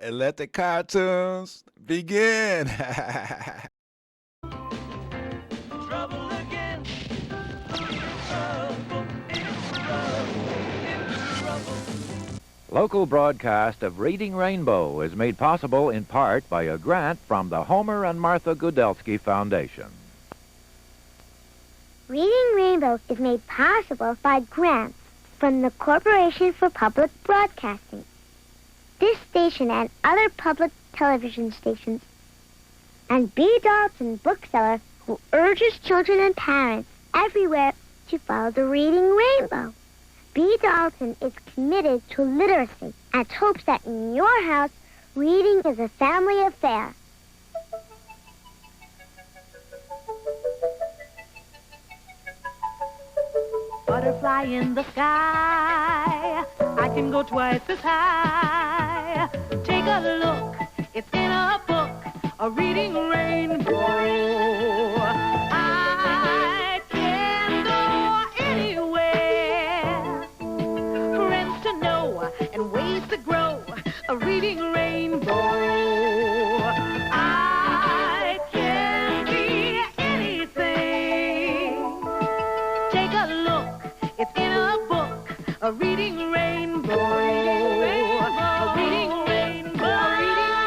and let the cartoons begin. Trouble again. Trouble. Local broadcast of Reading Rainbow is made possible in part by a grant from the Homer and Martha Gudelsky Foundation. Reading Rainbow is made possible by grants from the Corporation for Public Broadcasting. This station and other public television stations, and B. Dalton, bookseller, who urges children and parents everywhere to follow the Reading Rainbow. B. Dalton is committed to literacy and hopes that in your house, reading is a family affair. Butterfly in the sky, I can go twice as high. Take a look, it's in a book, a reading rainbow. I can go anywhere, friends to know and ways to grow, a reading rainbow. I can be anything. Take a look. It's in a book, a reading rainbow. A reading rainbow. A reading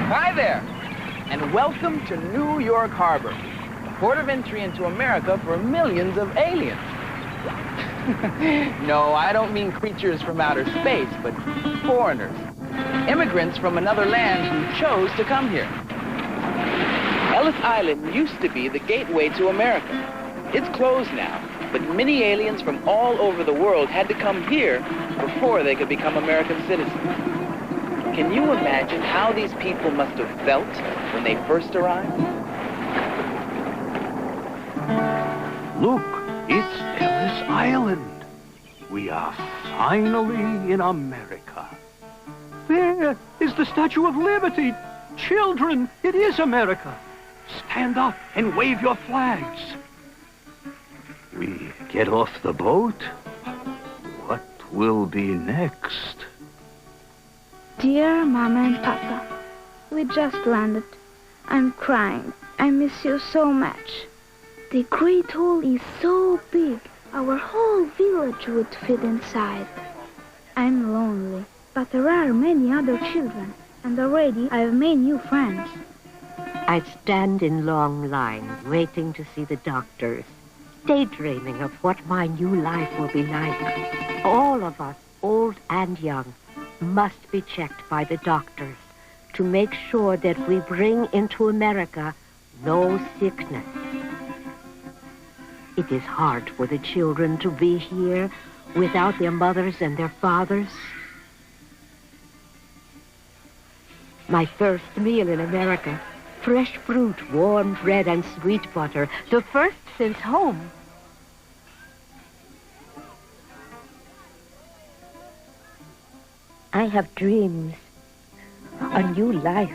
Hi there, and welcome to New York Harbor, the port of entry into America for millions of aliens. No, I don't mean creatures from outer space, but foreigners. Immigrants from another land who chose to come here. Ellis Island used to be the gateway to America. It's closed now, but many aliens from all over the world had to come here before they could become American citizens. Can you imagine how these people must have felt when they first arrived? Look, it's Ellis Island. We are finally in America. There is the Statue of Liberty. Children, it is America. Stand up and wave your flags. We get off the boat. What will be next? Dear Mama and Papa, we just landed. I'm crying. I miss you so much. The Great Hall is so big, our whole village would fit inside. I'm lonely, but there are many other children, and already I have made new friends. I stand in long lines, waiting to see the doctors, daydreaming of what my new life will be like. All of us, old and young, must be checked by the doctors to make sure that we bring into America no sickness. It is hard for the children to be here without their mothers and their fathers. My first meal in America, fresh fruit, warm bread, and sweet butter, the first since home. I have dreams, a new life,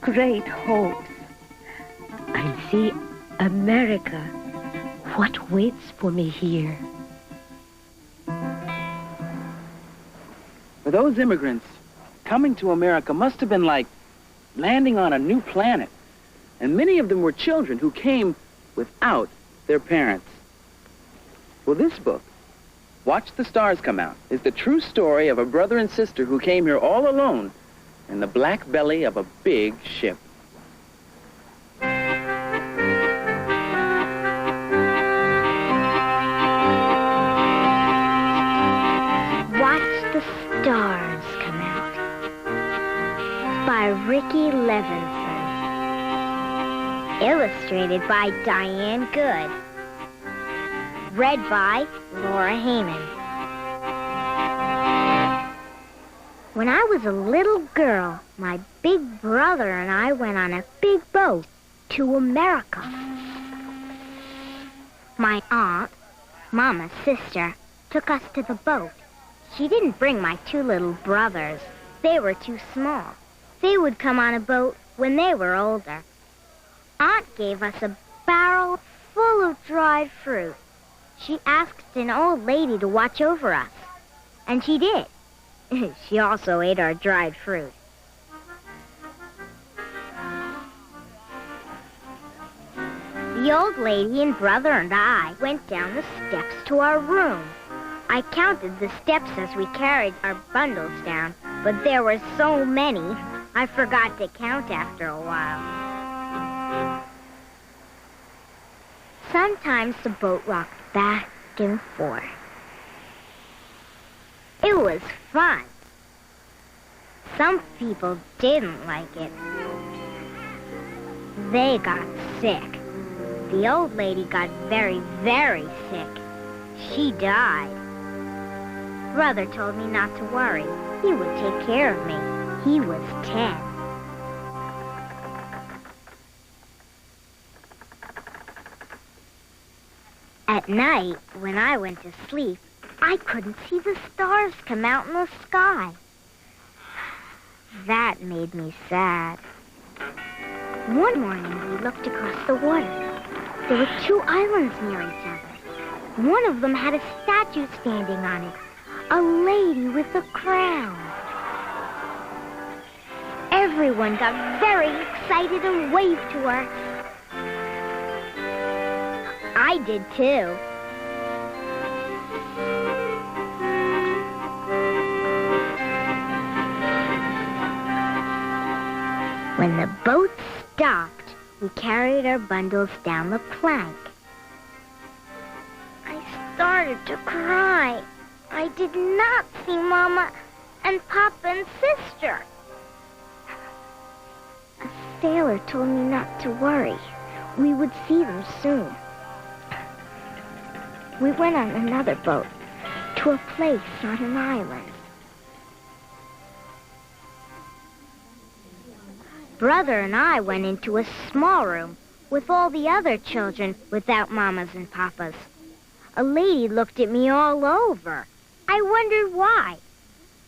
great hopes. I see America, what waits for me here. For those immigrants, coming to America must have been like landing on a new planet. And many of them were children who came without their parents. Well, this book, Watch the Stars Come Out, is the true story of a brother and sister who came here all alone in the black belly of a big ship. Watch the Stars Come Out by Ricky Levinson. Illustrated by Diane Good. Read by Laura Heyman. When I was a little girl, my big brother and I went on a big boat to America. My aunt, Mama's sister, took us to the boat. She didn't bring my two little brothers. They were too small. They would come on a boat when they were older. Aunt gave us a barrel full of dried fruit. She asked an old lady to watch over us, and she did. She also ate our dried fruit. The old lady and brother and I went down the steps to our room. I counted the steps as we carried our bundles down, but there were so many, I forgot to count after a while. Sometimes the boat rocked back and forth. It was fun. Some people didn't like it. They got sick. The old lady got very, very sick. She died. Brother told me not to worry. He would take care of me. He was 10. At night, when I went to sleep, I couldn't see the stars come out in the sky. That made me sad. One morning, we looked across the water. There were 2 islands near each other. One of them had a statue standing on it, a lady with a crown. Everyone got very excited and waved to her. I did too. When the boat stopped, we carried our bundles down the plank. I started to cry. I did not see Mama and Papa and Sister. A sailor told me not to worry. We would see them soon. We went on another boat to a place on an island. Brother and I went into a small room with all the other children without mamas and papas. A lady looked at me all over. I wondered why.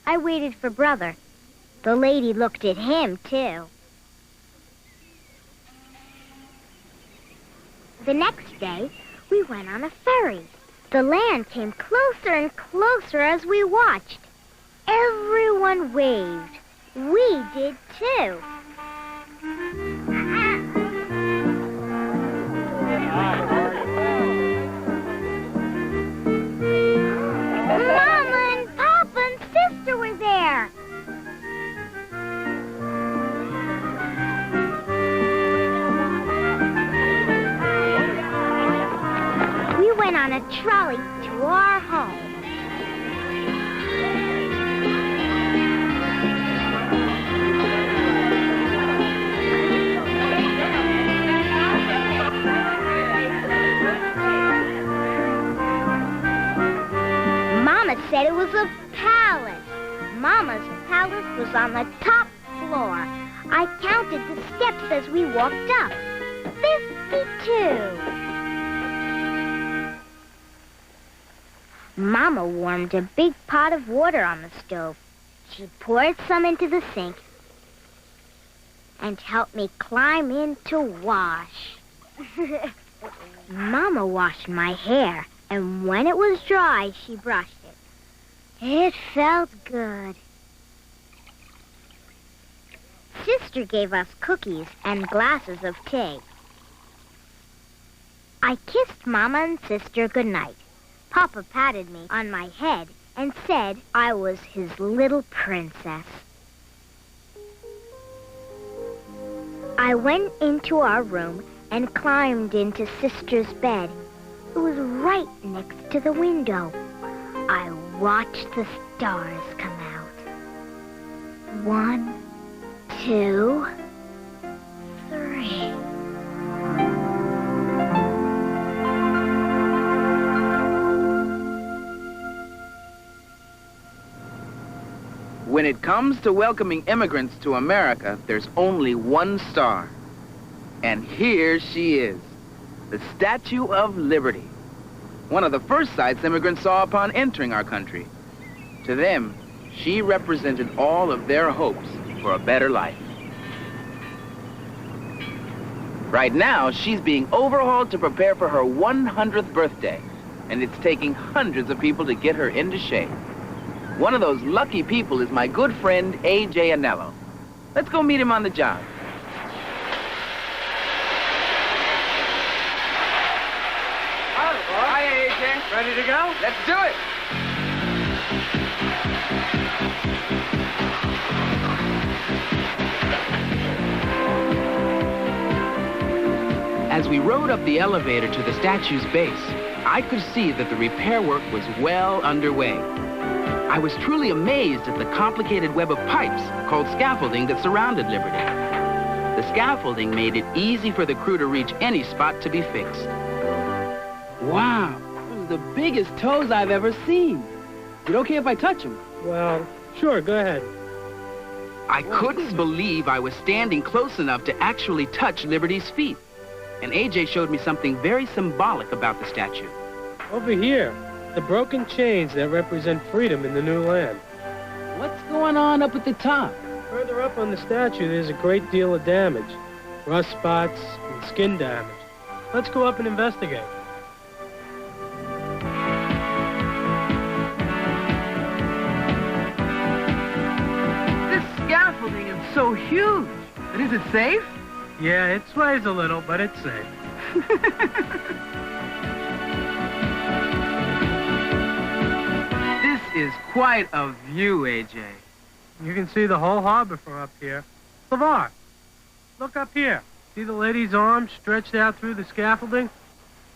I waited for Brother. The lady looked at him, too. The next day, we went on a ferry. The land came closer and closer as we watched. Everyone waved. We did, too. Mama and Papa and Sister were there. We went on a trolley to our home. Mama said it was a palace. Mama's palace was on the top floor. I counted the steps as we walked up. 52. Mama warmed a big pot of water on the stove. She poured some into the sink and helped me climb in to wash. Mama washed my hair, and when it was dry, she brushed it. It felt good. Sister gave us cookies and glasses of tea. I kissed Mama and Sister goodnight. Papa patted me on my head and said I was his little princess. I went into our room and climbed into Sister's bed. It was right next to the window. I watched the stars come out. 1, 2, 3. When it comes to welcoming immigrants to America, there's only one star. And here she is, the Statue of Liberty. One of the first sights immigrants saw upon entering our country. To them, She represented all of their hopes for a better life. Right now, she's being overhauled to prepare for her 100th birthday, and it's taking hundreds of people to get her into shape. One of those lucky people is my good friend, A.J. Anello. Let's go meet him on the job. Hi, A.J. Ready to go? Let's do it. As we rode up the elevator to the statue's base, I could see that the repair work was well underway. I was truly amazed at the complicated web of pipes called scaffolding that surrounded Liberty. The scaffolding made it easy for the crew to reach any spot to be fixed. Wow, those are the biggest toes I've ever seen. Is it okay if I touch them? Well, sure, go ahead. I couldn't believe I was standing close enough to actually touch Liberty's feet. And AJ showed me something very symbolic about the statue. Over here, the broken chains that represent freedom in the new land. What's going on up at the top? Further up on the statue, there's a great deal of damage. Rust spots and skin damage. Let's go up and investigate. This scaffolding is so huge. But is it safe? Yeah, it sways a little, but it's safe. This is quite a view, AJ. You can see the whole harbor from up here. LeVar, look up here. See the lady's arms stretched out through the scaffolding?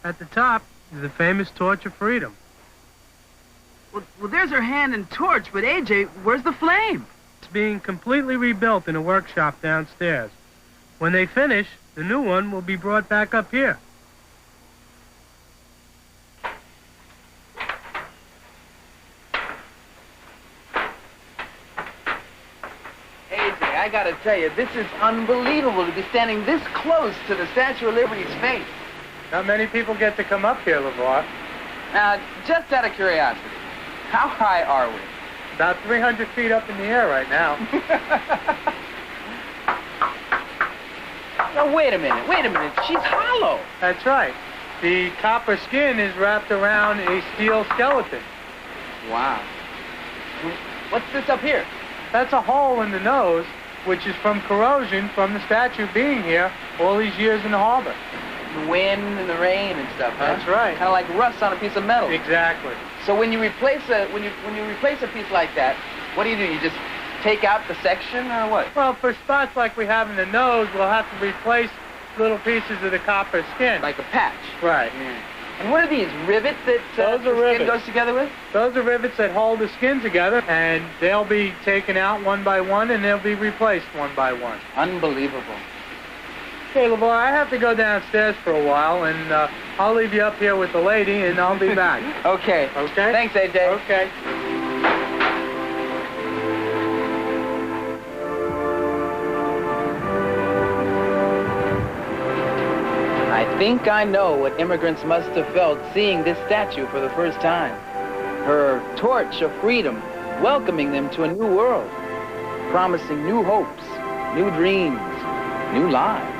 At the top is the famous Torch of Freedom. Well, there's her hand and torch, but AJ, where's the flame? It's being completely rebuilt in a workshop downstairs. When they finish, the new one will be brought back up here. AJ, I gotta tell you, this is unbelievable to be standing this close to the Statue of Liberty's face. Not many people get to come up here, LeVar. Now, just out of curiosity, how high are we? About 300 feet up in the air right now. Now, wait a minute. She's hollow. That's right. The copper skin is wrapped around a steel skeleton. Wow. What's this up here? That's a hole in the nose, which is from corrosion from the statue being here all these years in the harbor. The wind and the rain and stuff, huh? That's right. Kind of like rust on a piece of metal. Exactly. So when you replace when you replace a piece like that, what do? You just take out the section or what? Well, for spots like we have in the nose, we'll have to replace little pieces of the copper skin. Like a patch. Right. Yeah. And what are these, rivets that Those are the rivets. skin goes together with? Those are rivets that hold the skin together, and they'll be taken out one by one, and they'll be replaced one by one. Unbelievable. Okay, LeVar, I have to go downstairs for a while, and I'll leave you up here with the lady, and I'll be back. Okay. Okay? Thanks, AJ. Okay. I think I know what immigrants must have felt seeing this statue for the first time. Her torch of freedom, welcoming them to a new world, promising new hopes, new dreams, new lives.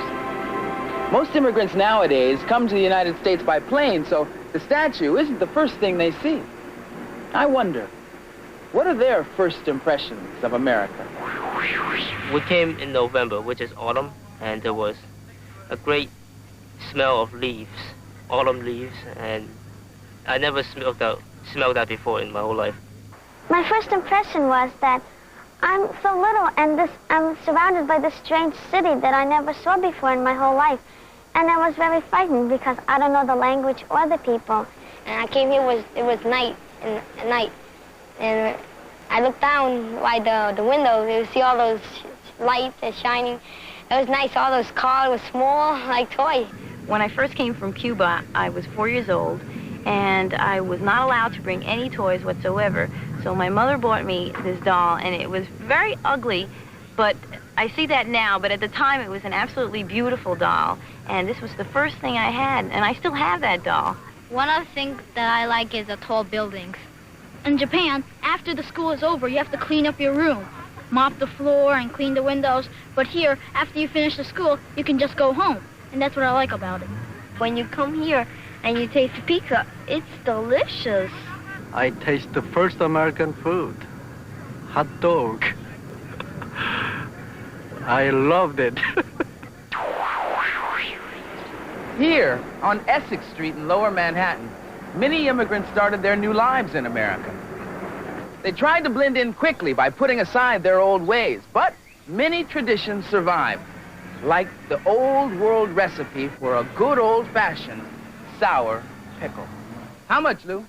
Most immigrants nowadays come to the United States by plane, so the statue isn't the first thing they see. I wonder, what are their first impressions of America? We came in November, which is autumn, and there was a great smell of leaves, autumn leaves, and I never smelled that before in my whole life. My first impression was that I'm so little and I'm surrounded by this strange city that I never saw before in my whole life. And I was very frightened because I don't know the language or the people. And I came here, it was night, and I looked down by the window, you see all those lights are shining. It was nice, all those cars were small, like toys. When I first came from Cuba, I was 4 years old, and I was not allowed to bring any toys whatsoever. So my mother bought me this doll, and it was very ugly, but I see that now, but at the time it was an absolutely beautiful doll, and this was the first thing I had, and I still have that doll. One of the things that I like is the tall buildings. In Japan, after the school is over, you have to clean up your room, mop the floor and clean the windows. But here, after you finish the school, you can just go home. And that's what I like about it. When you come here and you taste the pizza, it's delicious. I taste the first American food, hot dog. I loved it. Here, on Essex Street in Lower Manhattan, many immigrants started their new lives in America. They tried to blend in quickly by putting aside their old ways, but many traditions survived, like the old world recipe for a good old-fashioned sour pickle. How much, Lou?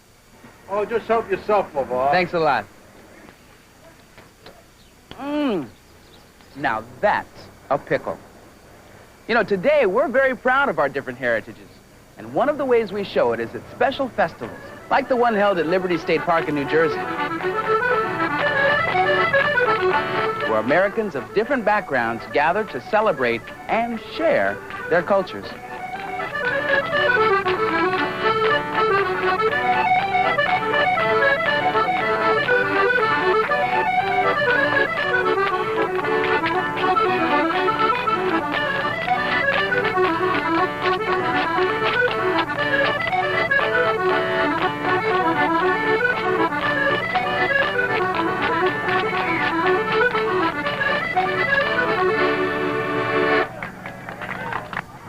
Oh, just help yourself, Lavar. Thanks a lot. Now that's a pickle. You know, today we're very proud of our different heritages. And one of the ways we show it is at special festivals, like the one held at Liberty State Park in New Jersey, where Americans of different backgrounds gather to celebrate and share their cultures.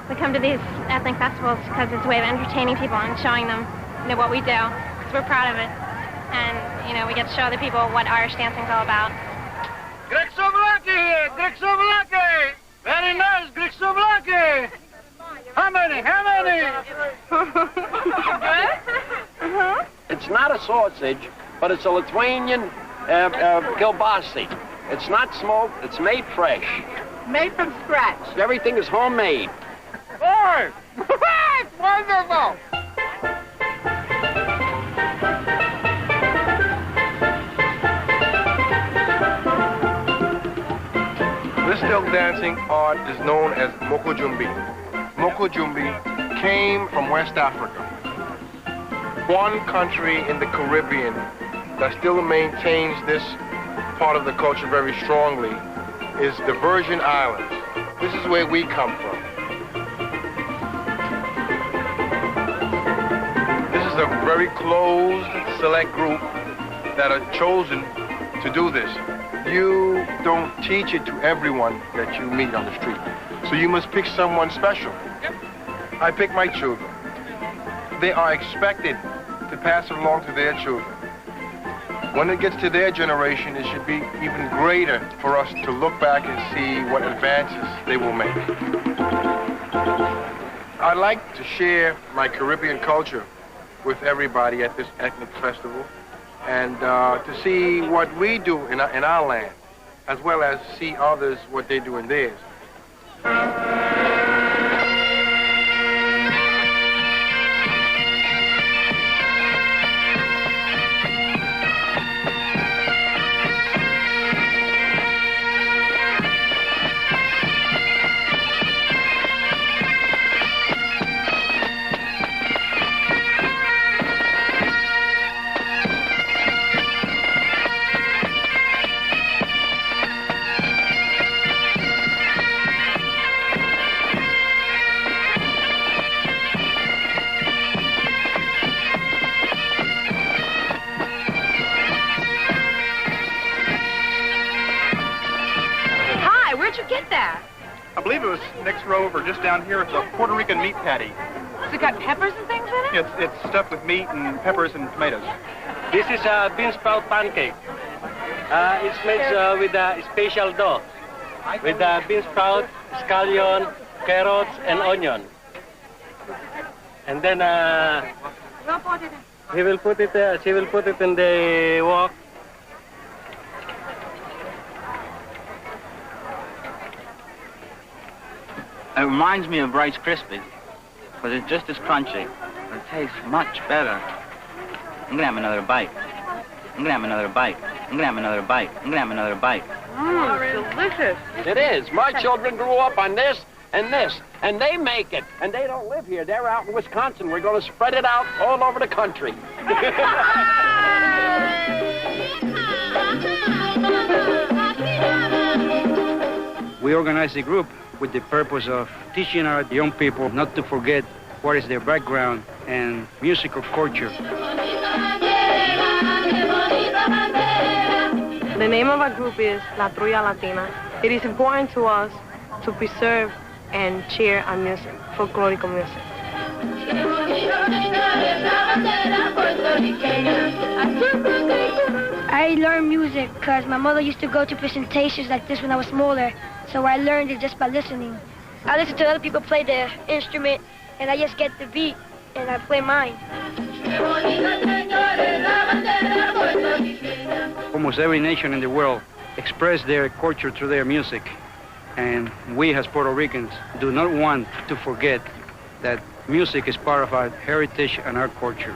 We come to these ethnic festivals because it's a way of entertaining people and showing them, what we do. Because we're proud of it. And, we get to show other people what Irish dancing's all about. Grixoblaki here! Grixoblaki! Very nice, Grixoblaki! How many? It's not a sausage, but it's a Lithuanian kielbasa. It's not smoked, it's made fresh. Made from scratch. Everything is homemade. Boy! It's wonderful! This still dancing art is known as Mokojumbi. Mokojumbi came from West Africa. One country in the Caribbean that still maintains this part of the culture very strongly is the Virgin Islands. This is where we come from. This is a very closed, select group that are chosen to do this. You don't teach it to everyone that you meet on the street. So you must pick someone special. I pick my children. They are expected to pass it along to their children. When it gets to their generation, it should be even greater for us to look back and see what advances they will make. I'd like to share my Caribbean culture with everybody at this ethnic festival, and to see what we do in our land, as well as see others what they do in theirs. I believe it was next row over, just down here. It's a Puerto Rican meat patty. Has it got peppers and things in it? It's stuffed with meat and peppers and tomatoes. This is a bean sprout pancake. It's made with a special dough, with bean sprout, scallion, carrots, and onion. And then she will put it in the wok. It reminds me of Rice Krispies, because it's just as crunchy, but it tastes much better. I'm gonna have another bite. I'm gonna have another bite. I'm gonna have another bite. I'm gonna have another bite. It's delicious. It is. My children grew up on this and this, and they make it. And they don't live here. They're out in Wisconsin. We're going to spread it out all over the country. We organized the group with the purpose of teaching our young people not to forget what is their background and musical culture. The name of our group is La Trulla Latina. It is important to us to preserve and share our music, folkloric music. I learned music because my mother used to go to presentations like this when I was smaller, so I learned it just by listening. I listen to other people play their instrument, and I just get the beat, and I play mine. Almost every nation in the world express their culture through their music, and we as Puerto Ricans do not want to forget that music is part of our heritage and our culture.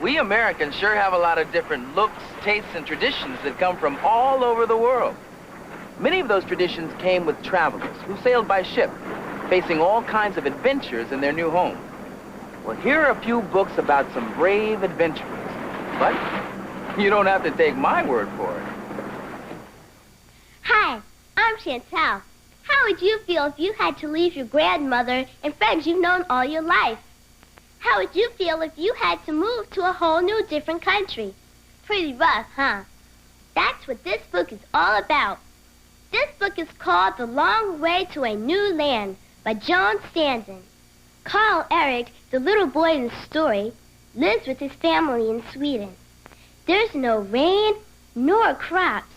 We Americans sure have a lot of different looks, tastes, and traditions that come from all over the world. Many of those traditions came with travelers who sailed by ship, facing all kinds of adventures in their new home. Well, here are a few books about some brave adventurers. But you don't have to take my word for it. Hi, I'm Chantal. How would you feel if you had to leave your grandmother and friends you've known all your life? How would you feel if you had to move to a whole new different country? Pretty rough, huh? That's what this book is all about. This book is called The Long Way to a New Land by John Stanton. Carl Eric, the little boy in the story, lives with his family in Sweden. There's no rain nor crops,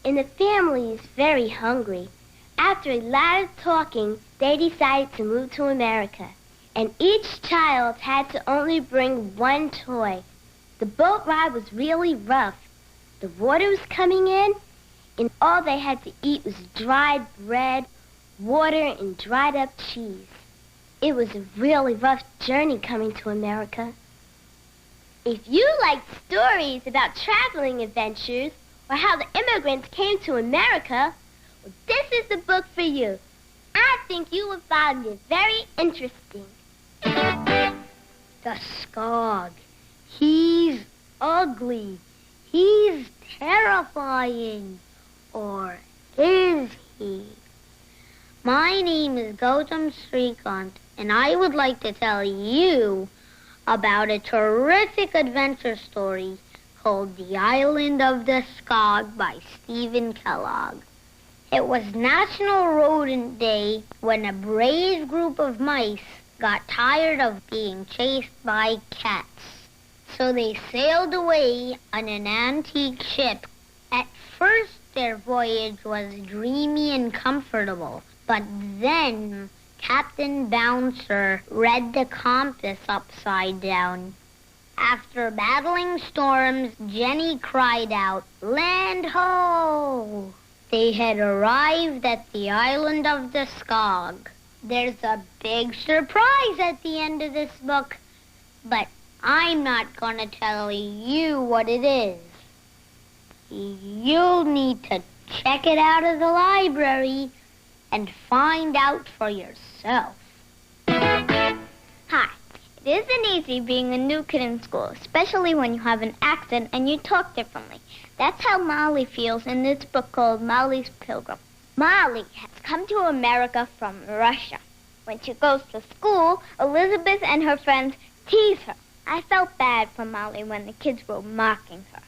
and the family is very hungry. After a lot of talking, they decided to move to America, and each child had to only bring one toy. The boat ride was really rough. The water was coming in, and all they had to eat was dried bread, water, and dried up cheese. It was a really rough journey coming to America. If you like stories about traveling adventures or how the immigrants came to America, well, this is the book for you. I think you will find it very interesting. The Skog. He's ugly. He's terrifying. Or is he? My name is Gautam Srikant, and I would like to tell you about a terrific adventure story called The Island of the Skog by Stephen Kellogg. It was National Rodent Day when a brave group of mice got tired of being chased by cats. So they sailed away on an antique ship. At first, their voyage was dreamy and comfortable, but then Captain Bouncer read the compass upside down. After battling storms, Jenny cried out, "Land ho!" They had arrived at the island of the Skog. There's a big surprise at the end of this book, but I'm not going to tell you what it is. You'll need to check it out of the library and find out for yourself. Hi. It isn't easy being a new kid in school, especially when you have an accent and you talk differently. That's how Molly feels in this book called Molly's Pilgrim. Molly has come to America from Russia. When she goes to school, Elizabeth and her friends tease her. I felt bad for Molly when the kids were mocking her.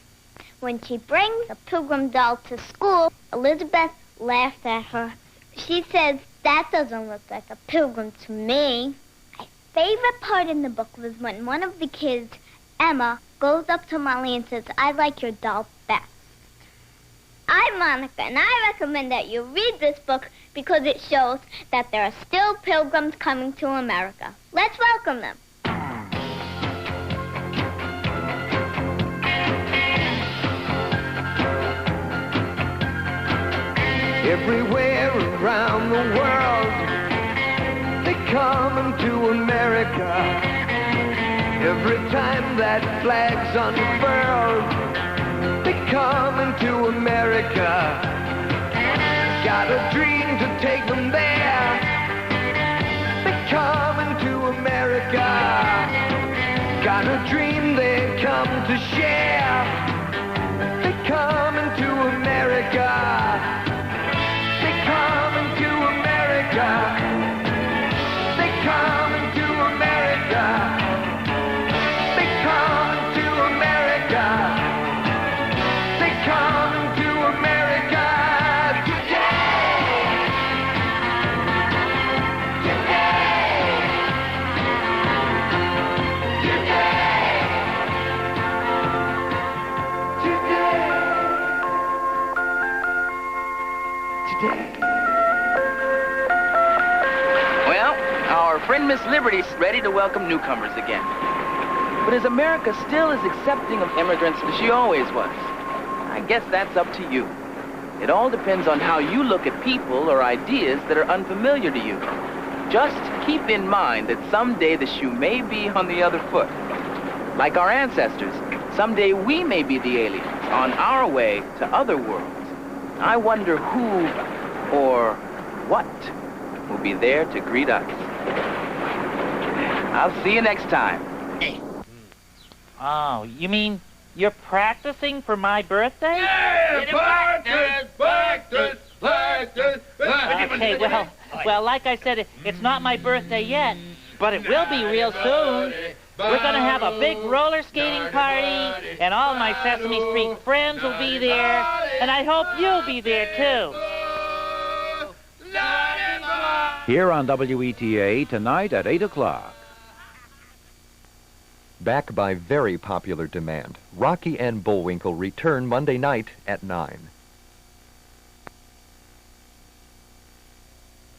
When she brings a pilgrim doll to school, Elizabeth laughs at her. She says, "That doesn't look like a pilgrim to me." My favorite part in the book was when one of the kids, Emma, goes up to Molly and says, "I like your doll best." I'm Monica, and I recommend that you read this book because it shows that there are still pilgrims coming to America. Let's welcome them. Everywhere around the world, they come into America. Every time that flag's unfurled, they come into America. Got a dream to take them there. They come into America. kind of dream they come to share. They come into America. They come into America. They come into America. They come into America. They come into America today. Well, our friend Miss Liberty's ready to welcome newcomers again. But is America still as accepting of immigrants as she always was? I guess that's up to you. It all depends on how you look at people or ideas that are unfamiliar to you. Just keep in mind that someday the shoe may be on the other foot. Like our ancestors, someday we may be the aliens on our way to other worlds. I wonder who or what will be there to greet us. I'll see you next time. Oh, you mean you're practicing for my birthday? Yeah, practice. Okay, well, like I said, it's not my birthday yet, but it will be real soon. We're going to have a big roller skating party, and all my Sesame Street friends will be there, and I hope you'll be there, too. Here on WETA tonight at 8 o'clock. Back by very popular demand, Rocky and Bullwinkle return Monday night at 9.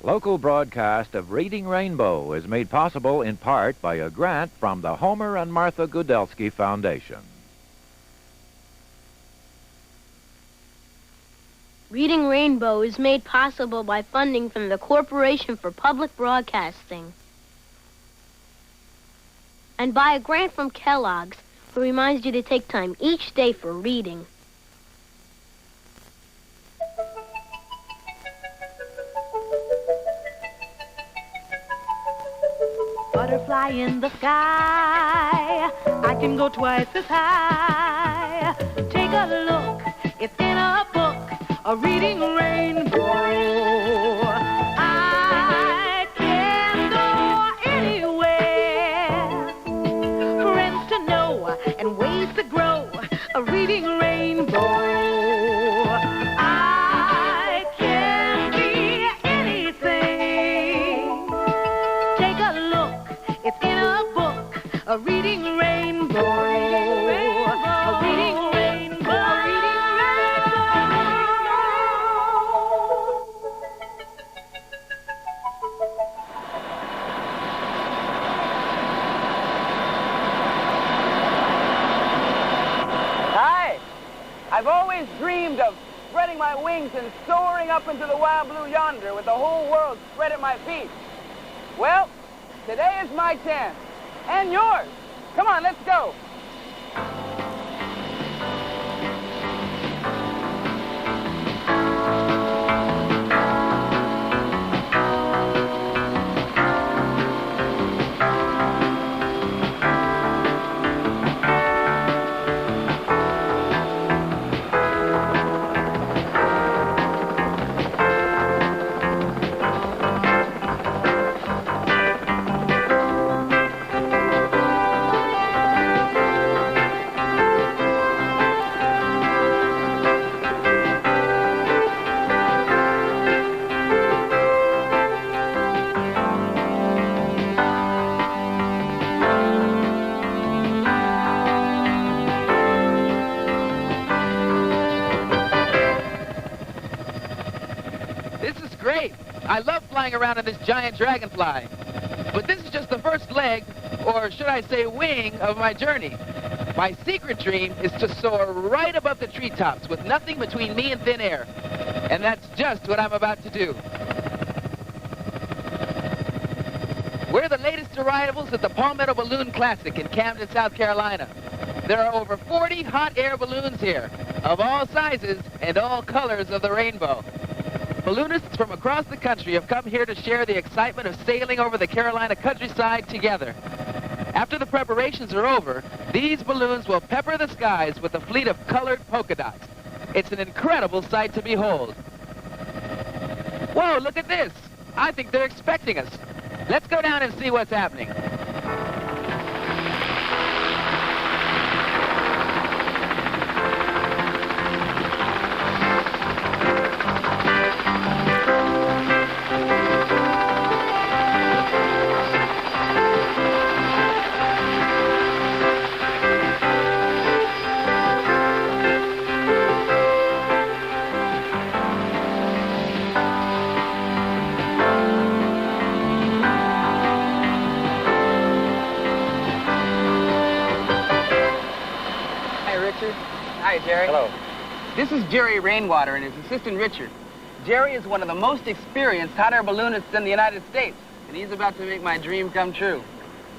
Local broadcast of Reading Rainbow is made possible in part by a grant from the Homer and Martha Gudelsky Foundation. Reading Rainbow is made possible by funding from the Corporation for Public Broadcasting and by a grant from Kellogg's, who reminds you to take time each day for reading. Butterfly in the sky, I can go twice as high. Take a look, it's in a book, a reading rainbow. I can go anywhere, friends to know and ways to grow, a reading rainbow. I can be anything. Take a look, it's in a book, a reading rainbow. A reading rainbow. A reading Hi! I've always dreamed of spreading my wings and soaring up into the wild blue yonder with the whole world spread at my feet. Well, today is my chance. And yours. Come on, let's go. I love flying around in this giant dragonfly. But this is just the first leg, or should I say wing, of my journey. My secret dream is to soar right above the treetops with nothing between me and thin air. And that's just what I'm about to do. We're the latest arrivals at the Palmetto Balloon Classic in Camden, South Carolina. There are over 40 hot air balloons here, of all sizes and all colors of the rainbow. Balloonists from across the country have come here to share the excitement of sailing over the Carolina countryside together. After the preparations are over, these balloons will pepper the skies with a fleet of colored polka dots. It's an incredible sight to behold. Whoa, look at this. I think they're expecting us. Let's go down and see what's happening. Hi, Jerry. Hello. This is Jerry Rainwater and his assistant, Richard. Jerry is one of the most experienced hot air balloonists in the United States, and he's about to make my dream come true.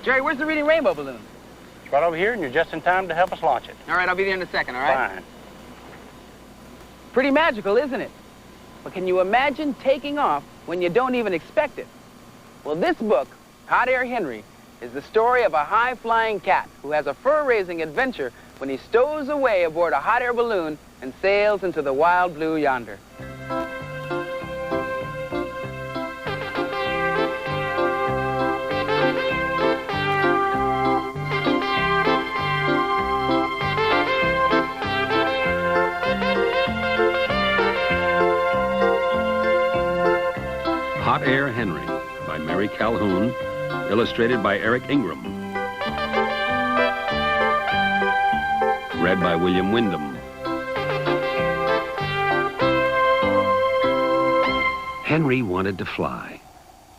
Jerry, where's the Reading Rainbow balloon? It's right over here, and you're just in time to help us launch it. All right, I'll be there in a second, all right? Fine. Pretty magical, isn't it? But can you imagine taking off when you don't even expect it? Well, this book, Hot Air Henry, is the story of a high-flying cat who has a fur-raising adventure when he stows away aboard a hot air balloon and sails into the wild blue yonder. Hot Air Henry by Mary Calhoun, illustrated by Eric Ingram. Read by William Wyndham. Henry wanted to fly.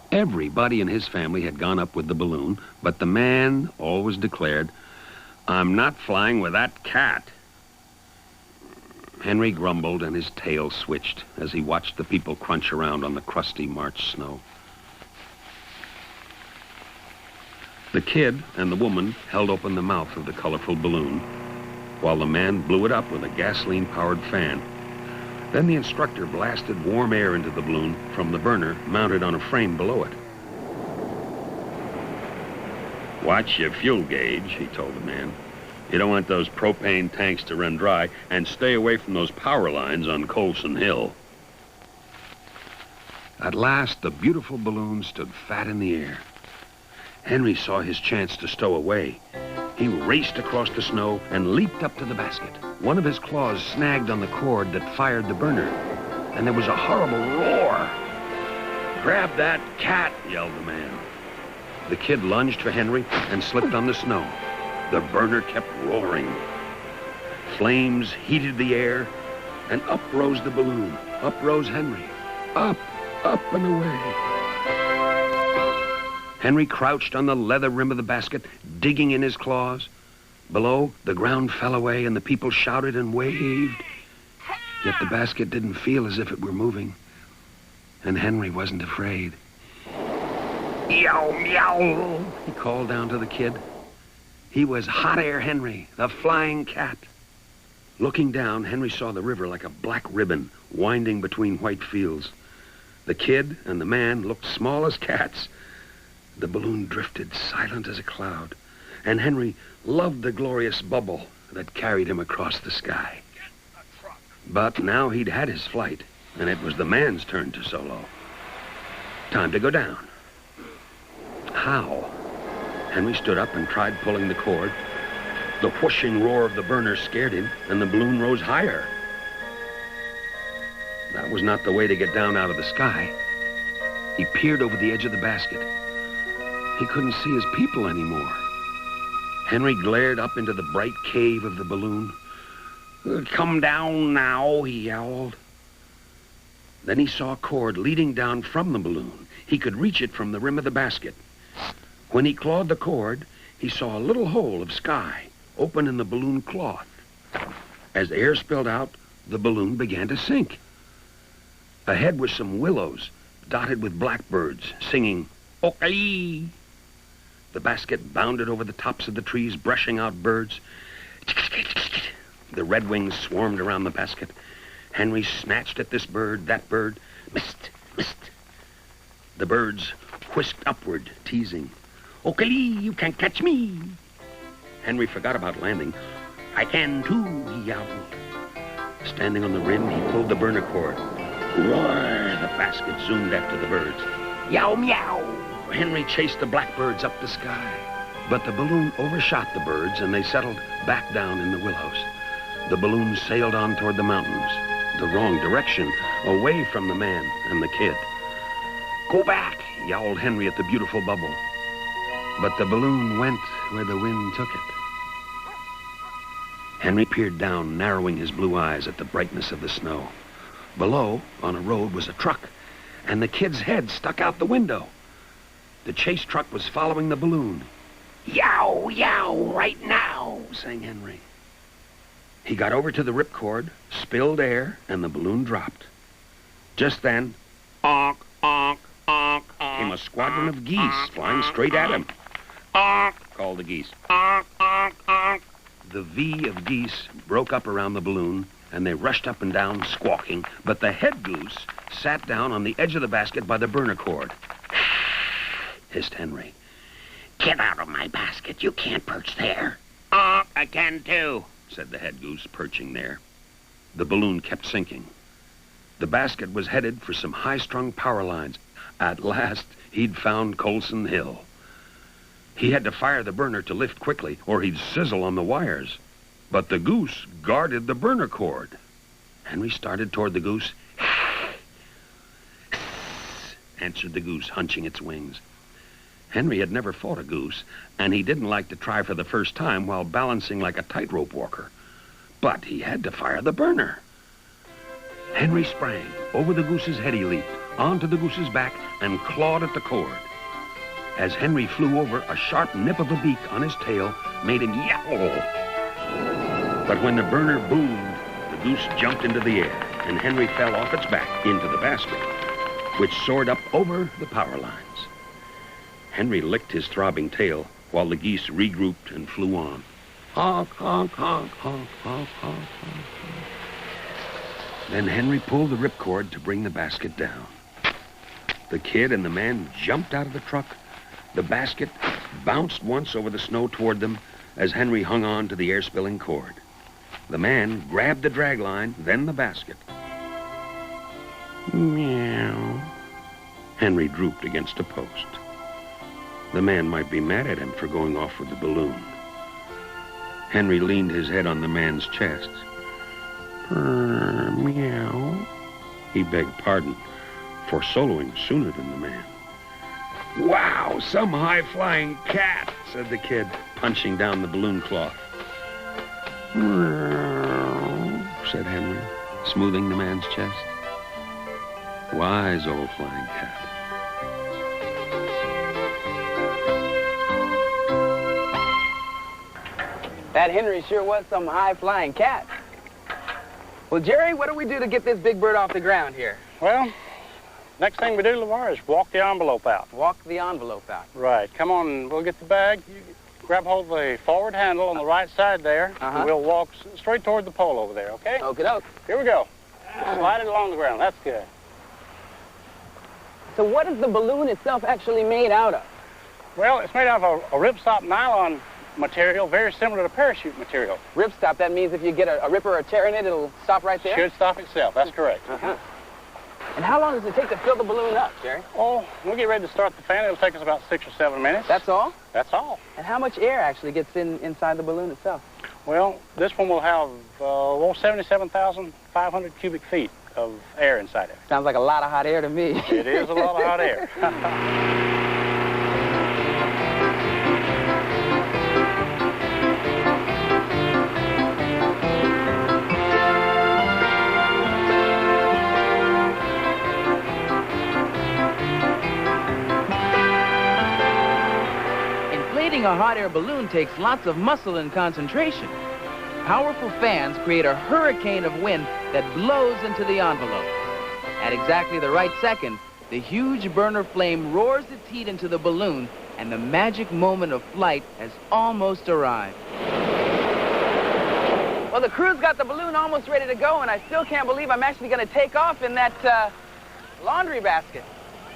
Everybody in his family had gone up with the balloon, but the man always declared, "I'm not flying with that cat." Henry grumbled and his tail switched as he watched the people crunch around on the crusty March snow. The kid and the woman held open the mouth of the colorful balloon, while the man blew it up with a gasoline-powered fan. Then the instructor blasted warm air into the balloon from the burner mounted on a frame below it. "Watch your fuel gauge," he told the man. "You don't want those propane tanks to run dry, and stay away from those power lines on Colson Hill." At last, the beautiful balloon stood fat in the air. Henry saw his chance to stow away. He raced across the snow and leaped up to the basket. One of his claws snagged on the cord that fired the burner, and there was a horrible roar. "Grab that cat!" yelled the man. The kid lunged for Henry and slipped on the snow. The burner kept roaring. Flames heated the air, and up rose the balloon. Up rose Henry. Up, up and away. Henry crouched on the leather rim of the basket, digging in his claws. Below, the ground fell away and the people shouted and waved. Yet the basket didn't feel as if it were moving. And Henry wasn't afraid. "Meow, meow," he called down to the kid. He was Hot Air Henry, the flying cat. Looking down, Henry saw the river like a black ribbon winding between white fields. The kid and the man looked small as cats. The balloon drifted silent as a cloud, and Henry loved the glorious bubble that carried him across the sky. But now he'd had his flight, and it was the man's turn to solo. Time to go down. How? Henry stood up and tried pulling the cord. The whooshing roar of the burner scared him, and the balloon rose higher. That was not the way to get down out of the sky. He peered over the edge of the basket. He couldn't see his people anymore. Henry glared up into the bright cave of the balloon. "Come down now," he yowled. Then he saw a cord leading down from the balloon. He could reach it from the rim of the basket. When he clawed the cord, he saw a little hole of sky open in the balloon cloth. As air spilled out, the balloon began to sink. Ahead were some willows dotted with blackbirds singing, "Okay." The basket bounded over the tops of the trees, brushing out birds. The redwings swarmed around the basket. Henry snatched at this bird, that bird. Missed, missed. The birds whisked upward, teasing. Okali, you can't catch me. Henry forgot about landing. I can too, he yelled. Standing on the rim, he pulled the burner cord. Roar! The basket zoomed after the birds. Yow, meow! Henry chased the blackbirds up the sky. But the balloon overshot the birds, and they settled back down in the willows. The balloon sailed on toward the mountains, the wrong direction, away from the man and the kid. Go back, yowled Henry at the beautiful bubble. But the balloon went where the wind took it. Henry peered down, narrowing his blue eyes at the brightness of the snow. Below, on a road, was a truck, and the kid's head stuck out the window. The chase truck was following the balloon. Yow, yow, right now, sang Henry. He got over to the ripcord, spilled air, and the balloon dropped. Just then, onk, onk, onk, came a squadron of geese flying straight at him. Onk, called the geese. Onk, onk, onk. The V of geese broke up around the balloon, and they rushed up and down, squawking, but the head goose sat down on the edge of the basket by the burner cord. Hissed Henry. Get out of my basket. You can't perch there. Oh, I can too, said the head goose, perching there. The balloon kept sinking. The basket was headed for some high-strung power lines. At last, he'd found Colson Hill. He had to fire the burner to lift quickly, or he'd sizzle on the wires. But the goose guarded the burner cord. Henry started toward the goose. Answered the goose, hunching its wings. Henry had never fought a goose, and he didn't like to try for the first time while balancing like a tightrope walker. But he had to fire the burner. Henry sprang. Over the goose's head he leaped, onto the goose's back, and clawed at the cord. As Henry flew over, a sharp nip of a beak on his tail made him yowl. But when the burner boomed, the goose jumped into the air, and Henry fell off its back into the basket, which soared up over the power lines. Henry licked his throbbing tail while the geese regrouped and flew on. Honk, honk, honk, honk, honk, honk, honk. Then Henry pulled the ripcord to bring the basket down. The kid and the man jumped out of the truck. The basket bounced once over the snow toward them as Henry hung on to the air-spilling cord. The man grabbed the drag line, then the basket. Meow. Henry drooped against a post. The man might be mad at him for going off with the balloon. Henry leaned his head on the man's chest. Purr, meow. He begged pardon for soloing sooner than the man. Wow, some high-flying cat, said the kid, punching down the balloon cloth. Said Henry, smoothing the man's chest. Wise old flying cat. That Henry sure was some high-flying cat. Well, Jerry, what do we do to get this big bird off the ground here? Well, next thing we do, LeVar, is walk the envelope out. Walk the envelope out. Right. Come on, we'll get the bag. You grab hold of the forward handle on the right side there. And we'll walk straight toward the pole over there, okay? Okie-doke. Here we go. Slide it along the ground. That's good. So what is the balloon itself actually made out of? Well, it's made out of a ripstop nylon material, very similar to parachute material. Ripstop, that means if you get a rip or a tear in it, it'll stop right there? Should stop itself, that's correct. And how long does it take to fill the balloon up, Jerry? Oh, we'll get ready to start the fan. It'll take us about 6 or 7 minutes. That's all? That's all. And how much air actually gets inside the balloon itself? Well, this one will have 77,500 cubic feet of air inside it. Sounds like a lot of hot air to me. It is a lot of hot air. Inflating a hot air balloon takes lots of muscle and concentration. Powerful fans create a hurricane of wind that blows into the envelope. At exactly the right second, the huge burner flame roars its heat into the balloon, and the magic moment of flight has almost arrived. Well, the crew's got the balloon almost ready to go, and I still can't believe I'm actually going to take off in that laundry basket.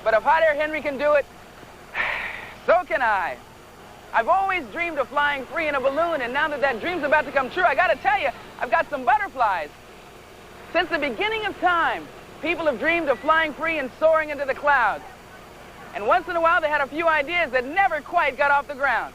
But if Hot Air Henry can do it, so can I. I've always dreamed of flying free in a balloon, and now that that dream's about to come true, I gotta tell you, I've got some butterflies. Since the beginning of time, people have dreamed of flying free and soaring into the clouds. And once in a while, they had a few ideas that never quite got off the ground.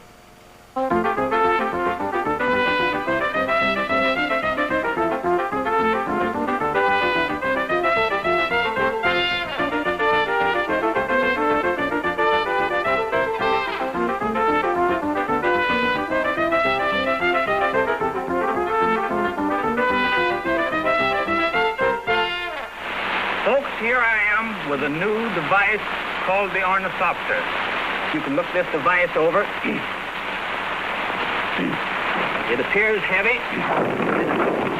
Folks, here I am with a new device called the ornithopter. You can look this device over. It appears heavy.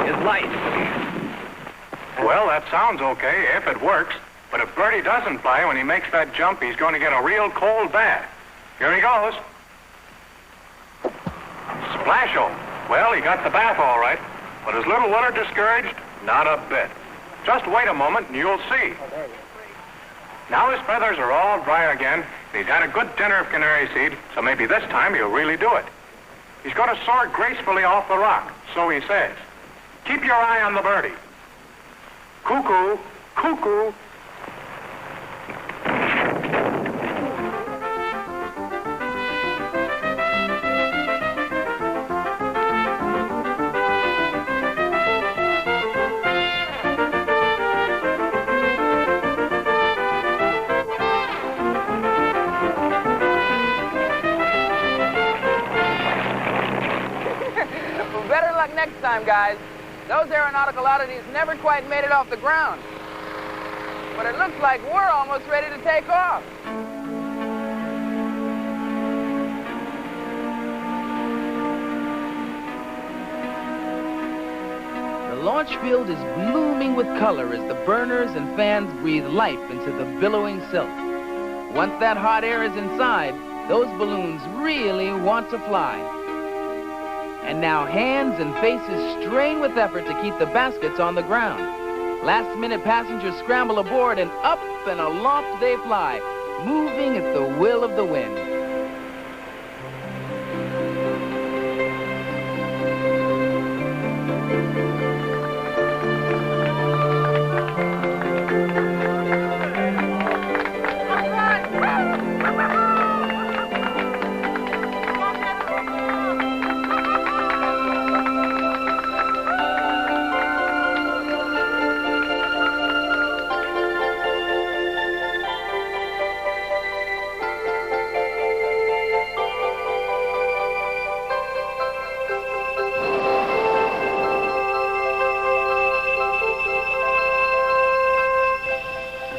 It is light. Well, that sounds okay if it works. But if Bertie doesn't fly, when he makes that jump, he's going to get a real cold bath. Here he goes. Splash-o. Well, he got the bath all right. But is little Willard discouraged? Not a bit. Just wait a moment and you'll see. Now his feathers are all dry again. He's had a good dinner of canary seed, so maybe this time he'll really do it. He's going to soar gracefully off the rock, so he says. Keep your eye on the birdie. Cuckoo, cuckoo. Better luck next time, guys. Those aeronautical oddities never quite made it off the ground. But it looks like we're almost ready to take off. The launch field is blooming with color as the burners and fans breathe life into the billowing silk. Once that hot air is inside, those balloons really want to fly. And now hands and faces strain with effort to keep the baskets on the ground. Last-minute passengers scramble aboard, and up and aloft they fly, moving at the will of the wind.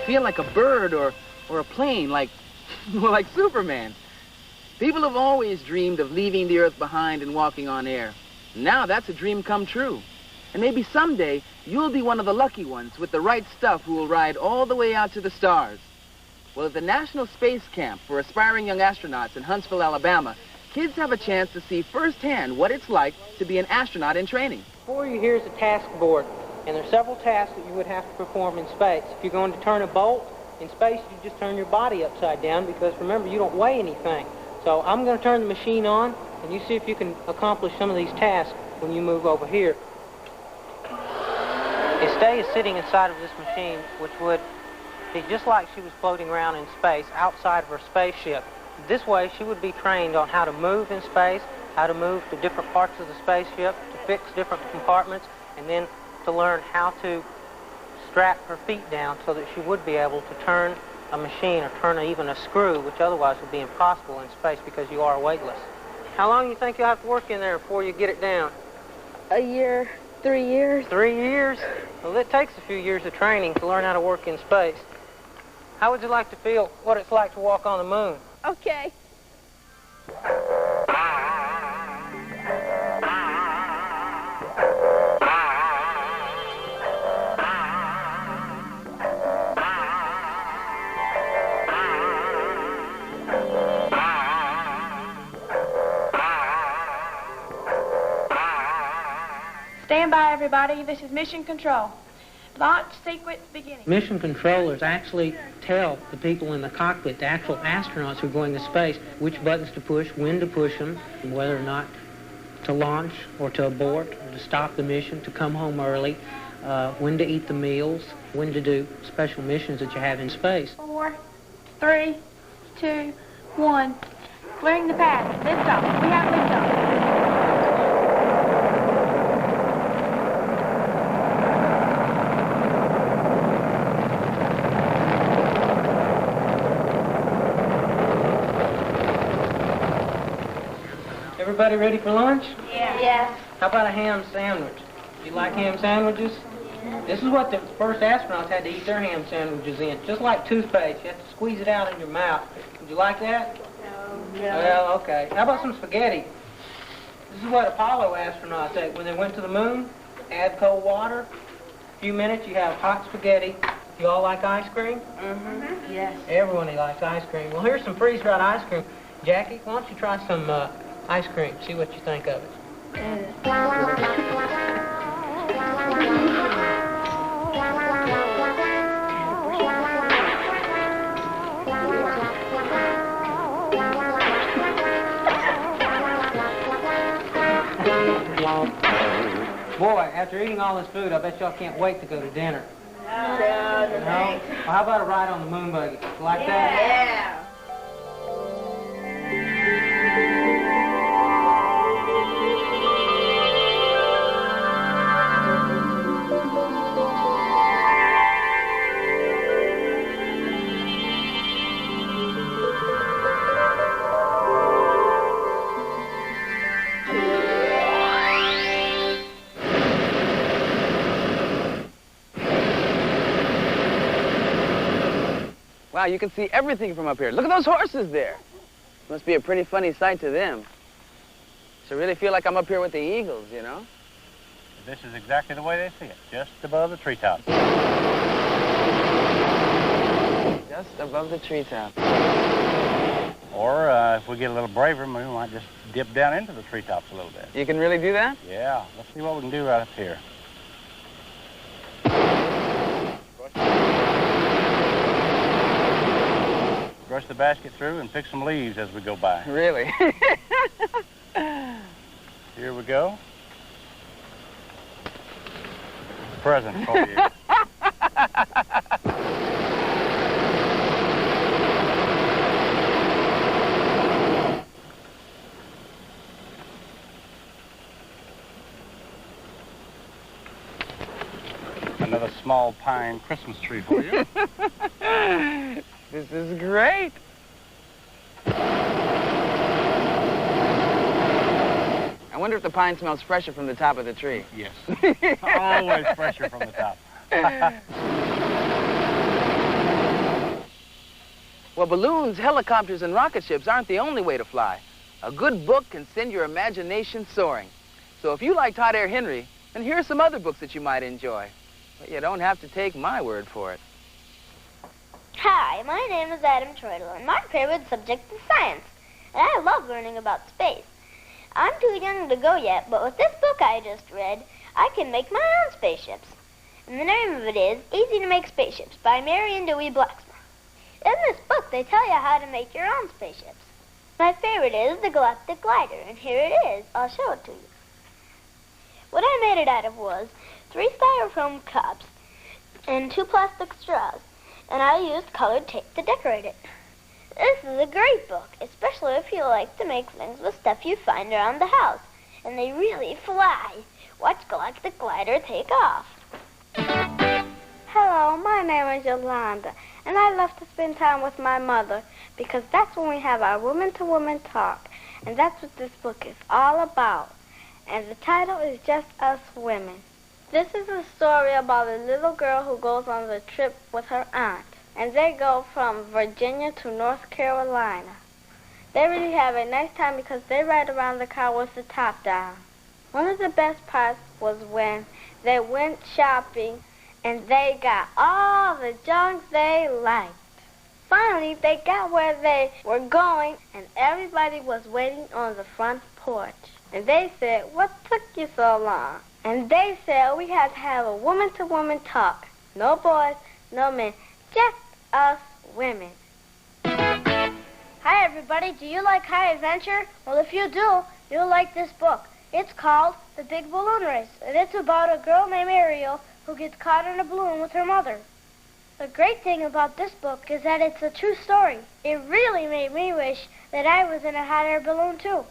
Feel like a bird or a plane, like Superman. People have always dreamed of leaving the earth behind and walking on air. Now that's a dream come true. And maybe someday you'll be one of the lucky ones with the right stuff who will ride all the way out to the stars. Well, at the National Space Camp for aspiring young astronauts in Huntsville, Alabama, kids have a chance to see firsthand what it's like to be an astronaut in training. Before you, here's a task board. And there are several tasks that you would have to perform in space. If you're going to turn a bolt, in space you just turn your body upside down because, remember, you don't weigh anything. So I'm going to turn the machine on, and you see if you can accomplish some of these tasks when you move over here. Estee is sitting inside of this machine, which would be just like she was floating around in space outside of her spaceship. This way she would be trained on how to move in space, how to move to different parts of the spaceship, to fix different compartments, and then to learn how to strap her feet down so that she would be able to turn a machine or turn even a screw, which otherwise would be impossible in space because you are weightless. How long do you think you'll have to work in there before you get it down? A year, 3 years. 3 years? Well, it takes a few years of training to learn how to work in space. How would you like to feel what it's like to walk on the moon? Okay. Stand by, everybody. This is Mission Control. Launch sequence beginning. Mission controllers actually tell the people in the cockpit, the actual astronauts who are going to space, which buttons to push, when to push them, and whether or not to launch or to abort or to stop the mission, to come home early, when to eat the meals, when to do special missions that you have in space. 4, 3, 2, 1. Clearing the path. Lift off. We have lift off. Everybody ready for lunch? Yeah. Yes. How about a ham sandwich? Do you like ham sandwiches? This is what the first astronauts had to eat their ham sandwiches in. Just like toothpaste. You have to squeeze it out in your mouth. Would you like that? No. Well, okay. How about some spaghetti? This is what Apollo astronauts ate when they went to the moon. Add cold water. A few minutes, you have hot spaghetti. You all like ice cream? Mm-hmm. Yes. Everyone likes ice cream. Well, here's some freeze-dried ice cream. Jackie, why don't you try some ice cream? See what you think of it. Boy, after eating all this food, I bet y'all can't wait to go to dinner. No, No? Well, how about a ride on the moon buggy? Like that? Yeah. Wow, you can see everything from up here. Look at those horses there. Must be a pretty funny sight to them. So I really feel like I'm up here with the eagles, you know? This is exactly the way they see it, just above the treetops. Just above the treetop. Or if we get a little braver, we might just dip down into the treetops a little bit. You can really do that? Yeah, let's see what we can do right up here. Brush the basket through and pick some leaves as we go by. Really? Here we go. Present for you. Another small pine Christmas tree for you. This is great. I wonder if the pine smells fresher from the top of the tree. Yes. Always fresher from the top. Well, balloons, helicopters, and rocket ships aren't the only way to fly. A good book can send your imagination soaring. So if you liked Hot Air Henry, then here are some other books that you might enjoy. But you don't have to take my word for it. Hi, my name is Adam Troidel, and my favorite subject is science. And I love learning about space. I'm too young to go yet, but with this book I just read, I can make my own spaceships. And the name of it is Easy to Make Spaceships by Mary and Dewey Blacksmith. In this book, they tell you how to make your own spaceships. My favorite is the Galactic Glider, and here it is. I'll show it to you. What I made it out of was 3 styrofoam cups and 2 plastic straws, and I used colored tape to decorate it. This is a great book, especially if you like to make things with stuff you find around the house, and they really fly. Watch Galactic Glider take off. Hello, my name is Yolanda, and I love to spend time with my mother because that's when we have our woman-to-woman talk, and that's what this book is all about. And the title is Just Us Women. This is a story about a little girl who goes on the trip with her aunt, and they go from Virginia to North Carolina. They really have a nice time because they ride around the car with the top down. One of the best parts was when they went shopping and they got all the junk they liked. Finally, they got where they were going, and everybody was waiting on the front porch. And they said, "What took you so long?" And they said, "We had to have a woman-to-woman talk." No boys, no men, just us women. Hi, everybody. Do you like high adventure? Well, if you do, you'll like this book. It's called The Big Balloon Race, and it's about a girl named Ariel who gets caught in a balloon with her mother. The great thing about this book is that it's a true story. It really made me wish that I was in a hot air balloon, too.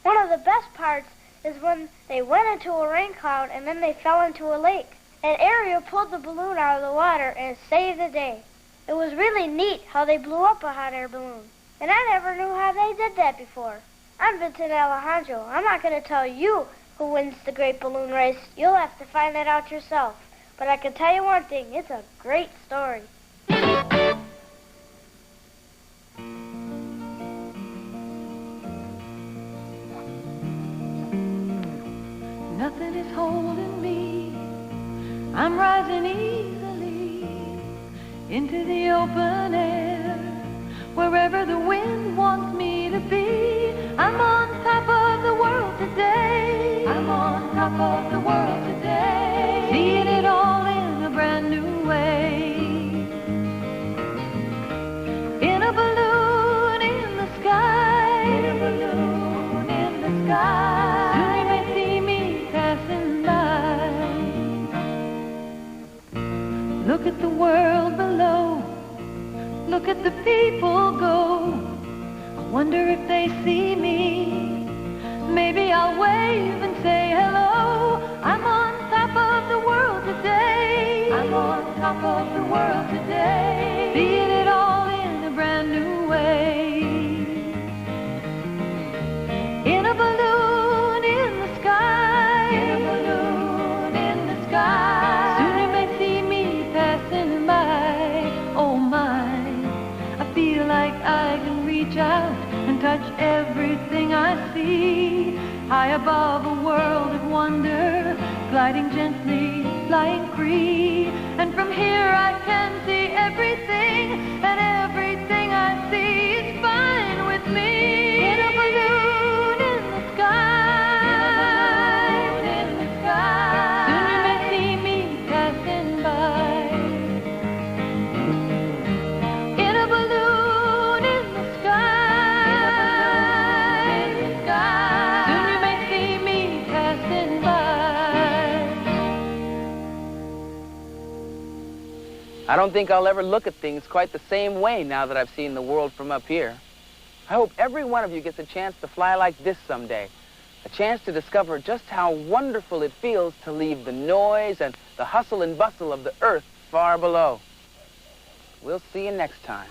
One of the best parts is when they went into a rain cloud and then they fell into a lake. And Ariel pulled the balloon out of the water and saved the day. It was really neat how they blew up a hot air balloon. And I never knew how they did that before. I'm Vincent Alejandro. I'm not going to tell you who wins the great balloon race. You'll have to find that out yourself. But I can tell you one thing. It's a great story. Nothing is holding me. I'm rising easily into the open air. Wherever the wind wants me to be, I'm on top of the world today. I'm on top of the world today. Seeing it all in a brand new way. In a balloon in the sky. In a balloon in the sky. Soon you may see me passing by. Look at the world below. Look at the people go. I wonder if they see me. Maybe I'll wave and say hello. I'm on top of the world today. I'm on top of the world today. Seeing it all in a brand new way. In a balloon in the sky. In a balloon in the sky. Soon you may see me passing by. Oh my. Feel like I can reach out and touch everything I see. High above a world of wonder, gliding gently, flying free. And from here I can see everything, and everything I see is fine with me. In a balloon in the sky. In the sky. Soon you may see me passing by. I don't think I'll ever look at things quite the same way now that I've seen the world from up here. I hope every one of you gets a chance to fly like this someday. A chance to discover just how wonderful it feels to leave the noise and the hustle and bustle of the earth far below. We'll see you next time.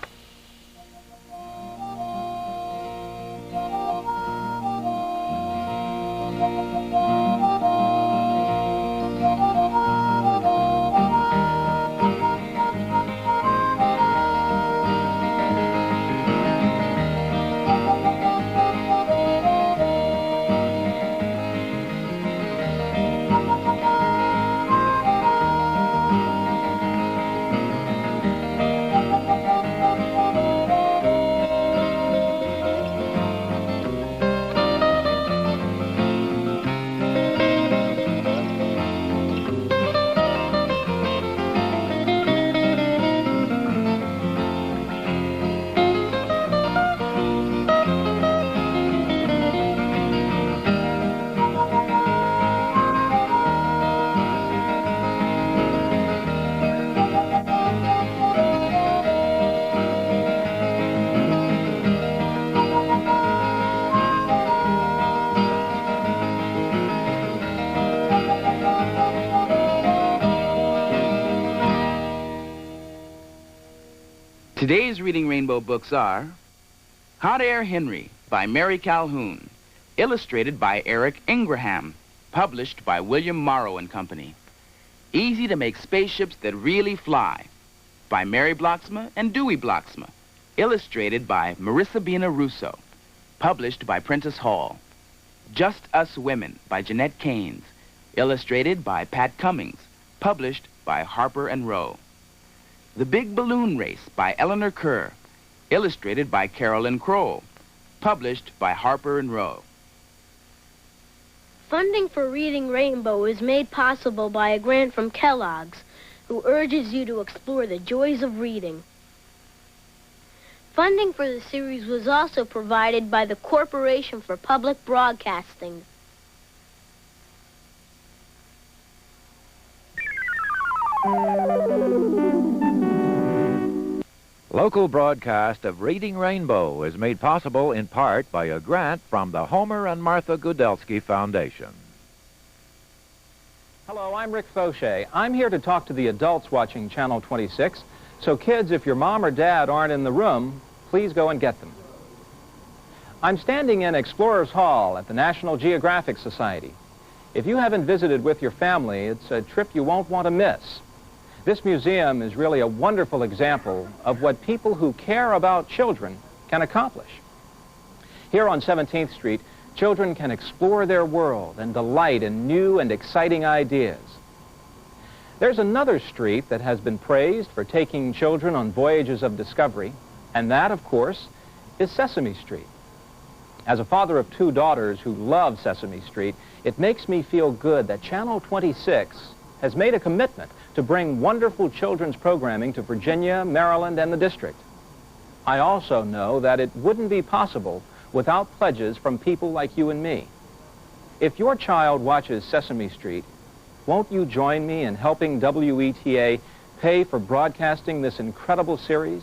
Today's Reading Rainbow books are Hot Air Henry by Mary Calhoun, illustrated by Eric Ingraham, published by William Morrow and Company. Easy to Make Spaceships That Really Fly by Mary Bloxma and Dewey Bloxma, illustrated by Marissa Bina Russo, published by Prentice Hall. Just Us Women by Jeanette Keynes, illustrated by Pat Cummings, published by Harper and Row. The Big Balloon Race by Eleanor Kerr, illustrated by Carolyn Kroll, published by Harper and Row. Funding for Reading Rainbow is made possible by a grant from Kellogg's. who urges you to explore the joys of reading. Funding for the series was also provided by the Corporation for Public Broadcasting. Local broadcast of Reading Rainbow is made possible in part by a grant from the Homer and Martha Gudelski Foundation. Hello, I'm Rick Fauché. I'm here to talk to the adults watching Channel 26. So kids, if your mom or dad aren't in the room, please go and get them. I'm standing in Explorers Hall at the National Geographic Society. If you haven't visited with your family, it's a trip you won't want to miss. This museum is really a wonderful example of what people who care about children can accomplish. Here on 17th Street, children can explore their world and delight in new and exciting ideas. There's another street that has been praised for taking children on voyages of discovery, and that, of course, is Sesame Street. As a father of 2 daughters who love Sesame Street, it makes me feel good that Channel 26 has made a commitment to bring wonderful children's programming to Virginia, Maryland, and the district. I also know that it wouldn't be possible without pledges from people like you and me. If your child watches Sesame Street, won't you join me in helping WETA pay for broadcasting this incredible series?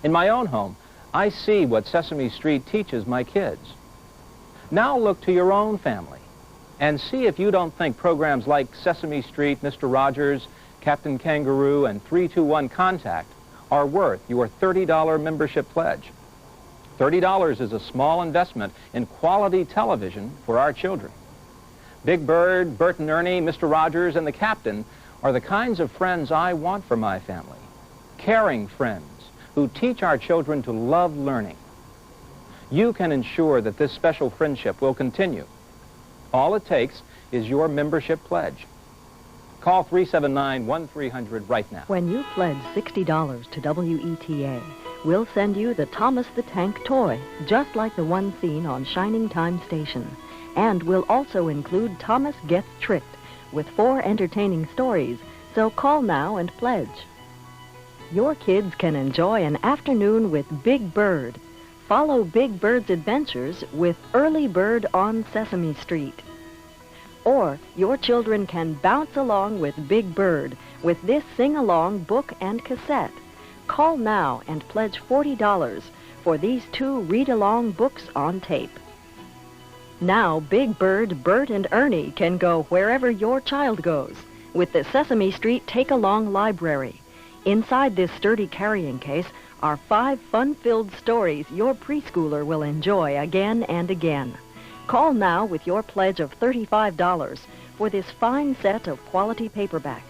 In my own home, I see what Sesame Street teaches my kids. Now look to your own family and see if you don't think programs like Sesame Street, Mr. Rogers, Captain Kangaroo, and 321 Contact are worth your $30 membership pledge. $30 is a small investment in quality television for our children. Big Bird, Bert and Ernie, Mr. Rogers, and the Captain are the kinds of friends I want for my family. Caring friends who teach our children to love learning. You can ensure that this special friendship will continue. All it takes is your membership pledge. Call 379-1300 right now. When you pledge $60 to WETA, we'll send you the Thomas the Tank toy, just like the one seen on Shining Time Station. And we'll also include Thomas Gets Tricked with 4 entertaining stories, so call now and pledge. Your kids can enjoy an afternoon with Big Bird. Follow Big Bird's adventures with Early Bird on Sesame Street. Or your children can bounce along with Big Bird with this sing-along book and cassette. Call now and pledge $40 for these 2 read-along books on tape. Now Big Bird, Bert, and Ernie can go wherever your child goes with the Sesame Street Take-Along Library. Inside this sturdy carrying case are 5 fun-filled stories your preschooler will enjoy again and again. Call now with your pledge of $35 for this fine set of quality paperbacks.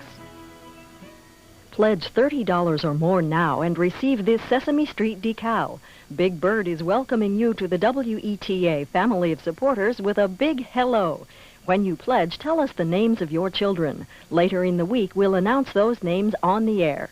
Pledge $30 or more now and receive this Sesame Street decal. Big Bird is welcoming you to the WETA family of supporters with a big hello. When you pledge, tell us the names of your children. Later in the week, we'll announce those names on the air.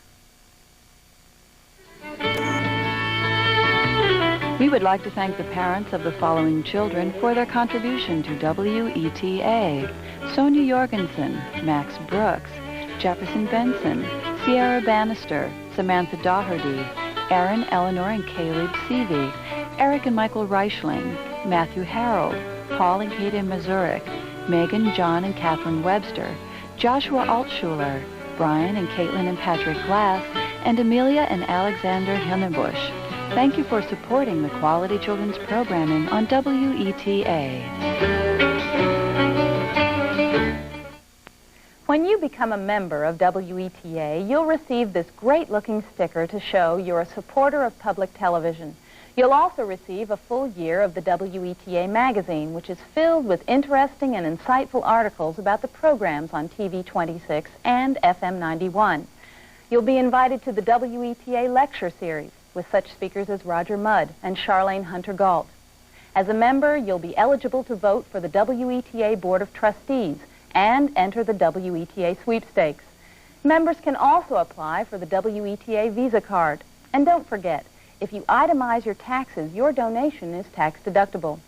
We would like to thank the parents of the following children for their contribution to WETA. Sonia Jorgensen, Max Brooks, Jefferson Benson, Sierra Bannister, Samantha Doherty, Aaron, Eleanor, and Caleb Seavey, Eric and Michael Reichling, Matthew Harold, Paul and Kate in Missouri, Megan, John, and Catherine Webster, Joshua Altschuler, Brian and Caitlin and Patrick Glass, and Amelia and Alexander Hinnebusch. Thank you for supporting the quality children's programming on WETA. When you become a member of WETA, you'll receive this great-looking sticker to show you're a supporter of public television. You'll also receive a full year of the WETA magazine, which is filled with interesting and insightful articles about the programs on TV 26 and FM 91. You'll be invited to the WETA lecture series with such speakers as Roger Mudd and Charlene Hunter-Galt. As a member, you'll be eligible to vote for the WETA Board of Trustees and enter the WETA sweepstakes. Members can also apply for the WETA Visa card. And don't forget, if you itemize your taxes, your donation is tax deductible.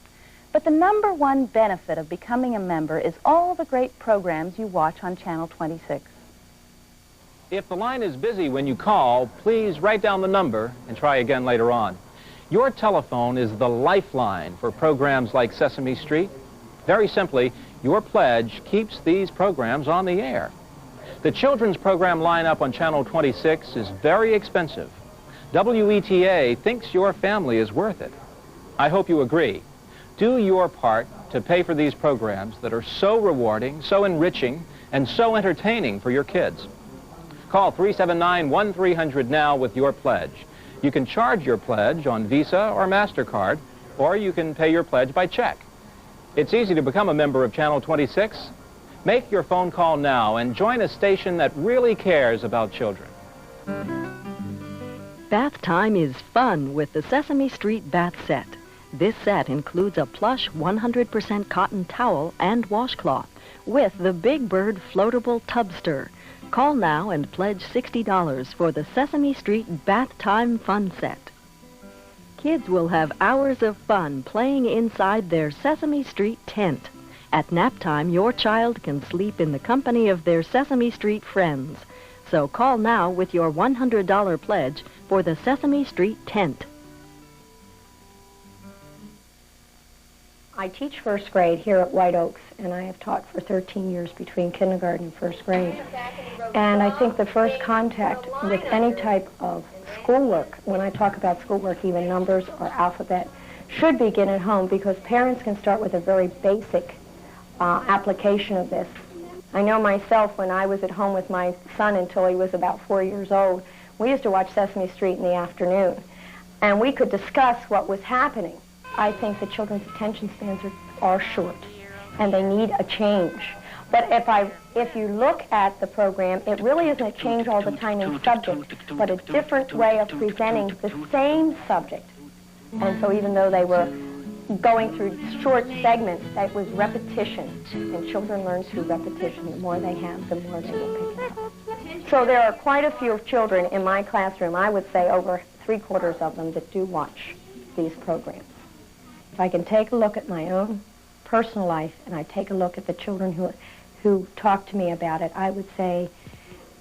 But the number one benefit of becoming a member is all the great programs you watch on Channel 26. If the line is busy when you call, please write down the number and try again later on. Your telephone is the lifeline for programs like Sesame Street. Very simply, your pledge keeps these programs on the air. The children's program lineup on Channel 26 is very expensive. WETA thinks your family is worth it. I hope you agree. Do your part to pay for these programs that are so rewarding, so enriching, and so entertaining for your kids. Call 379-1300 now with your pledge. You can charge your pledge on Visa or MasterCard, or you can pay your pledge by check. It's easy to become a member of Channel 26. Make your phone call now and join a station that really cares about children. Bath time is fun with the Sesame Street Bath Set. This set includes a plush 100% cotton towel and washcloth with the Big Bird floatable tub stir. Call now and pledge $60 for the Sesame Street Bath Time Fun Set. Kids will have hours of fun playing inside their Sesame Street tent. At nap time, your child can sleep in the company of their Sesame Street friends. So call now with your $100 pledge for the Sesame Street tent. I teach first grade here at White Oaks, and I have taught for 13 years between kindergarten and first grade. And I think the first contact with any type of schoolwork, when I talk about schoolwork, even numbers or alphabet, should begin at home, because parents can start with a very basic application of this. I know myself, when I was at home with my son until he was about 4 years old, we used to watch Sesame Street in the afternoon, and we could discuss what was happening. I think the children's attention spans are short, and they need a change. But if you look at the program, it really isn't a change all the time in subject, but a different way of presenting the same subject. And so even though they were going through short segments, that was repetition, and children learn through repetition. The more they have, the more they will pick it up. So there are quite a few children in my classroom, I would say over 3/4 of them, that do watch these programs. If I can take a look at my own personal life, and I take a look at the children who talk to me about it, I would say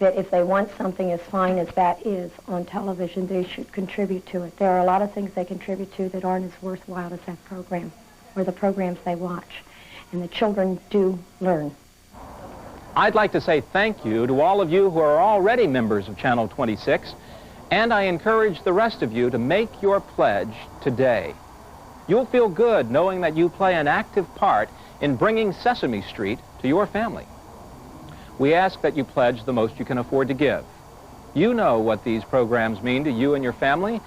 that if they want something as fine as that is on television, they should contribute to it. There are a lot of things they contribute to that aren't as worthwhile as that program or the programs they watch. And the children do learn. I'd like to say thank you to all of you who are already members of Channel 26, and I encourage the rest of you to make your pledge today. You'll feel good knowing that you play an active part in bringing Sesame Street to your family. We ask that you pledge the most you can afford to give. You know what these programs mean to you and your family,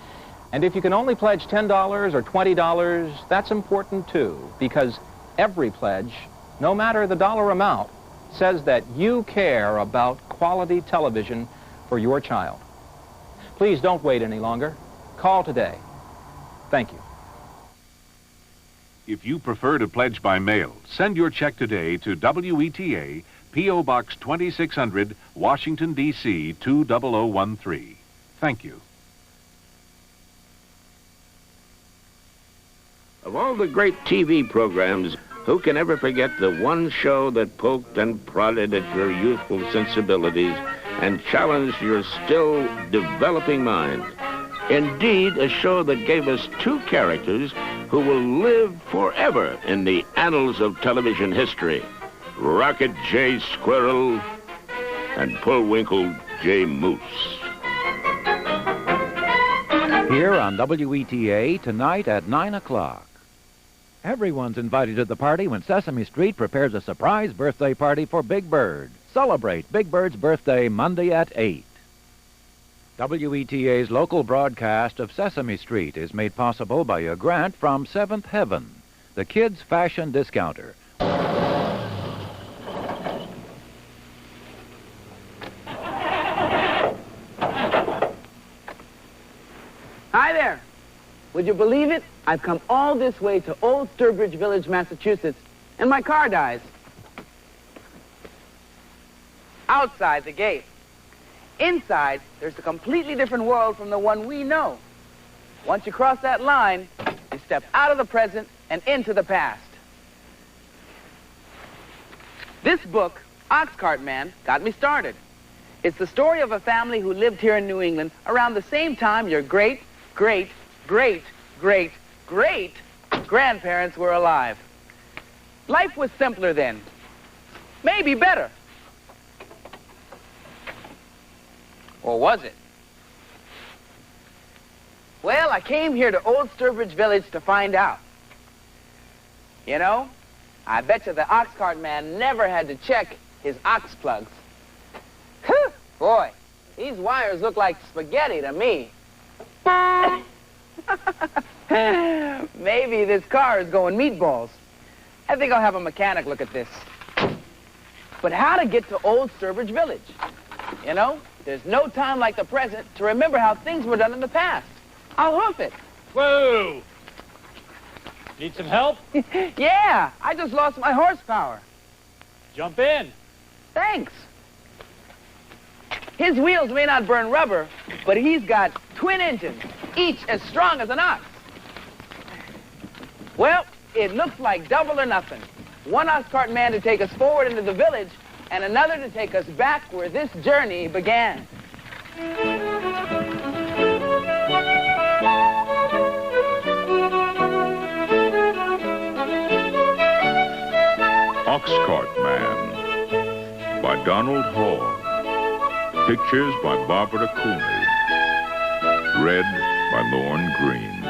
and if you can only pledge $10 or $20, that's important too, because every pledge, no matter the dollar amount, says that you care about quality television for your child. Please don't wait any longer. Call today. Thank you. If you prefer to pledge by mail, send your check today to WETA, P.O. Box 2600, Washington, D.C. 20013. Thank you. Of all the great TV programs, who can ever forget the one show that poked and prodded at your youthful sensibilities and challenged your still developing mind? Indeed, a show that gave us two characters who will live forever in the annals of television history: Rocket J. Squirrel and Bullwinkle J. Moose. Here on WETA tonight at 9 o'clock. Everyone's invited to the party when Sesame Street prepares a surprise birthday party for Big Bird. Celebrate Big Bird's birthday Monday at 8. WETA's local broadcast of Sesame Street is made possible by a grant from Seventh Heaven, the kids' fashion discounter. Hi there. Would you believe it? I've come all this way to Old Sturbridge Village, Massachusetts, and my car dies. Outside the gate. Inside, there's a completely different world from the one we know. Once you cross that line, you step out of the present and into the past. This book, Oxcart Man, got me started. It's the story of a family who lived here in New England around the same time your great, great, great, great, great grandparents were alive. Life was simpler then. Maybe better. Or was it? Well, I came here to Old Sturbridge Village to find out. You know, I bet you the ox cart man never had to check his ox plugs. Whew, boy, these wires look like spaghetti to me. Maybe this car is going meatballs. I think I'll have a mechanic look at this. But how to get to Old Sturbridge Village? You know, there's no time like the present to remember how things were done in the past. I'll hoof it. Whoa! Need some help? Yeah, I just lost my horsepower. Jump in. Thanks. His wheels may not burn rubber, but he's got twin engines, each as strong as an ox. Well, it looks like double or nothing. One ox cart man to take us forward into the village, and another to take us back where this journey began. Ox Cart Man by Donald Hall. Pictures by Barbara Cooney. Read by Lorne Green.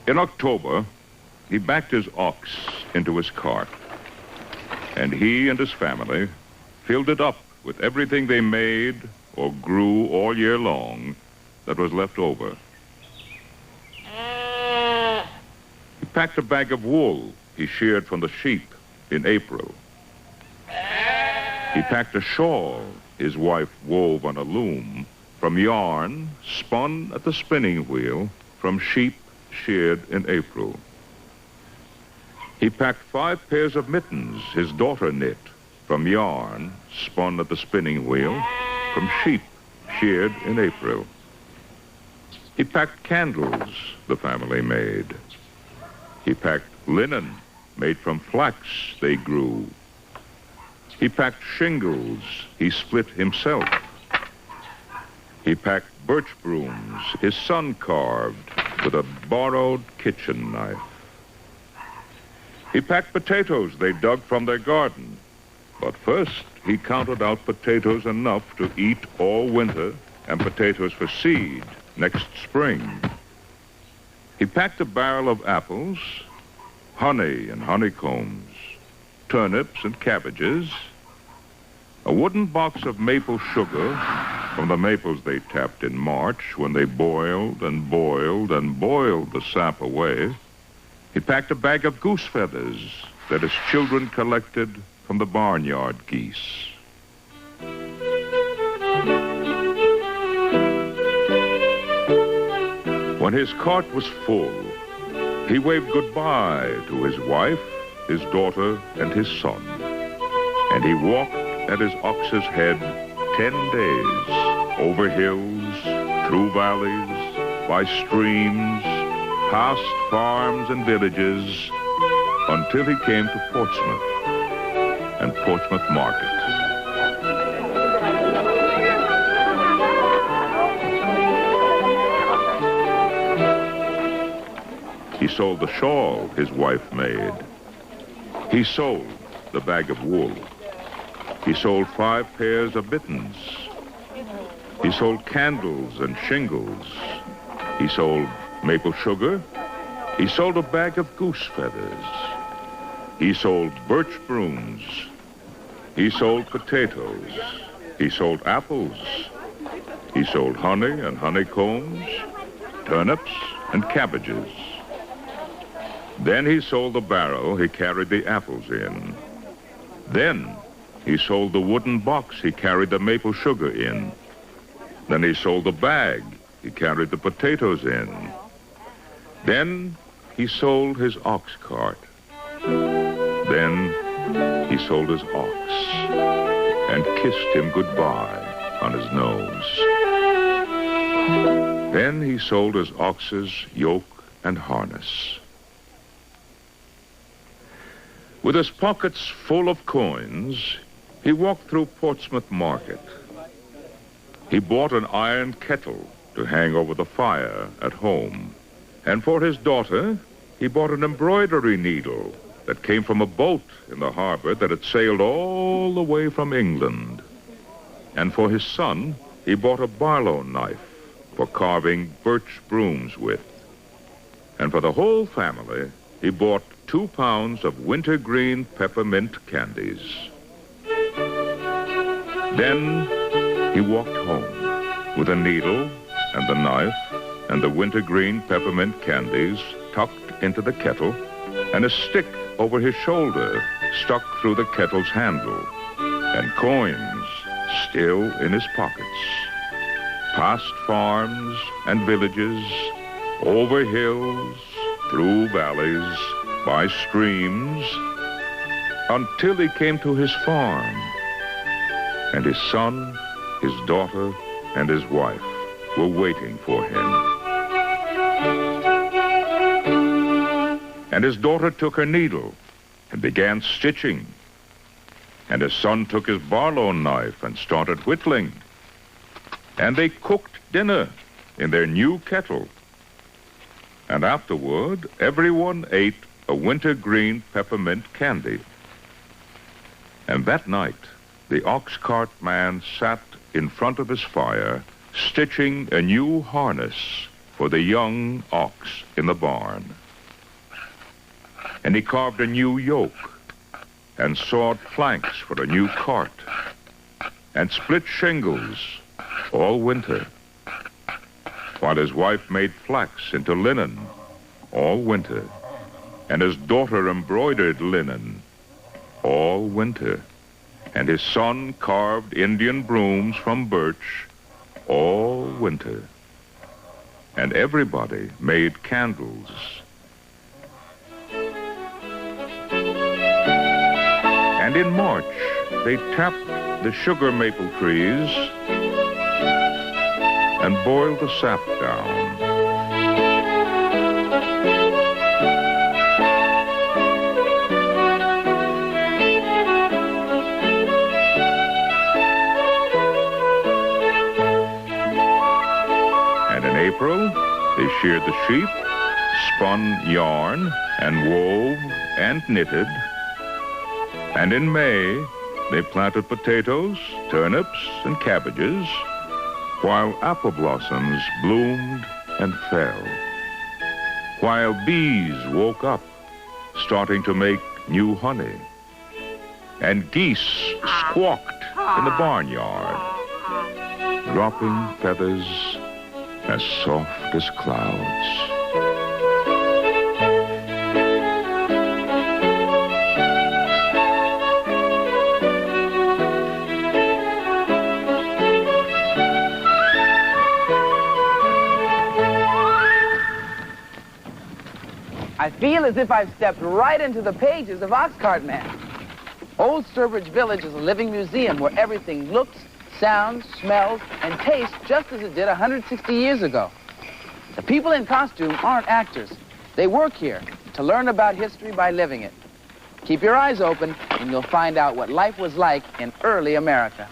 In October, he backed his ox into his cart, and he and his family filled it up with everything they made or grew all year long that was left over. He packed a bag of wool he sheared from the sheep in April. He packed a shawl his wife wove on a loom from yarn spun at the spinning wheel from sheep sheared in April. He packed 5 pairs of mittens his daughter knit from yarn spun at the spinning wheel from sheep sheared in April. He packed candles the family made. He packed linen made from flax they grew. He packed shingles he split himself. He packed birch brooms his son carved with a borrowed kitchen knife. He packed potatoes they dug from their garden. But first, he counted out potatoes enough to eat all winter and potatoes for seed next spring. He packed a barrel of apples, honey and honeycombs, turnips and cabbages, a wooden box of maple sugar from the maples they tapped in March when they boiled and boiled and boiled the sap away. He packed a bag of goose feathers that his children collected from the barnyard geese. When his cart was full, he waved goodbye to his wife, his daughter, and his son. And he walked at his ox's head 10 days, over hills, through valleys, by streams, past farms and villages, until he came to Portsmouth and Portsmouth Market. He sold the shawl his wife made. He sold the bag of wool. He sold 5 pairs of mittens. He sold candles and shingles. He sold maple sugar. He sold a bag of goose feathers. He sold birch brooms. He sold potatoes. He sold apples. He sold honey and honeycombs, turnips and cabbages. Then he sold the barrel he carried the apples in. Then he sold the wooden box he carried the maple sugar in. Then he sold the bag he carried the potatoes in. Then he sold his ox cart. Then he sold his ox and kissed him goodbye on his nose. Then he sold his ox's yoke and harness. With his pockets full of coins, he walked through Portsmouth Market. He bought an iron kettle to hang over the fire at home. And for his daughter, he bought an embroidery needle that came from a boat in the harbor that had sailed all the way from England. And for his son, he bought a Barlow knife for carving birch brooms with. And for the whole family, he bought 2 pounds of wintergreen peppermint candies. Then he walked home with a needle and the knife and the wintergreen peppermint candies tucked into the kettle and a stick over his shoulder stuck through the kettle's handle and coins still in his pockets. Past farms and villages, over hills, through valleys, by streams, until he came to his farm. And his son, his daughter, and his wife were waiting for him. And his daughter took her needle and began stitching. And his son took his Barlow knife and started whittling. And they cooked dinner in their new kettle. And afterward, everyone ate a wintergreen peppermint candy. And that night, the ox cart man sat in front of his fire, stitching a new harness for the young ox in the barn. And he carved a new yoke and sawed planks for a new cart and split shingles all winter, while his wife made flax into linen all winter, and his daughter embroidered linen all winter, and his son carved Indian brooms from birch all winter, and everybody made candles. And in March, they tapped the sugar maple trees and boiled the sap down. And in April, they sheared the sheep, spun yarn, and wove and knitted. And in May, they planted potatoes, turnips, and cabbages, while apple blossoms bloomed and fell, while bees woke up, starting to make new honey, and geese squawked in the barnyard, dropping feathers as soft as clouds. I feel as if I've stepped right into the pages of Oxcart Man. Old Sturbridge Village is a living museum where everything looks, sounds, smells, and tastes just as it did 160 years ago. The people in costume aren't actors. They work here to learn about history by living it. Keep your eyes open and you'll find out what life was like in early America.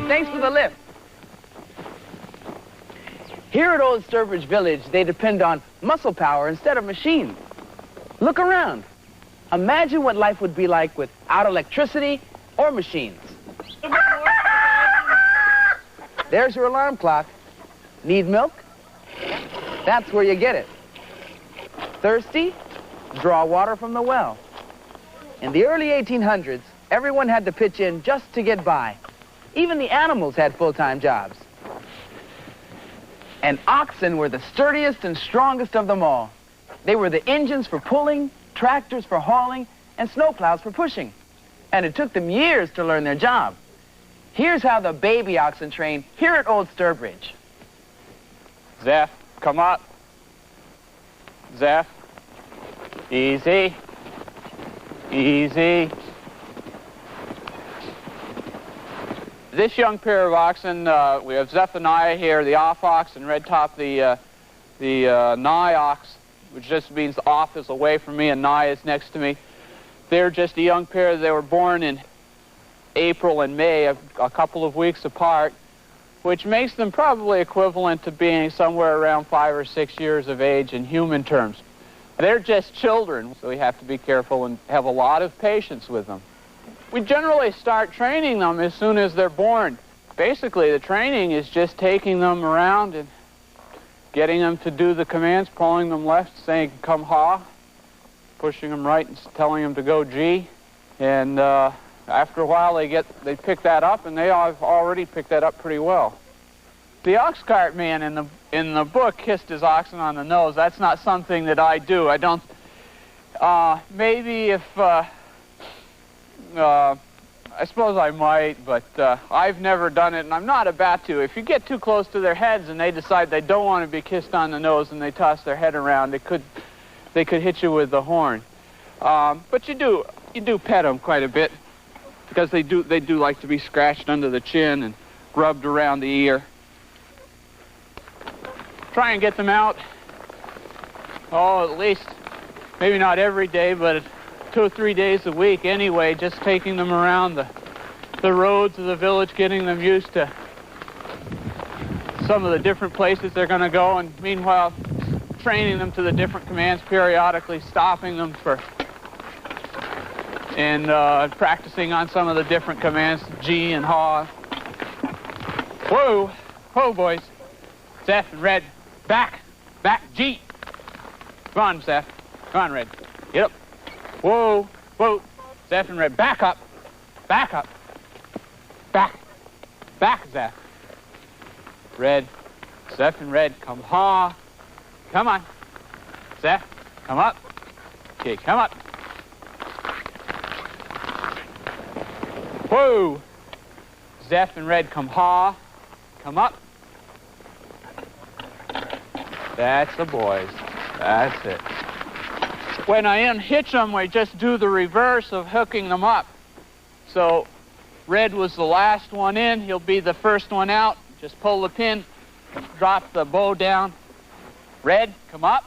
Thanks for the lift. Here at Old Sturbridge Village, they depend on muscle power instead of machines. Look around. Imagine what life would be like without electricity or machines. There's your alarm clock. Need milk? That's where you get it. Thirsty? Draw water from the well. In the early 1800s, everyone had to pitch in just to get by. Even the animals had full-time jobs. And oxen were the sturdiest and strongest of them all. They were the engines for pulling, tractors for hauling, and snowplows for pushing. And it took them years to learn their job. Here's how the baby oxen train here at Old Sturbridge. Zeph, come up. Zeph. Easy. Easy. This young pair of oxen, we have Zephaniah here, the off ox, and Red Top, the nigh ox, which just means the off is away from me and nigh is next to me. They're just a young pair. They were born in April and May, a couple of weeks apart, which makes them probably equivalent to being somewhere around 5 or 6 years of age in human terms. They're just children, so we have to be careful and have a lot of patience with them. We generally start training them as soon as they're born. Basically, the training is just taking them around and getting them to do the commands, pulling them left, saying, come ha, pushing them right and telling them to go G. And after a while, they pick that up, and they have already picked that up pretty well. The ox cart man in the book kissed his oxen on the nose. That's not something that I do. I don't. Maybe if I suppose I might, but I've never done it, and I'm not about to. If you get too close to their heads and they decide they don't want to be kissed on the nose and they toss their head around, they could hit you with the horn. But you do pet them quite a bit, because they do like to be scratched under the chin and rubbed around the ear. Try and get them out, at least, maybe not every day, but 2 or 3 days a week anyway, just taking them around the roads of the village, getting them used to some of the different places they're going to go, and meanwhile training them to the different commands, periodically stopping them and practicing on some of the different commands, G and haw. Whoa, whoa, boys. Zeph and Red, back, G. Come on, Zeph. Come on, Red. Get up. Whoa, whoa. Zeph and Red, back up. Back, Zeph. Red, Zeph and Red, come ha. Come on. Zeph, come up. Okay, come up. Whoa. Zeph and Red, come ha. Come up. That's the boys. That's it. When I unhitch them, I just do the reverse of hooking them up. So Red was the last one in. He'll be the first one out. Just pull the pin, drop the bow down. Red, come up.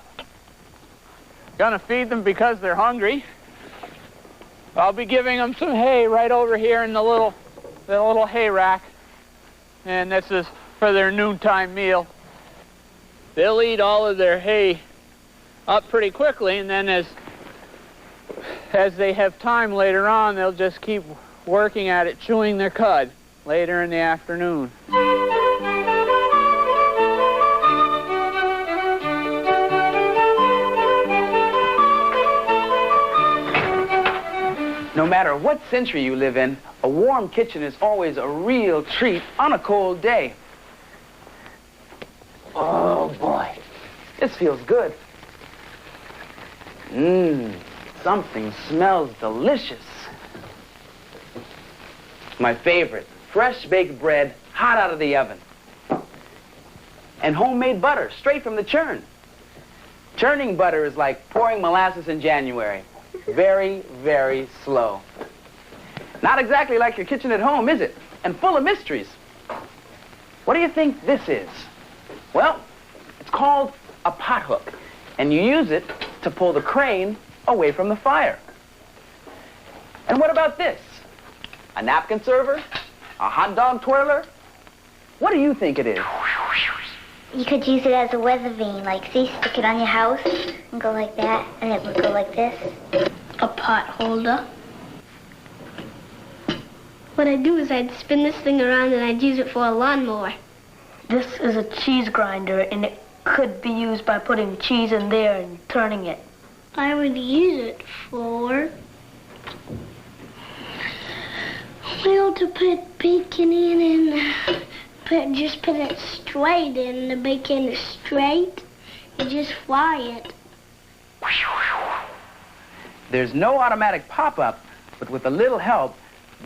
Gonna feed them because they're hungry. I'll be giving them some hay right over here in the little hay rack. And this is for their noontime meal. They'll eat all of their hay up pretty quickly, and then as they have time later on, they'll just keep working at it, chewing their cud later in the afternoon. No matter what century you live in, a warm kitchen is always a real treat on a cold day. Oh, boy. This feels good. Something smells delicious. My favorite, fresh baked bread, hot out of the oven. And homemade butter, straight from the churn. Churning butter is like pouring molasses in January. Very, very slow. Not exactly like your kitchen at home, is it? And full of mysteries. What do you think this is? Well, it's called a pot hook, and you use it to pull the crane away from the fire. And what about this? A napkin server? A hot dog twirler? What do you think it is? You could use it as a weather vane, like, see, stick it on your house and go like that, and it would go like this. A pot holder. What I'd do is I'd spin this thing around and I'd use it for a lawnmower. This is a cheese grinder, and it could be used by putting cheese in there and turning it. I would use it for... feel to put bacon in and just put it straight in. The bacon is straight. You just fry it. There's no automatic pop-up, but with a little help,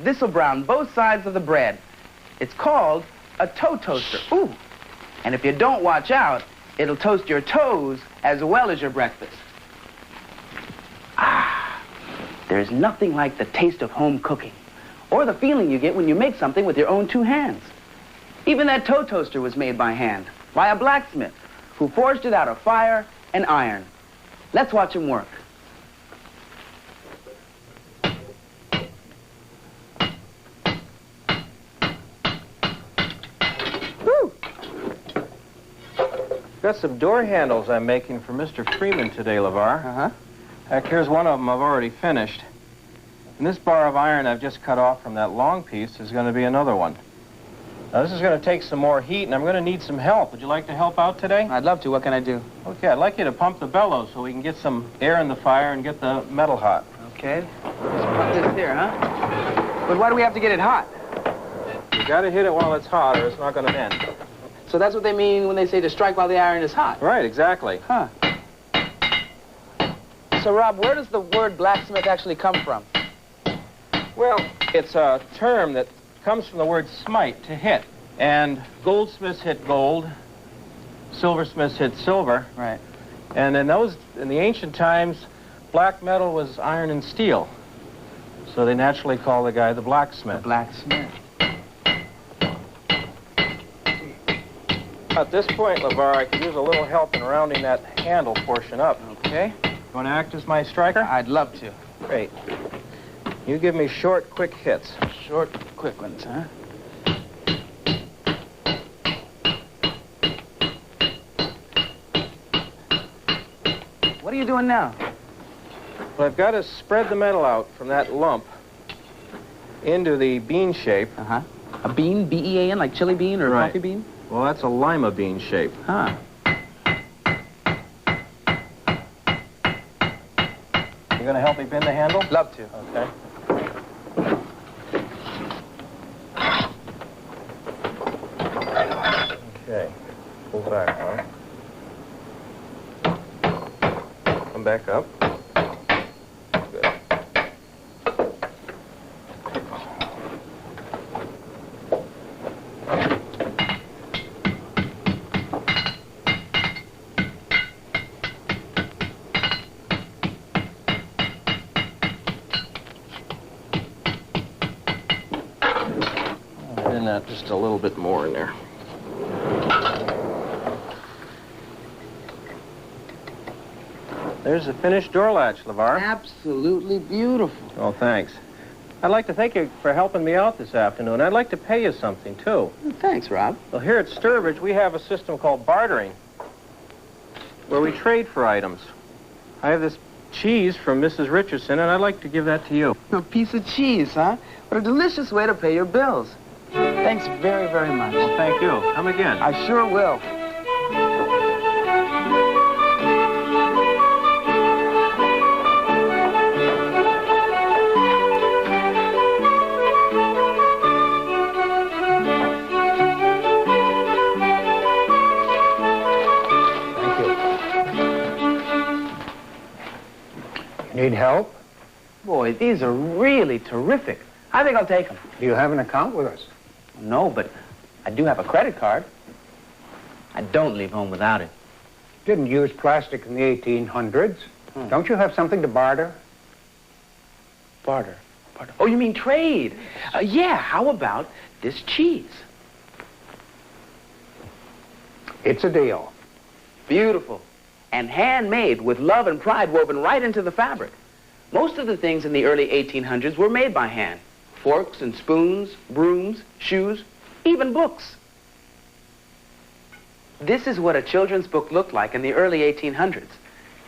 this will brown both sides of the bread. It's called a toe toaster. Ooh! And if you don't watch out, it'll toast your toes as well as your breakfast. Ah! There's nothing like the taste of home cooking, or the feeling you get when you make something with your own two hands. Even that toe toaster was made by hand, by a blacksmith, who forged it out of fire and iron. Let's watch him work. Got some door handles I'm making for Mr. Freeman today, LeVar. Heck, here's one of them I've already finished. And this bar of iron I've just cut off from that long piece is going to be another one. Now, this is going to take some more heat, and I'm going to need some help. Would you like to help out today? I'd love to. What can I do? Okay, I'd like you to pump the bellows so we can get some air in the fire and get the metal hot. Okay. Let's put this here, huh? But why do we have to get it hot? You got to hit it while it's hot, or it's not going to bend. So that's what they mean when they say to strike while the iron is hot? Right, exactly. Huh. So, Rob, where does the word blacksmith actually come from? Well, it's a term that comes from the word smite, to hit. And goldsmiths hit gold, silversmiths hit silver. Right. And in the ancient times, black metal was iron and steel. So they naturally call the guy the blacksmith. The blacksmith. At this point, LeVar, I could use a little help in rounding that handle portion up. Okay. You want to act as my striker? I'd love to. Great. You give me short, quick hits. Short, quick ones, huh? What are you doing now? Well, I've got to spread the metal out from that lump into the bean shape. Uh-huh. A bean, B-E-A-N, like chili bean or coffee bean? Well, that's a lima bean shape. Huh. You going to help me bend the handle? Love to. Okay. Okay. Pull back now. Come back up. Good. Bend that just a little bit more in there. There's the finished door latch, LeVar. Absolutely beautiful. Oh, thanks. I'd like to thank you for helping me out this afternoon. I'd like to pay you something, too. Thanks, Rob. Well, here at Sturbridge, we have a system called bartering, where we trade for items. I have this cheese from Mrs. Richardson, and I'd like to give that to you. A piece of cheese, huh? What a delicious way to pay your bills. Thanks very, very much. Well, thank you. Come again. I sure will. Need help? Boy, these are really terrific. I think I'll take them. Do you have an account with us? No, but I do have a credit card. I don't leave home without it. Didn't use plastic in the 1800s. Don't you have something to barter? Barter? Barter. Oh, you mean trade? Yeah, how about this cheese? It's a deal. Beautiful. And handmade with love and pride woven right into the fabric. Most of the things in the early 1800s were made by hand. Forks and spoons, brooms, shoes, even books. This is what a children's book looked like in the early 1800s.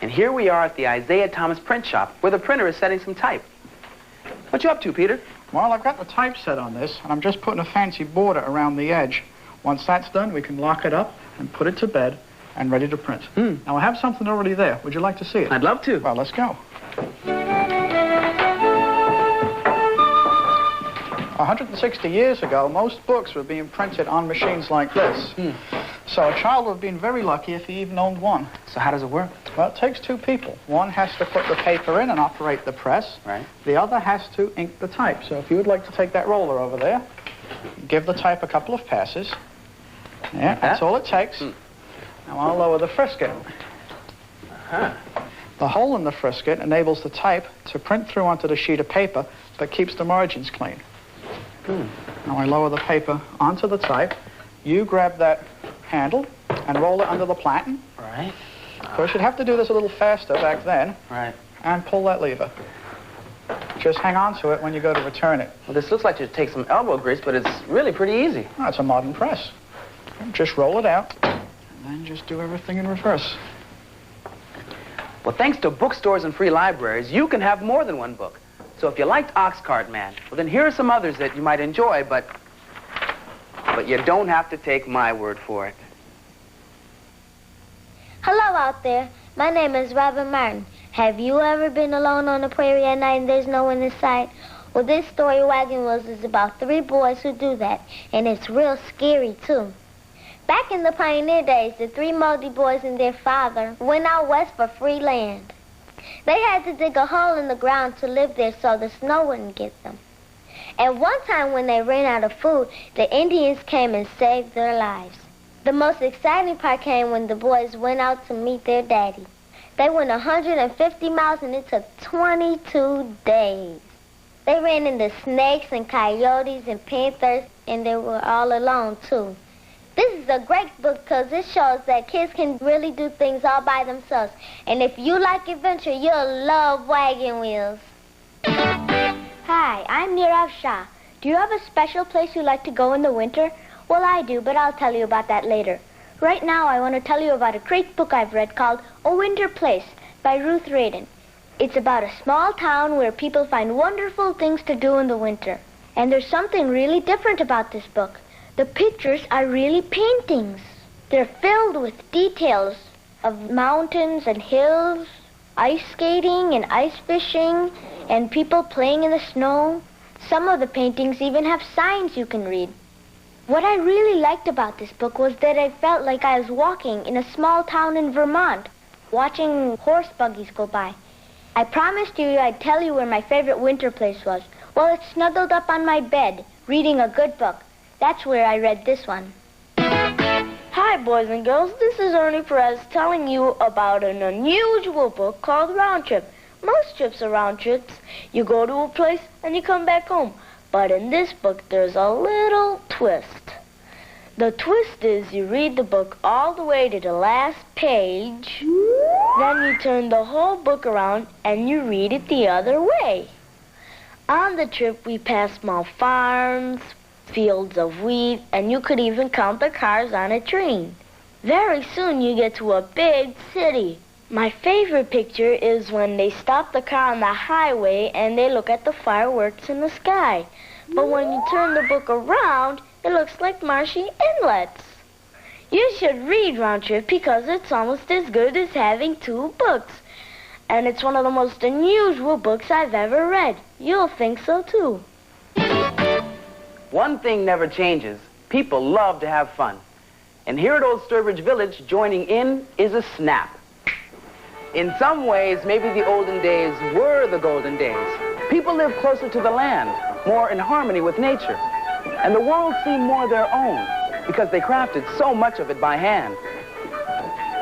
And here we are at the Isaiah Thomas print shop, where the printer is setting some type. What you up to, Peter? Well, I've got the typeset on this, and I'm just putting a fancy border around the edge. Once that's done, we can lock it up and put it to bed and ready to print. Now, I have something already there. Would you like to see it? I'd love to. Well, let's go. 160 years ago, most books were being printed on machines like this. So a child would have been very lucky if he even owned one. So how does it work? Well, it takes two people. One has to put the paper in and operate the press. Right. The other has to ink the type. So if you would like to take that roller over there, give the type a couple of passes. Yeah, that's all it takes. Now I'll lower the frisket. The hole in the frisket enables the type to print through onto the sheet of paper, but keeps the margins clean. Now I lower the paper onto the type. You grab that handle and roll it under the platen. Right. Of course, you'd have to do this a little faster back then. Right. And pull that lever. Just hang on to it when you go to return it. Well, this looks like it takes some elbow grease, but it's really pretty easy. Oh, it's a modern press. Just roll it out, and then just do everything in reverse. Well, thanks to bookstores and free libraries, you can have more than one book. So if you liked Oxcart Man, well, then here are some others that you might enjoy, but you don't have to take my word for it. Hello out there. My name is Robert Martin. Have you ever been alone on the prairie at night and there's no one in sight? Well, this story, Wagon Wheels, is about 3 boys who do that, and it's real scary, too. Back in the pioneer days, the 3 Mouldy boys and their father went out west for free land. They had to dig a hole in the ground to live there so the snow wouldn't get them. And one time when they ran out of food, the Indians came and saved their lives. The most exciting part came when the boys went out to meet their daddy. They went 150 miles and it took 22 days. They ran into snakes and coyotes and panthers, and they were all alone, too. This is a great book because it shows that kids can really do things all by themselves. And if you like adventure, you'll love Wagon Wheels. Hi, I'm Nirav Shah. Do you have a special place you like to go in the winter? Well, I do, but I'll tell you about that later. Right now, I want to tell you about a great book I've read called A Winter Place by Ruth Radin. It's about a small town where people find wonderful things to do in the winter. And there's something really different about this book. The pictures are really paintings. They're filled with details of mountains and hills, ice skating and ice fishing, and people playing in the snow. Some of the paintings even have signs you can read. What I really liked about this book was that I felt like I was walking in a small town in Vermont, watching horse buggies go by. I promised you I'd tell you where my favorite winter place was. Well, it's snuggled up on my bed, reading a good book. That's where I read this one. Hi, boys and girls. This is Ernie Perez telling you about an unusual book called Round Trip. Most trips are round trips. You go to a place and you come back home. But in this book, there's a little twist. The twist is you read the book all the way to the last page, then you turn the whole book around and you read it the other way. On the trip, we pass small farms, fields of wheat, and you could even count the cars on a train. Very soon you get to a big city. My favorite picture is when they stop the car on the highway and they look at the fireworks in the sky. But when you turn the book around, it looks like marshy inlets. You should read Round Trip because it's almost as good as having 2 books. And it's one of the most unusual books I've ever read. You'll think so too. One thing never changes. People love to have fun. And here at Old Sturbridge Village, joining in is a snap. In some ways, maybe the olden days were the golden days. People lived closer to the land, more in harmony with nature. And the world seemed more their own because they crafted so much of it by hand.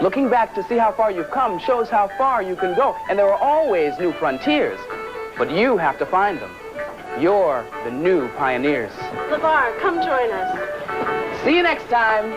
Looking back to see how far you've come shows how far you can go. And there are always new frontiers. But you have to find them. You're the new pioneers. LeVar, come join us. See you next time.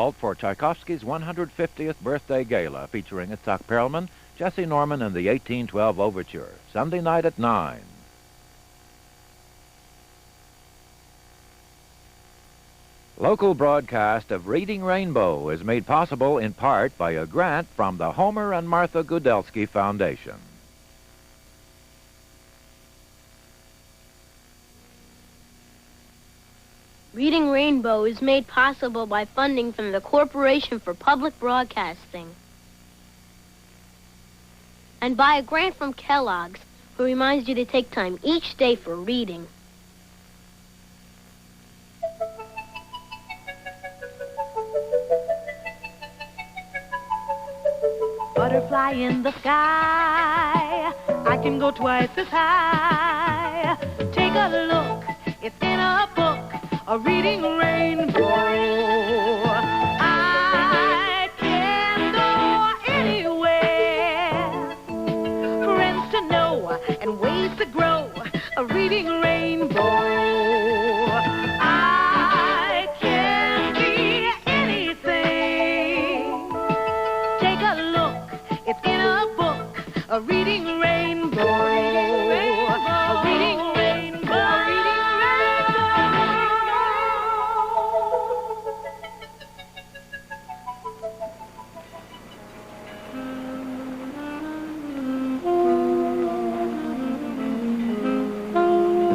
result for Tchaikovsky's 150th birthday gala featuring Itzhak Perlman, Jesse Norman, and the 1812 Overture, Sunday night at 9. Local broadcast of Reading Rainbow is made possible in part by a grant from the Homer and Martha Gudelsky Foundation. Reading Rainbow is made possible by funding from the Corporation for Public Broadcasting and by a grant from Kellogg's, who reminds you to take time each day for reading. Butterfly in the sky, I can go twice as high. Take a look, it's in a book, a reading rainbow. I can go anywhere, friends to know and ways to grow, a reading rainbow. I can be anything. Take a look, it's in a book, a reading rainbow. A reading rainbow. A reading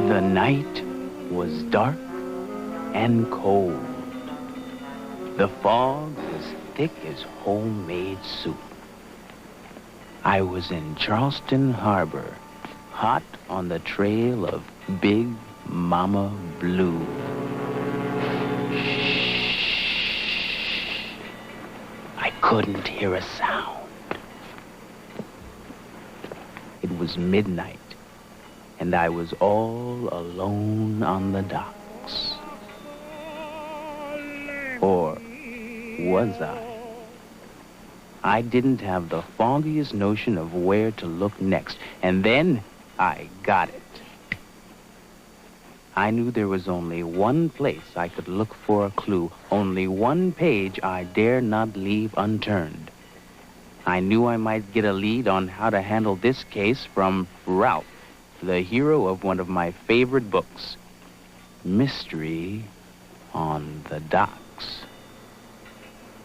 The night was dark and cold. The fog was thick as homemade soup. I was in Charleston Harbor, hot on the trail of Big Mama Blue. I couldn't hear a sound. It was midnight, and I was all alone on the docks. Or was I? I didn't have the foggiest notion of where to look next, and then I got it. I knew there was only one place I could look for a clue, only one page I dare not leave unturned. I knew I might get a lead on how to handle this case from Ralph, the hero of one of my favorite books, Mystery on the Docks.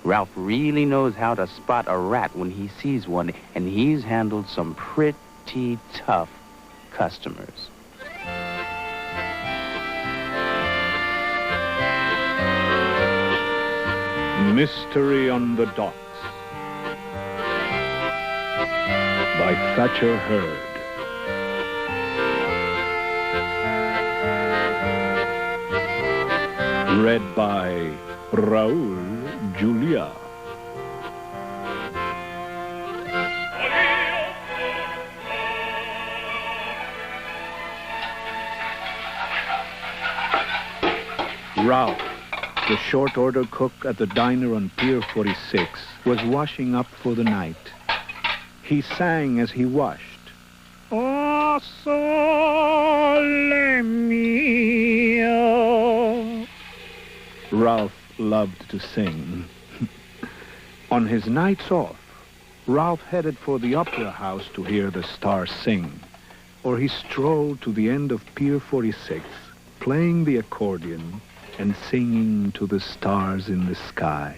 Ralph really knows how to spot a rat when he sees one, and he's handled some pretty tough customers. Mystery on the Docks by Thatcher Hurd. Read by Raul Julia. Ralph, the short order cook at the diner on Pier 46, was washing up for the night. He sang as he washed. O sole mio. Ralph loved to sing. On his nights off, Ralph headed for the opera house to hear the stars sing, or he strolled to the end of Pier 46, playing the accordion and singing to the stars in the sky.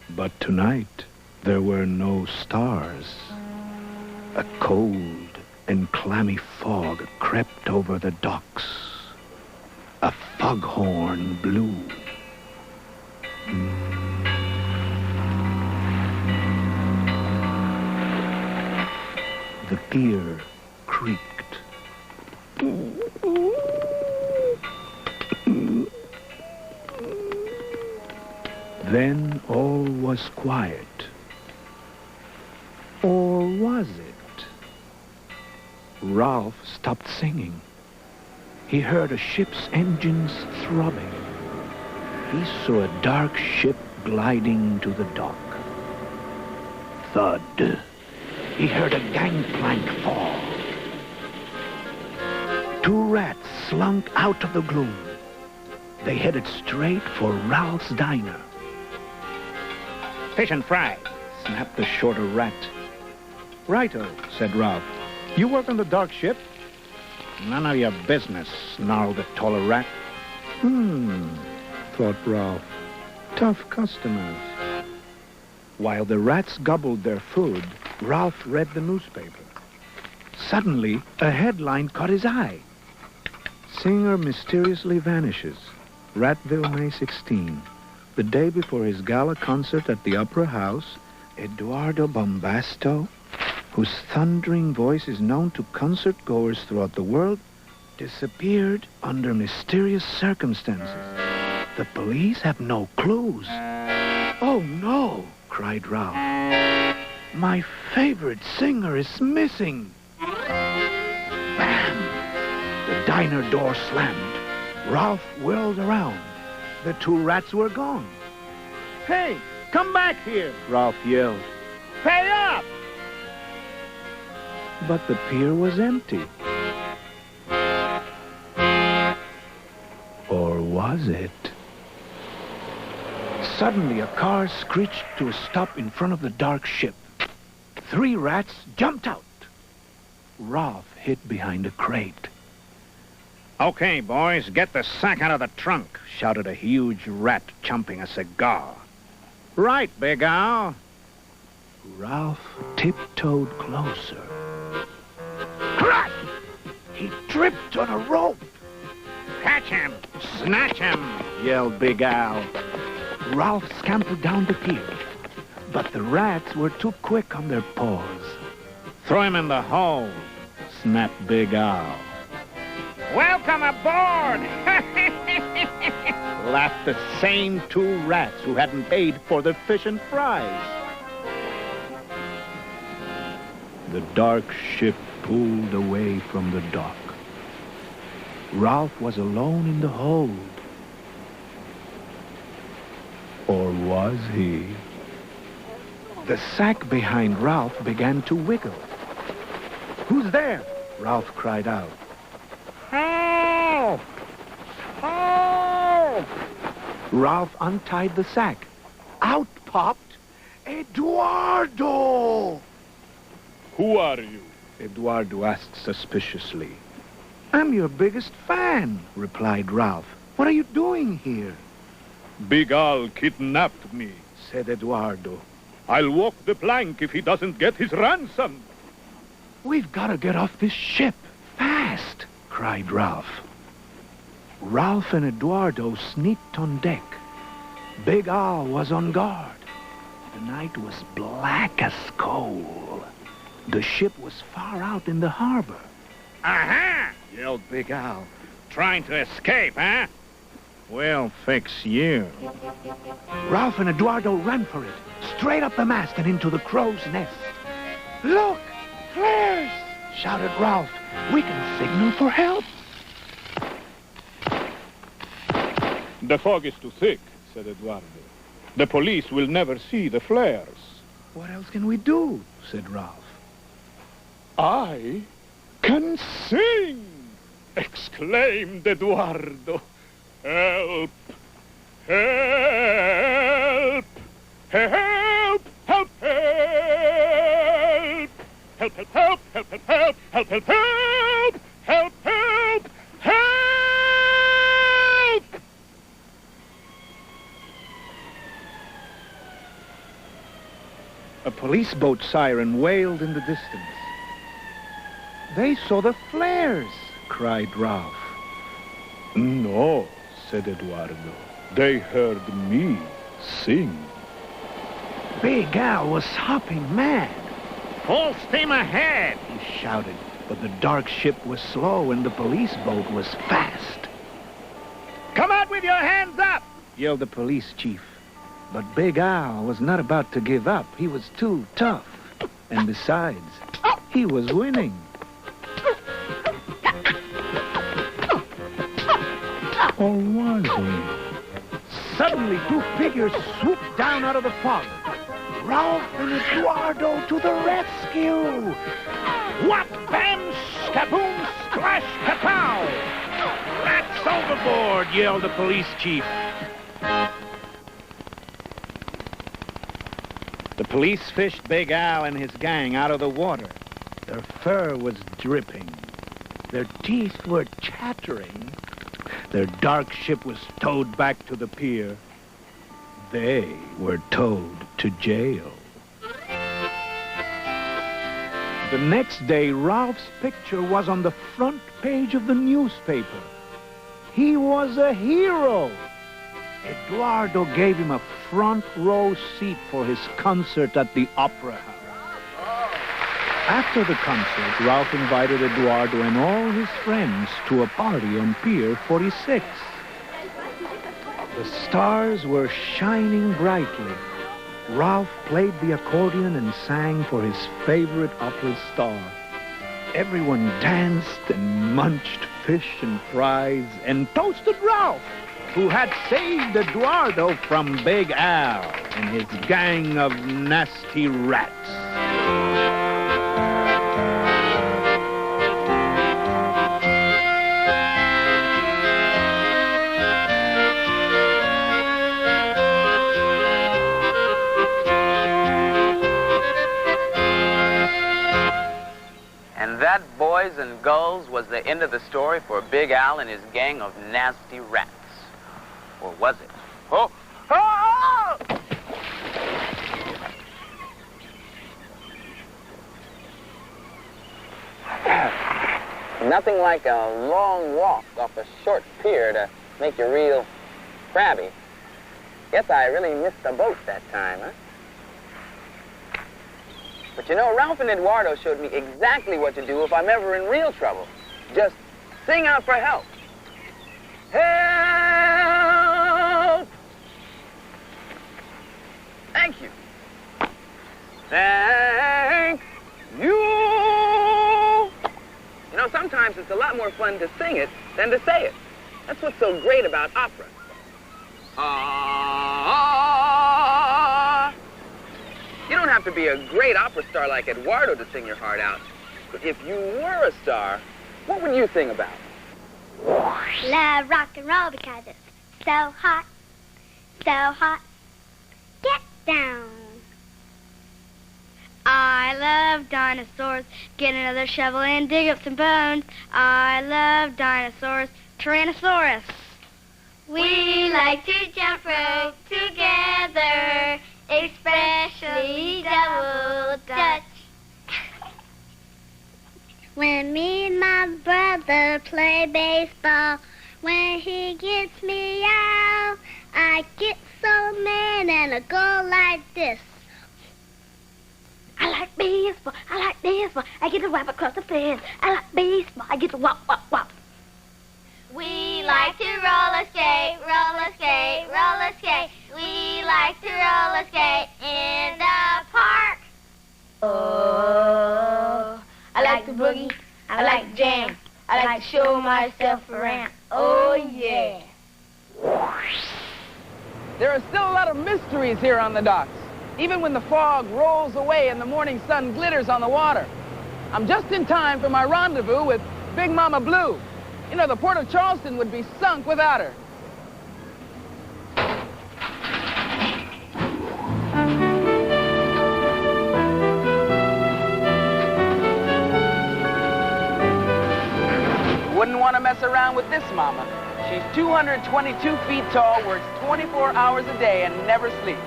But tonight, there were no stars. A cold and clammy fog crept over the docks. A foghorn blew. The pier creaked. Then all was quiet. Or was it? Ralph stopped singing. He heard a ship's engines throbbing. He saw a dark ship gliding to the dock. Thud. He heard a gangplank fall. Two rats slunk out of the gloom. They headed straight for Ralph's diner. Fish and fries, snapped the shorter rat. Righto, said Ralph. You work on the dark ship? None of your business, snarled the taller rat. Thought Ralph. Tough customers. While the rats gobbled their food, Ralph read the newspaper. Suddenly, a headline caught his eye. Singer mysteriously vanishes. Ratville, May 16. The day before his gala concert at the Opera House, Eduardo Bombasto, whose thundering voice is known to concert-goers throughout the world, disappeared under mysterious circumstances. The police have no clues. Oh, no, cried Ralph. My favorite singer is missing. Bam! The diner door slammed. Ralph whirled around. The two rats were gone. Hey, come back here, Ralph yelled. Pay up! But the pier was empty. Or was it? Suddenly, a car screeched to a stop in front of the dark ship. 3 rats jumped out. Ralph hid behind a crate. Okay, boys, get the sack out of the trunk, shouted a huge rat chomping a cigar. Right, Big Al. Ralph tiptoed closer. Crack! He tripped on a rope. Catch him! Snatch him! Yelled Big Al. Ralph scampered down the pier, but the rats were too quick on their paws. Throw him in the hole, snapped Big Al. Welcome aboard! Laughed the same 2 rats who hadn't paid for the fish and fries. The dark ship pulled away from the dock. Ralph was alone in the hold. Or was he? The sack behind Ralph began to wiggle. Who's there? Ralph cried out. Help! Help! Ralph untied the sack. Out popped Eduardo! Who are you? Eduardo asked suspiciously. I'm your biggest fan, replied Ralph. What are you doing here? Big Al kidnapped me, said Eduardo. I'll walk the plank if he doesn't get his ransom. We've got to get off this ship, fast, cried Ralph. Ralph and Eduardo sneaked on deck. Big Al was on guard. The night was black as coal. The ship was far out in the harbor. Aha! Yelled Big Al. Trying to escape, huh? We'll fix you. Ralph and Eduardo ran for it, straight up the mast and into the crow's nest. Look! Flares! Shouted Ralph. We can signal for help. The fog is too thick, said Eduardo. The police will never see the flares. What else can we do? Said Ralph. I can sing! Exclaimed Eduardo. Help! Help! Help! Help! Help! Help! Help! Help! Help! Help! Help! Help! Help! Help! Help! Help! A police boat siren wailed in the distance. They saw the flares, cried Ralph. No, said Eduardo. They heard me sing. Big Al was hopping mad. Full steam ahead, he shouted. But the dark ship was slow and the police boat was fast. Come out with your hands up, yelled the police chief. But Big Al was not about to give up. He was too tough. And besides, he was winning. Or was he? Suddenly, 2 figures swooped down out of the fog. Ralph and Eduardo to the rescue! Whap, bam, skaboom, splash, kapow! Rats overboard, yelled the police chief. police fished Big Al and his gang out of the water. Their fur was dripping. Their teeth were chattering. Their dark ship was towed back to the pier. They were towed to jail. The next day, Ralph's picture was on the front page of the newspaper. He was a hero. Eduardo gave him a front row seat for his concert at the Opera House. After the concert, Ralph invited Eduardo and all his friends to a party on Pier 46. The stars were shining brightly. Ralph played the accordion and sang for his favorite opera star. Everyone danced and munched fish and fries and toasted Ralph, who had saved Eduardo from Big Al and his gang of nasty rats. And that, boys and girls, was the end of the story for Big Al and his gang of nasty rats. Or was it? Oh! Oh! Nothing like a long walk off a short pier to make you real crabby. Guess I really missed the boat that time, huh? But you know, Ralph and Eduardo showed me exactly what to do if I'm ever in real trouble. Just sing out for help. Help! Thank you. Thank you. You know, sometimes it's a lot more fun to sing it than to say it. That's what's so great about opera. You don't have to be a great opera star like Eduardo to sing your heart out. But if you were a star, what would you sing about? Love rock and roll because it's so hot, so hot. Get down. I love dinosaurs. Get another shovel and dig up some bones. I love dinosaurs. Tyrannosaurus. We like to jump rope together, especially double dutch. When me and my brother play baseball, when he gets me out, I get so mad and I go like this. I like baseball, I like baseball, I get to whap across the fence. I like baseball, I get to whop, whop, whop. We like to roller skate, roller skate, roller skate. We like to roller skate in the park. Oh, I like to boogie, I like to jam, I like to show myself around. Oh, yeah. There are still a lot of mysteries here on the docks, even when the fog rolls away and the morning sun glitters on the water. I'm just in time for my rendezvous with Big Mama Blue. You know, the port of Charleston would be sunk without her. Wouldn't want to mess around with this mama. She's 222 feet tall, works 24 hours a day, and never sleeps.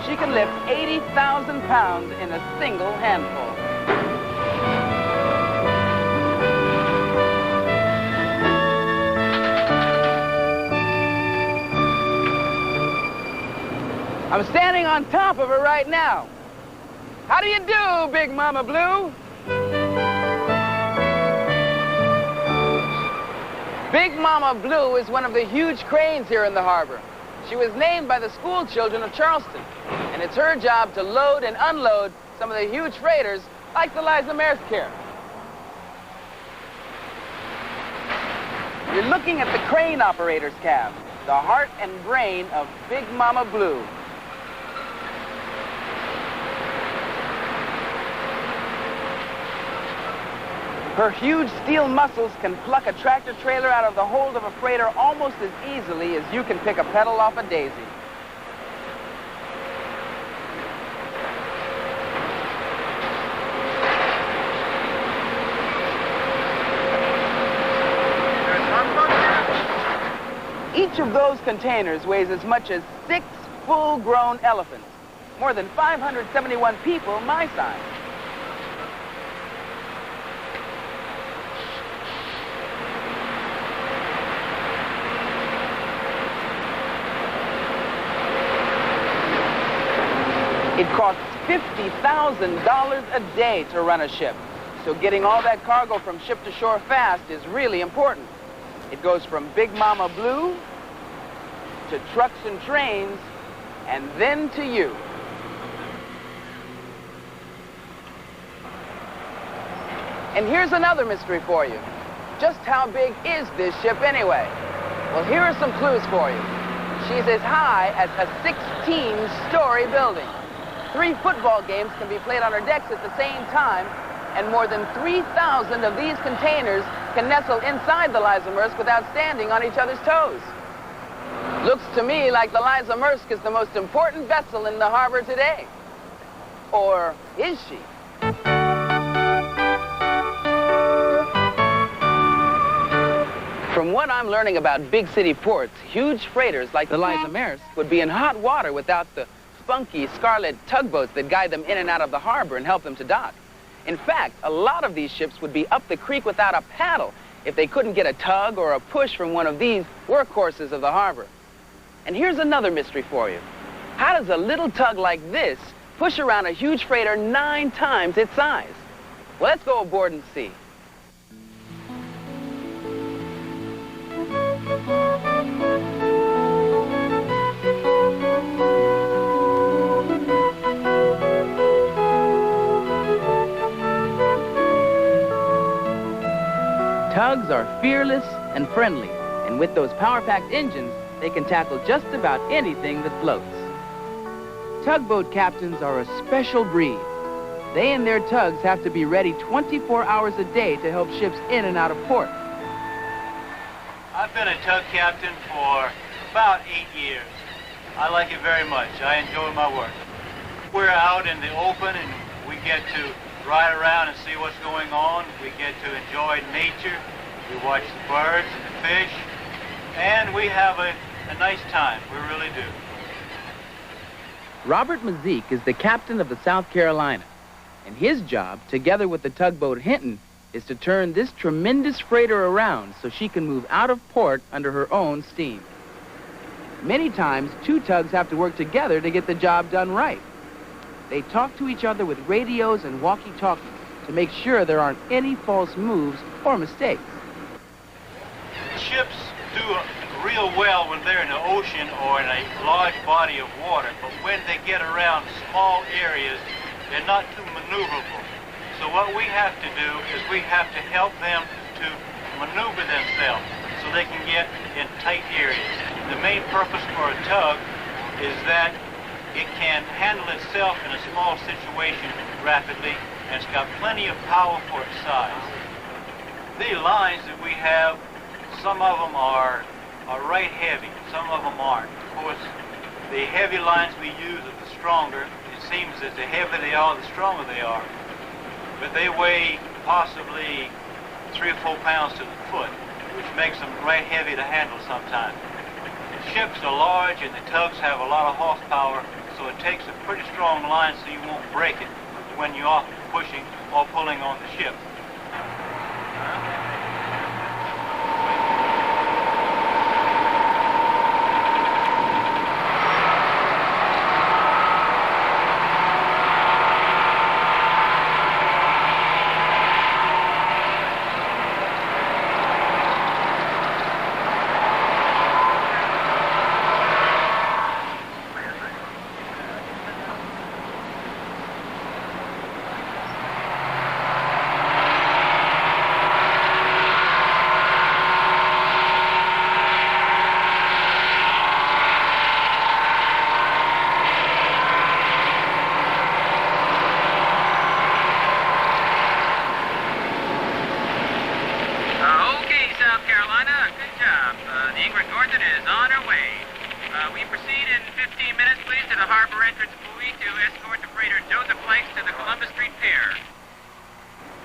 She can lift 80,000 pounds in a single handful. I'm standing on top of her right now. How do you do, Big Mama Blue? Big Mama Blue is one of the huge cranes here in the harbor. She was named by the school children of Charleston, and it's her job to load and unload some of the huge freighters like the Liza Maersk here. You're looking at the crane operator's cab, the heart and brain of Big Mama Blue. Her huge steel muscles can pluck a tractor-trailer out of the hold of a freighter almost as easily as you can pick a petal off a daisy. Each of those containers weighs as much as 6 full-grown elephants, more than 571 people my size. It costs $50,000 a day to run a ship, so getting all that cargo from ship to shore fast is really important. It goes from Big Mama Blue to trucks and trains, and then to you. And here's another mystery for you. Just how big is this ship anyway? Well, here are some clues for you. She's as high as a 16-story building. 3 football games can be played on her decks at the same time, and more than 3,000 of these containers can nestle inside the Liza Maersk without standing on each other's toes. Looks to me like the Liza Maersk is the most important vessel in the harbor today. Or is she? From what I'm learning about big city ports, huge freighters like the Liza Maersk would be in hot water without the spunky scarlet tugboats that guide them in and out of the harbor and help them to dock. In fact, a lot of these ships would be up the creek without a paddle if they couldn't get a tug or a push from one of these workhorses of the harbor. And here's another mystery for you. How does a little tug like this push around a huge freighter 9 times its size? Well, let's go aboard and see. Tugs are fearless and friendly, and with those power-packed engines, they can tackle just about anything that floats. Tugboat captains are a special breed. They and their tugs have to be ready 24 hours a day to help ships in and out of port. I've been a tug captain for about 8 years. I like it very much. I enjoy my work. We're out in the open and we get to ride around and see what's going on. We get to enjoy nature. We watch the birds and the fish. And we have a nice time. We really do. Robert Mazik is the captain of the South Carolina. And his job, together with the tugboat Hinton, is to turn this tremendous freighter around so she can move out of port under her own steam. Many times, 2 tugs have to work together to get the job done right. They talk to each other with radios and walkie-talkies to make sure there aren't any false moves or mistakes. Ships do real well when they're in the ocean or in a large body of water, but when they get around small areas, they're not too maneuverable. So what we have to do is we have to help them to maneuver themselves so they can get in tight areas. The main purpose for a tug is that it can handle itself in a small situation rapidly, and it's got plenty of power for its size. The lines that we have, some of them are right heavy, some of them aren't. Of course, the heavy lines we use are the stronger. It seems that the heavier they are, the stronger they are. But they weigh possibly 3 or 4 pounds to the foot, which makes them right heavy to handle sometimes. The ships are large and the tugs have a lot of horsepower, so it takes a pretty strong line so you won't break it when you're off pushing or pulling on the ship.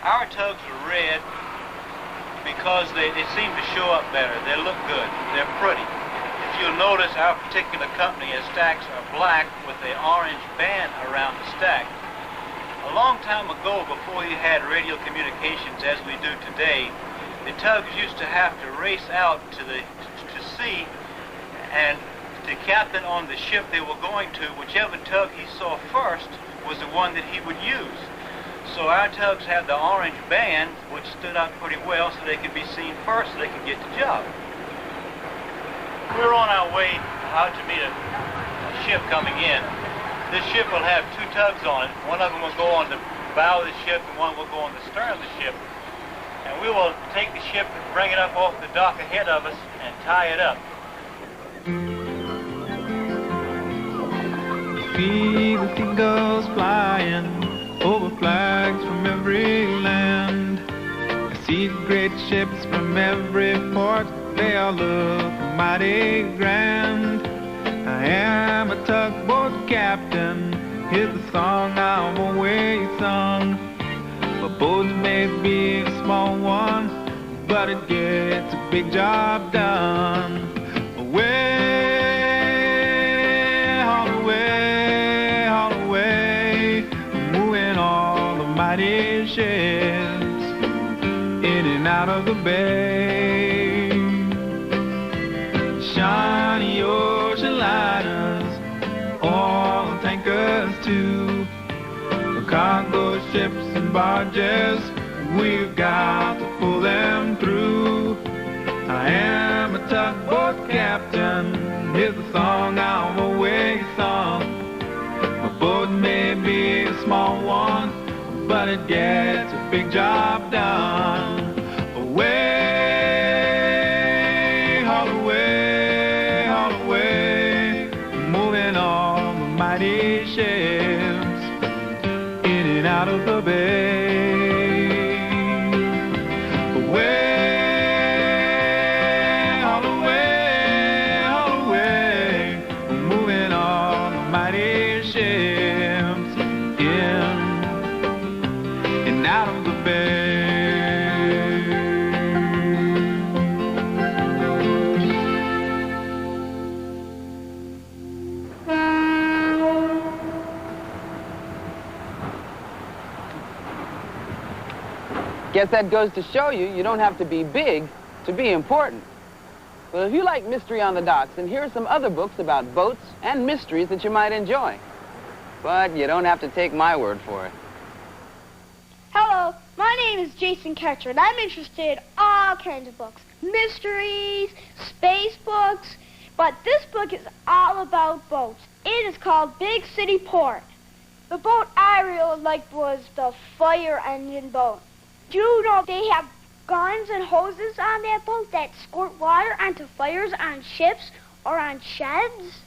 Our tugs are red because they seem to show up better. They look good. They're pretty. you'll notice our particular company has stacks are black with an orange band around the stack. A long time ago, before you had radio communications as we do today, the tugs used to have to race out to sea, and the captain on the ship they were going to, whichever tug he saw first was the one that he would use. So our tugs had the orange band, which stood out pretty well so they could be seen first so they could get the job. We're on our way out to meet a ship coming in. This ship will have two tugs on it. One of them will go on the bow of the ship and one will go on the stern of the ship. And we will take the ship and bring it up off the dock ahead of us and tie it up. See the seagulls flying over flags from every land. I see great ships from every port, they all look mighty grand. I am a tugboat captain, here's the song I've always sung. My boat may be a small one, but it gets a big job done. Away, haul away, moving all the mighty ships in and out of the bay. Shiny ocean liners, all tankers too, cargo ships and barges, we've got to pull them through. I am a tugboat captain, here's the song I've always sung. My boat may be a small one, but it gets a big job done. Away, haul away, moving all the mighty ships in and out of the bay. Away, haul away, moving all the mighty ships in and out of the bay. Guess that goes to show you, you don't have to be big to be important. Well, if you like mystery on the docks, then here are some other books about boats and mysteries that you might enjoy. But you don't have to take my word for it. Hello, my name is Jason Ketcher, and I'm interested in all kinds of books. Mysteries, space books, but this book is all about boats. It is called Big City Port. The boat I really liked was the fire engine boat. Do you know they have guns and hoses on that boat that squirt water onto fires on ships or on sheds?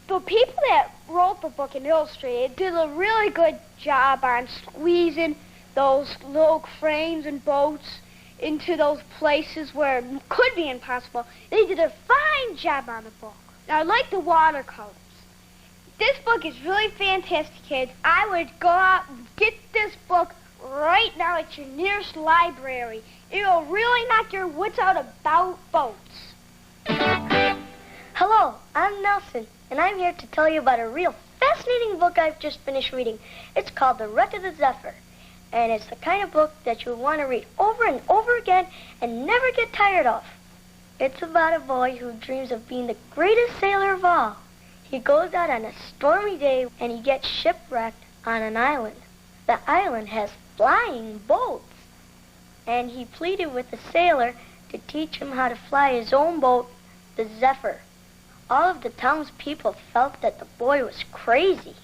The people that wrote the book and illustrated did a really good job on squeezing those little cranes and boats into those places where it could be impossible. They did a fine job on the book. I like the watercolors. This book is really fantastic, kids. I would go out and get this book right now at your nearest library. It'll really knock your wits out about boats. Hello, I'm Nelson, and I'm here to tell you about a real fascinating book I've just finished reading. It's called The Wreck of the Zephyr, and it's the kind of book that you'll want to read over and over again and never get tired of. It's about a boy who dreams of being the greatest sailor of all. He goes out on a stormy day and he gets shipwrecked on an island. The island has flying boats, and he pleaded with the sailor to teach him how to fly his own boat, the Zephyr. All of the townspeople felt that the boy was crazy,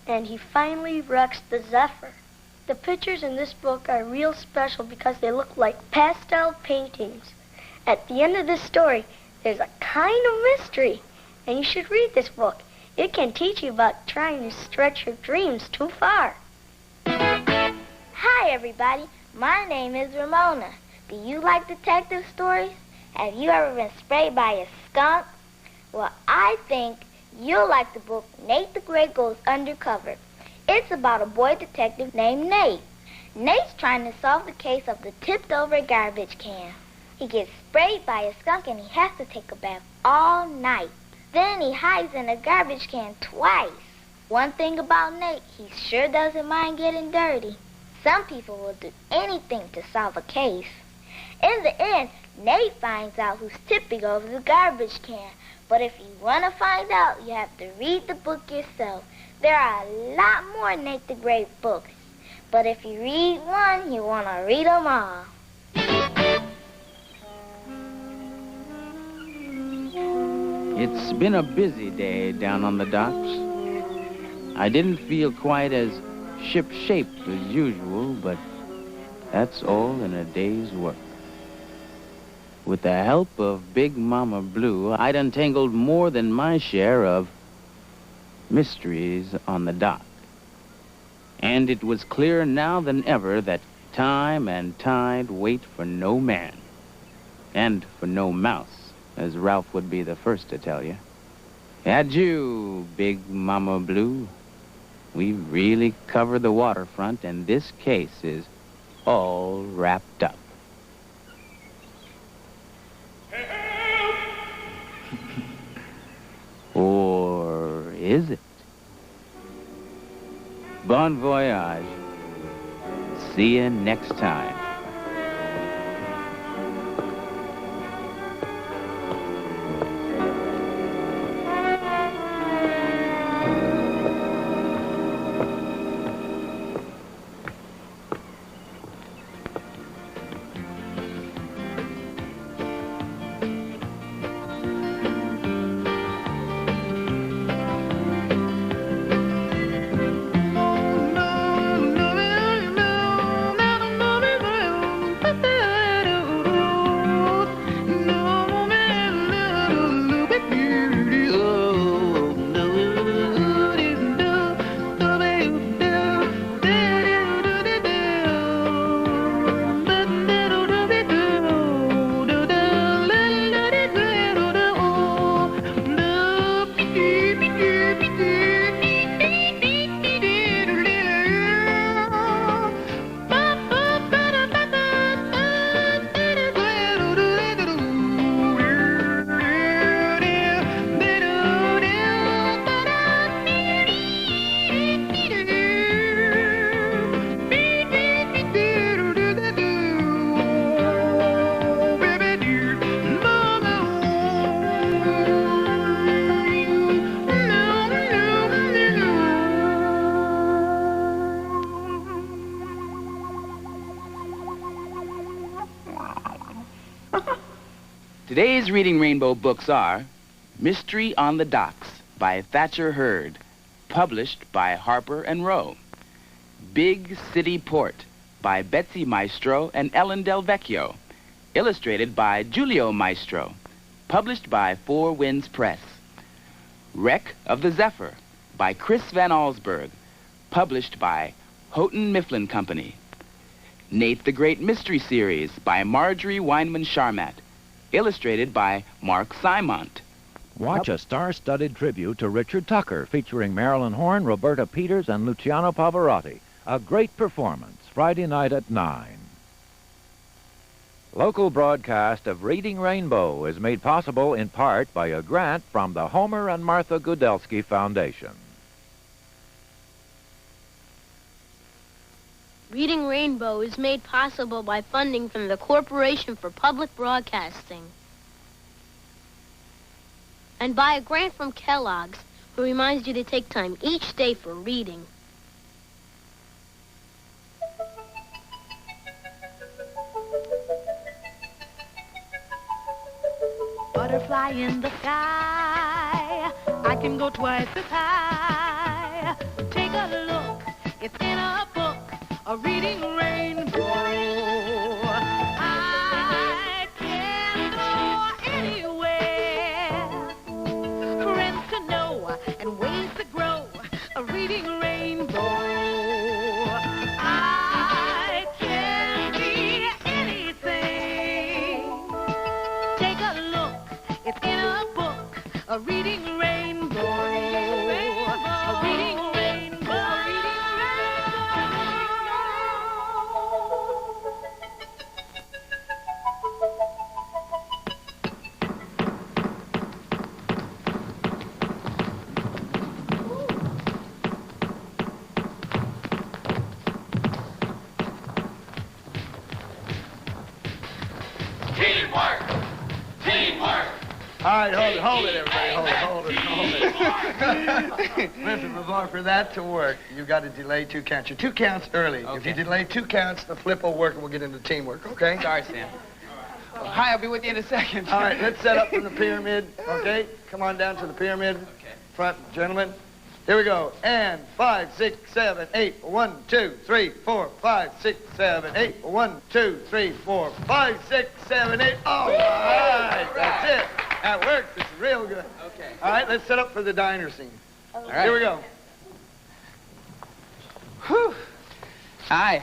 and he finally wrecks the Zephyr. The pictures in this book are real special because they look like pastel paintings. At the end of this story, there's a kind of mystery, and you should read this book. It can teach you about trying to stretch your dreams too far. Hi, everybody. My name is Ramona. Do you like detective stories? Have you ever been sprayed by a skunk? Well, I think you'll like the book Nate the Great Goes Undercover. It's about a boy detective named Nate. Nate's trying to solve the case of the tipped-over garbage can. He gets sprayed by a skunk and he has to take a bath all night. Then he hides in a garbage can twice. One thing about Nate, he sure doesn't mind getting dirty. Some people will do anything to solve a case. In the end, Nate finds out who's tipping over the garbage can. But if you want to find out, you have to read the book yourself. There are a lot more Nate the Great books. But if you read one, you want to read them all. It's been a busy day down on the docks. I didn't feel quite as ship-shape as usual, but that's all in a day's work. With the help of Big Mama Blue, I'd untangled more than my share of mysteries on the dock. And it was clearer now than ever that time and tide wait for no man, and for no mouse, as Ralph would be the first to tell you. Adieu, Big Mama Blue. We've really covered the waterfront, and this case is all wrapped up. Or is it? Bon voyage. See you next time. Today's Reading Rainbow books are Mystery on the Docks by Thatcher Hurd, published by Harper and Row. Big City Port by Betsy Maestro and Ellen Del Vecchio, illustrated by Giulio Maestro, published by Four Winds Press. Wreck of the Zephyr by Chris Van Allsburg, published by Houghton Mifflin Company. Nate the Great Mystery Series by Marjorie Weinman Charmat, illustrated by Mark Simont. Watch a star-studded tribute to Richard Tucker featuring Marilyn Horne, Roberta Peters, and Luciano Pavarotti. A great performance, Friday night at 9. Local broadcast of Reading Rainbow is made possible in part by a grant from the Homer and Martha Gudelsky Foundation. Reading Rainbow is made possible by funding from the Corporation for Public Broadcasting. And by a grant from Kellogg's, who reminds you to take time each day for reading. Butterfly in the sky, I can go twice as high. Take a look, it's in a book, a reading rainbow. I can go anywhere. Friends to know and ways to grow, a reading rainbow. I can be anything. Take a look, it's in a book, a reading rainbow. A reading rainbow. All right, hold it, everybody. Hold it. Listen, Lamar, for that to work, you've got to delay 2 counts. You're 2 counts early. Okay. If you delay 2 counts, the flip will work and we'll get into teamwork, okay? Sorry, Sam. Hi, I'll be with you in a second. All right, let's set up from the pyramid, okay? Come on down to the pyramid. Okay. Front, gentlemen. Here we go. And 5, 6, 7, 8. 1, 2, 3, 4, 5, 6, 7, 8. 1, 2, 3, 4, 5, 6, 7, 8. All right, that's it. That works. It's real good. Okay. All right, let's set up for the diner scene. All right. Here we go. Whew. Hi.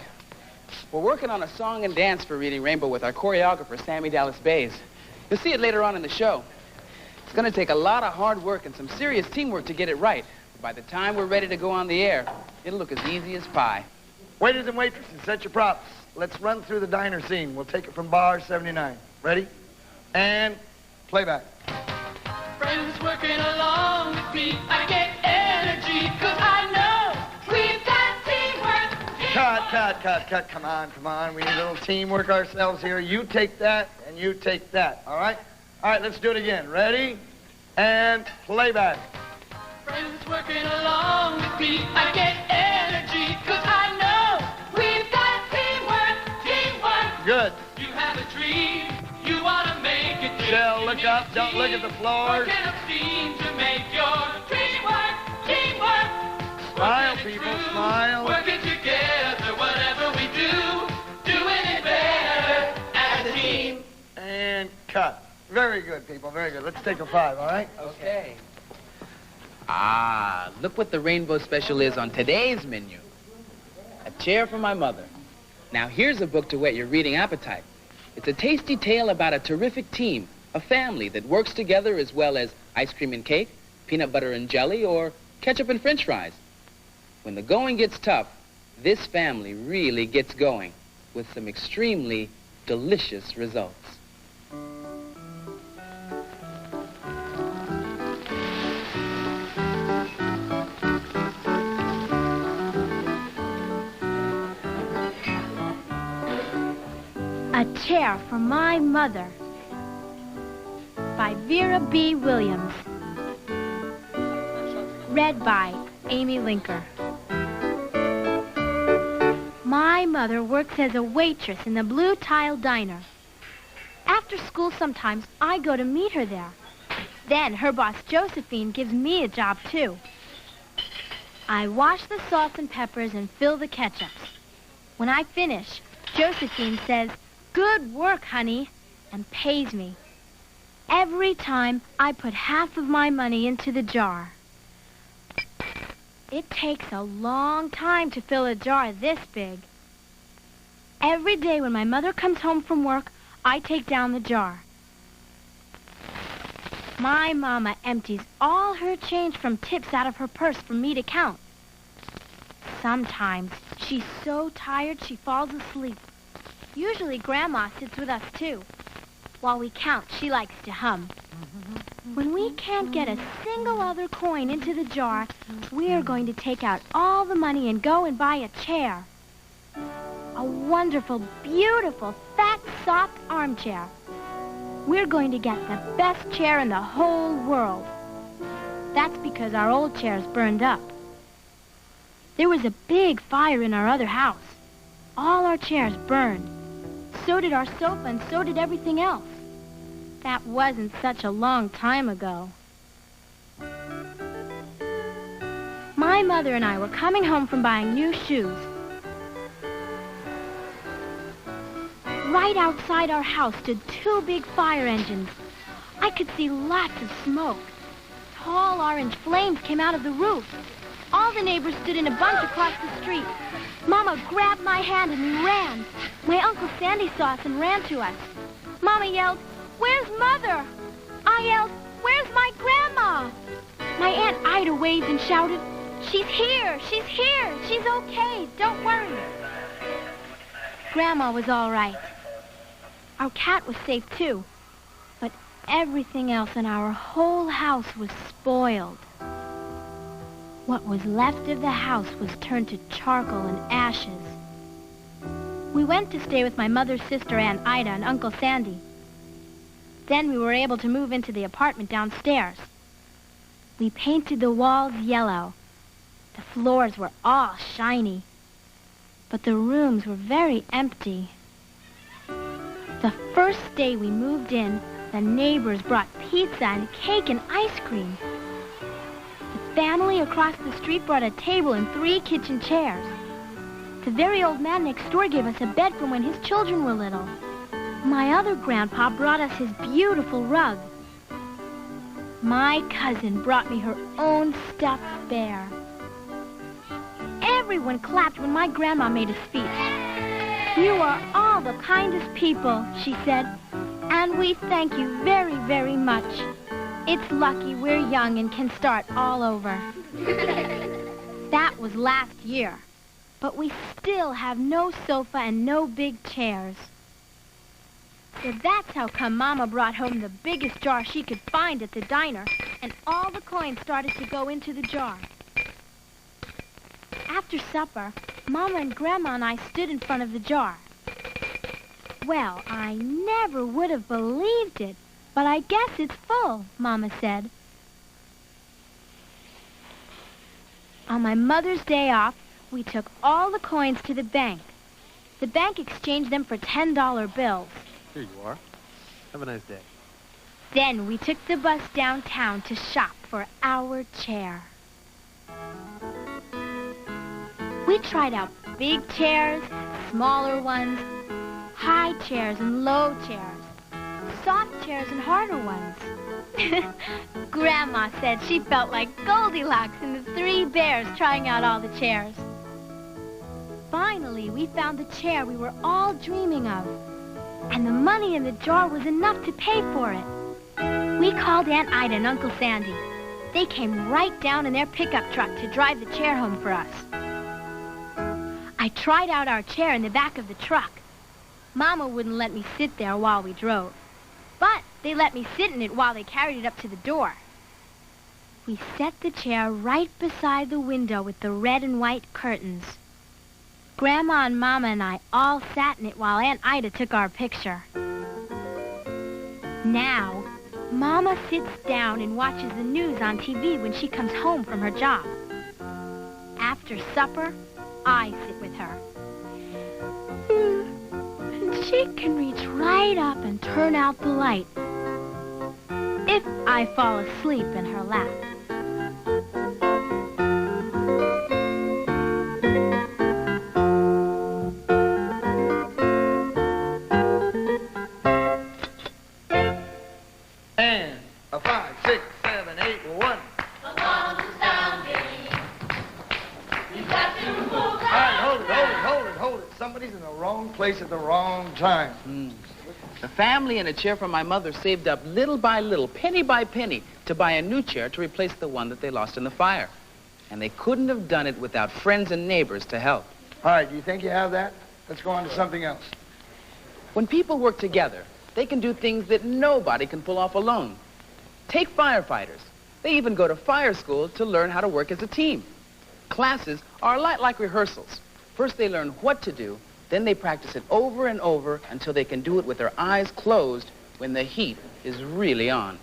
We're working on a song and dance for Reading Rainbow with our choreographer, Sammy Dallas Bays. You'll see it later on in the show. It's going to take a lot of hard work and some serious teamwork to get it right. By the time we're ready to go on the air, it'll look as easy as pie. Waiters and waitresses, set your props. Let's run through the diner scene. We'll take it from bar 79. Ready? And playback. Friends working along with me, I get energy, 'cause I know we've got teamwork. Cut. Come on. We need a little teamwork ourselves here. You take that, and you take that, all right? All right, let's do it again. Ready? And playback. Friends working along with me, I get energy, 'cause I know we've got teamwork. Good. You have a dream, you want to make it. Shell, look up, don't look at the floor. Working up steam to make your teamwork. Smile, people, smile. Working together, whatever we do, doing it better as a team. And cut. Very good, people, very good. Let's take a 5, all right? Okay. Ah, look what the Rainbow Special is on today's menu. A chair for my mother. Now here's a book to whet your reading appetite. It's a tasty tale about a terrific team, a family that works together as well as ice cream and cake, peanut butter and jelly, or ketchup and french fries. When the going gets tough, this family really gets going with some extremely delicious results. A Chair for My Mother by Vera B. Williams. Read by Amy Linker. My mother works as a waitress in the Blue Tile Diner. After school sometimes I go to meet her there. Then her boss Josephine gives me a job too. I wash the salts and peppers and fill the ketchups. When I finish, Josephine says, "Good work, honey," and pays me. Every time I put half of my money into the jar. It takes a long time to fill a jar this big. Every day when my mother comes home from work, I take down the jar. My mama empties all her change from tips out of her purse for me to count. Sometimes she's so tired she falls asleep. Usually Grandma sits with us too. While we count, she likes to hum. When we can't get a single other coin into the jar, we're going to take out all the money and go and buy a chair. A wonderful, beautiful, fat, soft armchair. We're going to get the best chair in the whole world. That's because our old chair's burned up. There was a big fire in our other house. All our chairs burned. So did our sofa, and so did everything else. That wasn't such a long time ago. My mother and I were coming home from buying new shoes. Right outside our house stood 2 big fire engines. I could see lots of smoke. Tall orange flames came out of the roof. All the neighbors stood in a bunch across the street. Mama grabbed my hand and we ran. My Uncle Sandy saw us and ran to us. Mama yelled, "Where's Mother?" I yelled, "Where's my Grandma?" My Aunt Ida waved and shouted, "She's here, she's here, she's okay, don't worry." Grandma was all right. Our cat was safe too, but everything else in our whole house was spoiled. What was left of the house was turned to charcoal and ashes. We went to stay with my mother's sister, Aunt Ida, and Uncle Sandy. Then we were able to move into the apartment downstairs. We painted the walls yellow. The floors were all shiny. But the rooms were very empty. The first day we moved in, the neighbors brought pizza and cake and ice cream. The family across the street brought a table and 3 kitchen chairs. The very old man next door gave us a bed from when his children were little. My other grandpa brought us his beautiful rug. My cousin brought me her own stuffed bear. Everyone clapped when my grandma made a speech. "You are all the kindest people," she said, "and we thank you very, very much. It's lucky we're young and can start all over." That was last year, but we still have no sofa and no big chairs. So that's how come Mama brought home the biggest jar she could find at the diner, and all the coins started to go into the jar. After supper, Mama and Grandma and I stood in front of the jar. "Well, I never would have believed it, but I guess it's full," Mama said. On my Mother's Day off, we took all the coins to the bank. The bank exchanged them for $10 bills. Here you are. Have a nice day. Then we took the bus downtown to shop for our chair. We tried out big chairs, smaller ones, high chairs and low chairs, soft chairs and harder ones. Grandma said she felt like Goldilocks and the 3 bears trying out all the chairs. Finally, we found the chair we were all dreaming of, and the money in the jar was enough to pay for it. We called Aunt Ida and Uncle Sandy. They came right down in their pickup truck to drive the chair home for us. I tried out our chair in the back of the truck. Mama wouldn't let me sit there while we drove, but they let me sit in it while they carried it up to the door. We set the chair right beside the window with the red and white curtains. Grandma and Mama and I all sat in it while Aunt Ida took our picture. Now, Mama sits down and watches the news on TV when she comes home from her job. After supper, I sit with her. And she can reach right up and turn out the light if I fall asleep in her lap. And a 5, 6, 7, 8, 1. Hold it. Somebody's in the wrong place at the wrong time. The family and a chair from my mother saved up little by little, penny by penny, to buy a new chair to replace the one that they lost in the fire. And they couldn't have done it without friends and neighbors to help. All right, do you think you have that? Let's go on to something else. When people work together, they can do things that nobody can pull off alone. Take firefighters. They even go to fire school to learn how to work as a team. Classes are a lot like rehearsals. First they learn what to do, then they practice it over and over until they can do it with their eyes closed when the heat is really on.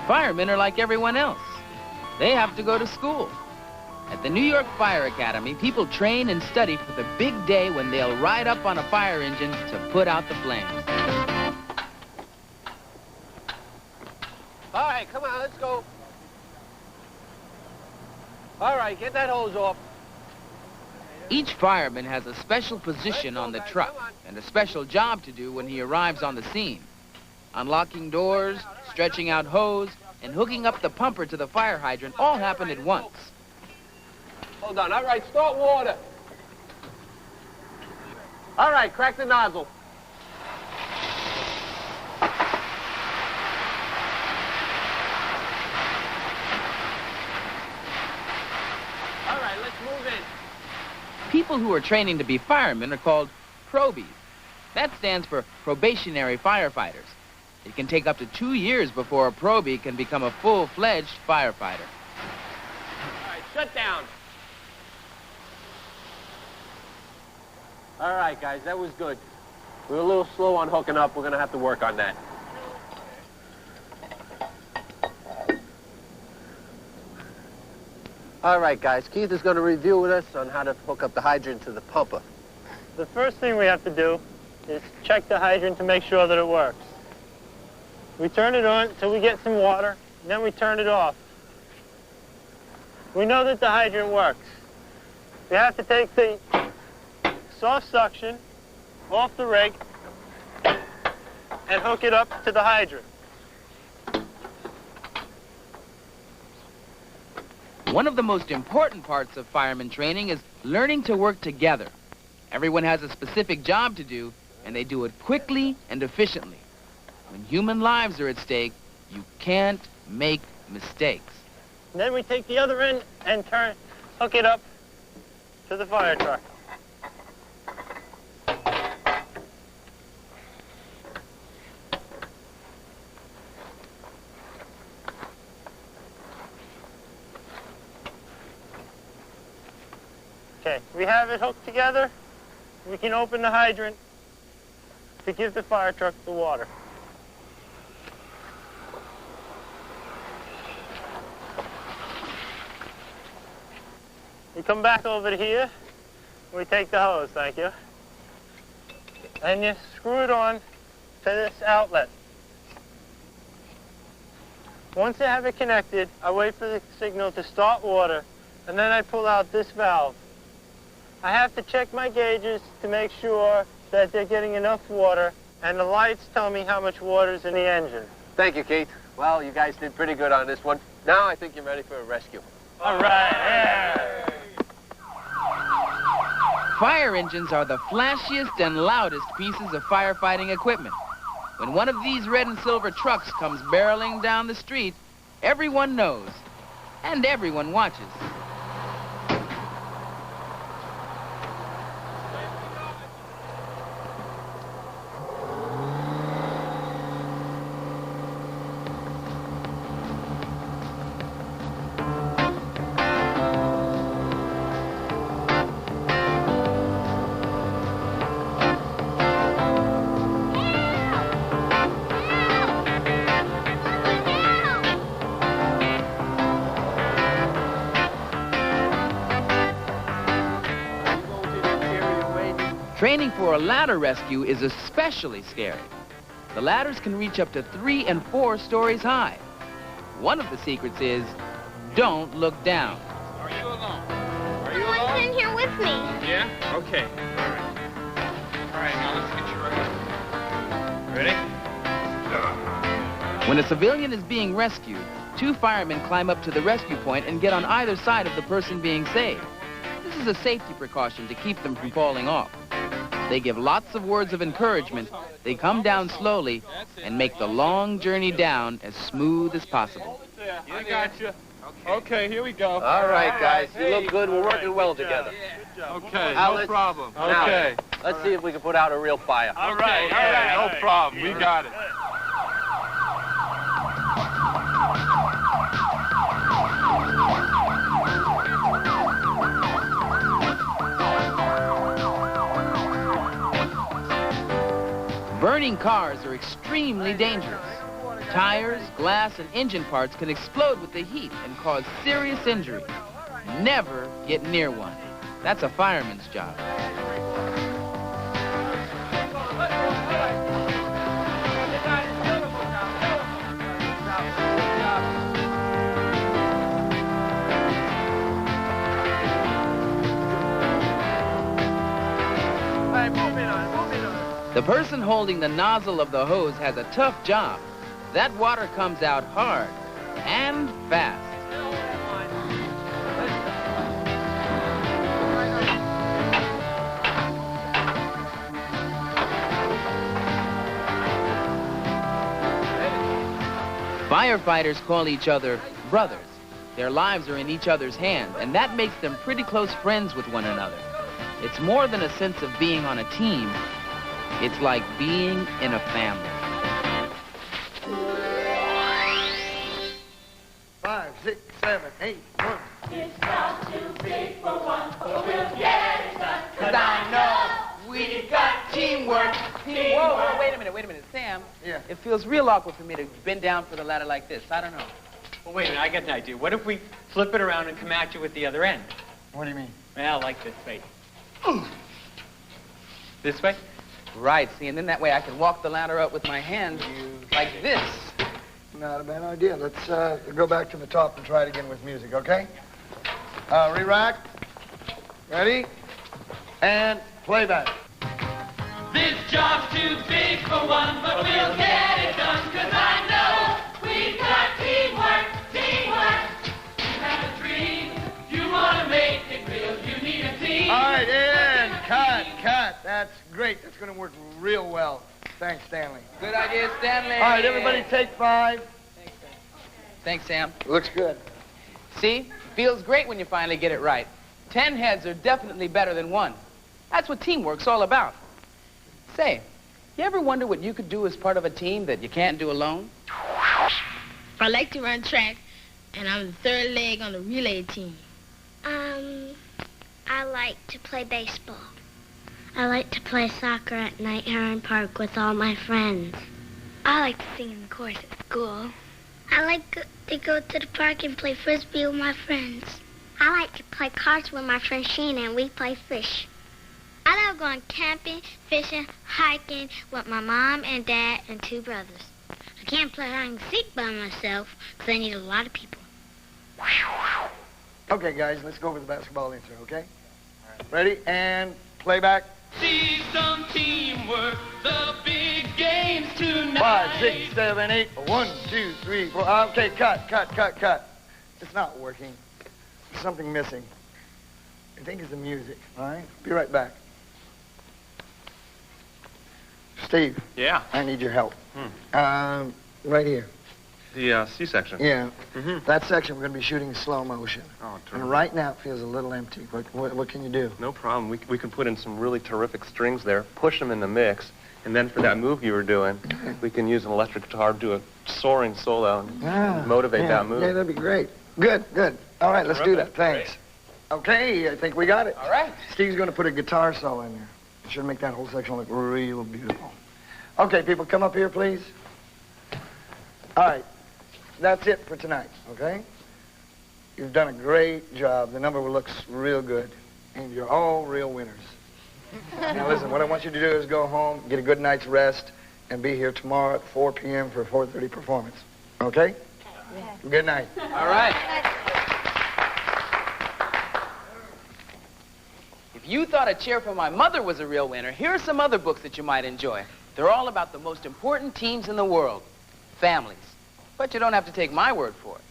Firemen are like everyone else. They have to go to school. At the New York Fire Academy, people train and study for the big day when they'll ride up on a fire engine to put out the flames. All right, come on, let's go. All right, get that hose off. Each fireman has a special position on the truck and a special job to do when he arrives on the scene. Unlocking doors, stretching out hose, and hooking up the pumper to the fire hydrant all happen at once. Hold on. All right, start water. All right, crack the nozzle. All right, let's move in. People who are training to be firemen are called probies. That stands for probationary firefighters. It can take up to 2 years before a probie can become a full-fledged firefighter. All right, shut down. All right, guys, that was good. We were a little slow on hooking up. We're going to have to work on that. All right, guys, Keith is going to review with us on how to hook up the hydrant to the pumper. The first thing we have to do is check the hydrant to make sure that it works. We turn it on until we get some water, and then we turn it off. We know that the hydrant works. We have to take the soft suction off the rig and hook it up to the hydrant. One of the most important parts of fireman training is learning to work together. Everyone has a specific job to do, and they do it quickly and efficiently. When human lives are at stake, you can't make mistakes. And then we take the other end and hook it up to the fire truck. Okay, we have it hooked together. We can open the hydrant to give the fire truck the water. We come back over to here. We take the hose, thank you. And you screw it on to this outlet. Once I have it connected, I wait for the signal to start water, and then I pull out this valve. I have to check my gauges to make sure that they're getting enough water, and the lights tell me how much water is in the engine. Thank you, Keith. Well, you guys did pretty good on this one. Now I think you're ready for a rescue. All right, yeah. Fire engines are the flashiest and loudest pieces of firefighting equipment. When one of these red and silver trucks comes barreling down the street, everyone knows, and everyone watches. Training for a ladder rescue is especially scary. The ladders can reach up to 3 and 4 stories high. One of the secrets is, don't look down. Are you alone? Someone's in here with me. Yeah? Okay. All right, now let's get you ready. Ready? When a civilian is being rescued, 2 firemen climb up to the rescue point and get on either side of the person being saved. This is a safety precaution to keep them from falling off. They give lots of words of encouragement, they come down slowly, and make the long journey down as smooth as possible. I got you. Okay, here we go. All right, guys. You look good. We're working well together. Okay, Now, no problem. Now, Okay. let's see if we can put out a real fire. All right, no problem. We got it. Burning cars are extremely dangerous. Tires, glass, and engine parts can explode with the heat and cause serious injury. Never get near one. That's a fireman's job. The person holding the nozzle of the hose has a tough job. That water comes out hard and fast. Firefighters call each other brothers. Their lives are in each other's hands, and that makes them pretty close friends with one another. It's more than a sense of being on a team. It's like being in a family. 5, 6, 7, 8, 1. It's not too big for one, but we'll get it done. 'Cause I know we've got teamwork. Whoa, wait a minute. Sam, Yeah. it feels real awkward for me to bend down for the ladder like this. I don't know. Well, wait a minute, I got an idea. What if we flip it around and come at you with the other end? What do you mean? Well, like this way. This way? Right, see, and then that way I can walk the ladder up with my hand like this. Not a bad idea. Let's go back to the top and try it again with music, okay? Re-rack. Ready? And playback. This job's too big for one, but we'll get it done. 'Cause I know we've got teamwork. You have a dream, you want to make it real, you need a team. All right, and cut. That's great. That's going to work real well. Thanks, Stanley. Good idea, Stanley. All right, everybody take 5. Thanks, Sam. Looks good. See? Feels great when you finally get it right. 10 heads are definitely better than 1. That's what teamwork's all about. Say, you ever wonder what you could do as part of a team that you can't do alone? I like to run track, and I'm the third leg on the relay team. I like to play baseball. I like to play soccer at Night Heron Park with all my friends. I like to sing in the chorus at school. I like to go to the park and play frisbee with my friends. I like to play cards with my friend Sheena, and we play fish. I love going camping, fishing, hiking with my mom and dad and 2 brothers. I can't play hide and seek by myself because I need a lot of people. Okay, guys, let's go over the basketball intro, okay? Ready? And playback. See some teamwork, the big games tonight. 5, 6, 7, 8. 1, 2, 3, 4. Okay, cut. It's not working. There's something missing. I think it's the music, all right? Be right back. Steve. Yeah? I need your help. Right here. The C-section. Yeah. That section we're going to be shooting in slow motion. Oh, terrific. And right now it feels a little empty. What can you do? No problem. We can put in some really terrific strings there, push them in the mix, and then for that move you were doing, we can use an electric guitar, do a soaring solo, and motivate that move. Yeah, that'd be great. Good. All right, let's do that. Thanks. Okay, I think we got it. All right. Steve's going to put a guitar solo in there. It should make that whole section look real beautiful. Okay, people, come up here, please. All right. That's it for tonight, okay? You've done a great job. The number looks real good. And you're all real winners. Now, listen, what I want you to do is go home, get a good night's rest, and be here tomorrow at 4 p.m. for a 4:30 performance. Okay? Yeah. Good night. All right. If you thought A Chair for My Mother was a real winner, here are some other books that you might enjoy. They're all about the most important teams in the world, families. But you don't have to take my word for it.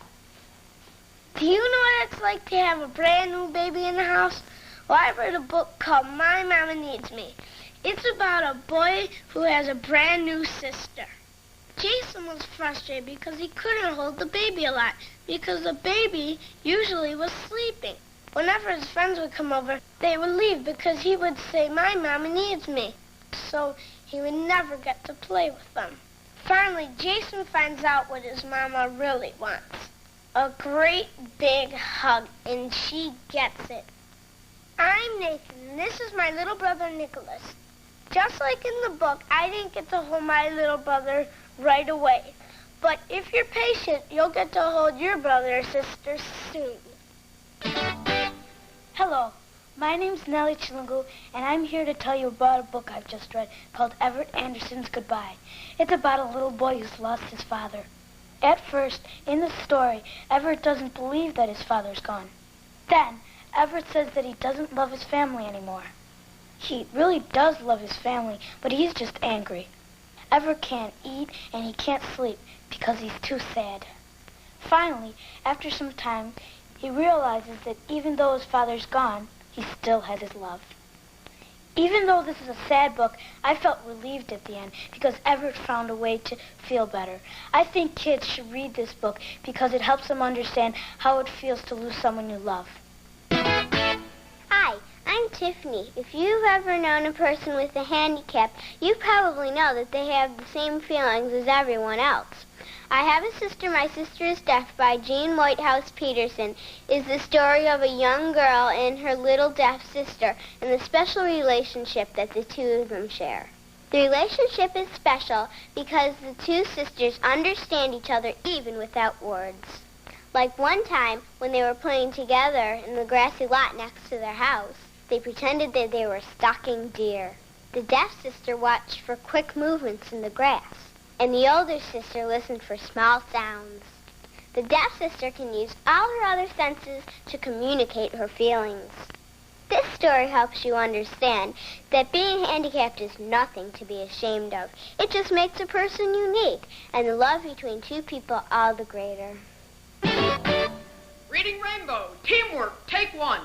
Do you know what it's like to have a brand new baby in the house? Well, I've read a book called My Mama Needs Me. It's about a boy who has a brand new sister. Jason was frustrated because he couldn't hold the baby a lot because the baby usually was sleeping. Whenever his friends would come over, they would leave because he would say, "My mama needs me." So he would never get to play with them. Finally, Jason finds out what his mama really wants. A great big hug, and she gets it. I'm Nathan, and this is my little brother, Nicholas. Just like in the book, I didn't get to hold my little brother right away. But if you're patient, you'll get to hold your brother or sister soon. Hello, my name's Nellie Chilungu, and I'm here to tell you about a book I've just read called Everett Anderson's Goodbye. It's about a little boy who's lost his father. At first, in the story, Everett doesn't believe that his father's gone. Then, Everett says that he doesn't love his family anymore. He really does love his family, but he's just angry. Everett can't eat and he can't sleep because he's too sad. Finally, after some time, he realizes that even though his father's gone, he still has his love. Even though this is a sad book, I felt relieved at the end because Everett found a way to feel better. I think kids should read this book because it helps them understand how it feels to lose someone you love. Hi, I'm Tiffany. If you've ever known a person with a handicap, you probably know that they have the same feelings as everyone else. I Have a Sister, My Sister is Deaf by Jean Whitehouse Peterson is the story of a young girl and her little deaf sister and the special relationship that the two of them share. The relationship is special because the two sisters understand each other even without words. Like one time when they were playing together in the grassy lot next to their house, they pretended that they were stalking deer. The deaf sister watched for quick movements in the grass, and the older sister listened for small sounds. The deaf sister can use all her other senses to communicate her feelings. This story helps you understand that being handicapped is nothing to be ashamed of. It just makes a person unique, and the love between two people all the greater. Reading Rainbow, teamwork, take one.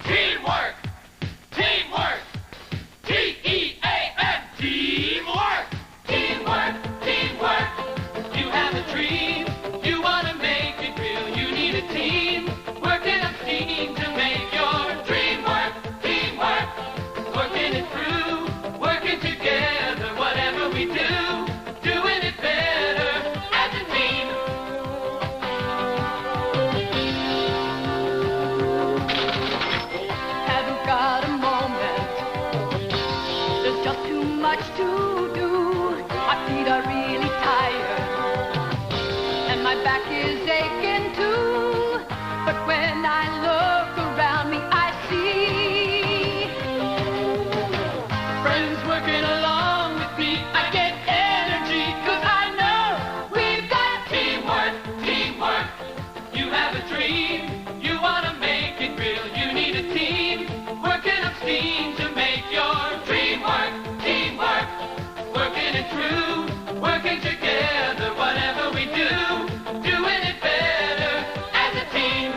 Teamwork! Teamwork! T-E-A-M! Teamwork! Teamwork! Teamwork! You have a dream, you want to make it real, you need a team, working a team to make your dream work. Teamwork! Working it through, working together, whatever we do, doing it better as a team. Haven't got a moment. There's just too much to do. My feet are really tired, and my back is aching too. But when I look around me, I see Friends working along with me, I get energy, 'cause I know we've got teamwork, teamwork. You have a dream, you want to make it real, you need a team, working up steam to make your dream work. Teamwork, working it through, working together, whatever we do, doing it better as a team.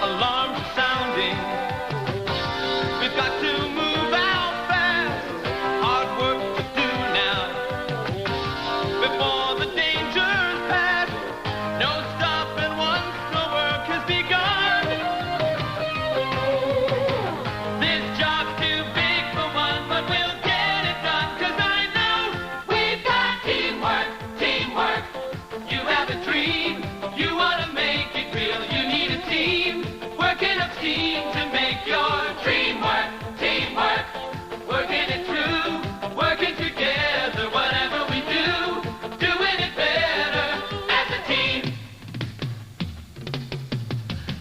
Alarms are sounding, we've got to move out fast, hard work to do now, before the dangers pass, no stopping once the work has begun. This job's too big for one, but we'll get it done, 'cause I know we've got teamwork, teamwork. You have a dream, you want to make it real, you need a team, working up steam to make your dream work. Teamwork, working it through, working together, whatever we do, doing it better as a team.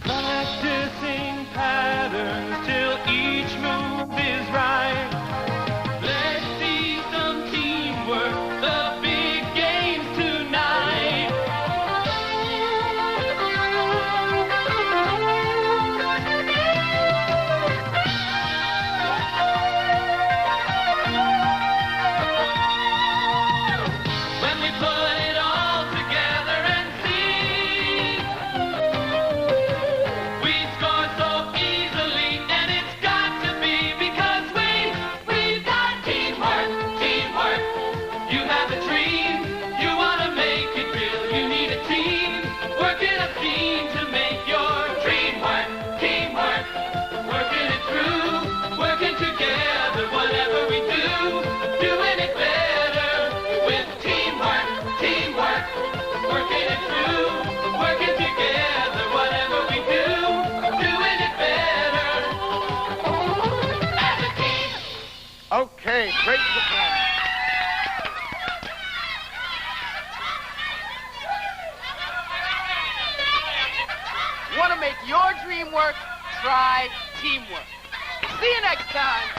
Practicing patterns till each move is right. Let's see some teamwork, the big games tonight. When we put it all together and see, we score so easily, and it's got to be because we've got teamwork, teamwork. You have a dream, you want to make it real, you need a team, working a team to make your dream work. Teamwork, working it through, working together, whatever we do, doing it better with teamwork, teamwork, working it through, working together, whatever we do, doing it better as a team. Okay, great performance. Want to make your dream work? Try teamwork. See you next time.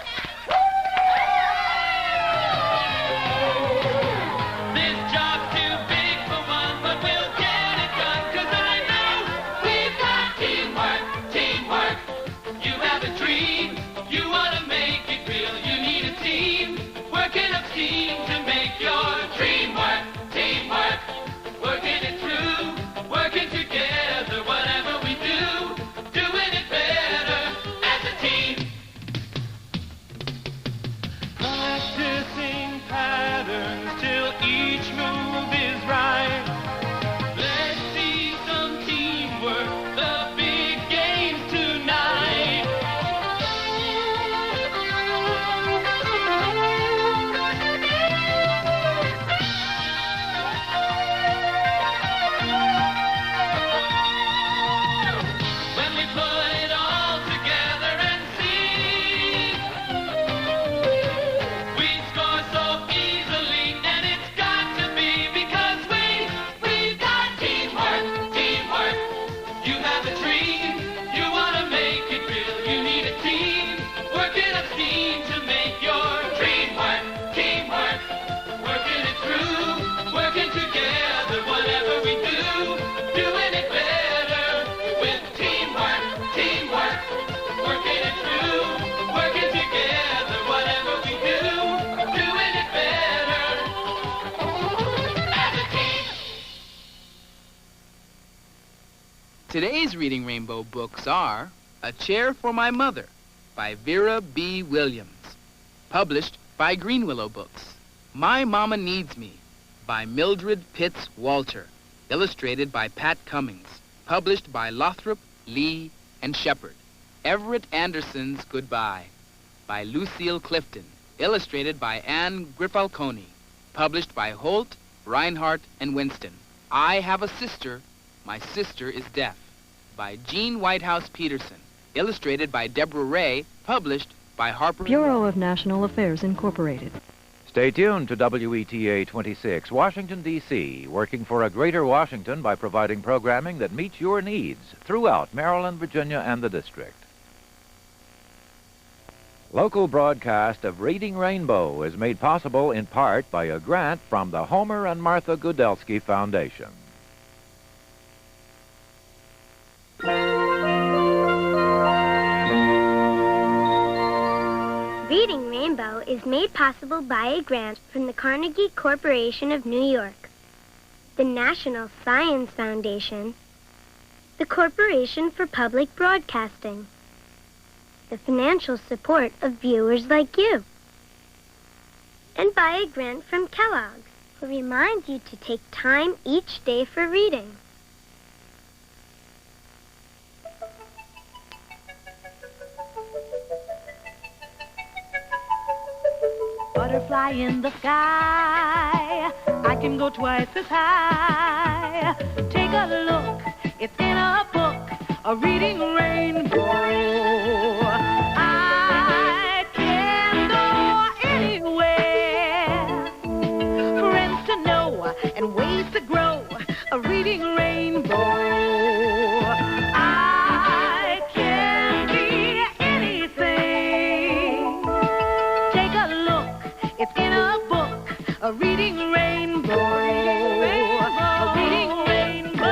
team to make your dream work. Teamwork, working it through, working together, whatever we do, doing it better as a team. Practicing patterns till each move is right. Let's see some teamwork, the big games tonight. When we put it all together and sing, we score so easily, and it's got to be because we've got teamwork, teamwork. You have a dream, you want to make it real. You need a team, working a scheme to make your dream work. Teamwork, working it through, working together, whatever we do, doing it better with teamwork, teamwork, working it through, working together, whatever we do, doing it better as a team. Today's Reading Rainbow books are A Chair for My Mother by Vera B. Williams, published by Green Willow Books. My Mama Needs Me by Mildred Pitts Walter, illustrated by Pat Cummings, published by Lothrop, Lee, and Shepard. Everett Anderson's Goodbye by Lucille Clifton, illustrated by Anne Griffalconi, published by Holt, Reinhardt, and Winston. I Have a Sister, My Sister is Deaf by Jean Whitehouse Peterson, illustrated by Deborah Ray, published by Harper. Bureau of National Affairs, Incorporated. Stay tuned to WETA 26, Washington, D.C., working for a greater Washington by providing programming that meets your needs throughout Maryland, Virginia, and the District. Local broadcast of Reading Rainbow is made possible in part by a grant from the Homer and Martha Gudelsky Foundation. Reading Rainbow is made possible by a grant from the Carnegie Corporation of New York, the National Science Foundation, the Corporation for Public Broadcasting, the financial support of viewers like you, and by a grant from Kellogg's, who reminds you to take time each day for reading. Butterfly in the sky, I can go twice as high. Take a look, it's in a book, a reading rainbow. I can go anywhere, friends to know and ways to grow, a reading rainbow. I can be anything. Take a look, it's in a book, a reading rainbow. A reading rainbow. A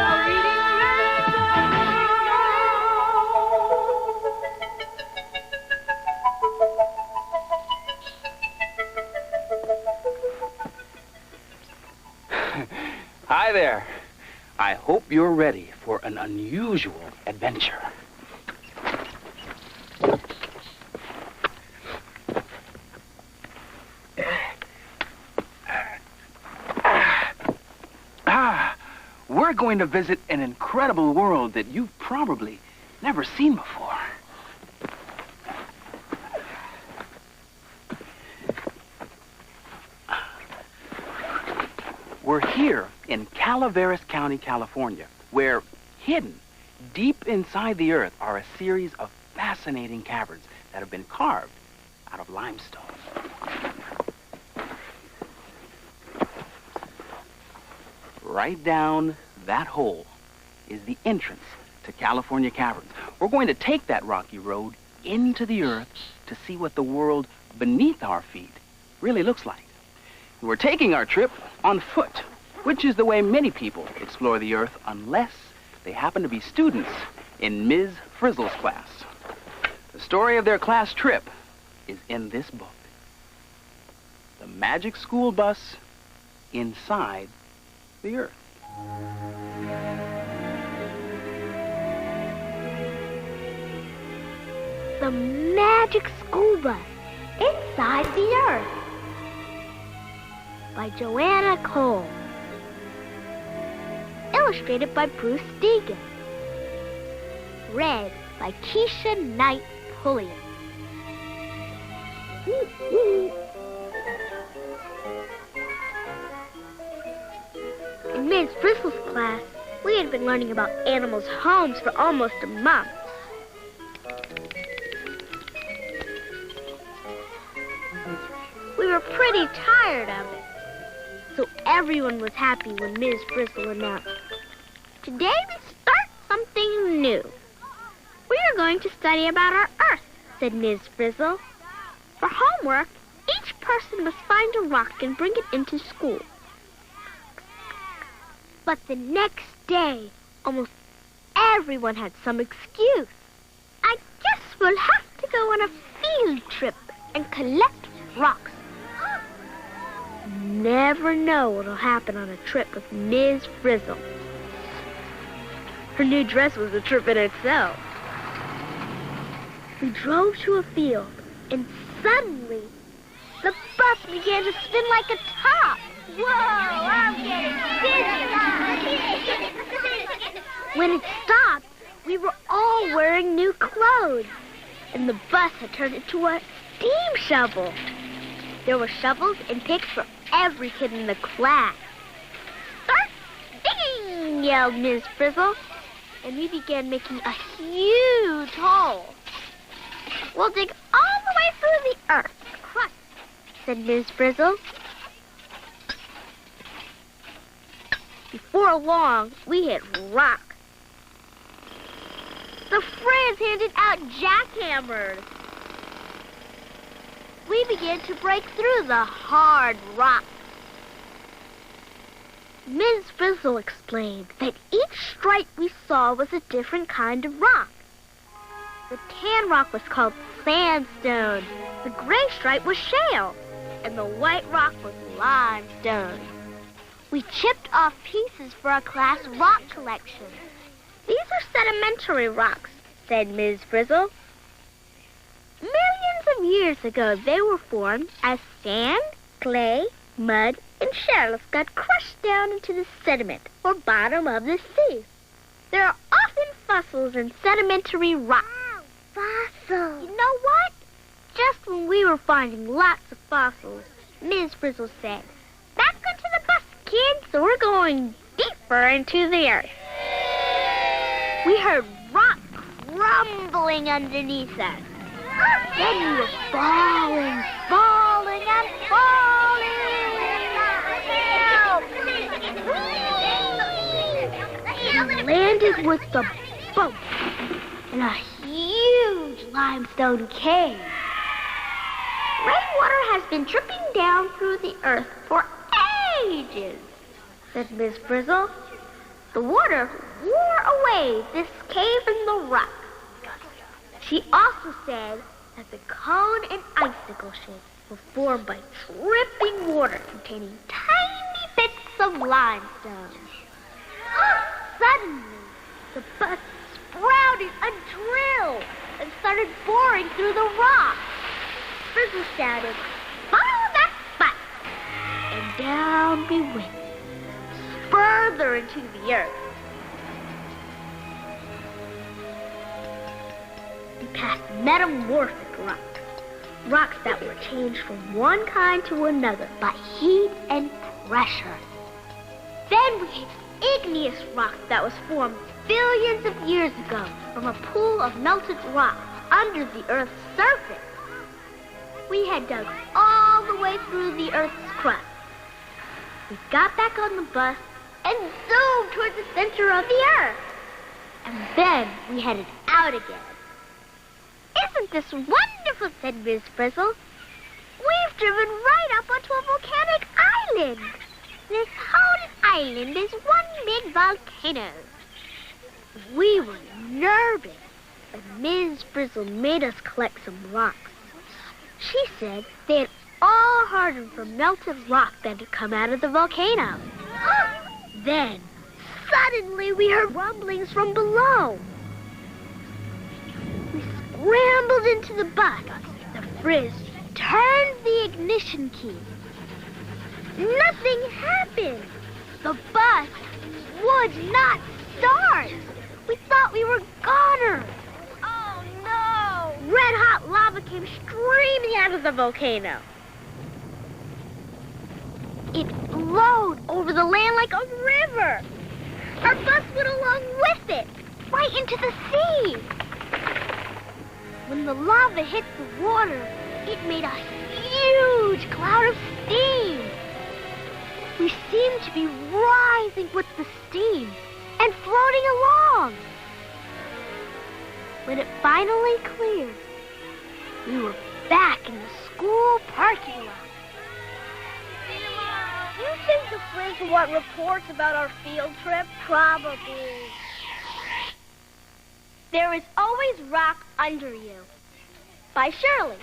Hi there. I hope you're ready for an unusual adventure. We're going to visit an incredible world that you've probably never seen before. We're here in Calaveras County, California, where hidden deep inside the earth are a series of fascinating caverns that have been carved out of limestone. Right down that hole is the entrance to California Caverns. We're going to take that rocky road into the earth to see what the world beneath our feet really looks like. We're taking our trip on foot, which is the way many people explore the earth unless they happen to be students in Ms. Frizzle's class. The story of their class trip is in this book, The magic school bus inside the Earth. The Magic School Bus Inside the Earth by Joanna Cole. Illustrated by Bruce Deegan. Read by Keisha Knight Pulliam. In Ms. Bristle's class, we had been learning about animals' homes for almost a month. We were pretty tired of it, so everyone was happy when Ms. Bristle announced, "Today we start something new. We are going to study about our Earth," said Ms. Bristle. "For homework, each person must find a rock and bring it into school." But the next day, almost everyone had some excuse. "I guess we'll have to go on a field trip and collect rocks." Never know what'll happen on a trip with Ms. Frizzle. Her new dress was a trip in itself. We drove to a field, and suddenly, the bus began to spin like a top. Whoa, I'm getting dizzy. When it stopped, we were all wearing new clothes, and the bus had turned into a steam shovel. There were shovels and picks for every kid in the class. "Start digging!" yelled Ms. Frizzle, and we began making a huge hole. "We'll dig all the way through the earth, crust," said Ms. Frizzle. Before long, we hit rock. The friends handed out jackhammers. We began to break through the hard rock. Ms. Frizzle explained that each stripe we saw was a different kind of rock. The tan rock was called sandstone, the gray stripe was shale, and the white rock was limestone. We chipped off pieces for our class rock collection. "These are sedimentary rocks," said Ms. Frizzle. "Millions of years ago, they were formed as sand, clay, mud, and shells got crushed down into the sediment or bottom of the sea. There are often fossils in sedimentary rocks." Fossils! You know what? Just when we were finding lots of fossils, Ms. Frizzle said, "Back into the bus, kids, so we're going deeper into the earth." We heard rock crumbling underneath us. Then we were falling, and falling. We landed with the boat in a huge limestone cave. "Rainwater has been dripping down through the earth for ages," said Miss Frizzle. "The water wore away this cave in the rock." She also said that the cone and icicle shapes were formed by dripping water containing tiny bits of limestone. Suddenly, the bus sprouted a drill and started boring through the rock. Frizzle shouted, "Follow that bus!" And down we went, further into the earth. We passed metamorphic rocks, rocks that were changed from one kind to another by heat and pressure. Then we hit igneous rock that was formed billions of years ago from a pool of melted rock under the Earth's surface. We had dug all the way through the Earth's crust. We got back on the bus and zoomed toward the center of the Earth. And then we headed out again. "Isn't this wonderful?" said Ms. Frizzle. "We've driven right up onto a volcanic island. This whole island is one big volcano." We were nervous, but Ms. Frizzle made us collect some rocks. She said they had all hardened from melted rock that had come out of the volcano. Then, suddenly we heard rumblings from below. We scrambled into the bus. The Frizz turned the ignition key. Nothing happened. The bus would not start. We thought we were goners. Oh, no. Red-hot lava came streaming out of the volcano. It flowed over the land like a river. Our bus went along with it, right into the sea. When the lava hit the water, it made a huge cloud of steam. We seemed to be rising with the steam and floating along. When it finally cleared, we were back in the school parking lot. Do you think the Frizz will want reports about our field trip? Probably. There is always rock under you. By Shirley.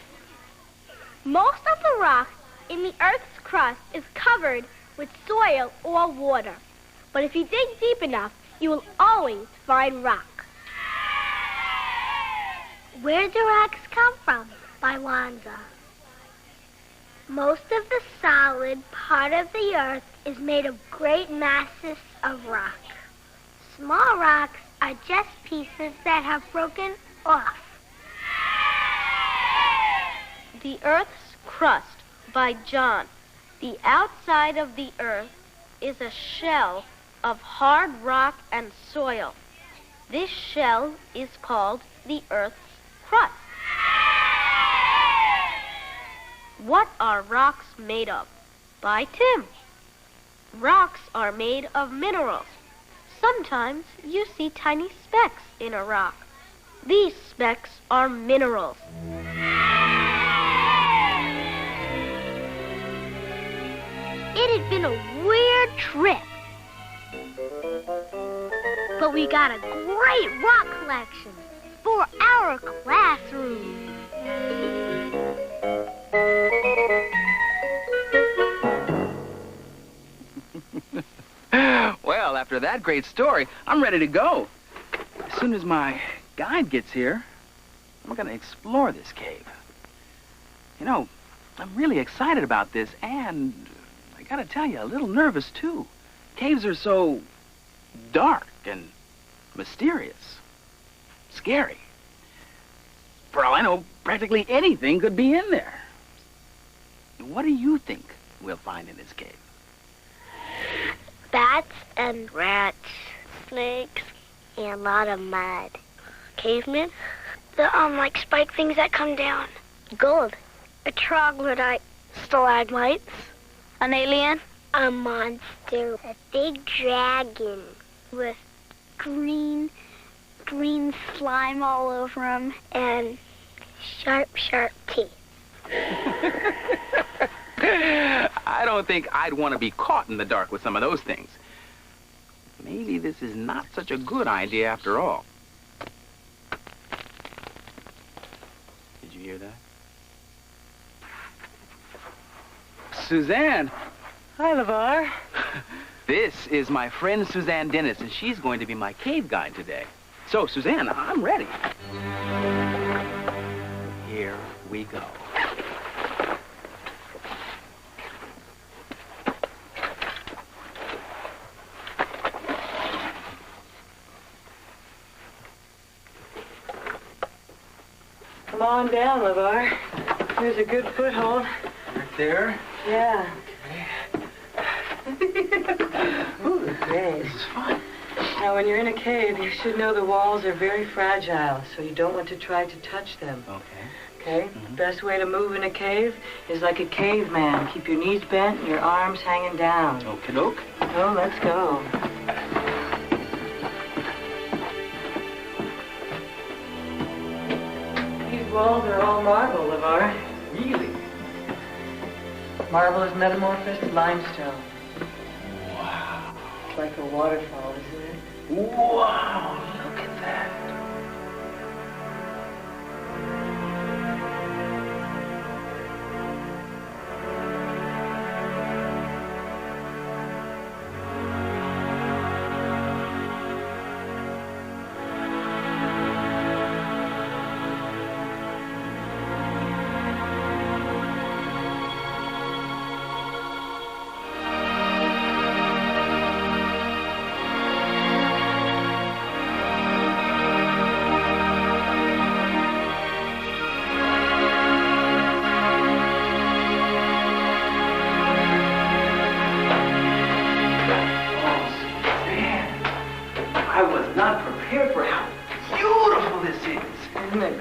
Most of the rock in the Earth's crust is covered with soil or water. But if you dig deep enough, you will always find rock. Where do rocks come from? By Wanza. Most of the solid part of the earth is made of great masses of rock. Small rocks are just pieces that have broken off. The Earth's Crust by John. The outside of the Earth is a shell of hard rock and soil. This shell is called the Earth's crust. What are rocks made of? By Tim. Rocks are made of minerals. Sometimes you see tiny specks in a rock. These specks are minerals. It had been a weird trip. But we got a great rock collection for our classroom. Well, after that great story, I'm ready to go. As soon as my guide gets here, I'm going to explore this cave. You know, I'm really excited about this, and I got to tell you, a little nervous, too. Caves are so dark and mysterious, scary. For all I know, practically anything could be in there. What do you think we'll find in this cave? Bats and rats, snakes, and a lot of mud. Cavemen? The, like spike things that come down. Gold. A troglodyte. Stalagmites. An alien. A monster. A big dragon with green slime all over him and sharp teeth. I don't think I'd want to be caught in the dark with some of those things. Maybe this is not such a good idea after all. Did you hear that? Suzanne! Hi, LeVar. This is my friend Suzanne Dennis, and she's going to be my cave guide today. So, Suzanne, I'm ready. Here we go. Come on down, LeVar. There's a good foothold. Right there? Yeah. Ooh, great. This is fun. Now, when you're in a cave, you should know the walls are very fragile, so you don't want to try to touch them. Okay. Okay? Best way to move in a cave is like a caveman. Keep your knees bent and your arms hanging down. Okie doke. Oh, let's go. These walls are all marble, LeVar. Really? Marble is metamorphosed to limestone. Wow. It's like a waterfall, isn't it? Wow, look at that.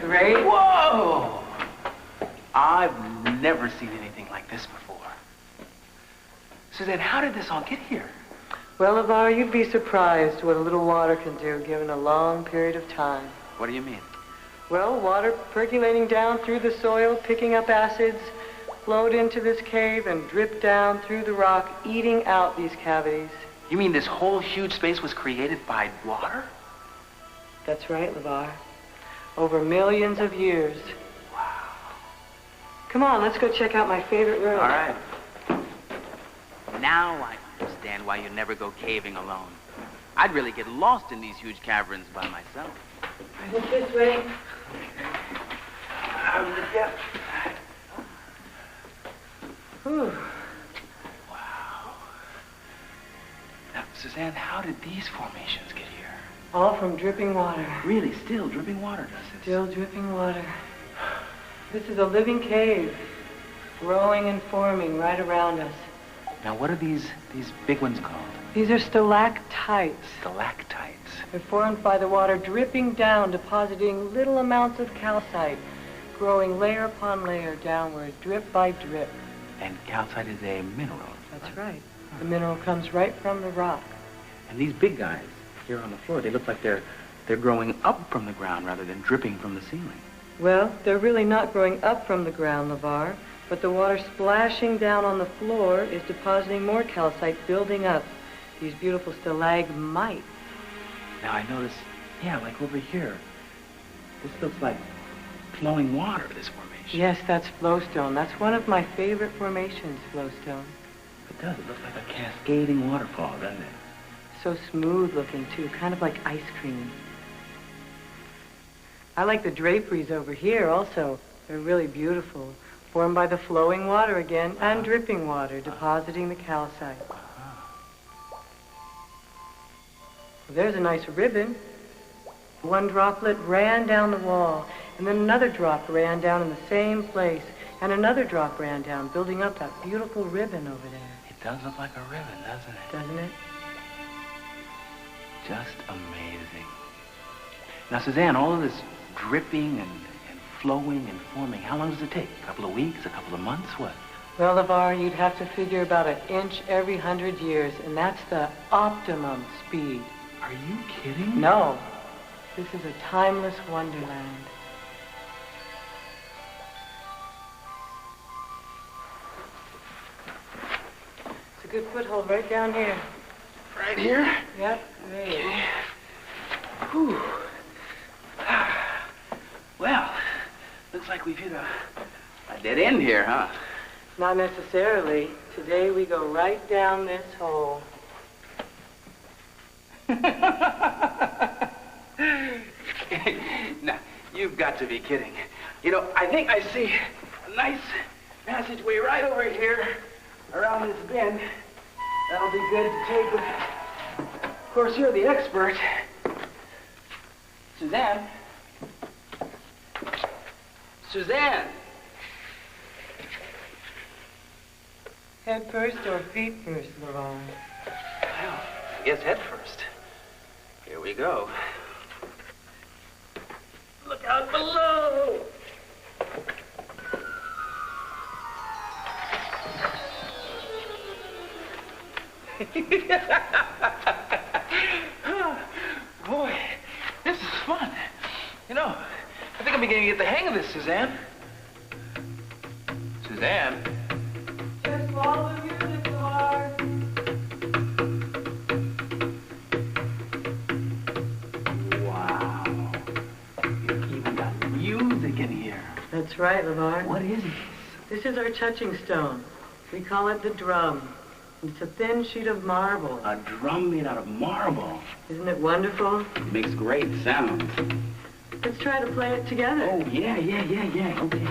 great? Whoa! I've never seen anything like this before. Suzanne, how did this all get here? Well, LeVar, you'd be surprised what a little water can do given a long period of time. What do you mean? Well, water percolating down through the soil, picking up acids, flowed into this cave and dripped down through the rock, eating out these cavities. You mean this whole huge space was created by water? That's right, LeVar. Over millions of years. Wow. Come on, let's go check out my favorite room. All right. Now I understand why you never go caving alone. I'd really get lost in these huge caverns by myself. Look this way. Whew. Wow. Now, Suzanne, how did these formations get here? All from dripping water. Really, still dripping water, does it? Still dripping water. This is a living cave, growing and forming right around us. Now, what are these big ones called? These are stalactites. Stalactites. They're formed by the water dripping down, depositing little amounts of calcite, growing layer upon layer downward, drip by drip. And calcite is a mineral. That's right. The mineral comes right from the rock. And these big guys here on the floor, they look like they're growing up from the ground rather than dripping from the ceiling. Well, they're really not growing up from the ground, LeVar, but the water splashing down on the floor is depositing more calcite, building up these beautiful stalagmites. Now I notice, yeah, like over here, this looks like flowing water, this formation. Yes, that's flowstone. That's one of my favorite formations, flowstone. It does. It looks like a cascading waterfall, doesn't it? So smooth looking, too, kind of like ice cream. I like the draperies over here also. They're really beautiful, formed by the flowing water again and dripping water, depositing the calcite. There's a nice ribbon. One droplet ran down the wall, and then another drop ran down in the same place, and another drop ran down, building up that beautiful ribbon over there. It does look like a ribbon, doesn't it? Doesn't it? Just amazing. Now, Suzanne, all of this dripping and flowing and forming, how long does it take? A couple of weeks, a couple of months, what? Well, LeVar, you'd have to figure about 1 inch every 100 years, and that's the optimum speed. Are you kidding? No. This is a timeless wonderland. It's a good foothold right down here. Right here? Yep, great. Whew. Well, looks like we've hit a dead end here, huh? Not necessarily. Today we go right down this hole. Now, you've got to be kidding. You know, I think I see a nice passageway right over here around this bend. That'll be good to take with... Of course, you're the expert. Suzanne? Suzanne! Head first or feet first, LeVar? Well, I guess head first. Here we go. Look out below! Boy, this is fun. You know, I think I'm beginning to get the hang of this, Suzanne. Suzanne? Just follow the music, LeVar. Wow. You've even got music in here. That's right, LeVar. What is this? This is our touching stone. We call it the drum. It's a thin sheet of marble. A drum made out of marble. Isn't it wonderful? It makes great sounds. Let's try to play it together. Oh, yeah. Okay.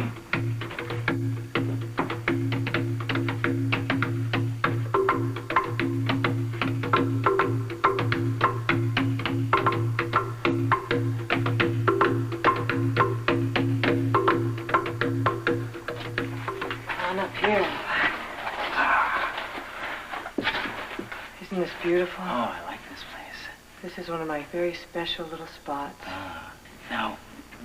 On up here. Isn't this beautiful? Oh, I like this place. This is one of my very special little spots. Now,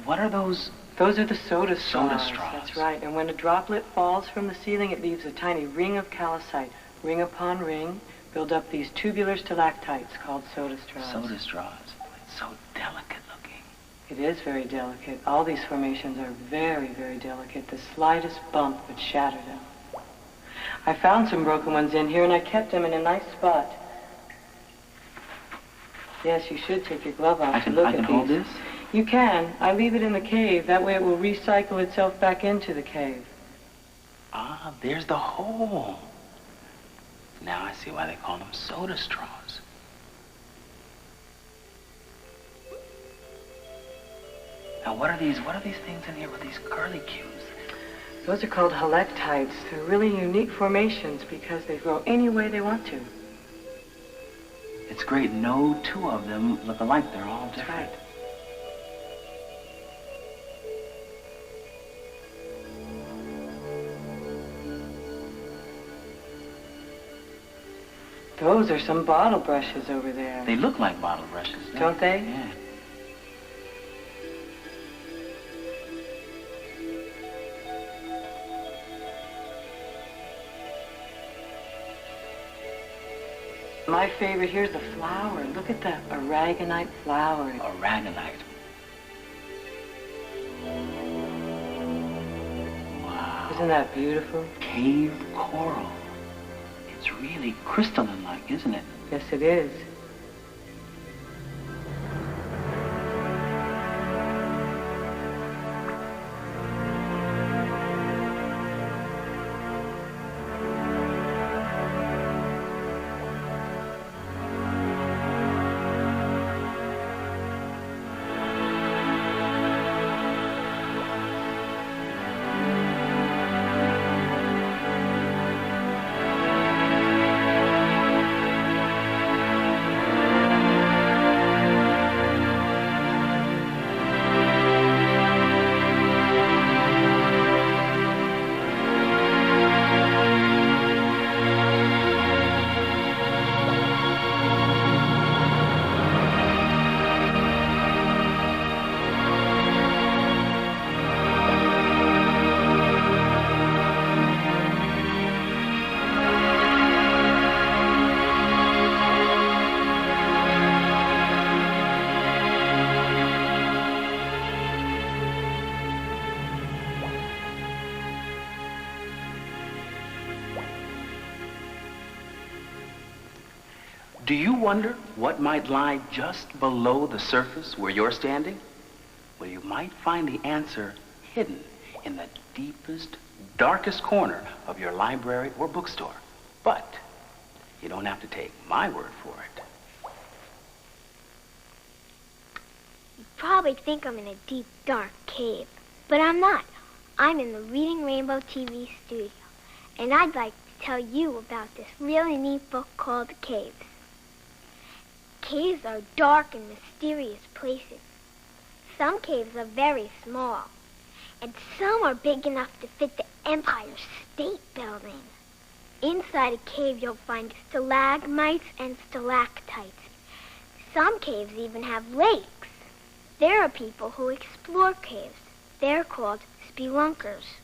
what are those Those are the soda straws. Soda straws. That's right. And when a droplet falls from the ceiling, it leaves a tiny ring of calcite. Ring upon ring, build up these tubular stalactites called soda straws. Soda straws. It's so delicate looking. It is very delicate. All these formations are very, very delicate. The slightest bump would shatter them. I found some broken ones in here, and I kept them in a nice spot. Yes, you should take your glove off to look at these. I can hold this? You can. I leave it in the cave. That way it will recycle itself back into the cave. Ah, there's the hole. Now I see why they call them soda straws. Now what are these things in here with these curlicues? Those are called halectites. They're really unique formations because they grow any way they want to. It's great. No two of them look alike. They're all different. That's right. Those are some bottle brushes over there. They look like bottle brushes, don't they? Yeah. My favorite, here's the flower. Look at the aragonite flower. Aragonite. Wow. Isn't that beautiful? Cave coral. It's really crystalline-like, isn't it? Yes, it is. Do you wonder what might lie just below the surface where you're standing? Well, you might find the answer hidden in the deepest, darkest corner of your library or bookstore. But you don't have to take my word for it. You probably think I'm in a deep, dark cave, but I'm not. I'm in the Reading Rainbow TV studio, and I'd like to tell you about this really neat book called Caves. Caves are dark and mysterious places. Some caves are very small, and some are big enough to fit the Empire State Building. Inside a cave, you'll find stalagmites and stalactites. Some caves even have lakes. There are people who explore caves. They're called spelunkers.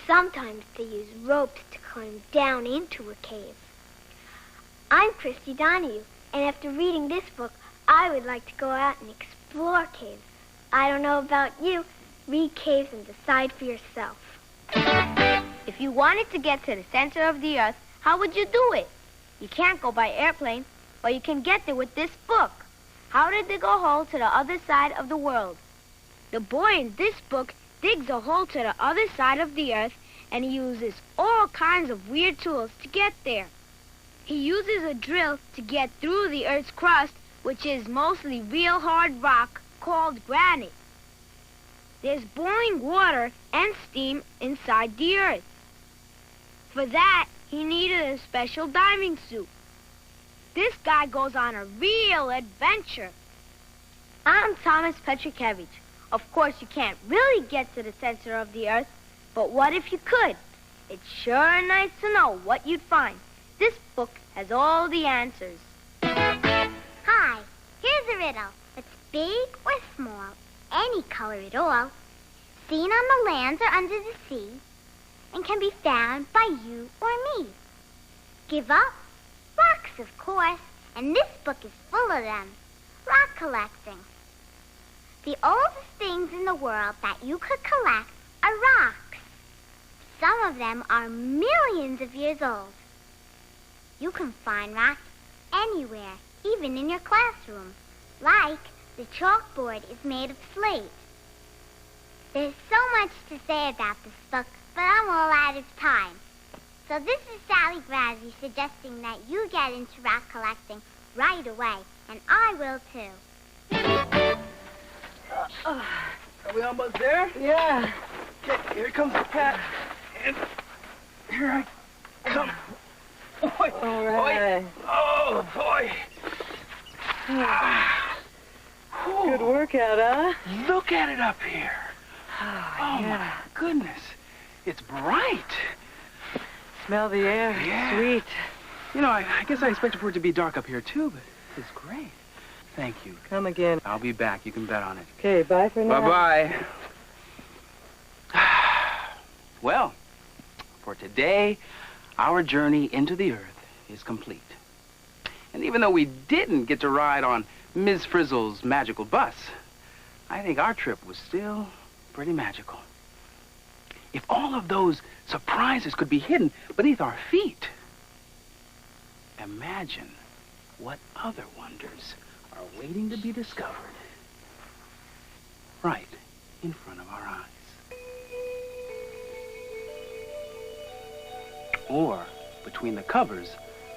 Sometimes they use ropes to climb down into a cave. I'm Christy Donahue, and after reading this book, I would like to go out and explore caves. I don't know about you. Read caves and decide for yourself. If you wanted to get to the center of the earth, how would you do it? You can't go by airplane, but you can get there with this book. How did they go hole to the other side of the world? The boy in this book digs a hole to the other side of the earth, and he uses all kinds of weird tools to get there. He uses a drill to get through the Earth's crust, which is mostly real hard rock called granite. There's boiling water and steam inside the Earth. For that, he needed a special diving suit. This guy goes on a real adventure. I'm Thomas Petrikevich. Of course, you can't really get to the center of the Earth, but what if you could? It's sure nice to know what you'd find. This book has all the answers. Hi, here's a riddle. It's big or small, any color at all. seen on the lands or under the sea and can be found by you or me. Give up? Rocks, of course, and this book is full of them. Rock collecting. The oldest things in the world that you could collect are rocks. Some of them are millions of years old. You can find rocks anywhere, even in your classroom, like the chalkboard is made of slate. There's so much to say about this book, but I'm all out of time. So this is Sally Grazzi suggesting that you get into rock collecting right away, and I will too. Are we almost there? Yeah. Okay, here comes the pat. And here I come. Boy, All right. boy. Oh, boy. Good workout, huh? Look at it up here. Oh, yeah. my goodness. It's bright. Smell the air. Yeah. Sweet. You know, I guess I expected for it to be dark up here, too, but it's great. Thank you. Come again. I'll be back. You can bet on it. Okay, bye for now. Bye-bye. Well, for today, our journey into the earth is complete. And even though we didn't get to ride on Ms. Frizzle's magical bus, I think our trip was still pretty magical. If all of those surprises could be hidden beneath our feet, imagine what other wonders are waiting to be discovered right in front of our eyes. Or between the covers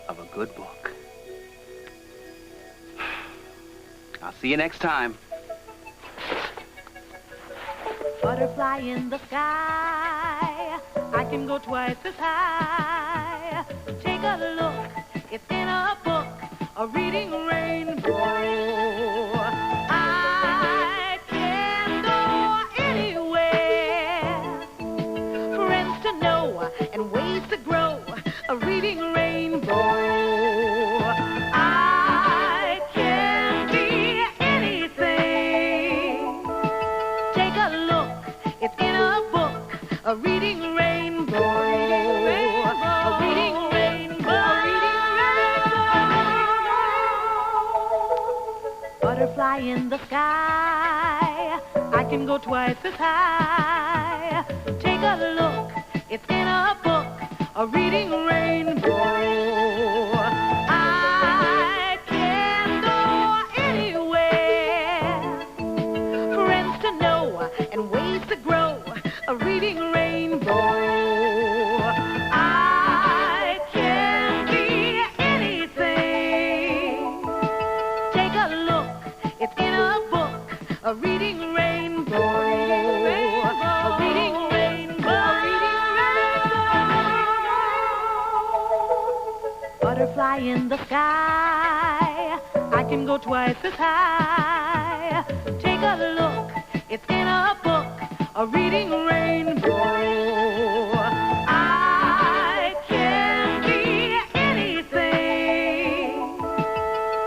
of a good book. I'll see you next time. Butterfly in the sky, I can go twice as high. Take a look, it's in a book, a reading rainbow. I can go anywhere, friends to know and ways to grow, a reading rainbow. I can be anything. Take a look, it's in a book, a reading rainbow. A reading rainbow. Butterfly in the sky, I can go twice as high. Take a look, it's in a book, a reading rainbow. I can go anywhere, friends to know and ways to grow, a reading rainbow. I can be anything. Take a look, it's in a book, a reading rainbow. A reading rainbow. Butterfly in the sky, I can go twice as high. Take a look, it's in a book, a reading rainbow. I can be anything.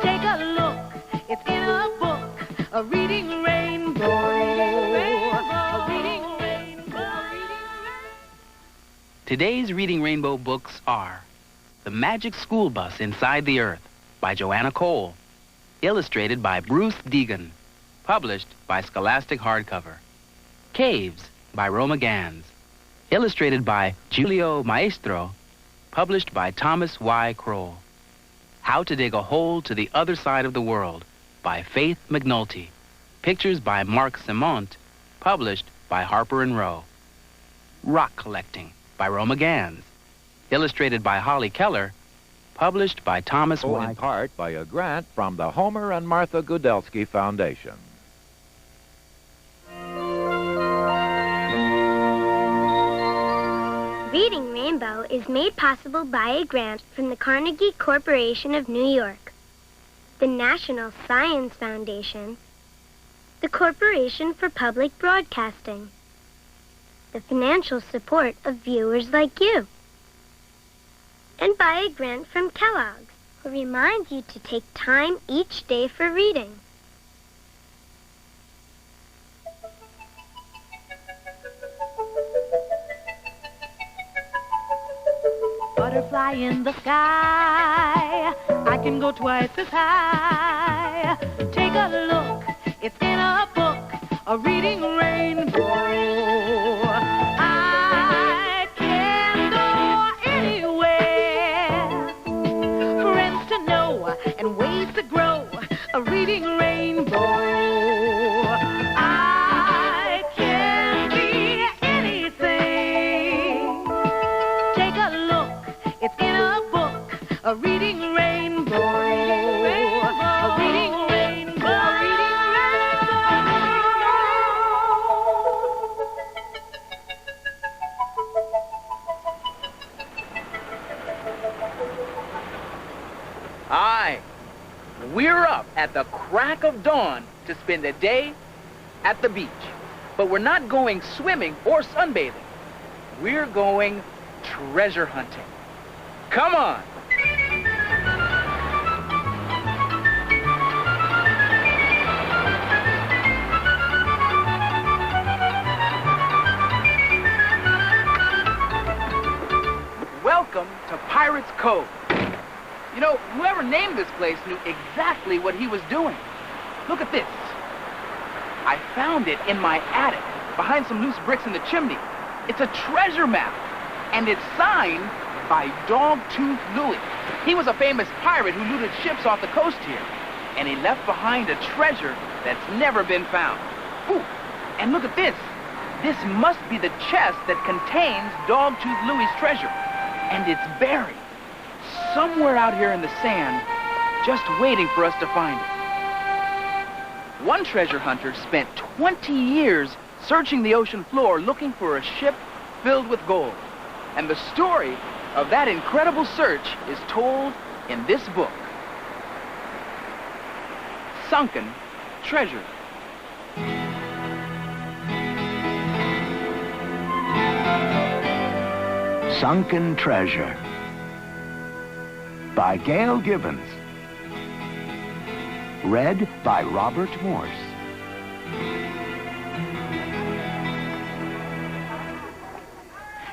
Take a look, it's in a book, a reading rainbow. A reading rainbow. Today's Reading Rainbow books are The Magic School Bus Inside the Earth by Joanna Cole, illustrated by Bruce Deegan, published by Scholastic Hardcover. Caves by Roma Gans, illustrated by Giulio Maestro, published by Thomas Y. Kroll. How to Dig a Hole to the Other Side of the World by Faith McNulty, pictures by Mark Simont, published by Harper & Row. Rock Collecting by Roma Gans, illustrated by Holly Keller, published by Thomas Y. In part by a grant from the Homer and Martha Gudelsky Foundation. Reading Rainbow is made possible by a grant from the Carnegie Corporation of New York, the National Science Foundation, the Corporation for Public Broadcasting, the financial support of viewers like you, and by a grant from Kellogg's, who reminds you to take time each day for reading. butterfly in the sky. I can go twice as high. Take a look, it's in a book, a reading rainbow. I can go anywhere. Friends to know and ways to grow, a reading rainbow. I can be anything. Take a look, it's in a book, a reading rainbow. A reading rainbow. A reading Aye, we're up at the crack of dawn to spend a day at the beach. But we're not going swimming or sunbathing. We're going treasure hunting. Come on. Welcome to Pirates Cove. You know, whoever named this place knew exactly what he was doing. Look at this. I found it in my attic, behind some loose bricks in the chimney. It's a treasure map, and it's signed by Dogtooth Louie. He was a famous pirate who looted ships off the coast here, and he left behind a treasure that's never been found. Ooh, and look at this. This must be the chest that contains Dogtooth Louie's treasure, and it's buried somewhere out here in the sand, just waiting for us to find it. One treasure hunter spent 20 years searching the ocean floor looking for a ship filled with gold. And the story of that incredible search is told in this book, Sunken Treasure. Sunken Treasure by Gail Gibbons. Read by Robert Morse.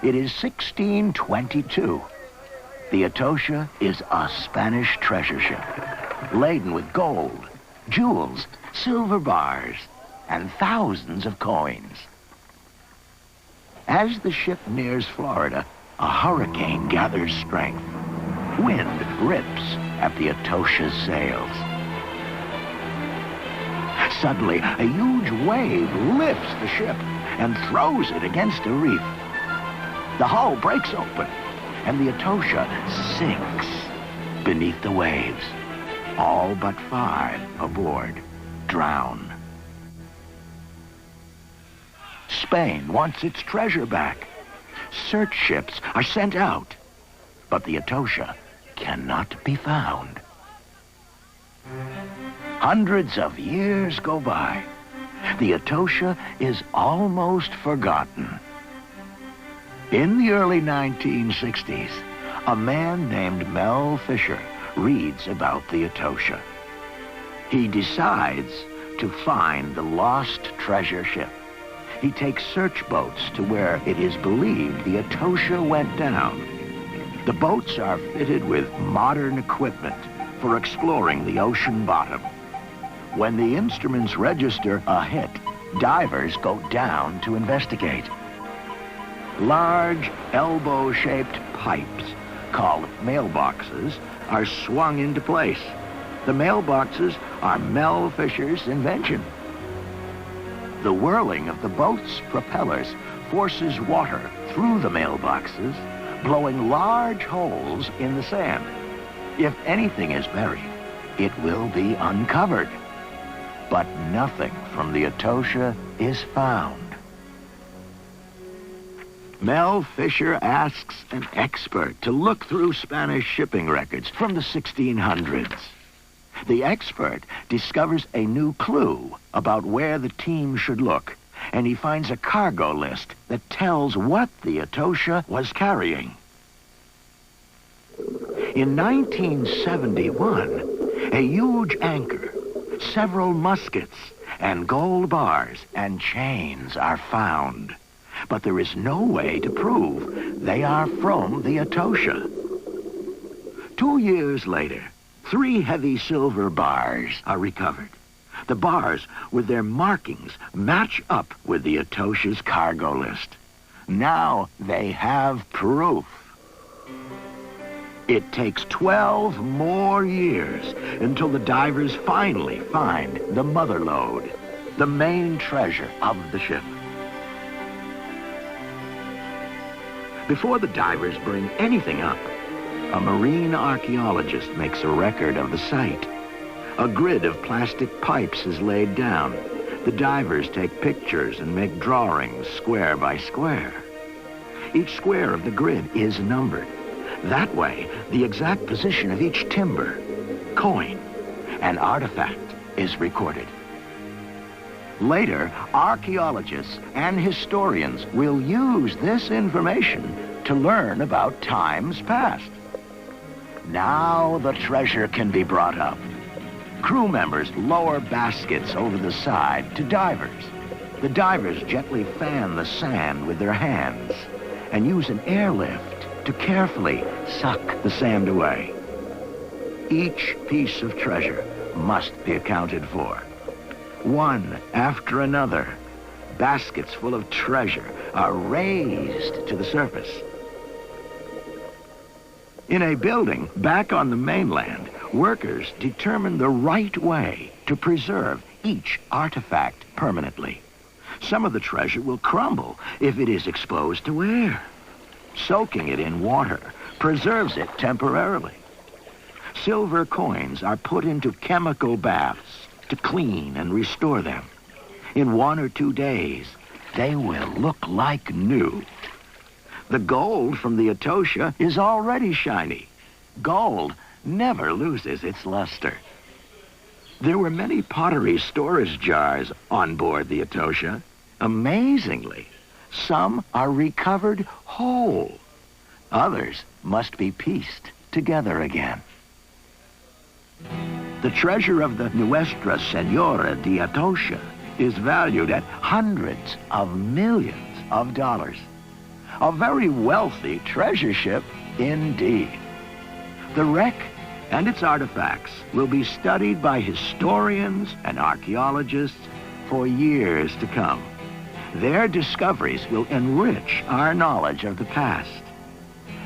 It is 1622. The Atocha is a Spanish treasure ship, laden with gold, jewels, silver bars, and thousands of coins. As the ship nears Florida, a hurricane gathers strength. Wind rips at the Atocha's sails. Suddenly, a huge wave lifts the ship and throws it against a reef. The hull breaks open, and the Atocha sinks beneath the waves. All but 5 aboard drown. Spain wants its treasure back. Search ships are sent out, but the Atocha cannot be found. Hundreds of years go by. The Atocha is almost forgotten. In the early 1960s, a man named Mel Fisher reads about the Atocha. He decides to find the lost treasure ship. He takes search boats to where it is believed the Atocha went down. The boats are fitted with modern equipment for exploring the ocean bottom. When the instruments register a hit, divers go down to investigate. Large, elbow-shaped pipes, called mailboxes, are swung into place. The mailboxes are Mel Fisher's invention. The whirling of the boat's propellers forces water through the mailboxes, blowing large holes in the sand. If anything is buried, it will be uncovered. But nothing from the Atocha is found. Mel Fisher asks an expert to look through Spanish shipping records from the 1600s. The expert discovers a new clue about where the team should look, and he finds a cargo list that tells what the Atocha was carrying. In 1971, a huge anchor, several muskets, and gold bars and chains are found. But there is no way to prove they are from the Atocha. 2 years later, 3 heavy silver bars are recovered. The bars, with their markings, match up with the Etosha's cargo list. Now they have proof. It takes 12 more years until the divers finally find the mother lode, the main treasure of the ship. Before the divers bring anything up, a marine archaeologist makes a record of the site. A grid of plastic pipes is laid down. The divers take pictures and make drawings square by square. Each square of the grid is numbered. That way, the exact position of each timber, coin, and artifact is recorded. Later, archaeologists and historians will use this information to learn about times past. Now the treasure can be brought up. Crew members lower baskets over the side to divers. The divers gently fan the sand with their hands and use an airlift to carefully suck the sand away. Each piece of treasure must be accounted for. One after another, baskets full of treasure are raised to the surface. In a building back on the mainland, workers determine the right way to preserve each artifact permanently. Some of the treasure will crumble if it is exposed to air. Soaking it in water preserves it temporarily. Silver coins are put into chemical baths to clean and restore them. In 1 or 2 days, they will look like new. The gold from the Etosha is already shiny. Gold never loses its luster. There were many pottery storage jars on board the Etosha. Amazingly, some are recovered whole. Others must be pieced together again. The treasure of the Nuestra Senora de Etosha is valued at hundreds of millions of dollars. A very wealthy treasure ship indeed. The wreck and its artifacts will be studied by historians and archaeologists for years to come. Their discoveries will enrich our knowledge of the past.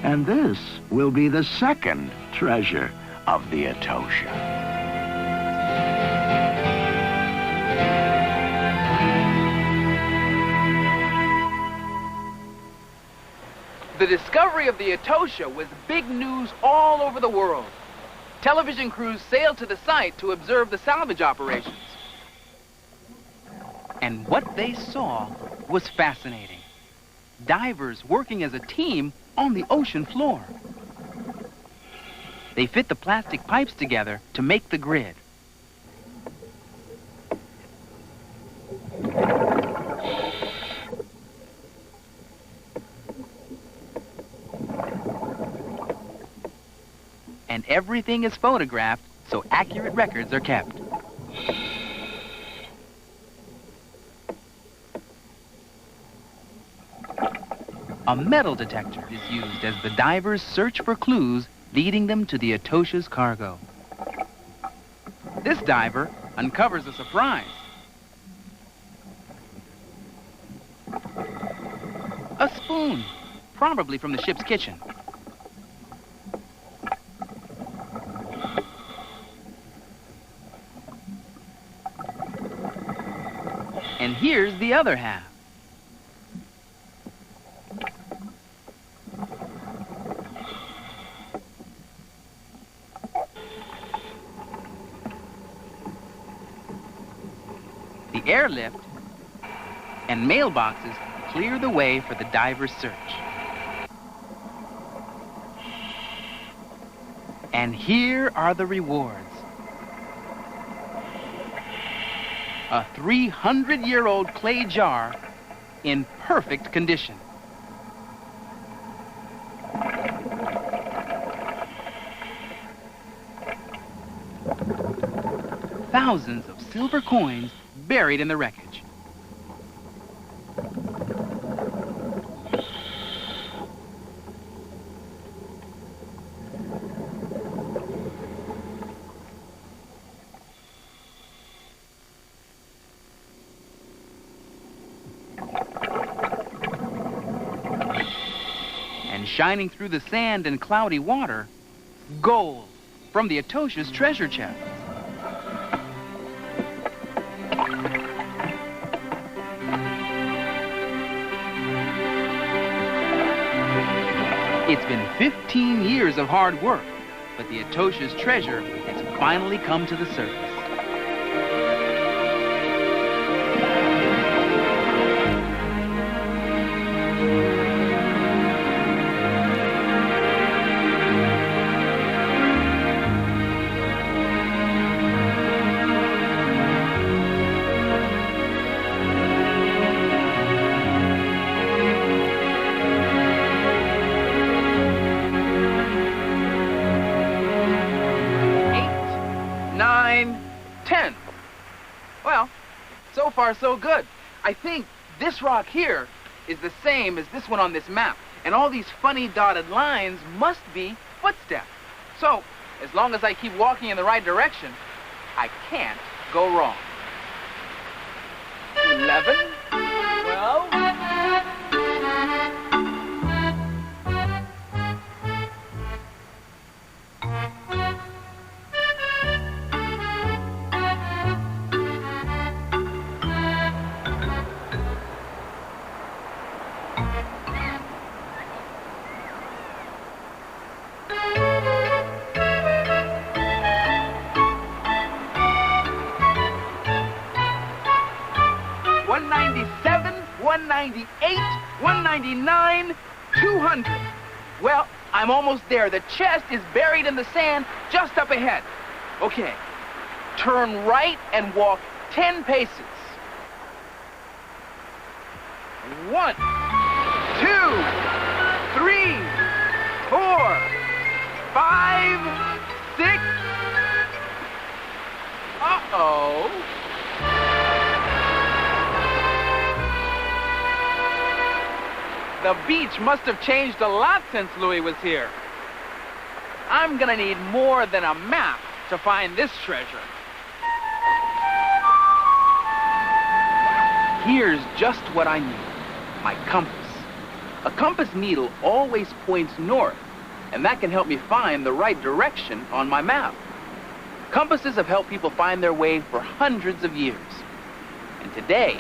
And this will be the second treasure of the Etosha. The discovery of the Etosha was big news all over the world. Television crews sailed to the site to observe the salvage operations. And what they saw was fascinating. Divers working as a team on the ocean floor. They fit the plastic pipes together to make the grid. And everything is photographed so accurate records are kept. A metal detector is used as the divers search for clues leading them to the Etosha's cargo. This diver uncovers a surprise. A spoon, probably from the ship's kitchen. And here's the other half. The airlift and mailboxes clear the way for the diver's search. And here are the rewards. A 300-year-old clay jar in perfect condition. Thousands of silver coins buried in the wreckage. shining through the sand and cloudy water, gold from the Atosha's treasure chest. It's been 15 years of hard work, but the Atosha's treasure has finally come to the surface. Well, so far so good. I think this rock here is the same as this one on this map, and all these funny dotted lines must be footsteps. So, as long as I keep walking in the right direction, I can't go wrong. 11, 12... $197, $198, $199, $200. Well, I'm almost there. The chest is buried in the sand just up ahead. Okay, turn right and walk 10 paces. 1, 2, 3, 4, 5, 6. Uh-oh. The beach must have changed a lot since Louis was here. I'm gonna need more than a map to find this treasure. Here's just what I need. My compass. A compass needle always points north, and that can help me find the right direction on my map. Compasses have helped people find their way for hundreds of years. And today,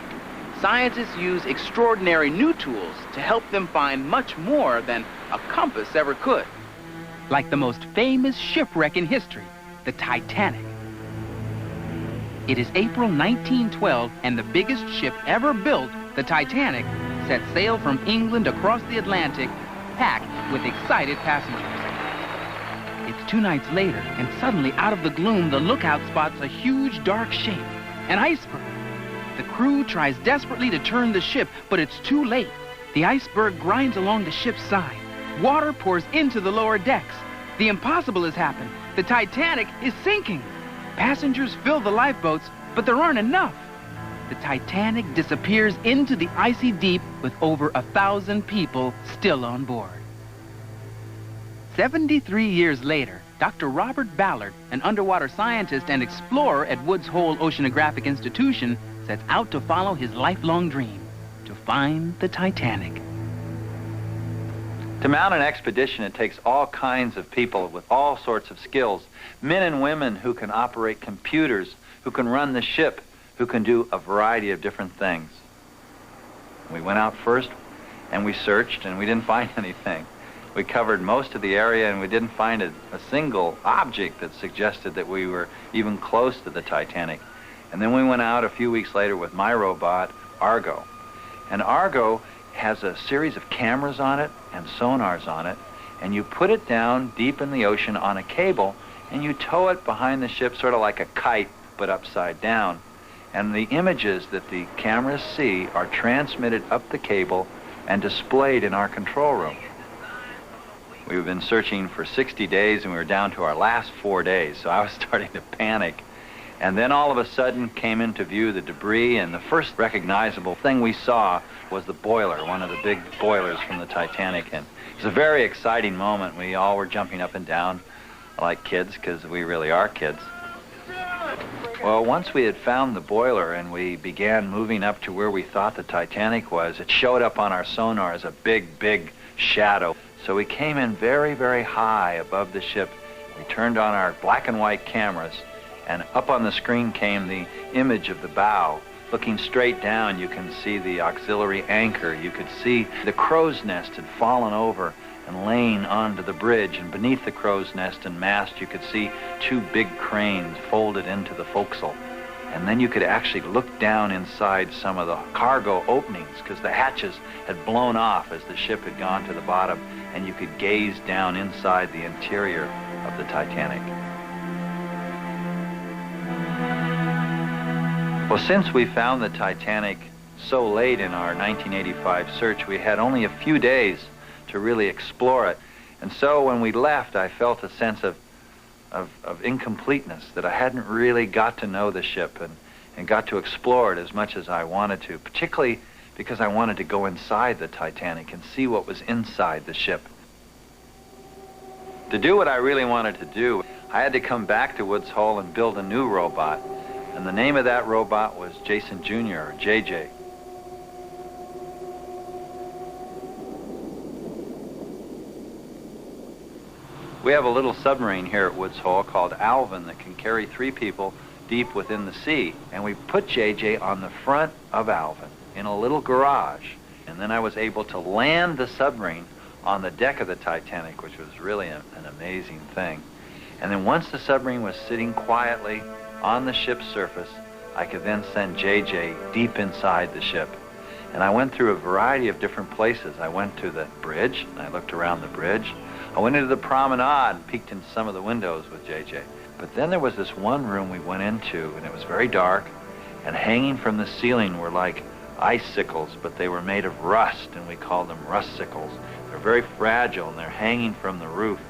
scientists use extraordinary new tools to help them find much more than a compass ever could. Like the most famous shipwreck in history, the Titanic. It is April 1912, and the biggest ship ever built, the Titanic, set sail from England across the Atlantic, packed with excited passengers. It's 2 nights later, and suddenly out of the gloom, the lookout spots a huge dark shape, an iceberg. The crew tries desperately to turn the ship, but it's too late. The iceberg grinds along the ship's side. Water pours into the lower decks. The impossible has happened. The Titanic is sinking. Passengers fill the lifeboats, but there aren't enough. The Titanic disappears into the icy deep with over 1,000 people still on board. 73 years later, Dr. Robert Ballard, an underwater scientist and explorer at Woods Hole Oceanographic Institution, sets out to follow his lifelong dream, to find the Titanic. To mount an expedition, it takes all kinds of people with all sorts of skills. Men and women who can operate computers, who can run the ship, who can do a variety of different things. We went out first, and we searched, and we didn't find anything. We covered most of the area, and we didn't find a single object that suggested that we were even close to the Titanic. And then we went out a few weeks later with my robot, Argo. And Argo has a series of cameras on it and sonars on it, and you put it down deep in the ocean on a cable, and you tow it behind the ship sort of like a kite, but upside down. And the images that the cameras see are transmitted up the cable and displayed in our control room. We've been searching for 60 days, and we were down to our last 4 days, so I was starting to panic. And then all of a sudden came into view the debris, and the first recognizable thing we saw was the boiler, one of the big boilers from the Titanic. And it was a very exciting moment. We all were jumping up and down like kids, because we really are kids. Well, once we had found the boiler and we began moving up to where we thought the Titanic was, it showed up on our sonar as a big, big shadow. So we came in very, very high above the ship. We turned on our black and white cameras, and up on the screen came the image of the bow. Looking straight down, you can see the auxiliary anchor. You could see the crow's nest had fallen over and lain onto the bridge, and beneath the crow's nest and mast, you could see two big cranes folded into the forecastle. And then you could actually look down inside some of the cargo openings, because the hatches had blown off as the ship had gone to the bottom, and you could gaze down inside the interior of the Titanic. Well, since we found the Titanic so late in our 1985 search, we had only a few days to really explore it. And so when we left, I felt a sense of incompleteness, that I hadn't really got to know the ship and got to explore it as much as I wanted to, particularly because I wanted to go inside the Titanic and see what was inside the ship. To do what I really wanted to do, I had to come back to Woods Hole and build a new robot. And the name of that robot was Jason Jr., or JJ. We have a little submarine here at Woods Hole called Alvin that can carry 3 people deep within the sea. And we put JJ on the front of Alvin in a little garage. And then I was able to land the submarine on the deck of the Titanic, which was really an amazing thing. And then once the submarine was sitting quietly on the ship's surface, I could then send JJ deep inside the ship. And I went through a variety of different places. I went to the bridge, and I looked around the bridge. I went into the promenade and peeked into some of the windows with JJ. But then there was this one room we went into, and it was very dark, and hanging from the ceiling were like icicles, but they were made of rust, and we called them rusticles. They're very fragile, and they're hanging from the roof.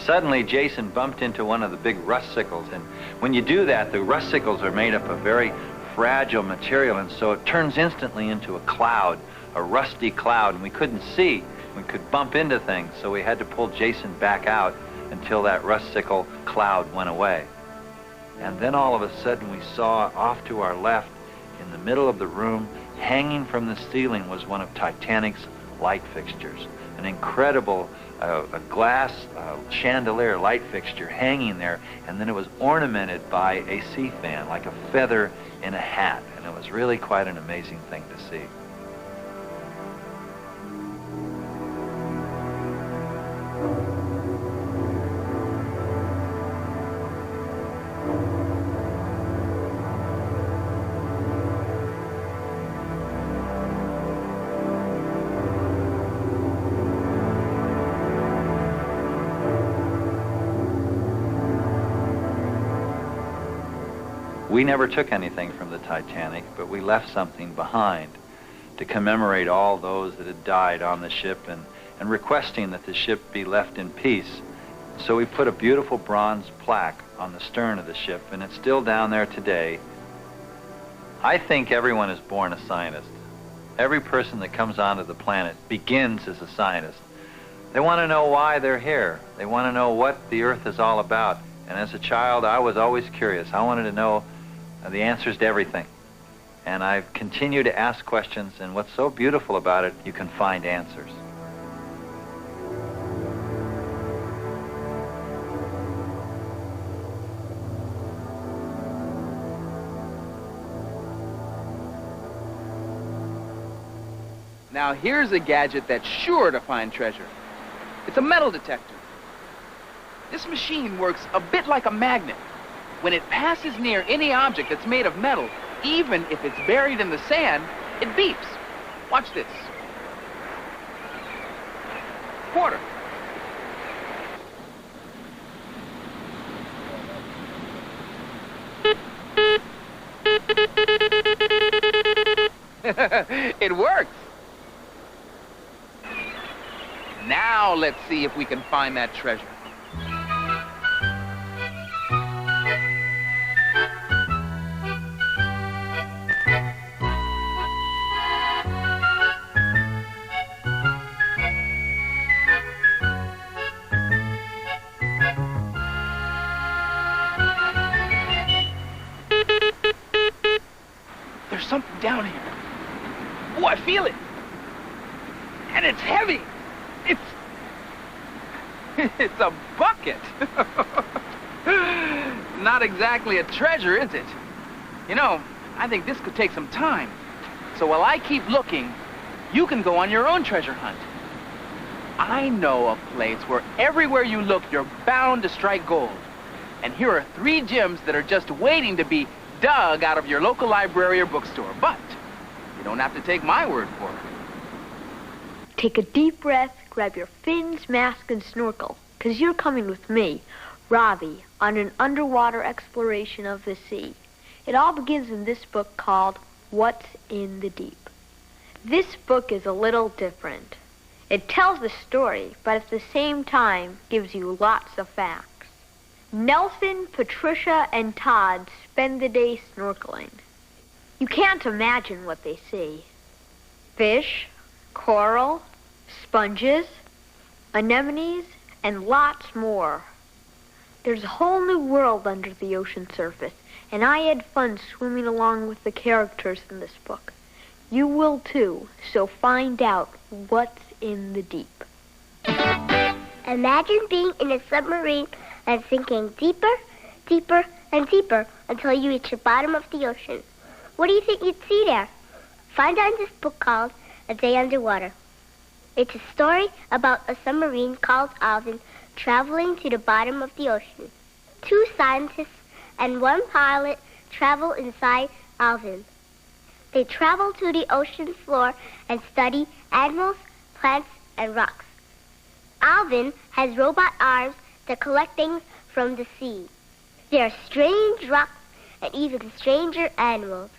Suddenly, Jason bumped into one of the big rusticles, and when you do that, the rusticles are made up of very fragile material, and so it turns instantly into a cloud, a rusty cloud, and we couldn't see. We could bump into things, so we had to pull Jason back out until that rusticle cloud went away. And then all of a sudden, we saw off to our left, in the middle of the room, hanging from the ceiling, was one of Titanic's light fixtures, an incredible a glass chandelier light fixture hanging there, and then it was ornamented by a sea fan, like a feather in a hat, and it was really quite an amazing thing to see. We never took anything from the Titanic, but we left something behind to commemorate all those that had died on the ship and requesting that the ship be left in peace. So we put a beautiful bronze plaque on the stern of the ship, and it's still down there today. I think everyone is born a scientist. Every person that comes onto the planet begins as a scientist. They want to know why they're here. They want to know what the Earth is all about. And as a child, I was always curious. I wanted to know the answers to everything. And I've continued to ask questions, and what's so beautiful about it, you can find answers. Now here's a gadget that's sure to find treasure. It's a metal detector. This machine works a bit like a magnet. When it passes near any object that's made of metal, even if it's buried in the sand, it beeps. Watch this. Quarter. It works. Now let's see if we can find that treasure. There's something down here. Oh, I feel it. And it's heavy. It's a bucket. Not exactly a treasure, is it? You know, I think this could take some time. So while I keep looking, you can go on your own treasure hunt. I know a place where everywhere you look, you're bound to strike gold. And here are 3 gems that are just waiting to be dug out of your local library or bookstore. But you don't have to take my word for it. Take a deep breath, grab your fins, mask, and snorkel, because you're coming with me, Ravi, on an underwater exploration of the sea. It all begins in this book called What's in the Deep. This book is a little different. It tells the story, but at the same time gives you lots of facts. Nelson, Patricia, and Todd spend the day snorkeling. You can't imagine what they see. Fish, coral, sponges, anemones, and lots more. There's a whole new world under the ocean surface, and I had fun swimming along with the characters in this book. You will too, so find out what's in the deep. Imagine being in a submarine and sinking deeper, deeper, and deeper until you reach the bottom of the ocean. What do you think you'd see there? Find out in this book called A Day Underwater. It's a story about a submarine called Alvin traveling to the bottom of the ocean. 2 scientists and 1 pilot travel inside Alvin. They travel to the ocean floor and study animals, plants, and rocks. Alvin has robot arms that collect things from the sea. There are strange rocks and even stranger animals.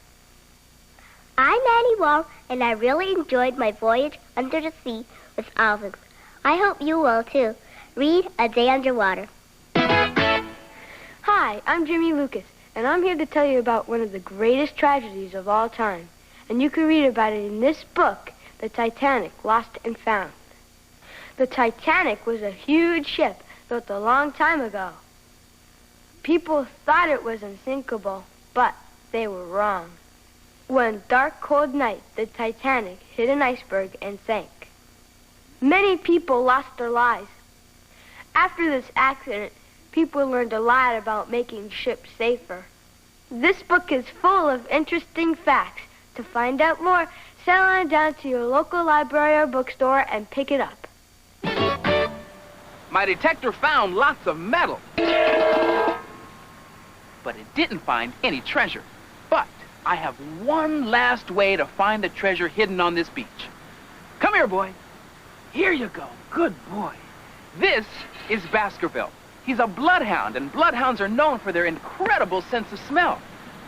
I'm Annie Wall, and I really enjoyed my voyage under the sea with Alvin. I hope you will, too. Read A Day Underwater. Hi, I'm Jimmy Lucas, and I'm here to tell you about one of the greatest tragedies of all time. And you can read about it in this book, The Titanic, Lost and Found. The Titanic was a huge ship built a long time ago. People thought it was unsinkable, but they were wrong. One dark, cold night, the Titanic hit an iceberg and sank. Many people lost their lives. After this accident, people learned a lot about making ships safer. This book is full of interesting facts. To find out more, sail on down to your local library or bookstore and pick it up. My detector found lots of metal. But it didn't find any treasure. But I have one last way to find the treasure hidden on this beach. Come here, boy. Here you go. Good boy. This is Baskerville. He's a bloodhound, and bloodhounds are known for their incredible sense of smell.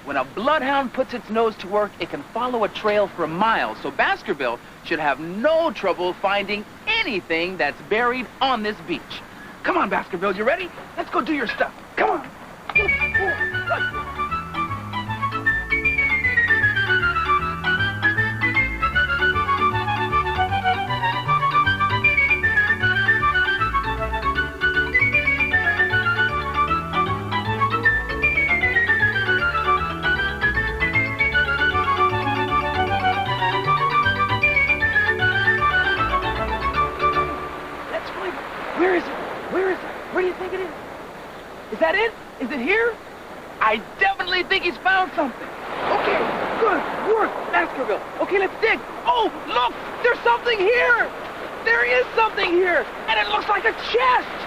When a bloodhound puts its nose to work, it can follow a trail for miles, so Baskerville should have no trouble finding anything that's buried on this beach. Come on, Baskerville, you ready? Let's go do your stuff. Come on. Where is it? Where is it? Where do you think it is? Is that it? Is it here? I definitely think he's found something. Okay, good work, Baskerville. Okay, let's dig. Oh, look, there's something here. There is something here, and it looks like a chest.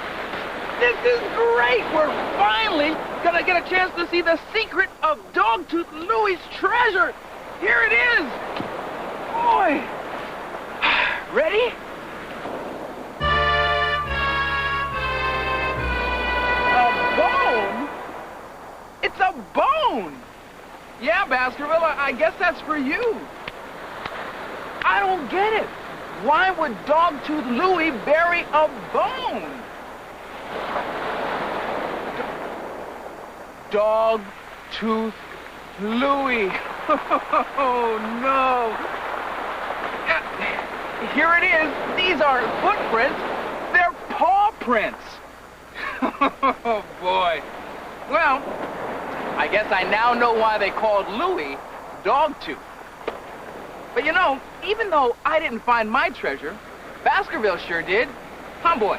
This is great. We're finally gonna get a chance to see the secret of Dogtooth Louie's treasure. Here it is. Boy. Ready? Bone? It's a bone! Yeah, Baskerville, I guess that's for you. I don't get it. Why would Dogtooth Louie bury a bone? Dogtooth Louie. Oh, no. Here it is. These aren't footprints. They're paw prints. Oh, boy. Well, I guess I now know why they called Louie Dogtooth. But you know, even though I didn't find my treasure, Baskerville sure did. Huh, boy?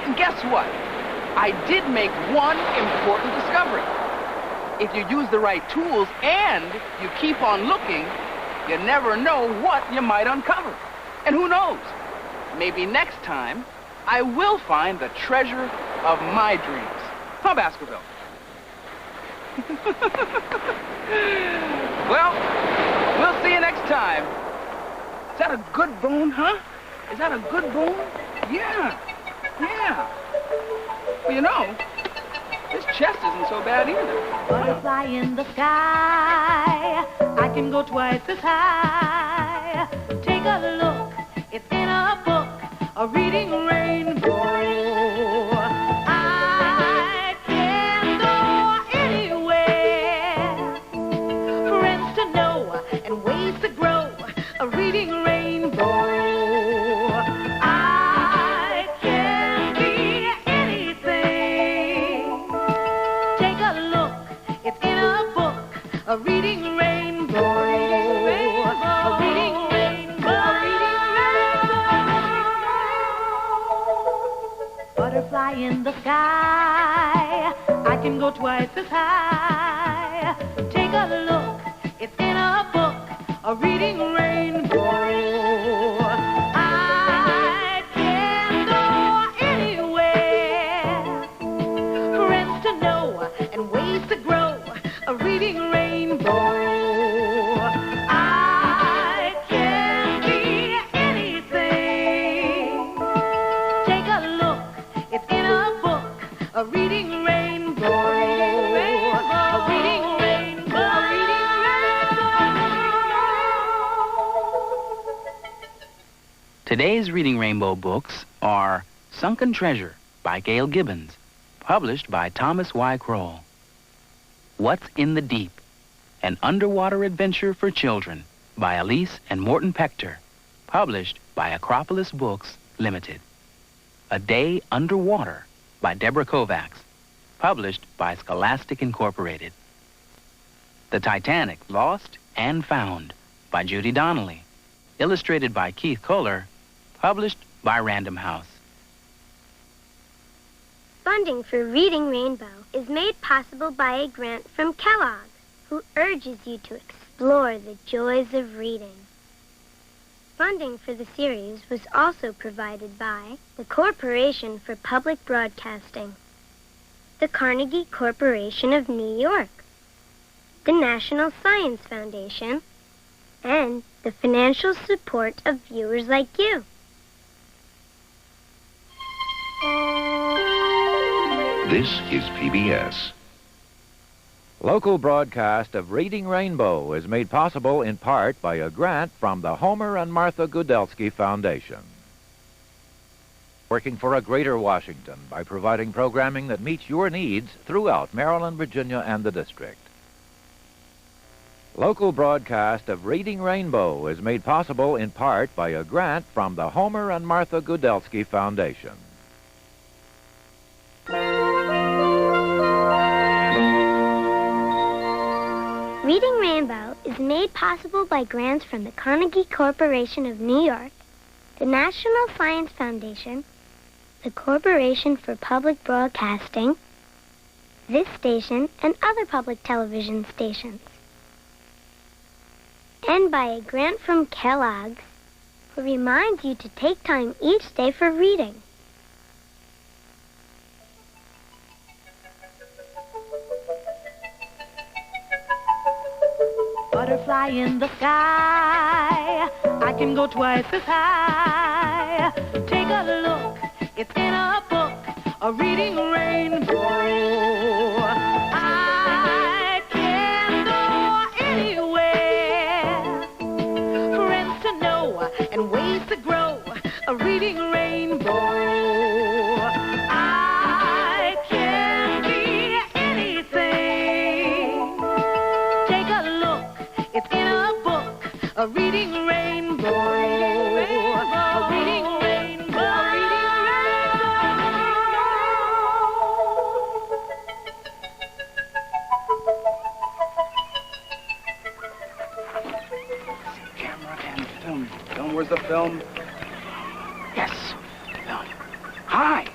And guess what? I did make one important discovery. If you use the right tools and you keep on looking, you never know what you might uncover. And who knows? Maybe next time, I will find the treasure of my dreams. Huh, Baskerville? Well, we'll see you next time. Is that a good bone, huh? Is that a good bone? Yeah. Well, you know, this chest isn't so bad either. Butterfly in the sky, I can go twice as high. Take a look, it's in a book, a reading rainbow. I can go anywhere, friends to know and ways to grow, a reading rainbow. I can be anything. Take a look, it's in a book, a reading rainbow. A reading rainbow. Butterfly in the sky, I can go twice as high. Take a look, it's in a book, a reading rainbow. I can go anywhere, friends to know and ways to grow, a reading rainbow. I can be anything. Take a look, it's in a book, a reading rainbow. A reading rainbow. A reading Today's Reading Rainbow books are Sunken Treasure by Gail Gibbons, published by Thomas Y. Kroll. What's in the Deep? An Underwater Adventure for Children by Elise and Morton Pector, published by Acropolis Books, Limited. A Day Underwater by Deborah Kovacs, published by Scholastic Incorporated. The Titanic, Lost and Found by Judy Donnelly, illustrated by Keith Kohler, published by Random House. Funding for Reading Rainbow is made possible by a grant from Kellogg, who urges you to explore the joys of reading. Funding for the series was also provided by the Corporation for Public Broadcasting, the Carnegie Corporation of New York, the National Science Foundation, and the financial support of viewers like you. This is PBS. Local broadcast of Reading Rainbow is made possible in part by a grant from the Homer and Martha Gudelsky Foundation. Working for a greater Washington by providing programming that meets your needs throughout Maryland, Virginia, and the district. Local broadcast of Reading Rainbow is made possible in part by a grant from the Homer and Martha Gudelsky Foundation. Reading Rainbow is made possible by grants from the Carnegie Corporation of New York, the National Science Foundation, the Corporation for Public Broadcasting, this station, and other public television stations. And by a grant from Kellogg, who reminds you to take time each day for reading. Butterfly in the sky, I can go twice as high. Take a look, it's in a book, a reading rainbow. I can go anywhere, friends to know and ways to grow, a reading rainbow. I can be anything. Take a look, it's in a book, a reading rainbow. A reading rainbow. A reading Camera and film. Film, where's the film? Yes, film. Hi,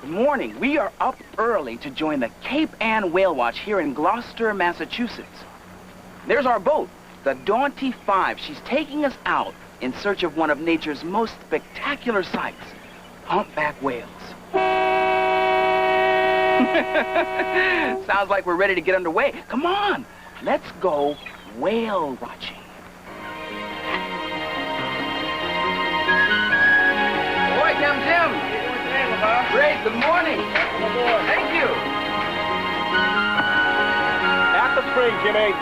Good morning. We are up early to join the Cape Ann Whale Watch here in Gloucester, Massachusetts. There's our boat, the Daunty 5. She's taking us out in search of one of nature's most spectacular sights, humpback whales. Sounds like we're ready to get underway. Come on, let's go whale watching. Boy, Tim. Great, good morning. Thank you. At the spring, Jimmy.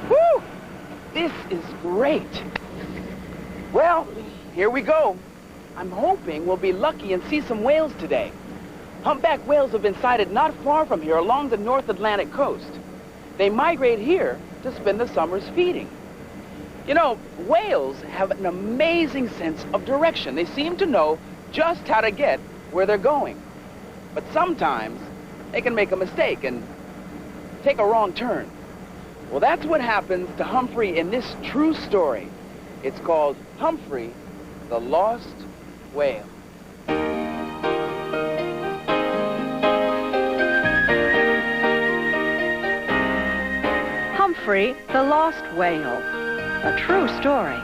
Woo! This is great. Well, here we go. I'm hoping we'll be lucky and see some whales today. Humpback whales have been sighted not far from here along the North Atlantic coast. They migrate here to spend the summers feeding. You know, whales have an amazing sense of direction. They seem to know just how to get where they're going. But sometimes they can make a mistake and take a wrong turn. Well, that's what happens to Humphrey in this true story. It's called Humphrey, the Lost Whale. Humphrey, the Lost Whale, a true story.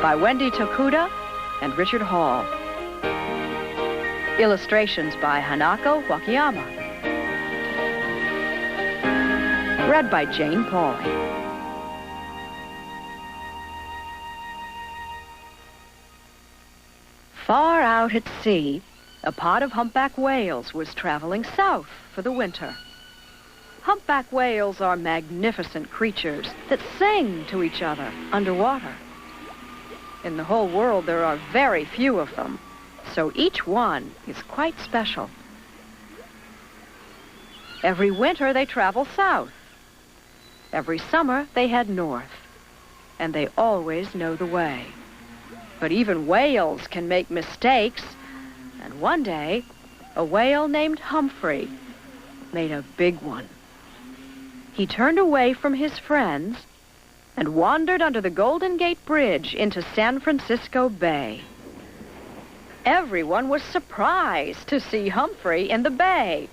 By Wendy Tokuda and Richard Hall. Illustrations by Hanako Wakayama. Read by Jane Pauley. Far out at sea, a pod of humpback whales was traveling south for the winter. Humpback whales are magnificent creatures that sing to each other underwater. In the whole world, there are very few of them, so each one is quite special. Every winter, they travel south. Every summer, they head north, and they always know the way. But even whales can make mistakes, and one day, a whale named Humphrey made a big one. He turned away from his friends and wandered under the Golden Gate Bridge into San Francisco Bay. Everyone was surprised to see Humphrey in the bay.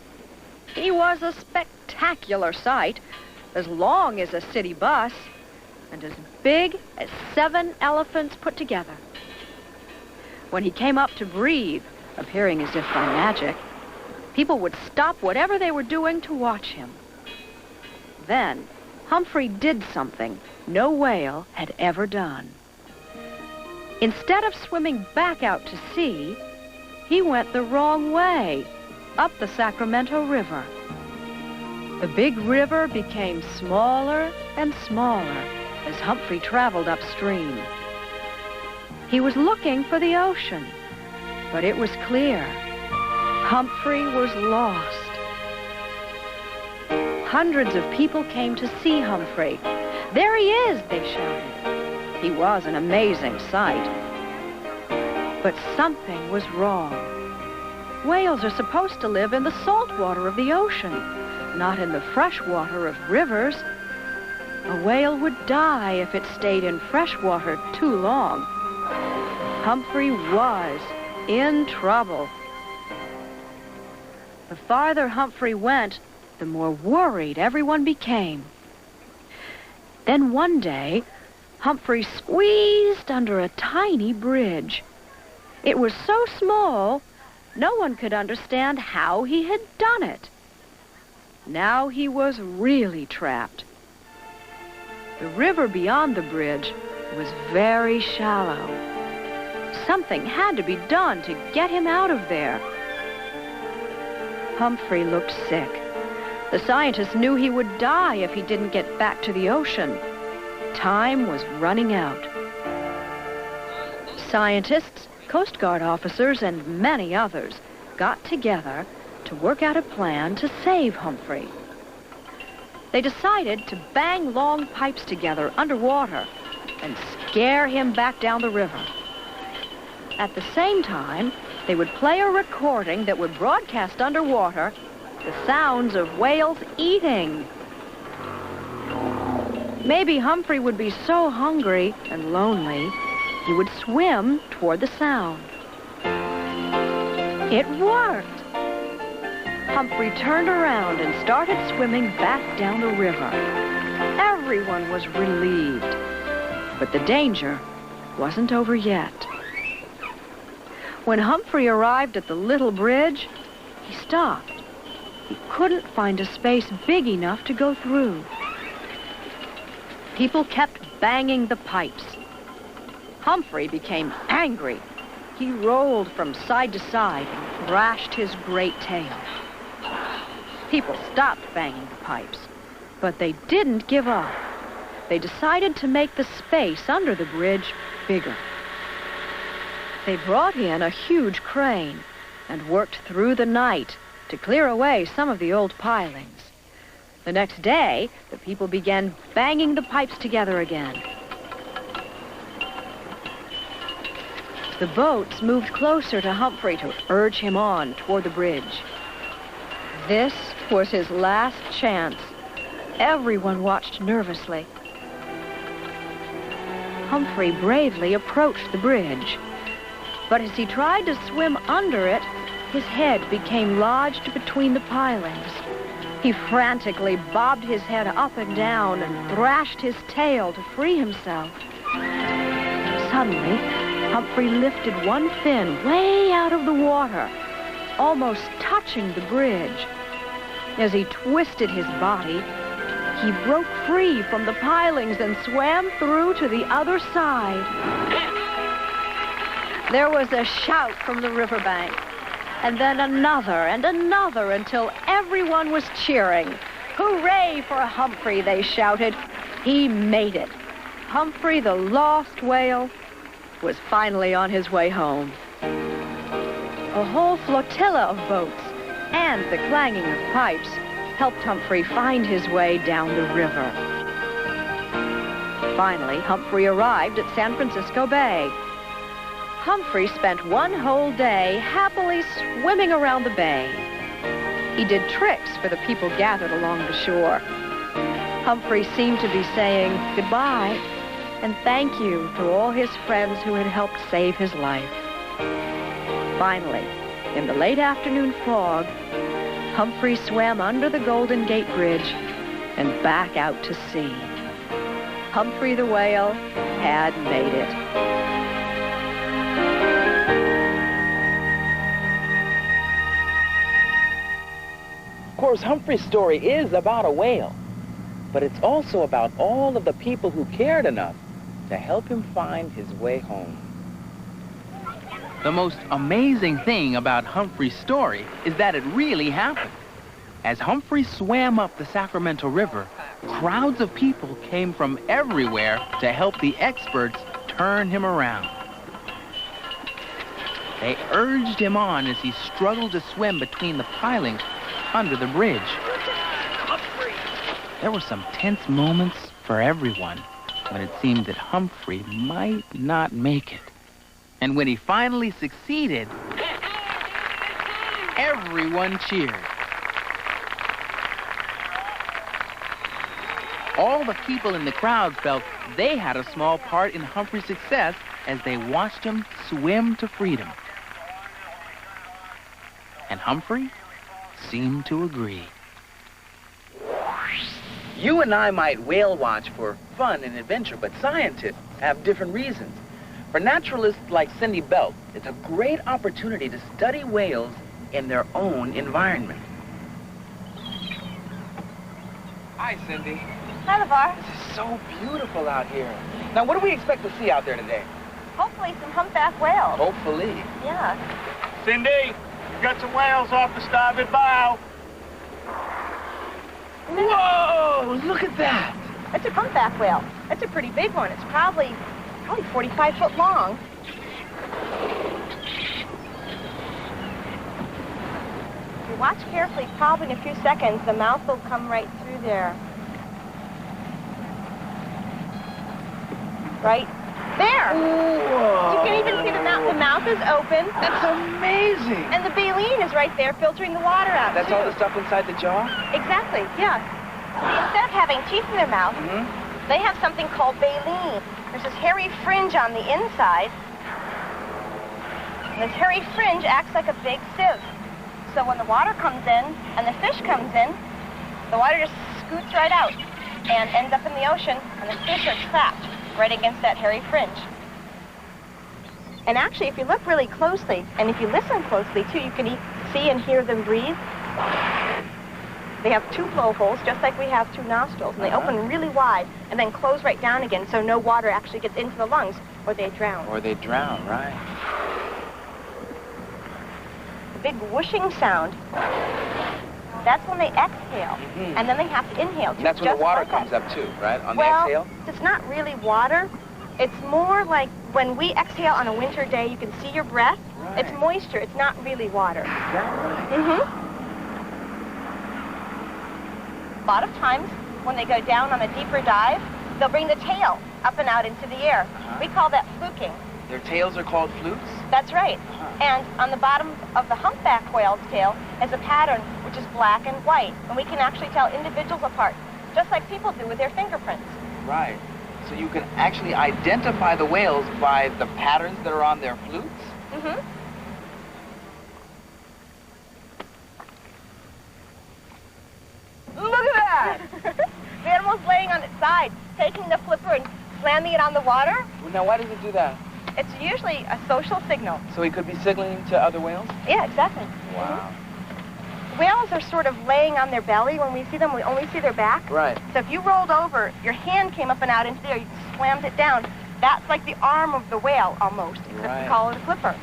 He was a spectacular sight, as long as a city bus, and as big as 7 elephants put together. When he came up to breathe, appearing as if by magic, people would stop whatever they were doing to watch him. Then, Humphrey did something no whale had ever done. Instead of swimming back out to sea, he went the wrong way, up the Sacramento River. The big river became smaller and smaller as Humphrey traveled upstream. He was looking for the ocean, but it was clear. Humphrey was lost. Hundreds of people came to see Humphrey. "There he is," they shouted. He was an amazing sight. But something was wrong. Whales are supposed to live in the salt water of the ocean, not in the fresh water of rivers. A whale would die if it stayed in fresh water too long. Humphrey was in trouble. The farther Humphrey went, the more worried everyone became. Then one day, Humphrey squeezed under a tiny bridge. It was so small, no one could understand how he had done it. Now he was really trapped. The river beyond the bridge was very shallow. Something had to be done to get him out of there. Humphrey looked sick. The scientists knew he would die if he didn't get back to the ocean. Time was running out. Scientists, Coast Guard officers, and many others got together to work out a plan to save Humphrey. They decided to bang long pipes together underwater and scare him back down the river. At the same time, they would play a recording that would broadcast underwater the sounds of whales eating. Maybe Humphrey would be so hungry and lonely, he would swim toward the sound. It worked! Humphrey turned around and started swimming back down the river. Everyone was relieved, but the danger wasn't over yet. When Humphrey arrived at the little bridge, he stopped. He couldn't find a space big enough to go through. People kept banging the pipes. Humphrey became angry. He rolled from side to side and thrashed his great tail. People stopped banging the pipes, but they didn't give up. They decided to make the space under the bridge bigger. They brought in a huge crane and worked through the night to clear away some of the old pilings. The next day, the people began banging the pipes together again. The boats moved closer to Humphrey to urge him on toward the bridge. This was his last chance. Everyone watched nervously. Humphrey bravely approached the bridge. But as he tried to swim under it, his head became lodged between the pilings. He frantically bobbed his head up and down and thrashed his tail to free himself. Suddenly, Humphrey lifted one fin way out of the water, almost touching the bridge. As he twisted his body, he broke free from the pilings and swam through to the other side. There was a shout from the riverbank, and then another and another until everyone was cheering. Hooray for Humphrey, they shouted. He made it. Humphrey, the lost whale, was finally on his way home. A whole flotilla of boats and the clanging of pipes helped Humphrey find his way down the river. Finally, Humphrey arrived at San Francisco Bay. Humphrey spent one whole day happily swimming around the bay. He did tricks for the people gathered along the shore. Humphrey seemed to be saying goodbye and thank you to all his friends who had helped save his life. Finally, in the late afternoon fog, Humphrey swam under the Golden Gate Bridge and back out to sea. Humphrey the whale had made it. Of course, Humphrey's story is about a whale, but it's also about all of the people who cared enough to help him find his way home. The most amazing thing about Humphrey's story is that it really happened. As Humphrey swam up the Sacramento River, crowds of people came from everywhere to help the experts turn him around. They urged him on as he struggled to swim between the pilings under the bridge. There were some tense moments for everyone when it seemed that Humphrey might not make it. And when he finally succeeded, everyone cheered. All the people in the crowd felt they had a small part in Humphrey's success as they watched him swim to freedom. And Humphrey seemed to agree. You and I might whale watch for fun and adventure, but scientists have different reasons. For naturalists like Cindy Belt, it's a great opportunity to study whales in their own environment. Hi, Cindy. Hi, LeVar. This is so beautiful out here. Now, what do we expect to see out there today? Hopefully some humpback whales. Hopefully. Yeah. Cindy, we got some whales off the starboard bow. Whoa! Look at that! That's a humpback whale. That's a pretty big one. It's probably 45 foot long. If you watch carefully, probably in a few seconds, the mouth will come right through there. Right There. Whoa. You can even see the mouth. The mouth is open. That's amazing. And the baleen is right there filtering the water out, That's too. all the stuff inside the jaw? Exactly, yeah. Instead of having teeth in their mouth, they have something called baleen. There's this hairy fringe on the inside. And this hairy fringe acts like a big sieve. So when the water comes in and the fish comes in, the water just scoots right out and ends up in the ocean, and the fish are trapped right against that hairy fringe. And actually, if you look really closely, and if you listen closely, too, you can see and hear them breathe. They have two blowholes, just like we have two nostrils, and they open really wide and then close right down again so no water actually gets into the lungs, or they drown. Or they drown, right. The big whooshing sound, that's when they exhale, and then they have to inhale. That's when the water comes up, too, right? On the exhale? It's not really water. It's more like when we exhale on a winter day, you can see your breath. Right. It's moisture. It's not really water. Is that right? A lot of times, when they go down on a deeper dive, they'll bring the tail up and out into the air. We call that fluking. Their tails are called flukes? That's right. And on the bottom of the humpback whale's tail is a pattern which is black and white, and we can actually tell individuals apart, just like people do with their fingerprints. Right. So you can actually identify the whales by the patterns that are on their flukes? Look at that! The animal's laying on its side, taking the flipper and slamming it on the water. Well, now, why does it do that? It's usually a social signal. So he could be signaling to other whales? Yeah, exactly. Wow. Whales are sort of laying on their belly. When we see them, we only see their back. Right. So if you rolled over, your hand came up and out into the air, you slammed it down. That's like the arm of the whale, almost, except we call it a flipper.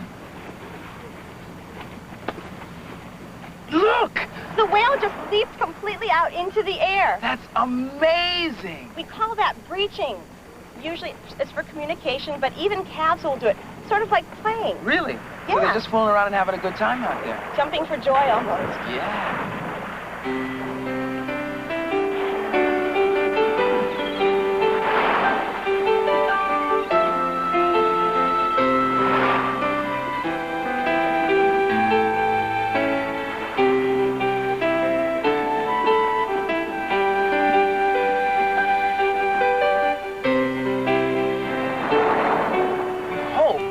Look! The whale just leaps completely out into the air. That's amazing! We call that breaching. Usually it's for communication, but even calves will do it. Sort of like playing. Really? Yeah. So they're just fooling around and having a good time out there. Jumping for joy, almost. Yeah.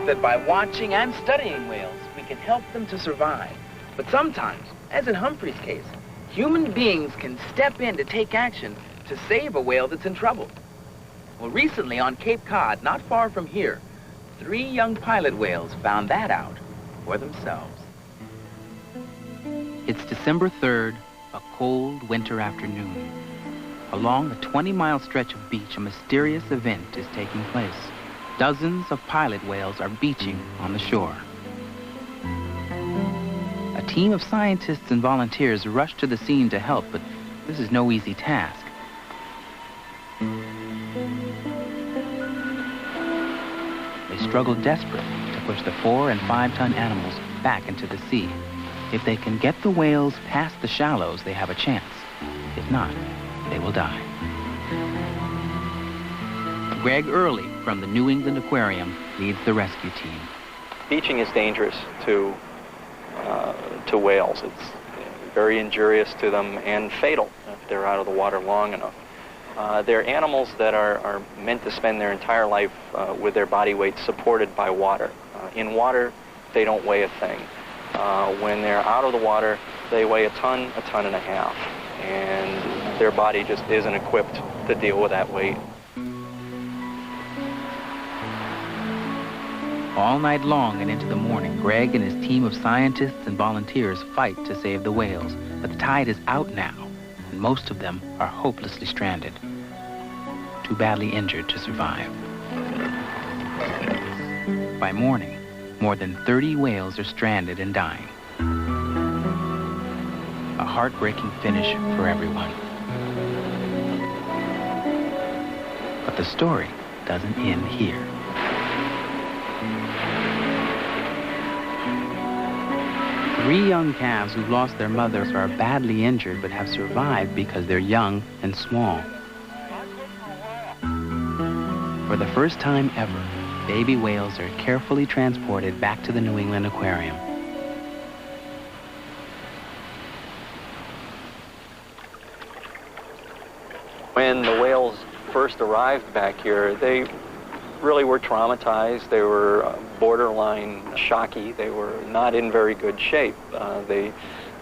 That by watching and studying whales, we can help them to survive. But sometimes, as in Humphrey's case, human beings can step in to take action to save a whale that's in trouble. Well, recently on Cape Cod, not far from here, 3 young pilot whales found that out for themselves. It's December 3rd, a cold winter afternoon. Along a 20-mile stretch of beach, a mysterious event is taking place. Dozens of pilot whales are beaching on the shore. A team of scientists and volunteers rush to the scene to help, but this is no easy task. They struggle desperate to push the 4- and 5-ton animals back into the sea. If they can get the whales past the shallows, they have a chance. If not, they will die. Greg Early from the New England Aquarium leads the rescue team. Beaching is dangerous to whales. It's very injurious to them and fatal if they're out of the water long enough. They're animals that are meant to spend their entire life with their body weight supported by water. In water, they don't weigh a thing. When they're out of the water, they weigh a ton and a half. And their body just isn't equipped to deal with that weight. All night long and into the morning, Greg and his team of scientists and volunteers fight to save the whales. But the tide is out now, and most of them are hopelessly stranded, too badly injured to survive. By morning, more than 30 whales are stranded and dying. A heartbreaking finish for everyone. But the story doesn't end here. Three young calves who've lost their mothers are badly injured but have survived because they're young and small. For the first time ever, baby whales are carefully transported back to the New England Aquarium. When the whales first arrived back here, they really were traumatized. They were borderline shocky. They were not in very good shape. They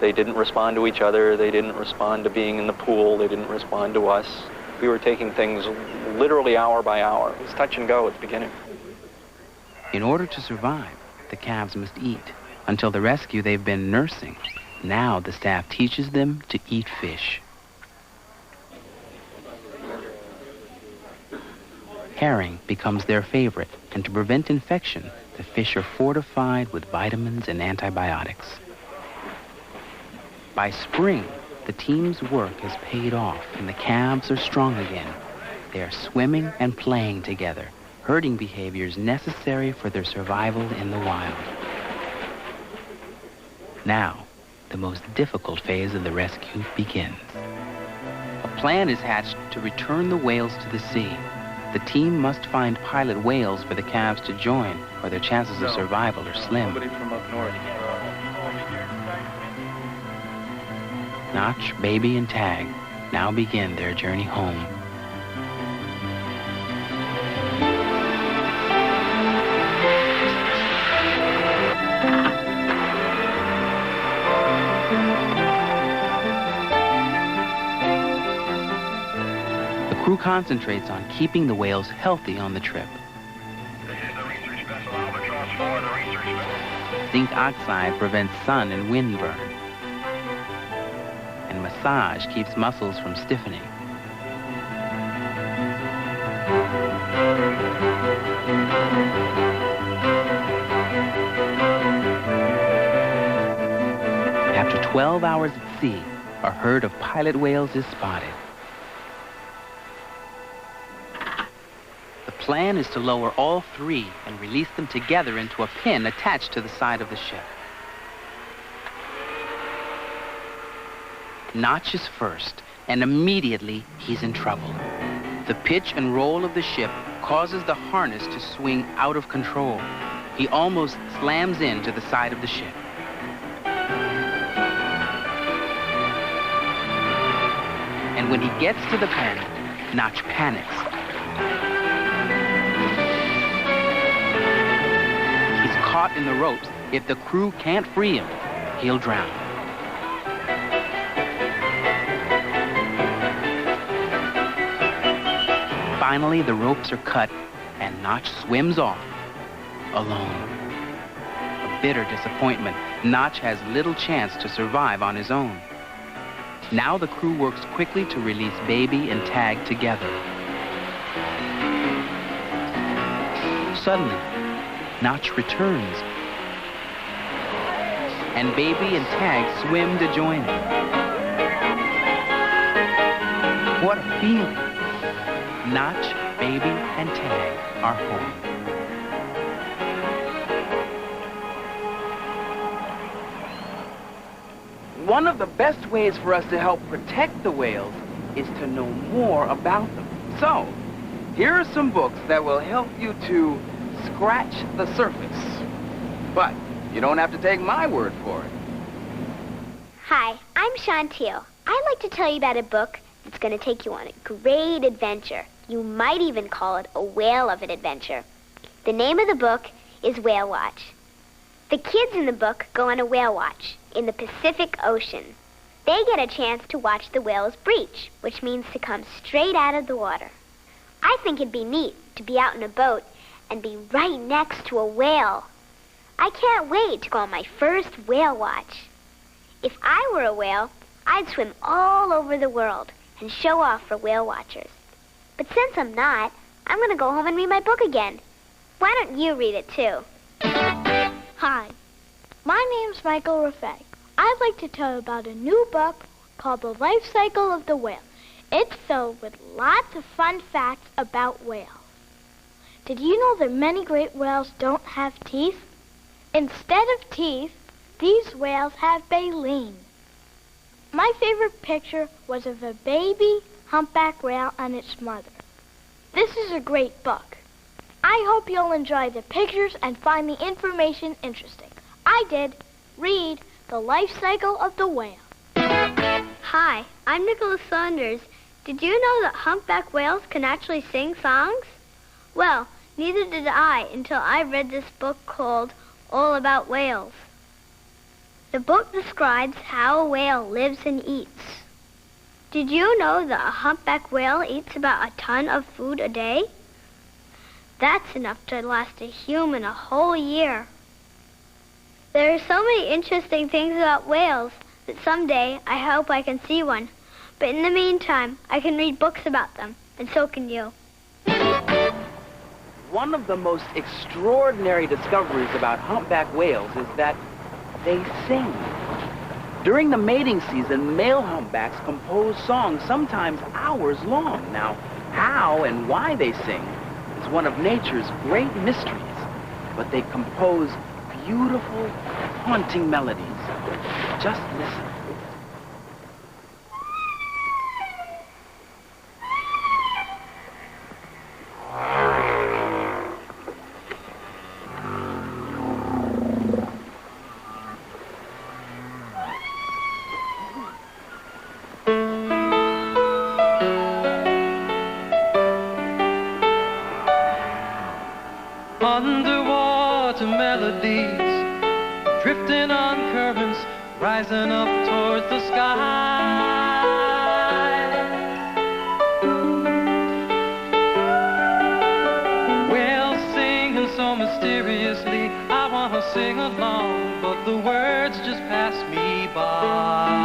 didn't respond to each other. They didn't respond to being in the pool. They didn't respond to us. We were taking things literally hour by hour. It was touch and go at the beginning. In order to survive, the calves must eat. Until the rescue, they've been nursing. Now the staff teaches them to eat fish. Herring becomes their favorite, and to prevent infection, the fish are fortified with vitamins and antibiotics. By spring, the team's work has paid off, and the calves are strong again. They are swimming and playing together, herding behaviors necessary for their survival in the wild. Now, the most difficult phase of the rescue begins. A plan is hatched to return the whales to the sea. The team must find pilot whales for the calves to join, or their chances of survival are slim. Somebody from up north. Notch, Baby, and Tag now begin their journey home. The crew concentrates on keeping the whales healthy on the trip. Zinc oxide prevents sun and wind burn. And massage keeps muscles from stiffening. After 12 hours at sea, a herd of pilot whales is spotted. The plan is to lower all three and release them together into a pin attached to the side of the ship. Notch is first, and immediately he's in trouble. The pitch and roll of the ship causes the harness to swing out of control. He almost slams into the side of the ship. And when he gets to the pen, Notch panics. He's caught in the ropes. If the crew can't free him, he'll drown. Finally, the ropes are cut, and Notch swims off, alone. A bitter disappointment. Notch has little chance to survive on his own. Now the crew works quickly to release Baby and Tag together. Suddenly, Notch returns, and Baby and Tag swim to join him. What a feeling! Notch, Baby, and Tag are home. One of the best ways for us to help protect the whales is to know more about them. So, here are some books that will help you to scratch the surface. But you don't have to take my word for it. Hi, I'm Chantil. I'd like to tell you about a book that's going to take you on a great adventure. You might even call it a whale of an adventure. The name of the book is Whale Watch. The kids in the book go on a whale watch in the Pacific Ocean. They get a chance to watch the whales breach, which means to come straight out of the water. I think it'd be neat to be out in a boat and be right next to a whale. I can't wait to go on my first whale watch. If I were a whale, I'd swim all over the world and show off for whale watchers. But since I'm not, I'm going to go home and read my book again. Why don't you read it, too? Hi, my name's Michael Raffay. I'd like to tell you about a new book called The Life Cycle of the Whale. It's filled with lots of fun facts about whales. Did you know that many great whales don't have teeth? Instead of teeth, these whales have baleen. My favorite picture was of a baby humpback whale and its mother. This is a great book. I hope you'll enjoy the pictures and find the information interesting. I did. Read The Life Cycle of the Whale. Hi, I'm Nicholas Saunders. Did you know that humpback whales can actually sing songs? Well, neither did I until I read this book called All About Whales. The book describes how a whale lives and eats. Did you know that a humpback whale eats about a ton of food a day? That's enough to last a human a whole year. There are so many interesting things about whales that someday I hope I can see one. But in the meantime, I can read books about them, and so can you. One of the most extraordinary discoveries about humpback whales is that they sing. During the mating season, male humpbacks compose songs sometimes hours long. Now, how and why they sing is one of nature's great mysteries, but they compose beautiful, haunting melodies. Just listen. Underwater melodies, drifting on currents, rising up towards the sky. Whales singing so mysteriously, I want to sing along, but the words just pass me by.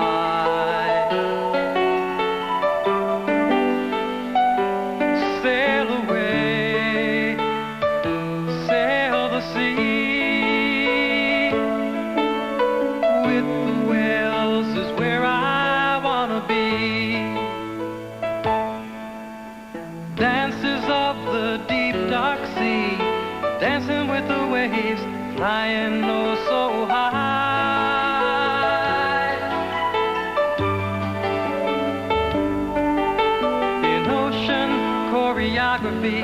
Sail away, sail the sea, with the whales is where I wanna be. Dances of the deep dark sea, dancing with the waves, flying oh so high. In ocean choreography,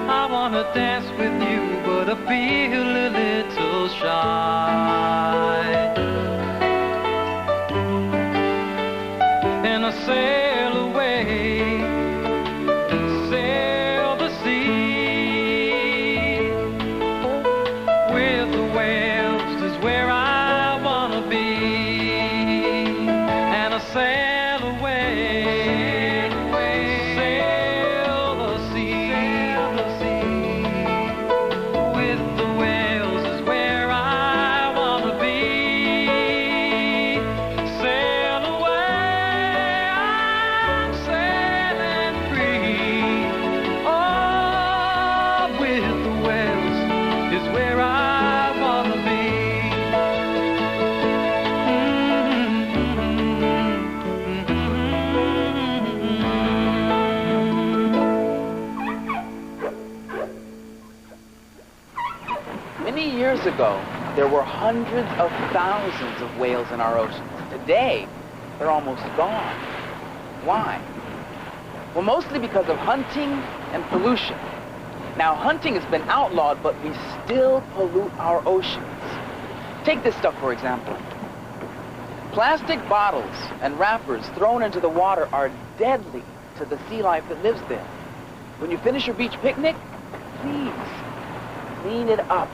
I wanna dance with you, but I feel a little shy. And I sail away, sail the sea, with the whales is where I wanna be. And I sail away, sail the sea, with the whales is where I wanna be. Sail away, I'm sailing free. Oh, with the whales is where I wanna be. Many years ago, there were hundreds of thousands of whales in our oceans. Today, they're almost gone. Why? Well, mostly because of hunting and pollution. Now, hunting has been outlawed, but we still pollute our oceans. Take this stuff, for example. Plastic bottles and wrappers thrown into the water are deadly to the sea life that lives there. When you finish your beach picnic, please clean it up.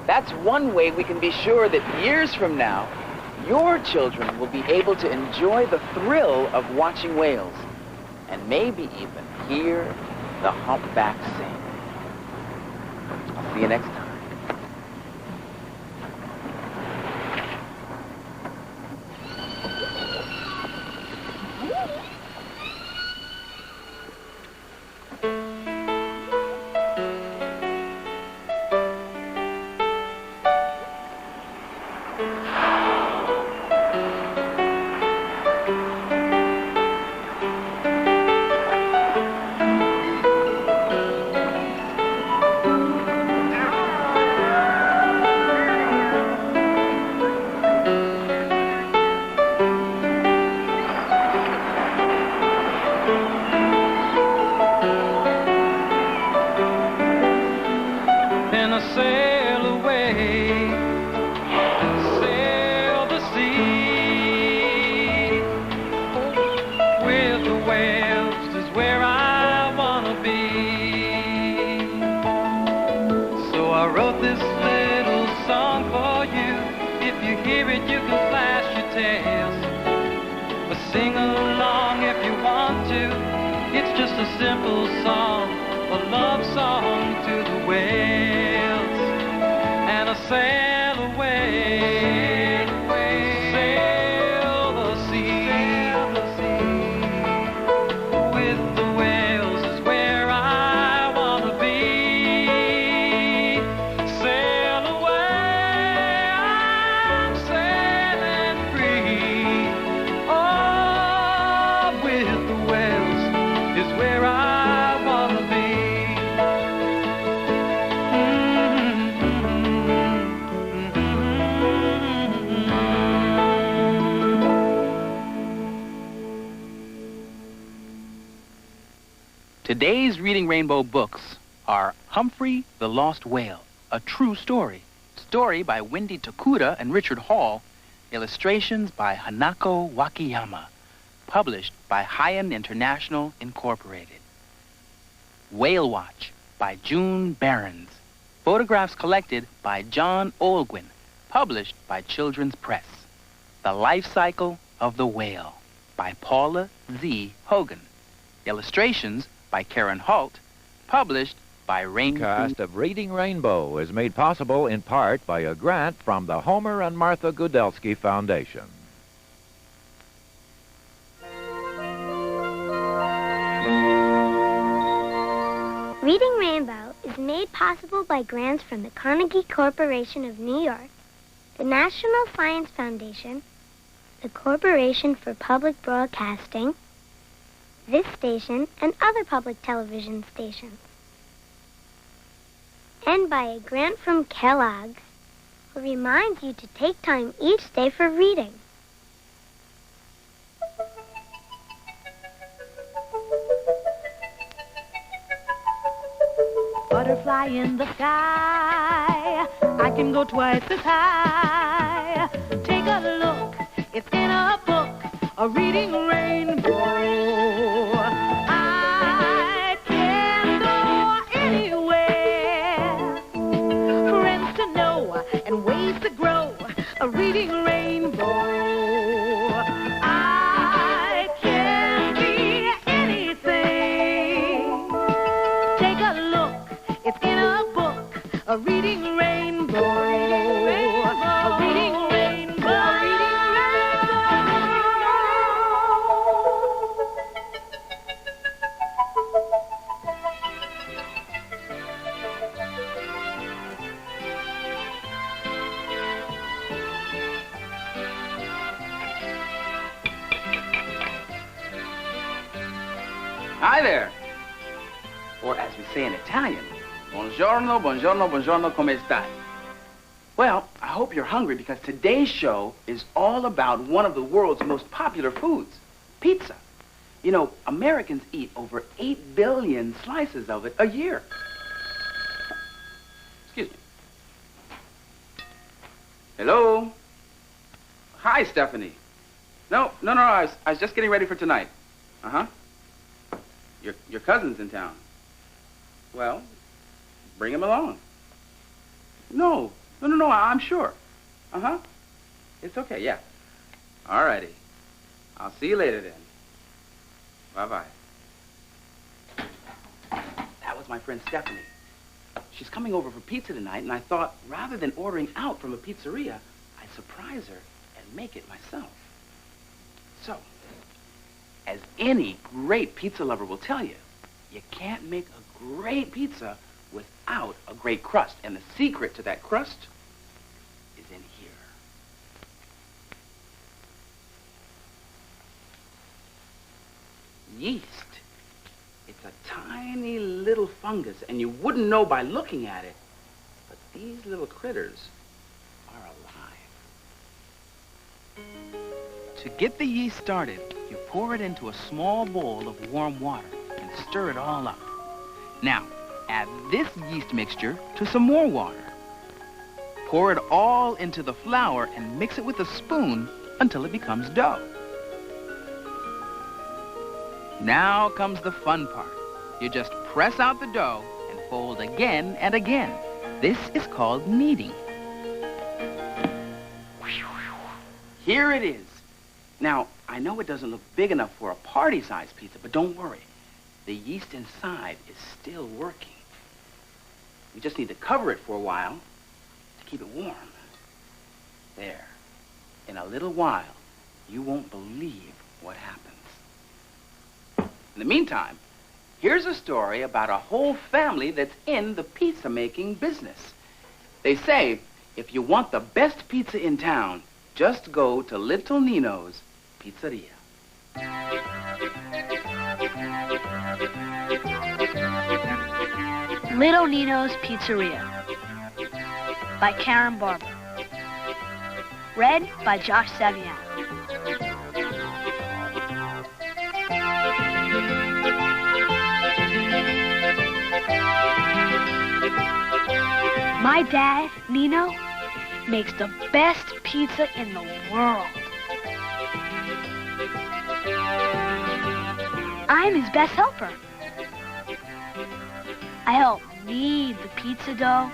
That's one way we can be sure that years from now, your children will be able to enjoy the thrill of watching whales and maybe even hear the humpback sing. I'll see you next time. and I sail away, sail the sea. With the whales is where I wanna be. So I wrote this little song for you. If you hear it, you can flash your tails, but sing along if you want to. It's just a simple song, a love song to the whales, and I sail away, sail the sea, with the whales is where I wanna be. Sail away, I'm sailing free. Oh, with the whales is where I wanna be. Today's Reading Rainbow books are Humphrey the Lost Whale, a true story. Story by Wendy Takuda and Richard Hall. Illustrations by Hanako Wakiyama. Published by Heian International Incorporated. Whale Watch by June Behrens. Photographs collected by John Olguin. Published by Children's Press. The Life Cycle of the Whale by Paula Z. Hogan. Illustrations by Karen Holt. Published by Rain. Cast of Reading Rainbow is made possible in part by a grant from the Homer and Martha Gudelsky Foundation. Reading Rainbow is made possible by grants from the Carnegie Corporation of New York, the National Science Foundation, the Corporation for Public Broadcasting, this station, and other public television stations. And by a grant from Kellogg's, who reminds you to take time each day for reading. Butterfly in the sky, I can go twice as high. Take a look, it's in a book, a reading rainbow. I can go anywhere, friends to know and ways to grow, a reading rainbow. I can be anything. Take a look, it's in a book, a reading rainbow. A reading rainbow. A reading Hi there. Or as we say in Italian, buongiorno, buongiorno, buongiorno, come stai? Well, I hope you're hungry because today's show is all about one of the world's most popular foods, pizza. You know, Americans eat over 8 billion slices of it a year. Excuse me. Hello? Hi, Stephanie. No, I was just getting ready for tonight. Uh-huh. Your cousin's in town. Well, bring him along. No, I'm sure. Uh-huh. It's okay, yeah. All righty. I'll see you later then. Bye-bye. That was my friend Stephanie. She's coming over for pizza tonight, and I thought rather than ordering out from a pizzeria, I'd surprise her and make it myself. So, as any great pizza lover will tell you, you can't make a great pizza without a great crust. And the secret to that crust is in here. Yeast. It's a tiny little fungus, and you wouldn't know by looking at it, but these little critters are alive. To get the yeast started, you pour it into a small bowl of warm water and stir it all up. Now, Add this yeast mixture to some more water. Pour it all into the flour and mix it with a spoon until it becomes dough. Now comes the fun part. You just press out the dough and fold again and again. This is called kneading. Here it is. Now, I know it doesn't look big enough for a party-sized pizza, but don't worry. The yeast inside is still working. We just need to cover it for a while to keep it warm. There. In a little while, you won't believe what happens. In the meantime, here's a story about a whole family that's in the pizza-making business. They say, if you want the best pizza in town, just go to Little Nino's Pizzeria. Little Nino's Pizzeria by Karen Barber. Read by Josh Savian. My dad, Nino, makes the best pizza in the world. I'm his best helper. I help knead the pizza dough.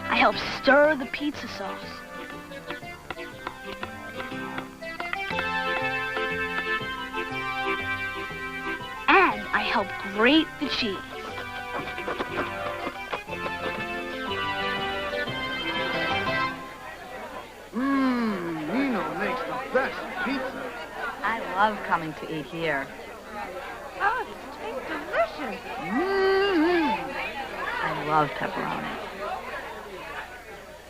I help stir the pizza sauce. And I help grate the cheese. Nino makes the best pizza. I love coming to eat here. Oh, it tastes delicious. I love pepperoni.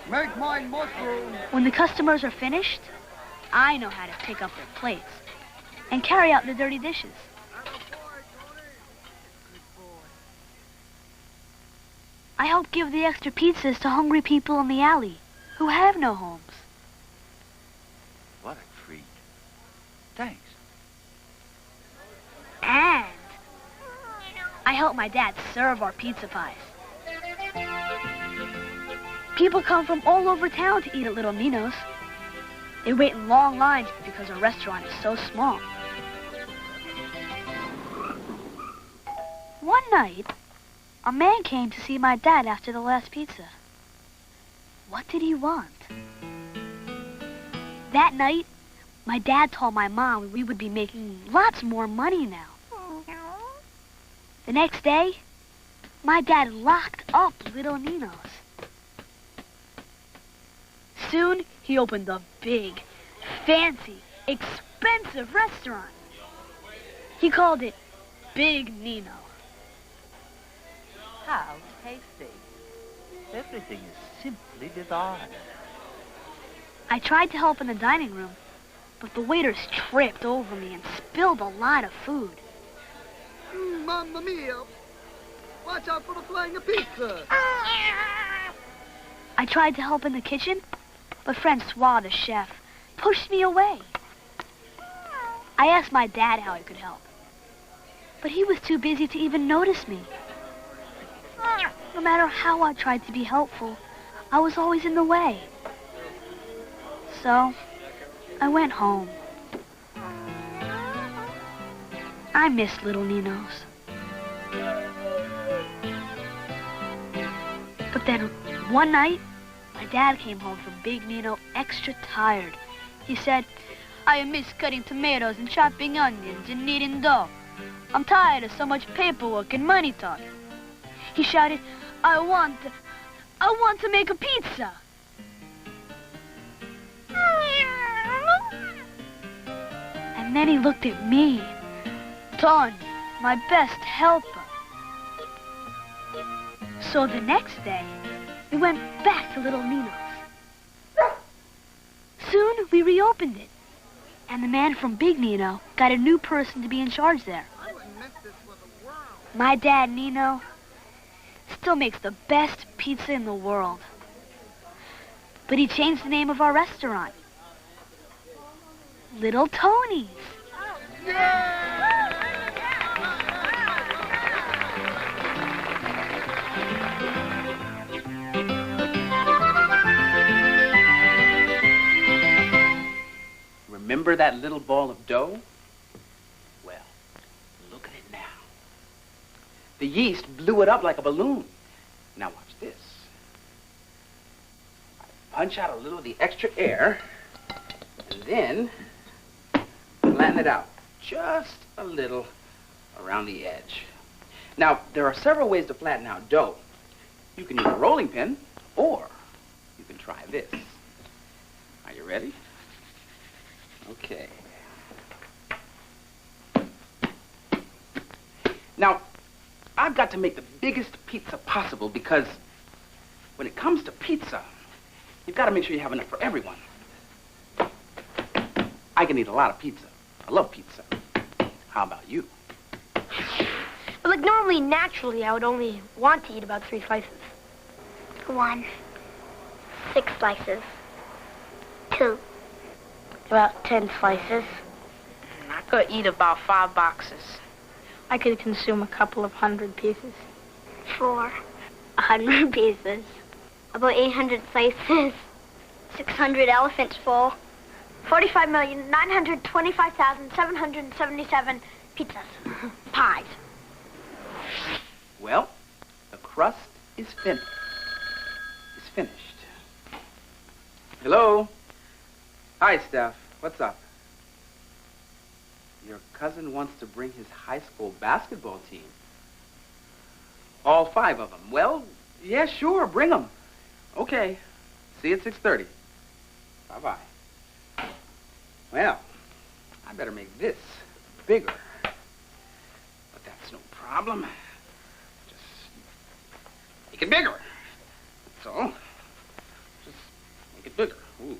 Make mine mushroom. When the customers are finished, I know how to pick up their plates and carry out the dirty dishes. I help give the extra pizzas to hungry people in the alley who have no homes. What a treat. Thanks. And I help my dad serve our pizza pies. People come from all over town to eat at Little Nino's. They wait in long lines because our restaurant is so small. One night, a man came to see my dad after the last pizza. What did he want? That night, my dad told my mom we would be making lots more money now. The next day, my dad locked up Little Nino's. Soon, he opened a big, fancy, expensive restaurant. He called it Big Nino. How tasty. Everything is simply divine. I tried to help in the dining room, but the waiters tripped over me and spilled a lot of food. Mamma mia! Watch out for the flying pizza! I tried to help in the kitchen, but Francois, the chef, pushed me away. I asked my dad how I could help, but he was too busy to even notice me. No matter how I tried to be helpful, I was always in the way. So, I went home. I miss Little Nino's. But then, one night, my dad came home from Big Nino extra tired. He said, I miss cutting tomatoes and chopping onions and kneading dough. I'm tired of so much paperwork and money talk. He shouted, I want to make a pizza. And then he looked at me, Tony, my best helper. So the next day, we went back to Little Nino's. Soon, we reopened it. And the man from Big Nino got a new person to be in charge there. My dad, Nino, still makes the best pizza in the world. But he changed the name of our restaurant. Little Tony's. Yeah! Remember that little ball of dough? Well, look at it now. The yeast blew it up like a balloon. Now watch this. I punch out a little of the extra air, and then flatten it out just a little around the edge. Now, there are several ways to flatten out dough. You can use a rolling pin, or you can try this. Are you ready? Okay. Now, I've got to make the biggest pizza possible because when it comes to pizza, you've got to make sure you have enough for everyone. I can eat a lot of pizza. I love pizza. How about you? But like normally, naturally, I would only want to eat about 3 slices. 1. 6 slices. 2. About 10 slices. I could eat about 5 boxes. I could consume a couple of 100 pieces. 4. 100 pieces. About 800 slices. 600 elephants full. 45,925,777 pizzas. Pies. Well, the crust is finished. It's finished. Hello? Hi, Steph. What's up? Your cousin wants to bring his high school basketball team. All 5 of them. Well, yeah, sure, bring them. Okay. See you at 6:30. Bye-bye. Well, I better make this bigger. But that's no problem. Just make it bigger. That's all. Just make it bigger. Ooh.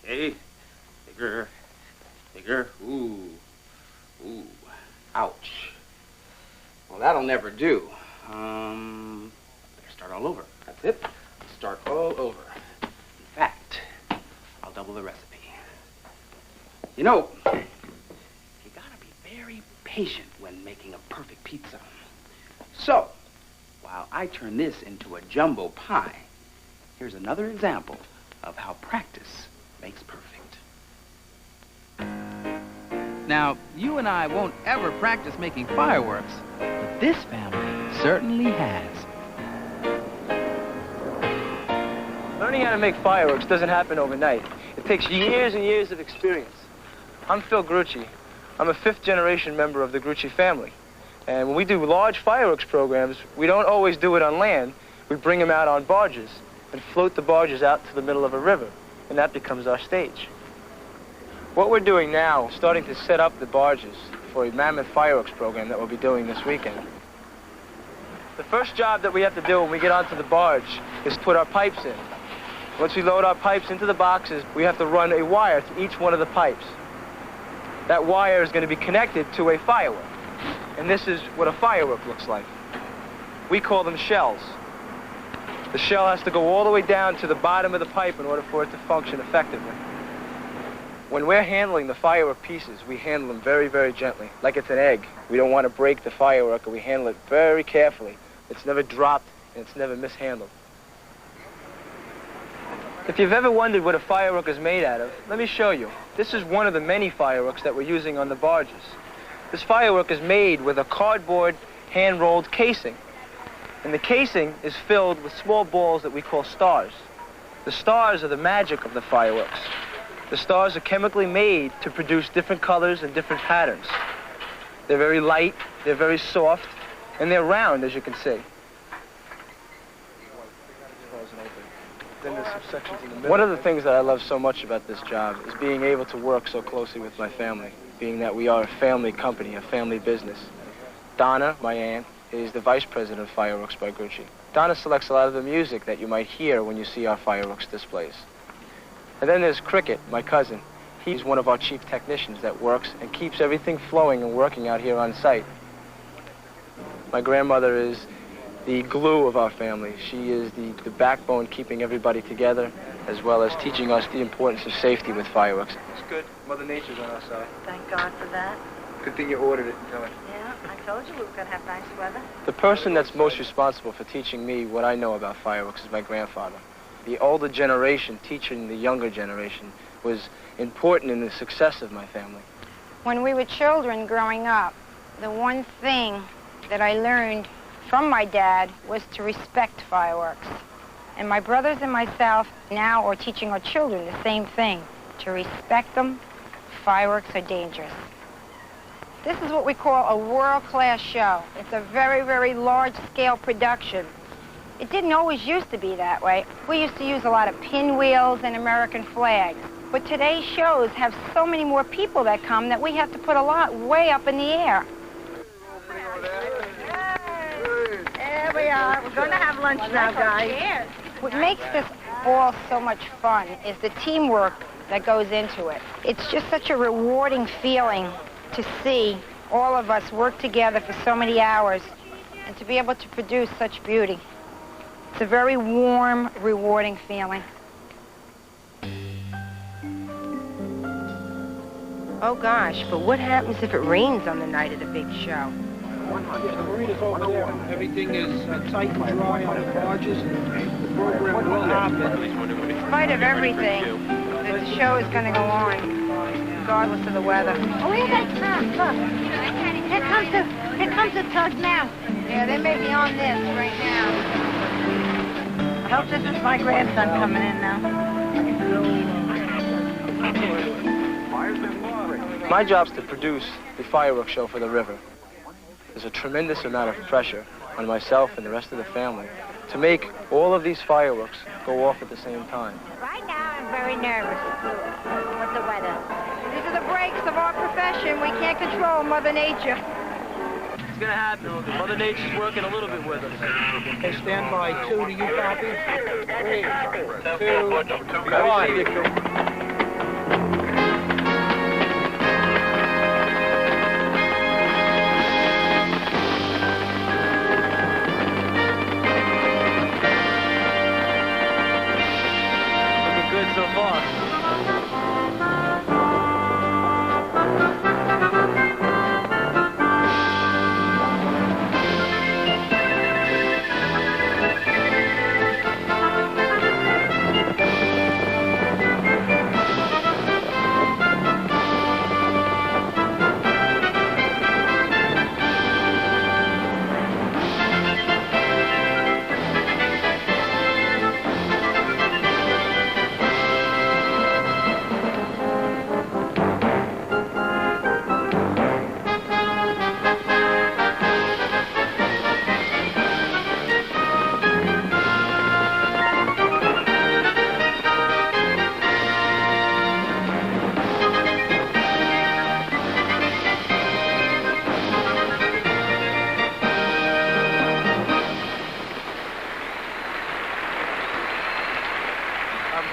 Okay. Bigger. Bigger. Ooh. Ooh. Ouch. Well, that'll never do. Better start all over. That's it. Start all over. In fact, I'll double the recipe. You know, you gotta be very patient when making a perfect pizza. So, while I turn this into a jumbo pie, here's another example of how practice makes perfect. Now, you and I won't ever practice making fireworks, but this family certainly has. Learning how to make fireworks doesn't happen overnight. It takes years and years of experience. I'm Phil Grucci. I'm a 5th-generation member of the Grucci family. And when we do large fireworks programs, we don't always do it on land. We bring them out on barges and float the barges out to the middle of a river, and that becomes our stage. What we're doing now is starting to set up the barges for a mammoth fireworks program that we'll be doing this weekend. The first job that we have to do when we get onto the barge is put our pipes in. Once we load our pipes into the boxes, we have to run a wire to each one of the pipes. That wire is going to be connected to a firework. And this is what a firework looks like. We call them shells. The shell has to go all the way down to the bottom of the pipe in order for it to function effectively. When we're handling the firework pieces, we handle them very, very gently, like it's an egg. We don't want to break the firework, and we handle it very carefully. It's never dropped, and it's never mishandled. If you've ever wondered what a firework is made out of, let me show you. This is one of the many fireworks that we're using on the barges. This firework is made with a cardboard hand-rolled casing. And the casing is filled with small balls that we call stars. The stars are the magic of the fireworks. The stars are chemically made to produce different colors and different patterns. They're very light, they're very soft, and they're round, as you can see. Then there's some sections in the middle. One of the things that I love so much about this job is being able to work so closely with my family, being that we are a family company, a family business. Donna, my aunt, is the vice president of Fireworks by Grucci. Donna selects a lot of the music that you might hear when you see our fireworks displays. And then there's Cricket, my cousin. He's one of our chief technicians that works and keeps everything flowing and working out here on site. My grandmother is the glue of our family. She is the backbone keeping everybody together, as well as teaching us the importance of safety with fireworks. It's good. Mother Nature's on our side. Thank God for that. Good thing you ordered it. Yeah, I told you we were going to have nice weather. The person that's most responsible for teaching me what I know about fireworks is my grandfather. the older generation teaching the younger generation was important in the success of my family. When we were children growing up, the one thing that I learned from my dad was to respect fireworks. And my brothers and myself now are teaching our children the same thing, to respect them. Fireworks are dangerous. This is what we call a world-class show. It's a very, very large-scale production. It didn't always used to be that way. We used to use a lot of pinwheels and American flags. But today's shows have so many more people that come that we have to put a lot way up in the air. There we are. We're going to have lunch now, guys. What makes this all so much fun is the teamwork that goes into it. It's just such a rewarding feeling to see all of us work together for so many hours and to be able to produce such beauty. It's a very warm, rewarding feeling. Oh, gosh, but what happens if it rains on the night of the big show? The marinas over there, everything is tight and dry on the barges, and the program will happen. In spite of everything, the show is going to go on, regardless of the weather. Oh, where's that Tom? Look. Here comes the tug now. Yeah, they may be on this right now. I hope this is my grandson coming in now. My job's to produce the fireworks show for the river. There's a tremendous amount of pressure on myself and the rest of the family to make all of these fireworks go off at the same time. Right now, I'm very nervous with the weather. These are the breaks of our profession. We can't control Mother Nature. It's gonna happen. Mother Nature's working a little bit with us. Okay, stand by. 2, do you copy? 3, 2, 1. So far.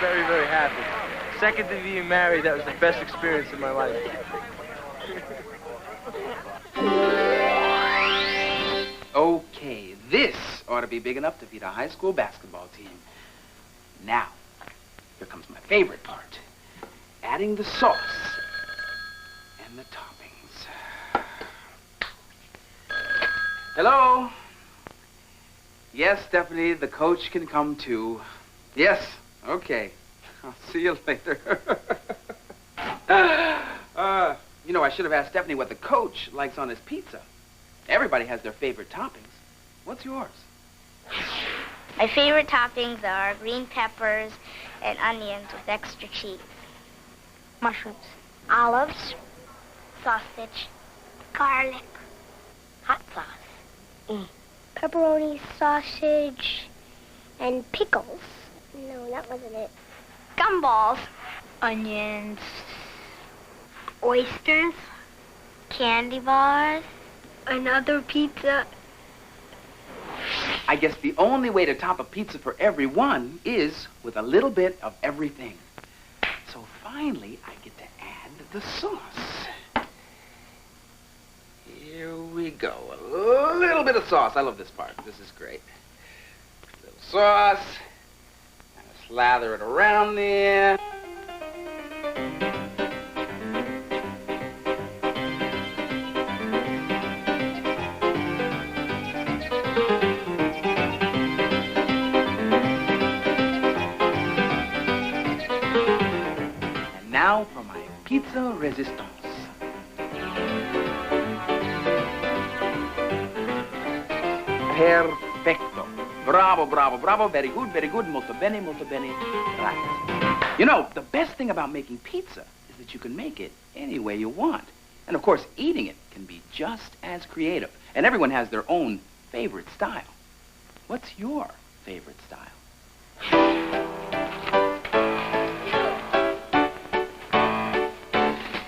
Very, very happy. Second to being married, that was the best experience in my life. Okay, this ought to be big enough to feed a high school basketball team. Now, here comes my favorite part. Adding the sauce and the toppings. Hello? Yes, Stephanie, the coach can come too. Yes, okay. I'll see you later. You know, I should have asked Stephanie what the coach likes on his pizza. Everybody has their favorite toppings. What's yours? My favorite toppings are green peppers and onions with extra cheese. Mushrooms. Olives. Sausage. Garlic. Hot sauce. Pepperoni, sausage, and pickles. No, that wasn't it. Gumballs. Onions. Oysters. Candy bars. Another pizza. I guess the only way to top a pizza for everyone is with a little bit of everything. So finally, I get to add the sauce. Here we go. A little bit of sauce. I love this part. This is great. A little sauce. Kind of slather it around there. résistance. Perfecto. Bravo, bravo, bravo. Very good, very good. Molto bene, right. You know, the best thing about making pizza is that you can make it any way you want. And of course, eating it can be just as creative. And everyone has their own favorite style. What's your favorite style?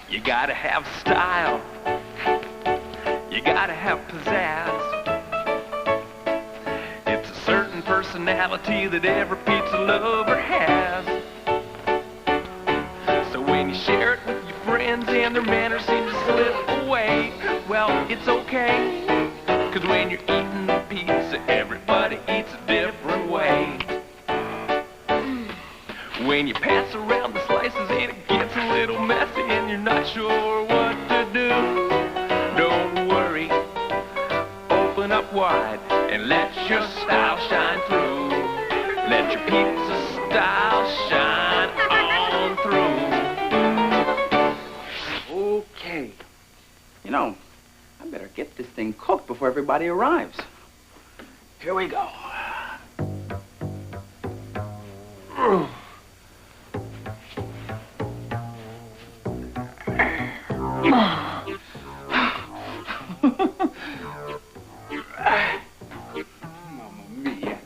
You gotta have style. You gotta have pizzazz. It's a certain personality that every pizza lover has. So when you share it with your friends and their manners seem to slip away, well, it's okay. 'Cause when you're eating the pizza, everybody eats a different way. When you pass around the slices and it gets a little messy and you're not sure what to do, don't worry. Open up wide and let your style shine through. Let your pizza style shine on through. Okay. You know, I better get this thing cooked before everybody arrives. Here we go. Mamma mia.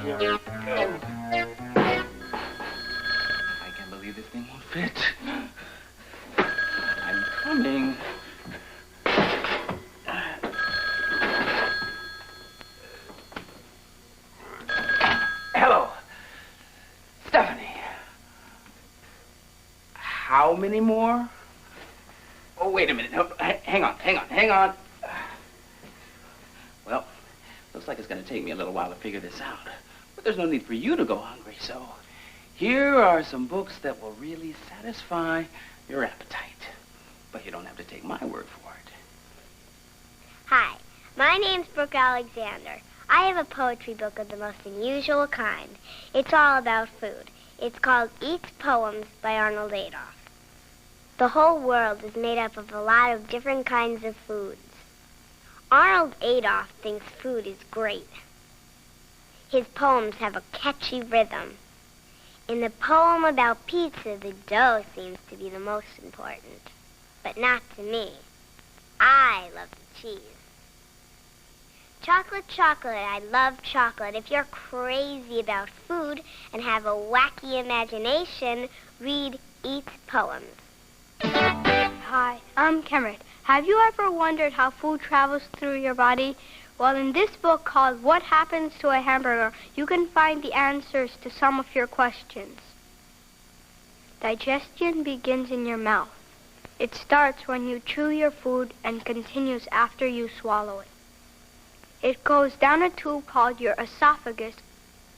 Here we go. I can't believe this thing won't fit. I'm coming. Hello. Stephanie. How many more? Oh, wait a minute. No, hang on. Well, looks like it's going to take me a little while to figure this out. But there's no need for you to go hungry, so here are some books that will really satisfy your appetite. But you don't have to take my word for it. Hi, my name's Brooke Alexander. I have a poetry book of the most unusual kind. It's all about food. It's called Eats Poems by Arnold Adolph. The whole world is made up of a lot of different kinds of foods. Arnold Adolph thinks food is great. His poems have a catchy rhythm. In the poem about pizza, the dough seems to be the most important. But not to me. I love the cheese. Chocolate, chocolate, I love chocolate. If you're crazy about food and have a wacky imagination, read Eats Poems. Hi, I'm Cameron. Have you ever wondered how food travels through your body? Well, in this book called What Happens to a Hamburger, you can find the answers to some of your questions. Digestion begins in your mouth. It starts when you chew your food and continues after you swallow it. It goes down a tube called your esophagus,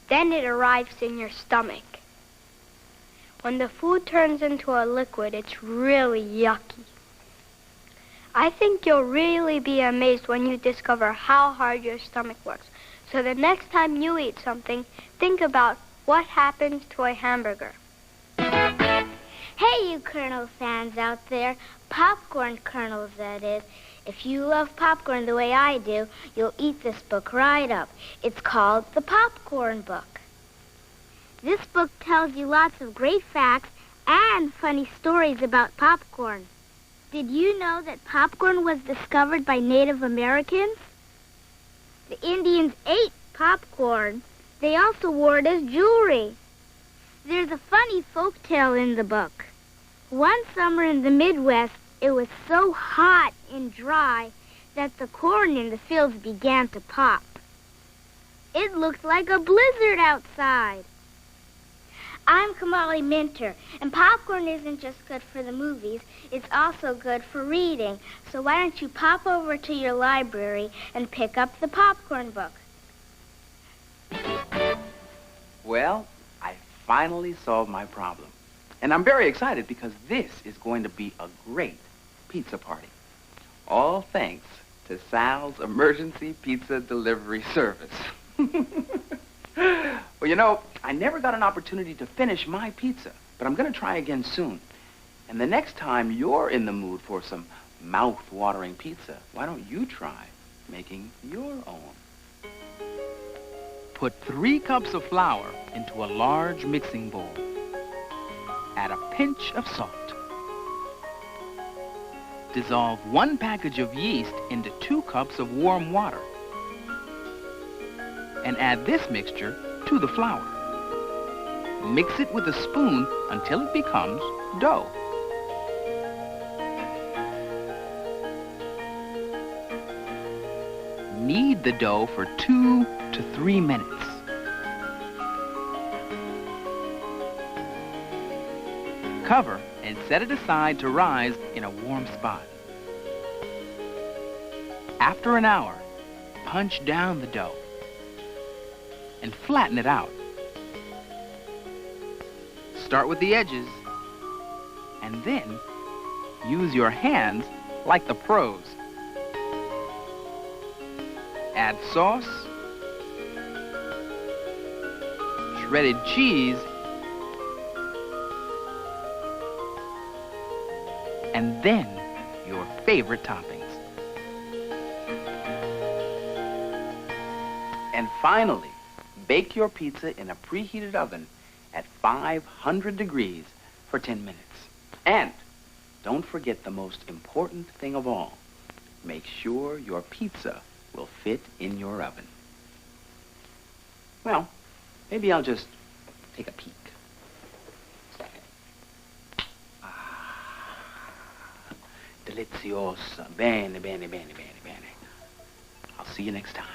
then it arrives in your stomach. When the food turns into a liquid, it's really yucky. I think you'll really be amazed when you discover how hard your stomach works. So the next time you eat something, think about what happens to a hamburger. Hey, you Colonel fans out there. Popcorn kernels, that is. If you love popcorn the way I do, you'll eat this book right up. It's called The Popcorn Book. This book tells you lots of great facts and funny stories about popcorn. Did you know that popcorn was discovered by Native Americans? The Indians ate popcorn. They also wore it as jewelry. There's a funny folk tale in the book. One summer in the Midwest, it was so hot and dry that the corn in the fields began to pop. It looked like a blizzard outside. I'm Kamali Minter, and popcorn isn't just good for the movies, it's also good for reading. So why don't you pop over to your library and pick up the popcorn book? Well, I finally solved my problem. And I'm very excited because this is going to be a great pizza party. All thanks to Sal's emergency pizza delivery service. Well, you know, I never got an opportunity to finish my pizza, but I'm going to try again soon. And the next time you're in the mood for some mouth-watering pizza, why don't you try making your own? Put 3 cups of flour into a large mixing bowl. Add a pinch of salt. Dissolve 1 package of yeast into 2 cups of warm water. And add this mixture to the flour. Mix it with a spoon until it becomes dough. Knead the dough for 2 to 3 minutes. Cover and set it aside to rise in a warm spot. After an hour, punch down the dough and flatten it out. Start with the edges and then use your hands like the pros. Add sauce, shredded cheese, and then your favorite toppings. And finally, bake your pizza in a preheated oven at 500 degrees for 10 minutes. And don't forget the most important thing of all. Make sure your pizza will fit in your oven. Well, maybe I'll just take a peek. Deliziosa. Bene, bene, bene, bene, bene. I'll see you next time.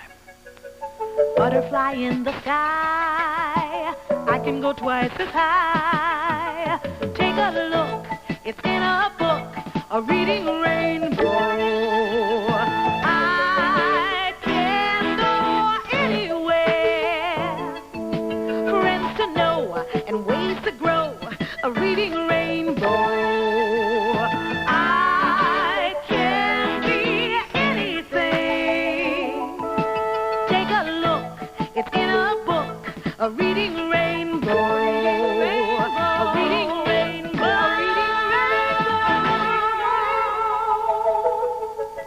Butterfly in the sky, I can go twice as high. Take a look, it's in a book, a reading rainbow. I can go anywhere, friends to know and ways to grow, a reading rainbow. I can be anything. Take a look, it's in a book, a reading rainbow. A reading rainbow.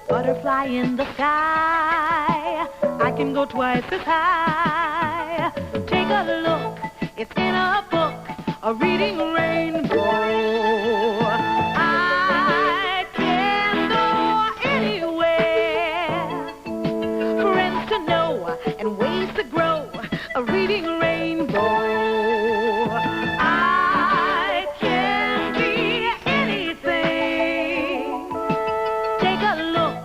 Butterfly in the sky, I can go twice as high. Take a look, it's in a book, a reading rainbow. I can go anywhere, friends to know and ways to grow, a reading rainbow. I can be anything. Take a look,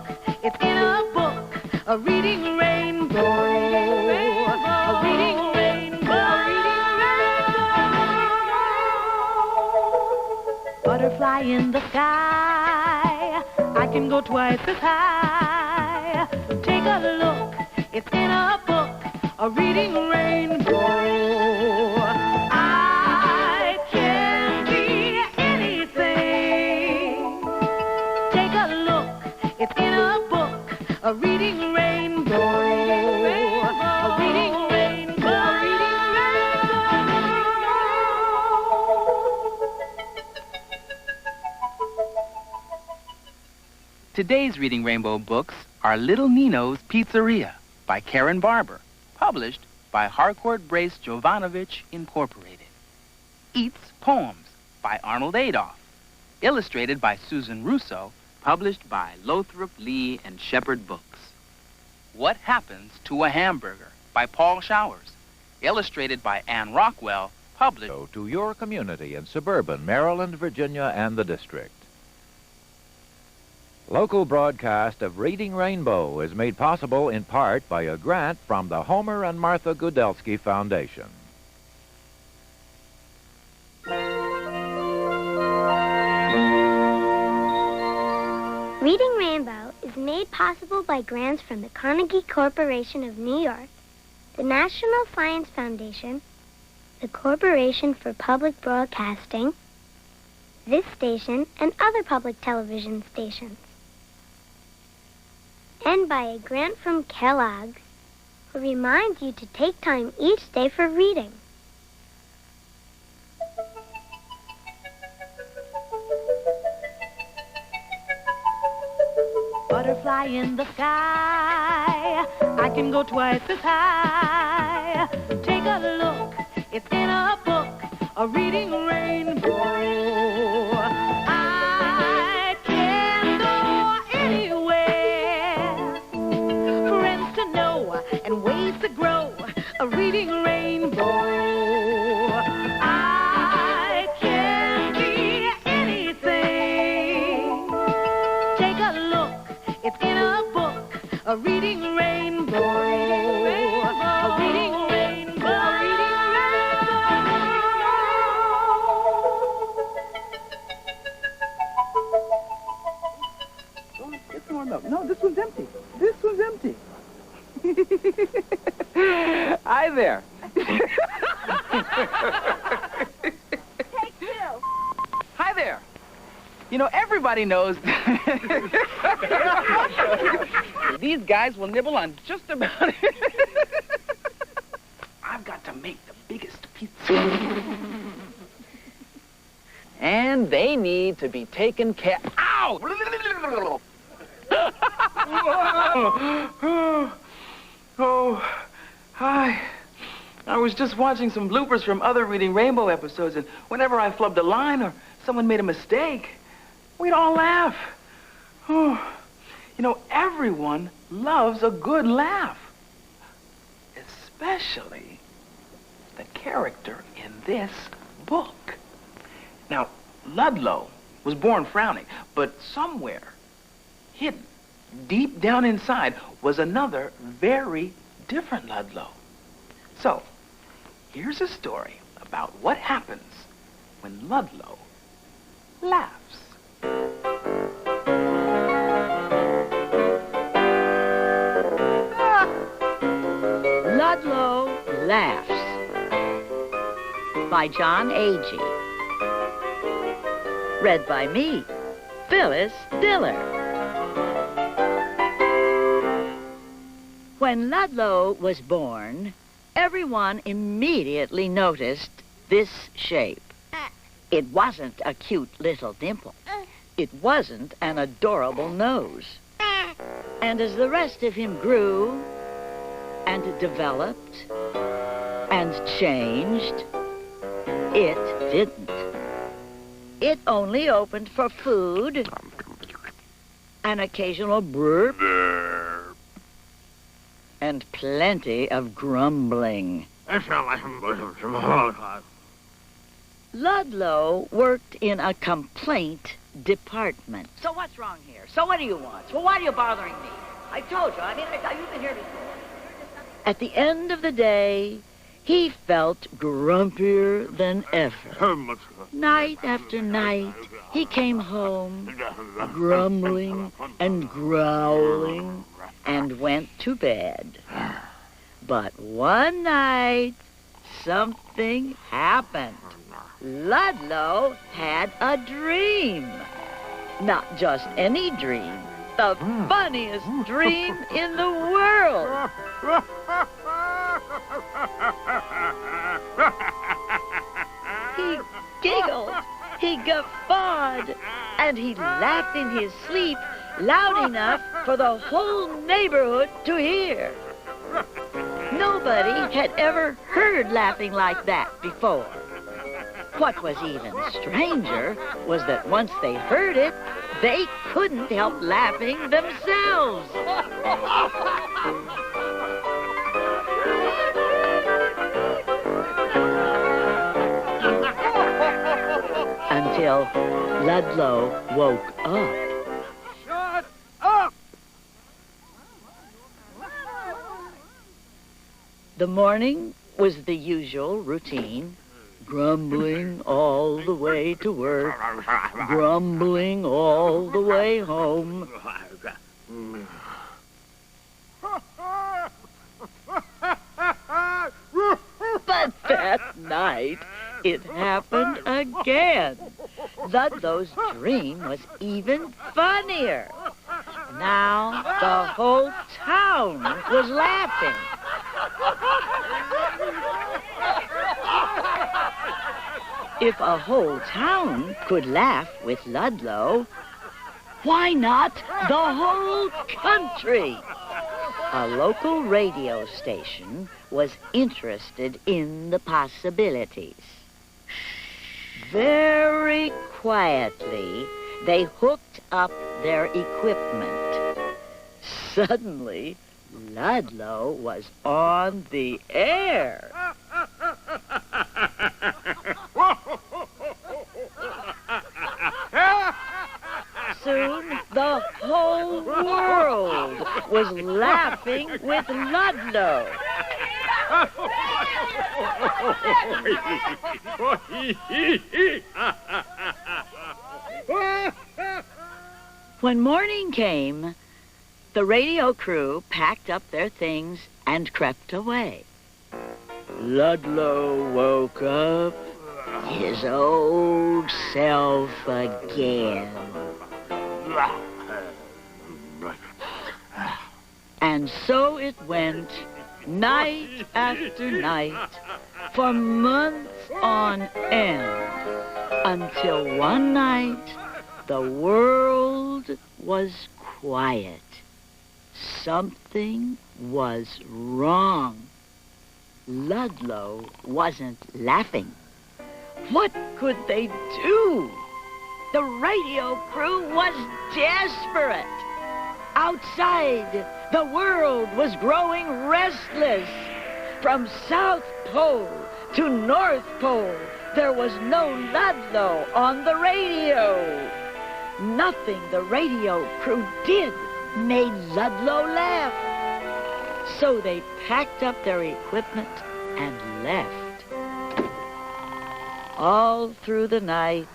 it's in a book, a reading rainbow. A reading rainbow. Butterfly in the sky, I can go twice as high. Take a look, it's in a book, a reading rainbow. I can be anything. Take a look, it's in a book, a reading rainbow. A reading rainbow. Today's Reading Rainbow books are Little Nino's Pizzeria by Karen Barber, published by Harcourt Brace Jovanovich Incorporated. Eats Poems by Arnold Adolph, illustrated by Susan Russo, published by Lothrop, Lee, and Shepherd Books. What Happens to a Hamburger by Paul Showers, illustrated by Anne Rockwell, published to your community in suburban Maryland, Virginia, and the district. Local broadcast of Reading Rainbow is made possible in part by a grant from the Homer and Martha Gudelsky Foundation. Reading Rainbow is made possible by grants from the Carnegie Corporation of New York, the National Science Foundation, the Corporation for Public Broadcasting, this station, and other public television stations. And by a grant from Kellogg's, will remind you to take time each day for reading. Butterfly in the sky, I can go twice as high. Take a look, it's in a book, a reading rainbow. I can go anywhere, friends to know and ways to grow, a reading rainbow. I can be anything. Take a look, it's in a book, a reading rainbow. A reading rainbow. A reading Oh, get some more milk. No, this one's empty. This one's empty. Hi there. Take two. Hi there. You know, everybody knows these guys will nibble on just about it. I've got to make the biggest pizza. And they need to be taken care of. Ow! Oh, hi. I was just watching some bloopers from other Reading Rainbow episodes, and whenever I flubbed a line or someone made a mistake, we'd all laugh. Oh, you know, everyone loves a good laugh. Especially the character in this book. Now, Ludlow was born frowning, but somewhere hidden, deep down inside, was another very different Ludlow. So, here's a story about what happens when Ludlow laughs. Ludlow Laughs by John Agee. Read by me, Phyllis Diller. When Ludlow was born, everyone immediately noticed this shape. It wasn't a cute little dimple. It wasn't an adorable nose. And as the rest of him grew and developed and changed, it didn't. It only opened for food, an occasional burp, and plenty of grumbling. Ludlow worked in a complaint department. So what's wrong here? So what do you want? So why are you bothering me? I told you. You've been here before. At the end of the day, he felt grumpier than ever. Night after night, he came home, grumbling and growling, and went to bed. But one night, something happened. Ludlow had a dream. Not just any dream, the funniest dream in the world. He giggled, he guffawed, and he laughed in his sleep loud enough for the whole neighborhood to hear. Nobody had ever heard laughing like that before. What was even stranger was that once they heard it, they couldn't help laughing themselves. Until Ludlow woke up. Shut up! The morning was the usual routine. Grumbling all the way to work, grumbling all the way home. But that night, it happened again. Ludlow's dream was even funnier. Now the whole town was laughing. If a whole town could laugh with Ludlow, why not the whole country? A local radio station was interested in the possibilities. Very quietly, they hooked up their equipment. Suddenly, Ludlow was on the air. Soon, the whole world was laughing with Ludlow. When morning came, the radio crew packed up their things and crept away. Ludlow woke up, his old self again. And so it went, night after night, for months on end, until one night the world was quiet. Something was wrong. Ludlow wasn't laughing. What could they do? The radio crew was desperate. Outside, the world was growing restless. From South Pole to North Pole, there was no Ludlow on the radio. Nothing the radio crew did made Ludlow laugh. So they packed up their equipment and left. All through the night,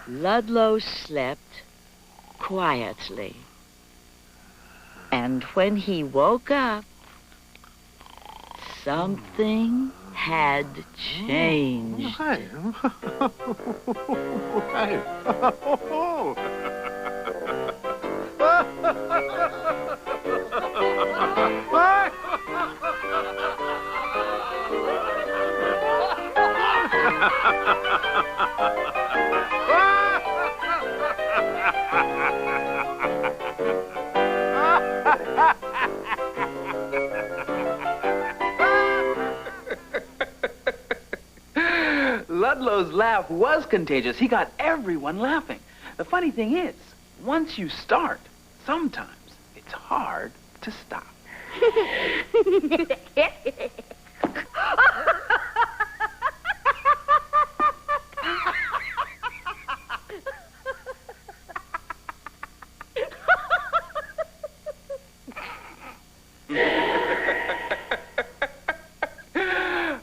Ludlow slept quietly. And when he woke up, something had changed. Ludlow's laugh was contagious. He got everyone laughing. The funny thing is, once you start, sometimes it's hard to stop.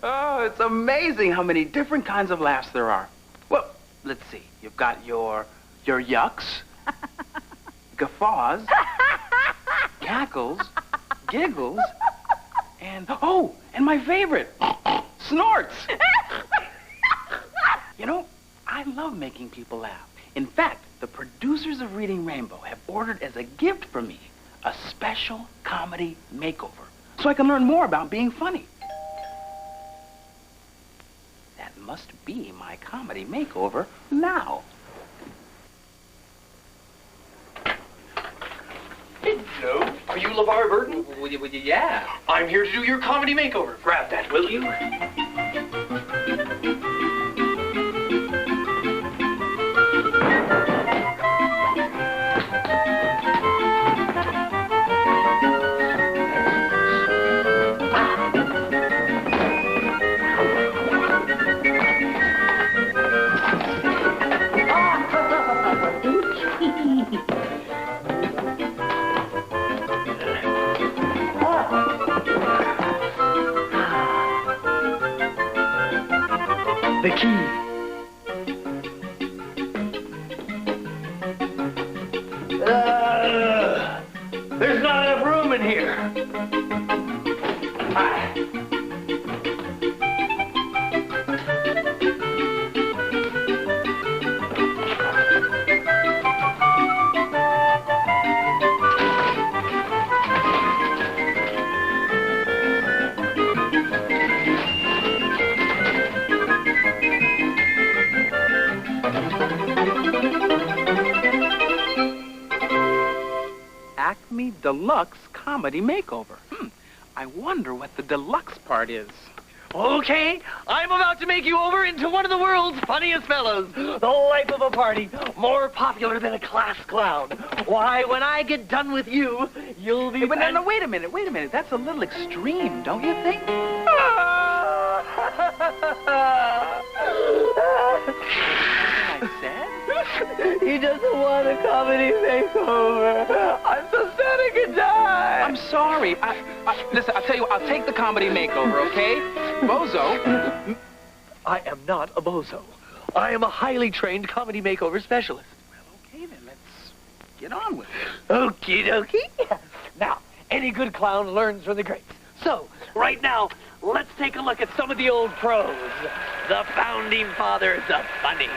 Oh, it's amazing how many different kinds of laughs there are. Well, let's see. You've got your yucks, guffaws, cackles, giggles, and my favorite, snorts. You know, I love making people laugh. In fact, the producers of Reading Rainbow have ordered as a gift for me a special comedy makeover so I can learn more about being funny. That must be my comedy makeover now. Hello, are you LeVar Burton? Yeah. I'm here to do your comedy makeover. Grab that, will you? The key. There's not enough room in here. Hi. Me Deluxe Comedy Makeover. I wonder what the deluxe part is. Okay, I'm about to make you over into one of the world's funniest fellows. The life of a party, more popular than a class clown. Why, when I get done with you, you'll be... Hey, but no, wait a minute. That's a little extreme, don't you think? He doesn't want a comedy makeover. I'm so sad I could die. I'm sorry. Listen, I'll tell you what, I'll take the comedy makeover, okay? Bozo. I am not a bozo. I am a highly trained comedy makeover specialist. Okay, then let's get on with it. Okie dokie. Now, any good clown learns from the greats. So, right now, let's take a look at some of the old pros. The founding fathers of funny.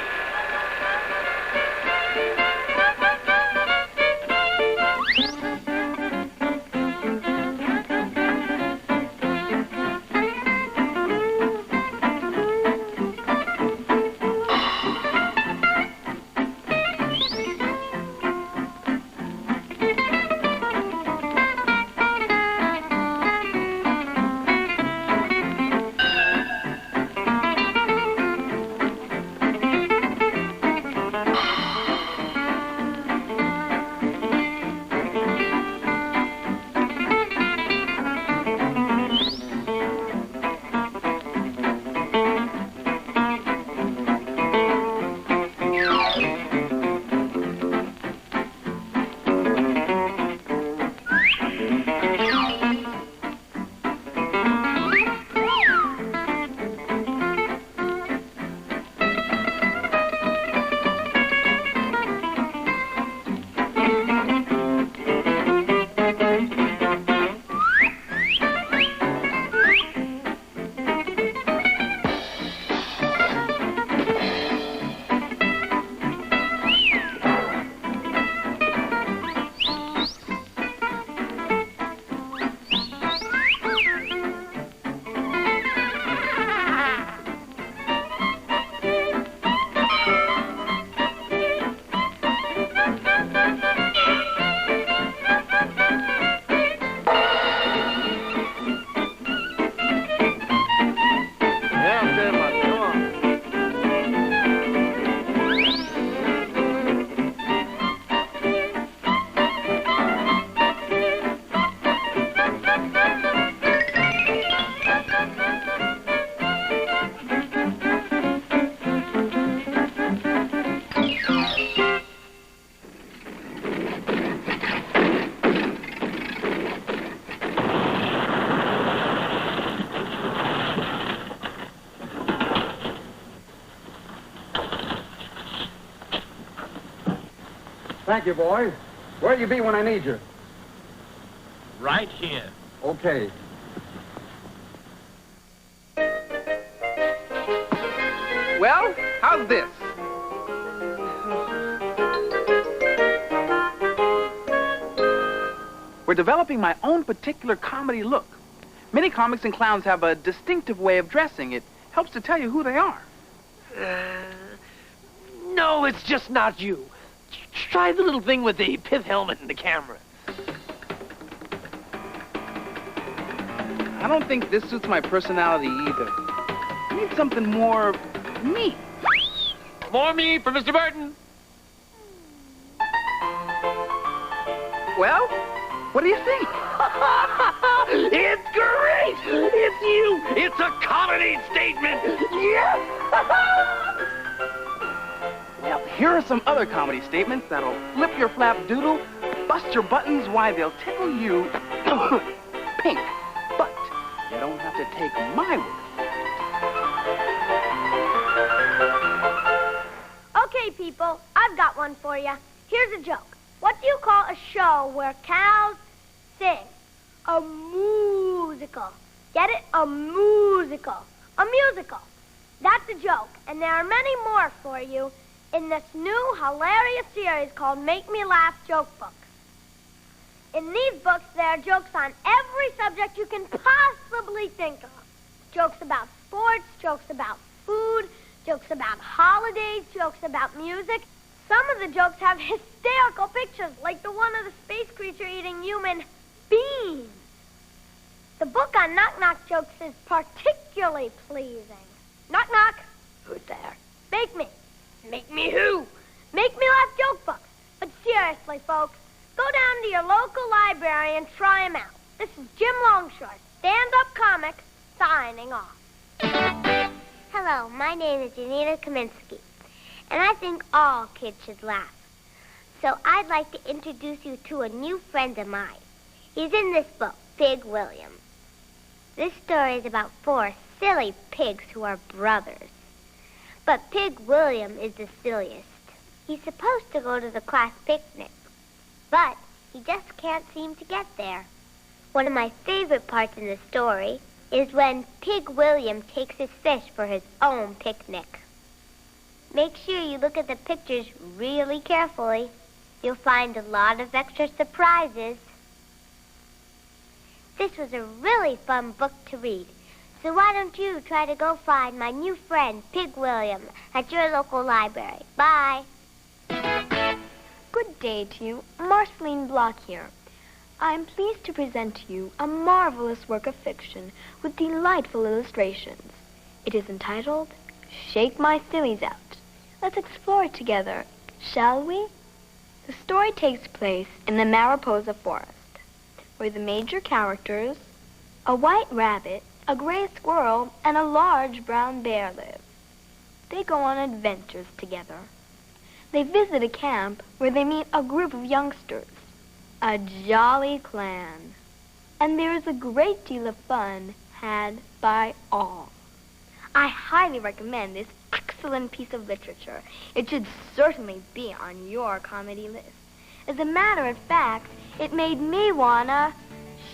Thank you, boys. Where'll you be when I need you? Right here. Okay. Well, how's this? We're developing my own particular comedy look. Many comics and clowns have a distinctive way of dressing. It helps to tell you who they are. No, it's just not you. Try the little thing with the pith helmet and the camera. I don't think this suits my personality either. I need something more me. More me for Mr. Burton. Well, what do you think? It's great! It's you! It's a comedy statement! Yes! Well, here are some other comedy statements that'll flip your flap doodle, bust your buttons while they'll tickle you pink. But you don't have to take my word. Okay, people, I've got one for you. Here's a joke. What do you call a show where cows sing? A musical. Get it? A musical. A musical. That's a joke, and there are many more for you in this new hilarious series called Make Me Laugh Joke Books. In these books, there are jokes on every subject you can possibly think of. Jokes about sports, jokes about food, jokes about holidays, jokes about music. Some of the jokes have hysterical pictures, like the one of the space creature eating human beans. The book on knock-knock jokes is particularly pleasing. Knock-knock. Who's there? Make me. Make me who? Make me laugh joke books. But seriously, folks, go down to your local library and try them out. This is Jim Longshore, stand-up comic, signing off. Hello, my name is Janina Kaminsky, and I think all kids should laugh. So I'd like to introduce you to a new friend of mine. He's in this book, Pig William. This story is about 4 silly pigs who are brothers. But Pig William is the silliest. He's supposed to go to the class picnic, but he just can't seem to get there. One of my favorite parts in the story is when Pig William takes his fish for his own picnic. Make sure you look at the pictures really carefully. You'll find a lot of extra surprises. This was a really fun book to read. So why don't you try to go find my new friend, Pig William, at your local library. Bye. Good day to you. Marceline Block here. I am pleased to present to you a marvelous work of fiction with delightful illustrations. It is entitled, Shake My Sillies Out. Let's explore it together, shall we? The story takes place in the Mariposa Forest, where the major characters, a white rabbit, a gray squirrel, and a large brown bear live. They go on adventures together. They visit a camp where they meet a group of youngsters, a jolly clan, and there is a great deal of fun had by all. I highly recommend this excellent piece of literature. It should certainly be on your comedy list. As a matter of fact, it made me wanna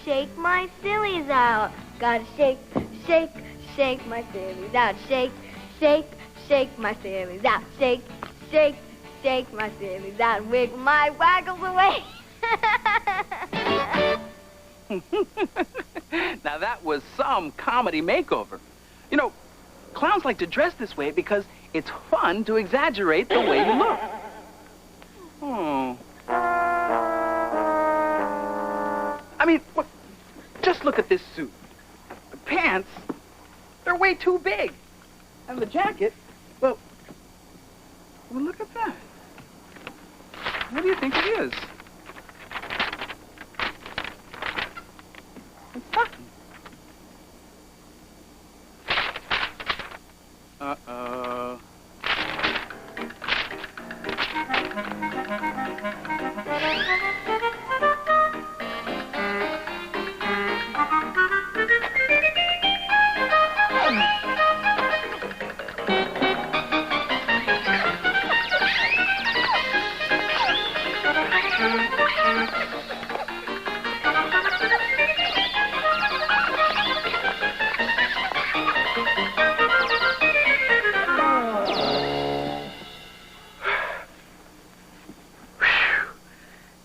shake my sillies out. Gotta shake, shake, shake my sillies out. Shake, shake, shake my sillies out. Shake, shake, shake my sillies out. Wiggle my waggles away. Now that was some comedy makeover. You know, clowns like to dress this way because it's fun to exaggerate the way you look. Oh. I mean, just look at this suit. The pants, they're way too big. And the jacket, well, look at that. What do you think it is? It's nothing. Uh-oh.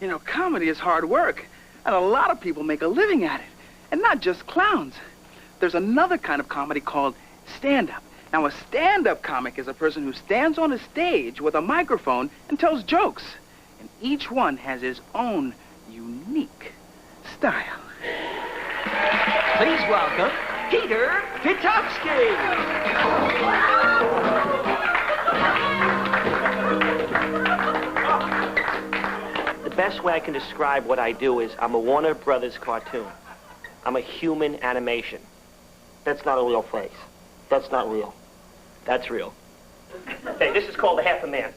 You know, comedy is hard work, and a lot of people make a living at it, and not just clowns. There's another kind of comedy called stand-up. Now, a stand-up comic is a person who stands on a stage with a microphone and tells jokes, and each one has his own unique style. Please welcome Peter Pitofsky. The best way I can describe what I do is I'm a Warner Brothers cartoon. I'm a human animation. That's not a real face. That's not real. That's real. Hey, this is called a half a man.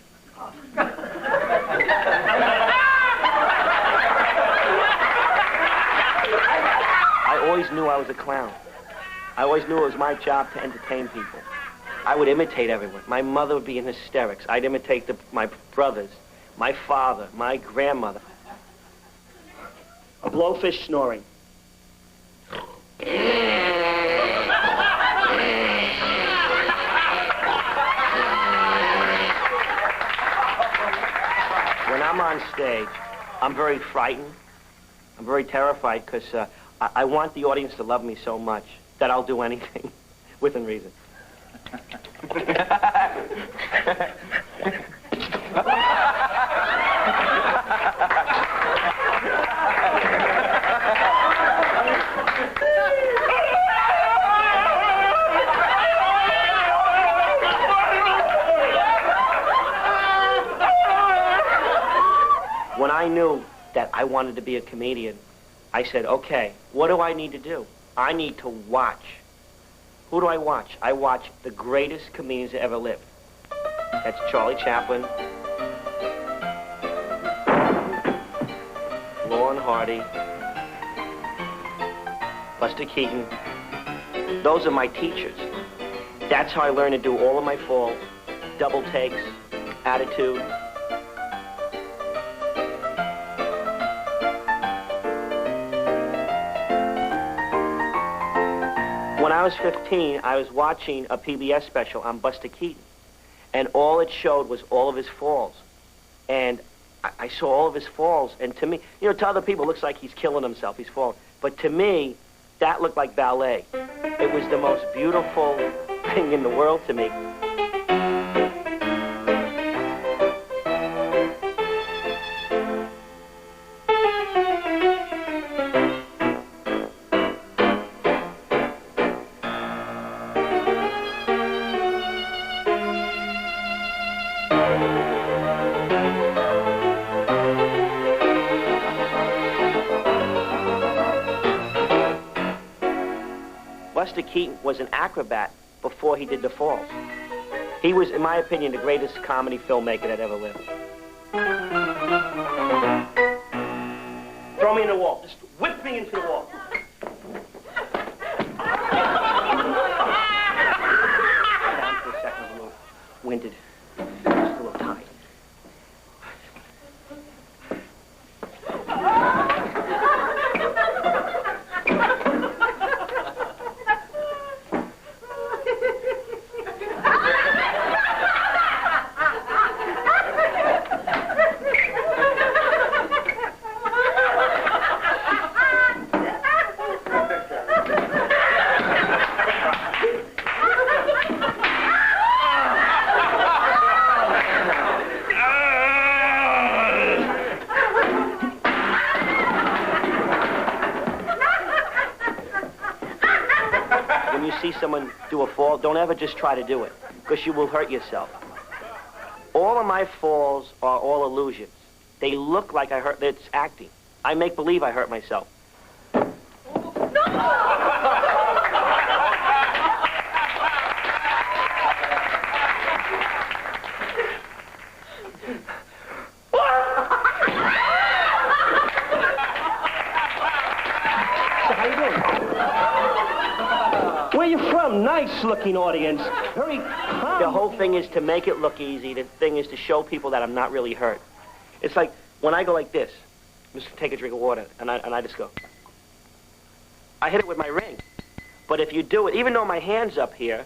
I always knew I was a clown. I always knew it was my job to entertain people. I would imitate everyone. My mother would be in hysterics. I'd imitate my brothers, my father, my grandmother. A blowfish snoring. When I'm on stage, I'm very frightened. I'm very terrified because I want the audience to love me so much that I'll do anything within reason. When I knew that I wanted to be a comedian, I said, okay, what do I need to do? I need to watch. Who do I watch? I watch the greatest comedians that ever lived. That's Charlie Chaplin, Laurel Hardy, Buster Keaton. Those are my teachers. That's how I learned to do all of my falls, double takes, attitude. When I was 15, I was watching a PBS special on Buster Keaton, and all it showed was all of his falls. And I saw all of his falls, and to me, you know, to other people, it looks like he's killing himself, he's falling. But to me, that looked like ballet. It was the most beautiful thing in the world to me. Buster Keaton was an acrobat before he did the falls. He was, in my opinion, the greatest comedy filmmaker that ever lived. Throw me in the wall. Just whip me into the wall. Down for a second, I'm a little winded. Just a little tired. See someone do a fall, don't ever just try to do it, because you will hurt yourself. All of my falls are all illusions. They look like I hurt, it's acting. I make believe I hurt myself. Nice-looking audience. Very calm. The whole thing is to make it look easy. The thing is to show people that I'm not really hurt. It's like when I go like this, just take a drink of water, and I just go. I hit it with my ring. But if you do it, even though my hand's up here,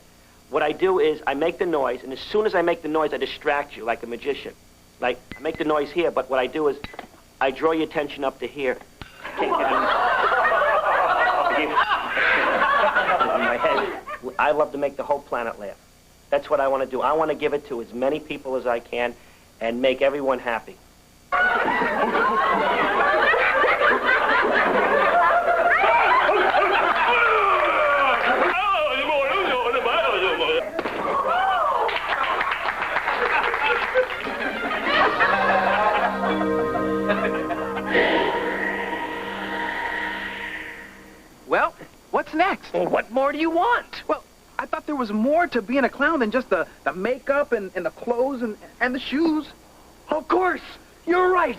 what I do is I make the noise, and as soon as I make the noise, I distract you like a magician. Like, I make the noise here, but what I do is I draw your attention up to here. Can't get it. In my head. I love to make the whole planet laugh. That's what I want to do. I want to give it to as many people as I can and make everyone happy. Well, what's next? Well, what more do you want? Well, I thought there was more to being a clown than just the makeup and the clothes and the shoes. Of course, you're right.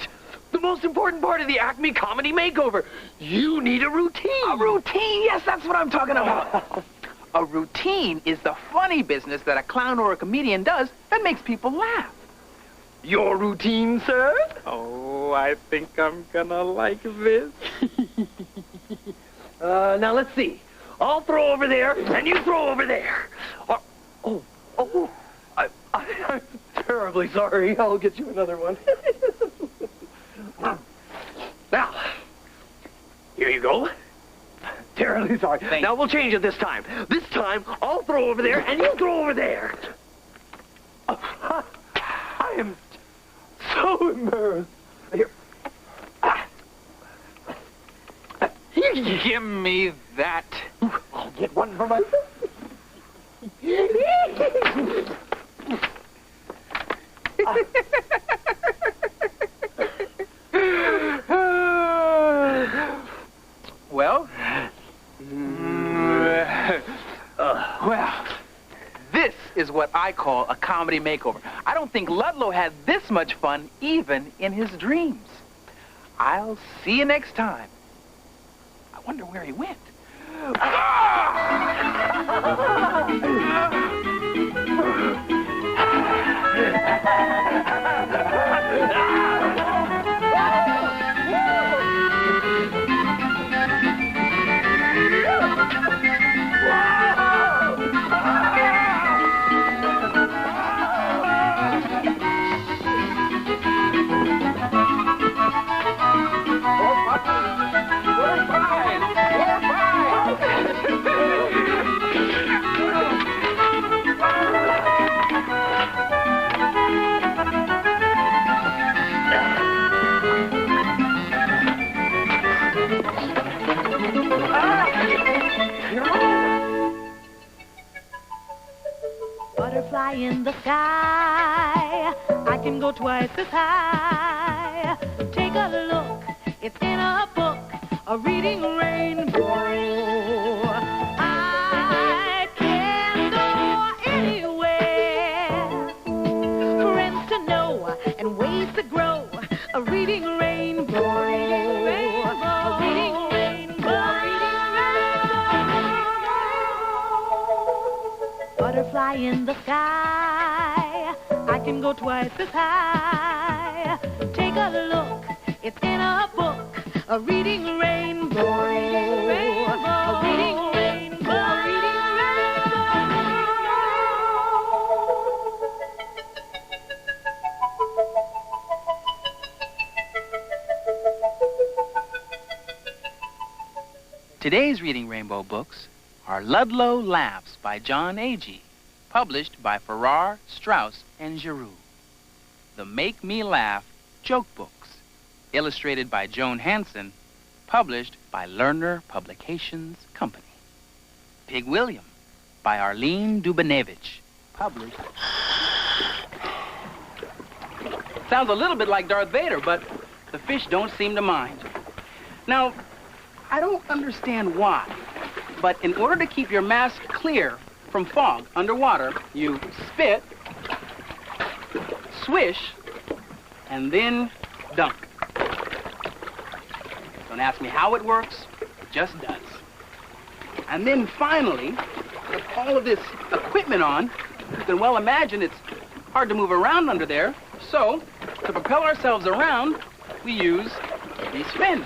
The most important part of the Acme Comedy Makeover. You need a routine. A routine? Yes, that's what I'm talking about. A routine is the funny business that a clown or a comedian does that makes people laugh. Your routine, sir? Oh, I think I'm gonna like this. Now let's see. I'll throw over there, and you throw over there. I'm terribly sorry. I'll get you another one. Now, here you go. Terribly sorry. Now we'll change it this time. This time, I'll throw over there, and you throw over there. I am so embarrassed. Here. Give me that. I'll get one for myself. I call a comedy makeover. I don't think Ludlow had this much fun even in his dreams. I'll see you next time. I wonder where he went. Butterfly in the sky, I can go twice as high. Take a look, it's in a book, a reading rainbow. I can go anywhere, friends to know and ways to grow. A reading rainbow, a reading rainbow, a reading rainbow, a reading rainbow. Butterfly in the sky, I can go twice as high. Take a look, it's in a book, a reading rainbow, a reading rainbow, a reading rainbow, a reading rainbow. Today's Reading Rainbow books are Ludlow Laughs by John Agee, published by Farrar, Straus, and Giroux. The Make Me Laugh Joke Books, illustrated by Joan Hansen, published by Lerner Publications Company. Pig William by Arlene Dubanevich, published... Sounds a little bit like Darth Vader, but the fish don't seem to mind. Now, I don't understand why, but in order to keep your mask clear from fog underwater, you spit, swish, and then dunk. Don't ask me how it works, it just does. And then finally, with all of this equipment on, you can well imagine it's hard to move around under there. So, to propel ourselves around, we use these fins.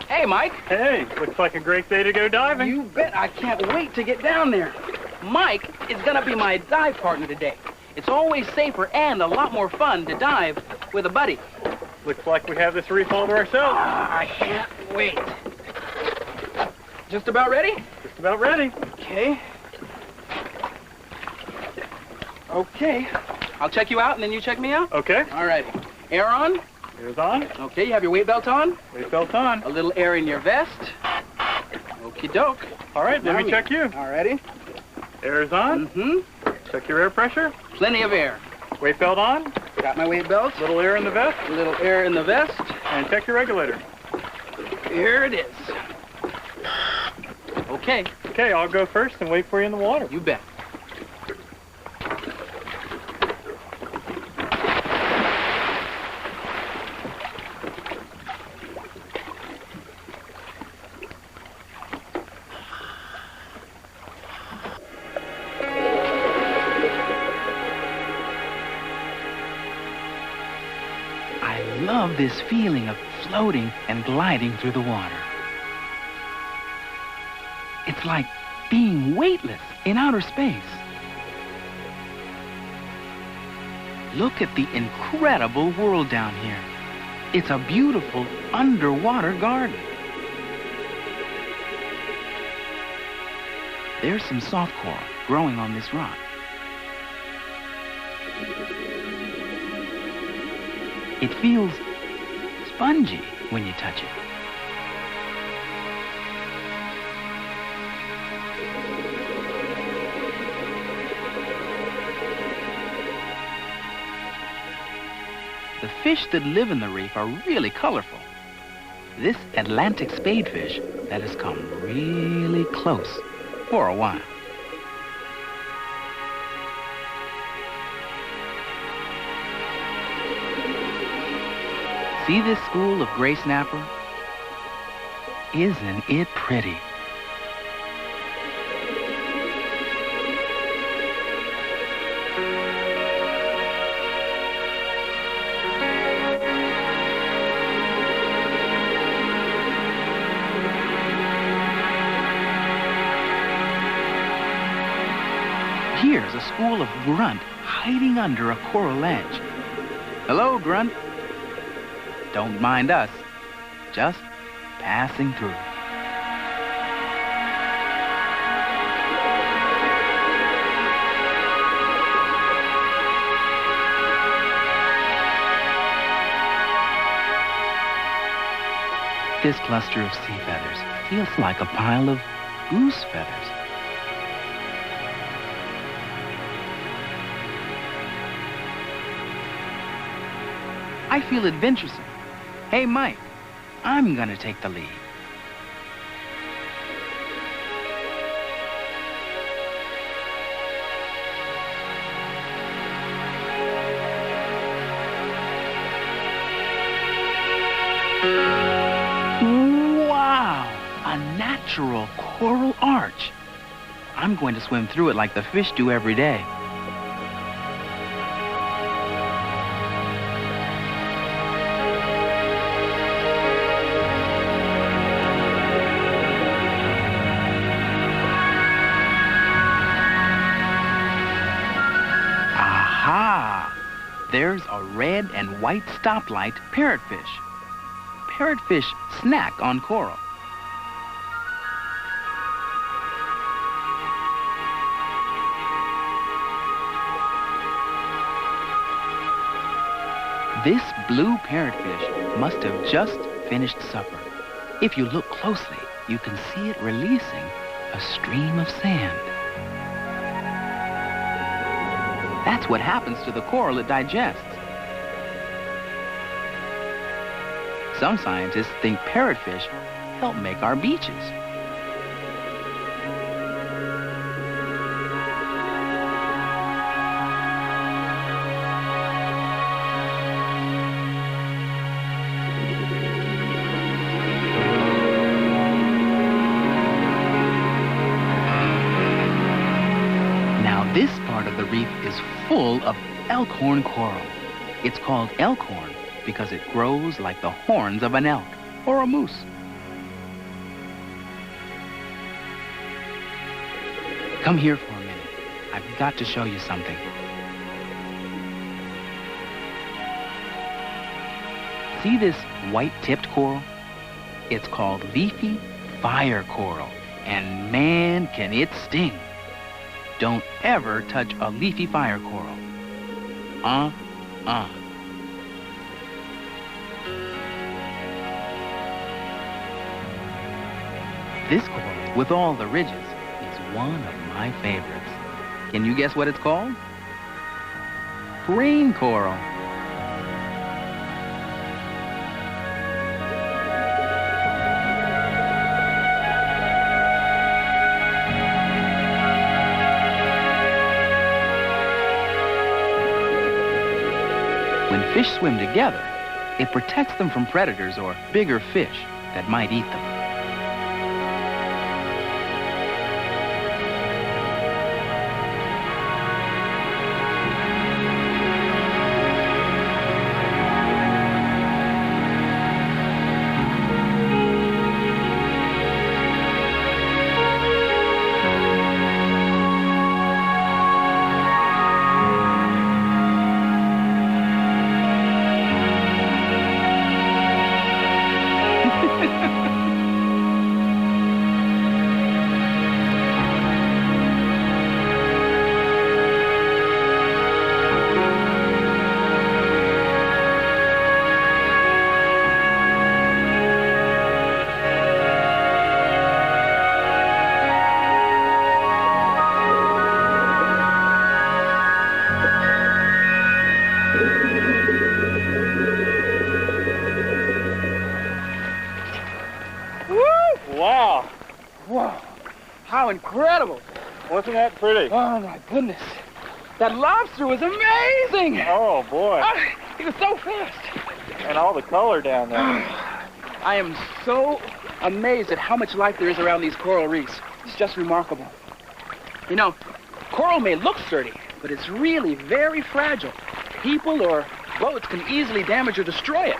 Hey, Mike. Hey, looks like a great day to go diving. You bet. I can't wait to get down there. Mike is going to be my dive partner today. It's always safer and a lot more fun to dive with a buddy. Looks like we have this reef all to ourselves. I can't wait. Just about ready? Just about ready. Okay. Okay. I'll check you out and then you check me out? Okay. All right. Air on? Air's on. Okay, you have your weight belt on? Weight belt on. A little air in your vest. Okie doke. All right, let me check you. All righty. Air's on. Mm-hmm. Check your air pressure. Plenty of air. Weight belt on. Got my weight belt. Little air in the vest. A little air in the vest. And check your regulator. Here it is. Okay. Okay, I'll go first and wait for you in the water. You bet. I love this feeling of floating and gliding through the water. It's like being weightless in outer space. Look at the incredible world down here. It's a beautiful underwater garden. There's some soft coral growing on this rock. It feels spongy when you touch it. The fish that live in the reef are really colorful. This Atlantic spadefish that has come really close for a while. See this school of gray snapper? Isn't it pretty? Here's a school of grunt hiding under a coral ledge. Hello, grunt. Don't mind us. Just passing through. This cluster of sea feathers feels like a pile of goose feathers. I feel adventuresome. Hey, Mike, I'm gonna take the lead. Wow, a natural coral arch. I'm going to swim through it like the fish do every day. There's a red and white stoplight parrotfish. Parrotfish snack on coral. This blue parrotfish must have just finished supper. If you look closely, you can see it releasing a stream of sand. That's what happens to the coral it digests. Some scientists think parrotfish help make our beaches. This part of the reef is full of elkhorn coral. It's called elkhorn because it grows like the horns of an elk or a moose. Come here for a minute. I've got to show you something. See this white-tipped coral? It's called leafy fire coral, and man, can it sting. Don't ever touch a leafy fire coral. This coral, with all the ridges, is one of my favorites. Can you guess what it's called? Rain coral. When fish swim together, it protects them from predators or bigger fish that might eat them. Wow. Whoa, how incredible. Wasn't that pretty? Oh, my goodness. That lobster was amazing. Oh, boy. He was so fast. And all the color down there. I am so amazed at how much life there is around these coral reefs. It's just remarkable. You know, coral may look sturdy, but it's really very fragile. People or boats can easily damage or destroy it.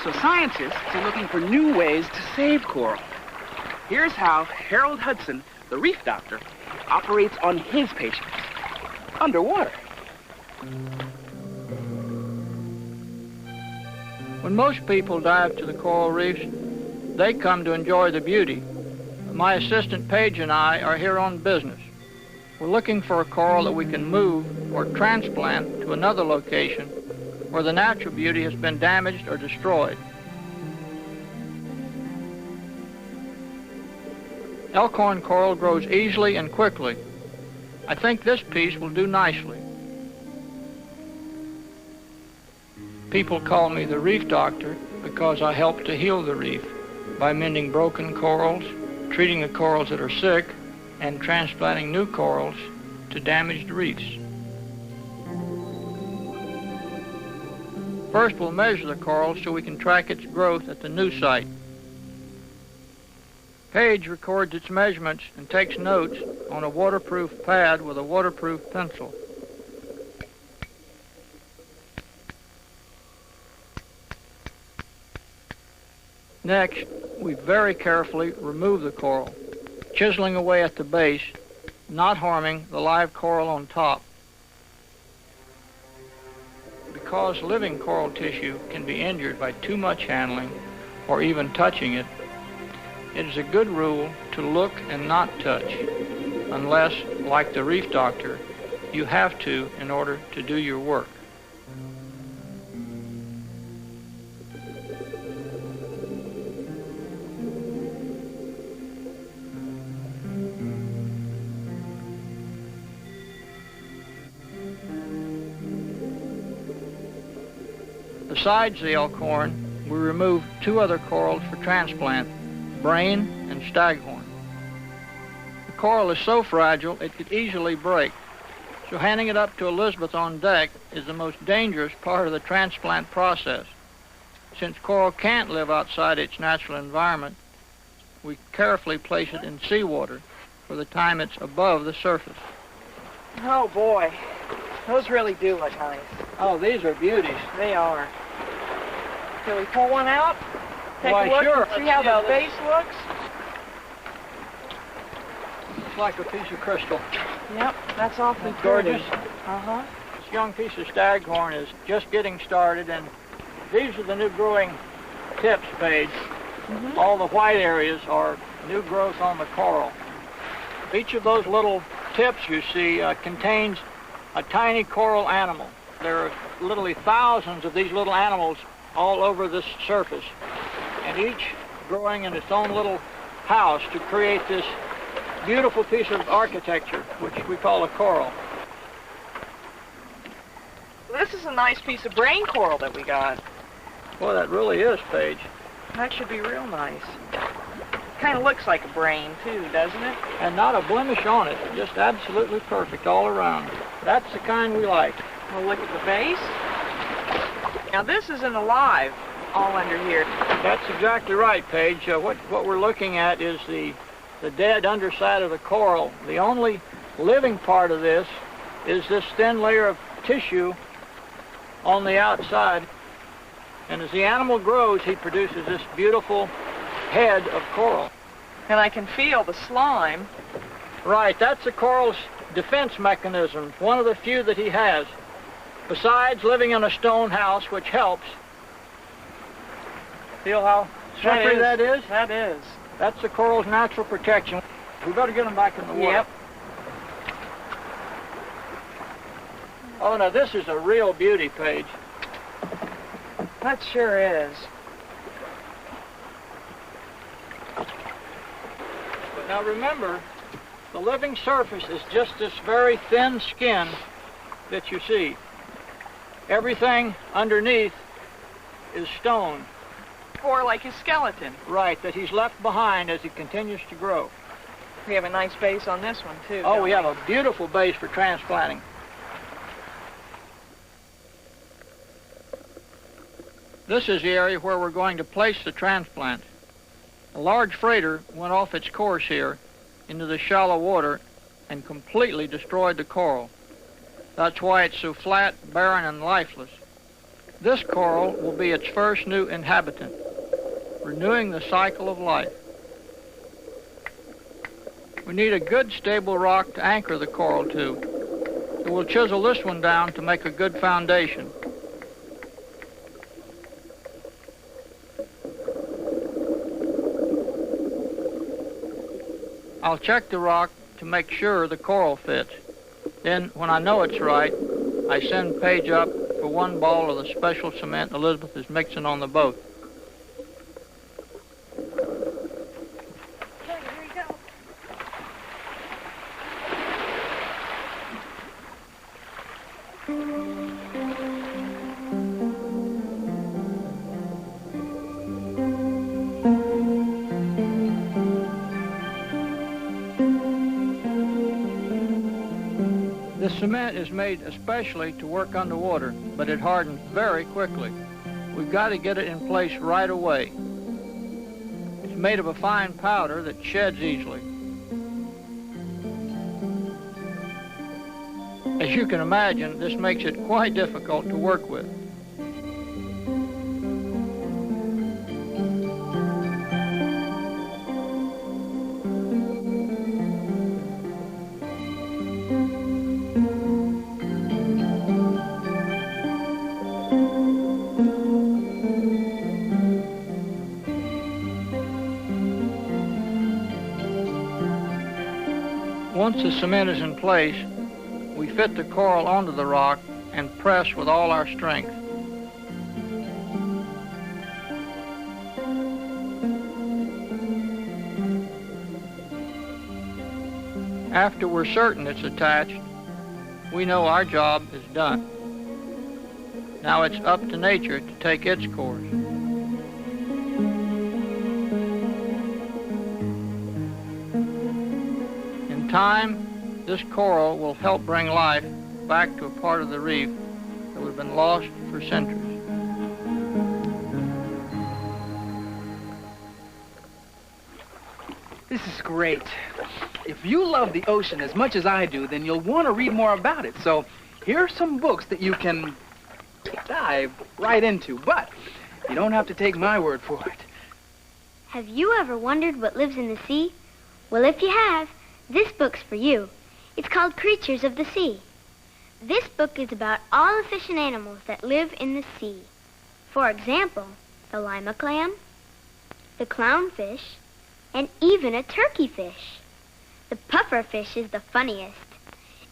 So scientists are looking for new ways to save coral. Here's how Harold Hudson, the reef doctor, operates on his patients underwater. When most people dive to the coral reefs, they come to enjoy the beauty. My assistant Paige and I are here on business. We're looking for a coral that we can move or transplant to another location where the natural beauty has been damaged or destroyed. Elkhorn coral grows easily and quickly. I think this piece will do nicely. People call me the reef doctor because I help to heal the reef by mending broken corals, treating the corals that are sick, and transplanting new corals to damaged reefs. First, we'll measure the coral so we can track its growth at the new site. Paige records its measurements and takes notes on a waterproof pad with a waterproof pencil. Next, we very carefully remove the coral, chiseling away at the base, not harming the live coral on top. Because living coral tissue can be injured by too much handling or even touching it, it is a good rule to look and not touch, unless, like the reef doctor, you have to in order to do your work. Besides the elkhorn, we remove two other corals for transplant, brain and staghorn. The coral is so fragile it could easily break, so handing it up to Elizabeth on deck is the most dangerous part of the transplant process. Since coral can't live outside its natural environment, we carefully place it in seawater for the time it's above the surface. Oh boy, those really do look nice. Oh, these are beauties. They are. Can we pull one out? Take Why, a look sure. and see how the base looks? It's like a piece of crystal. Yep, that's awfully Gorgeous. pretty. Uh-huh. This young piece of staghorn is just getting started, and these are the new growing tips, Paige. Mm-hmm. All the white areas are new growth on the coral. Each of those little tips you see contains a tiny coral animal. There are literally thousands of these little animals all over this surface, and each growing in its own little house to create this beautiful piece of architecture, which we call a coral. This is a nice piece of brain coral that we got. Boy, that really is, Paige. That should be real nice. Kind of looks like a brain, too, doesn't it? And not a blemish on it. Just absolutely perfect all around. That's the kind we like. We'll look at the base. Now, this isn't alive all under here. That's exactly right, Paige. What we're looking at is the dead underside of the coral. The only living part of this is this thin layer of tissue on the outside. And as the animal grows, he produces this beautiful head of coral. And I can feel the slime. Right, that's the coral's defense mechanism, one of the few that he has. Besides living in a stone house, which helps. Feel how slippery that is? That is. That's the coral's natural protection. We better get them back in the water. Yep. Oh, now this is a real beauty, Paige. That sure is. But now remember, the living surface is just this very thin skin that you see. Everything underneath is stone. Or like his skeleton. Right, that he's left behind as he continues to grow. We have a nice base on this one, too. Oh, we have a beautiful base for transplanting. This is the area where we're going to place the transplant. A large freighter went off its course here into the shallow water and completely destroyed the coral. That's why it's so flat, barren, and lifeless. This coral will be its first new inhabitant, renewing the cycle of life. We need a good, stable rock to anchor the coral to. So we'll chisel this one down to make a good foundation. I'll check the rock to make sure the coral fits. Then, when I know it's right, I send Paige up for 1 ball of the special cement Elizabeth is mixing on the boat. The cement is made especially to work underwater, but it hardens very quickly. We've got to get it in place right away. It's made of a fine powder that sheds easily. As you can imagine, this makes it quite difficult to work with. Once the cement is in place, we fit the coral onto the rock and press with all our strength. After we're certain it's attached, we know our job is done. Now it's up to nature to take its course. In time, this coral will help bring life back to a part of the reef that we've been lost for centuries. This is great. If you love the ocean as much as I do, then you'll want to read more about it. So here are some books that you can dive right into, but you don't have to take my word for it. Have you ever wondered what lives in the sea? Well, if you have, this book's for you. It's called Creatures of the Sea. This book is about all the fish and animals that live in the sea. For example, the lima clam, the clownfish, and even a turkey fish. The puffer fish is the funniest.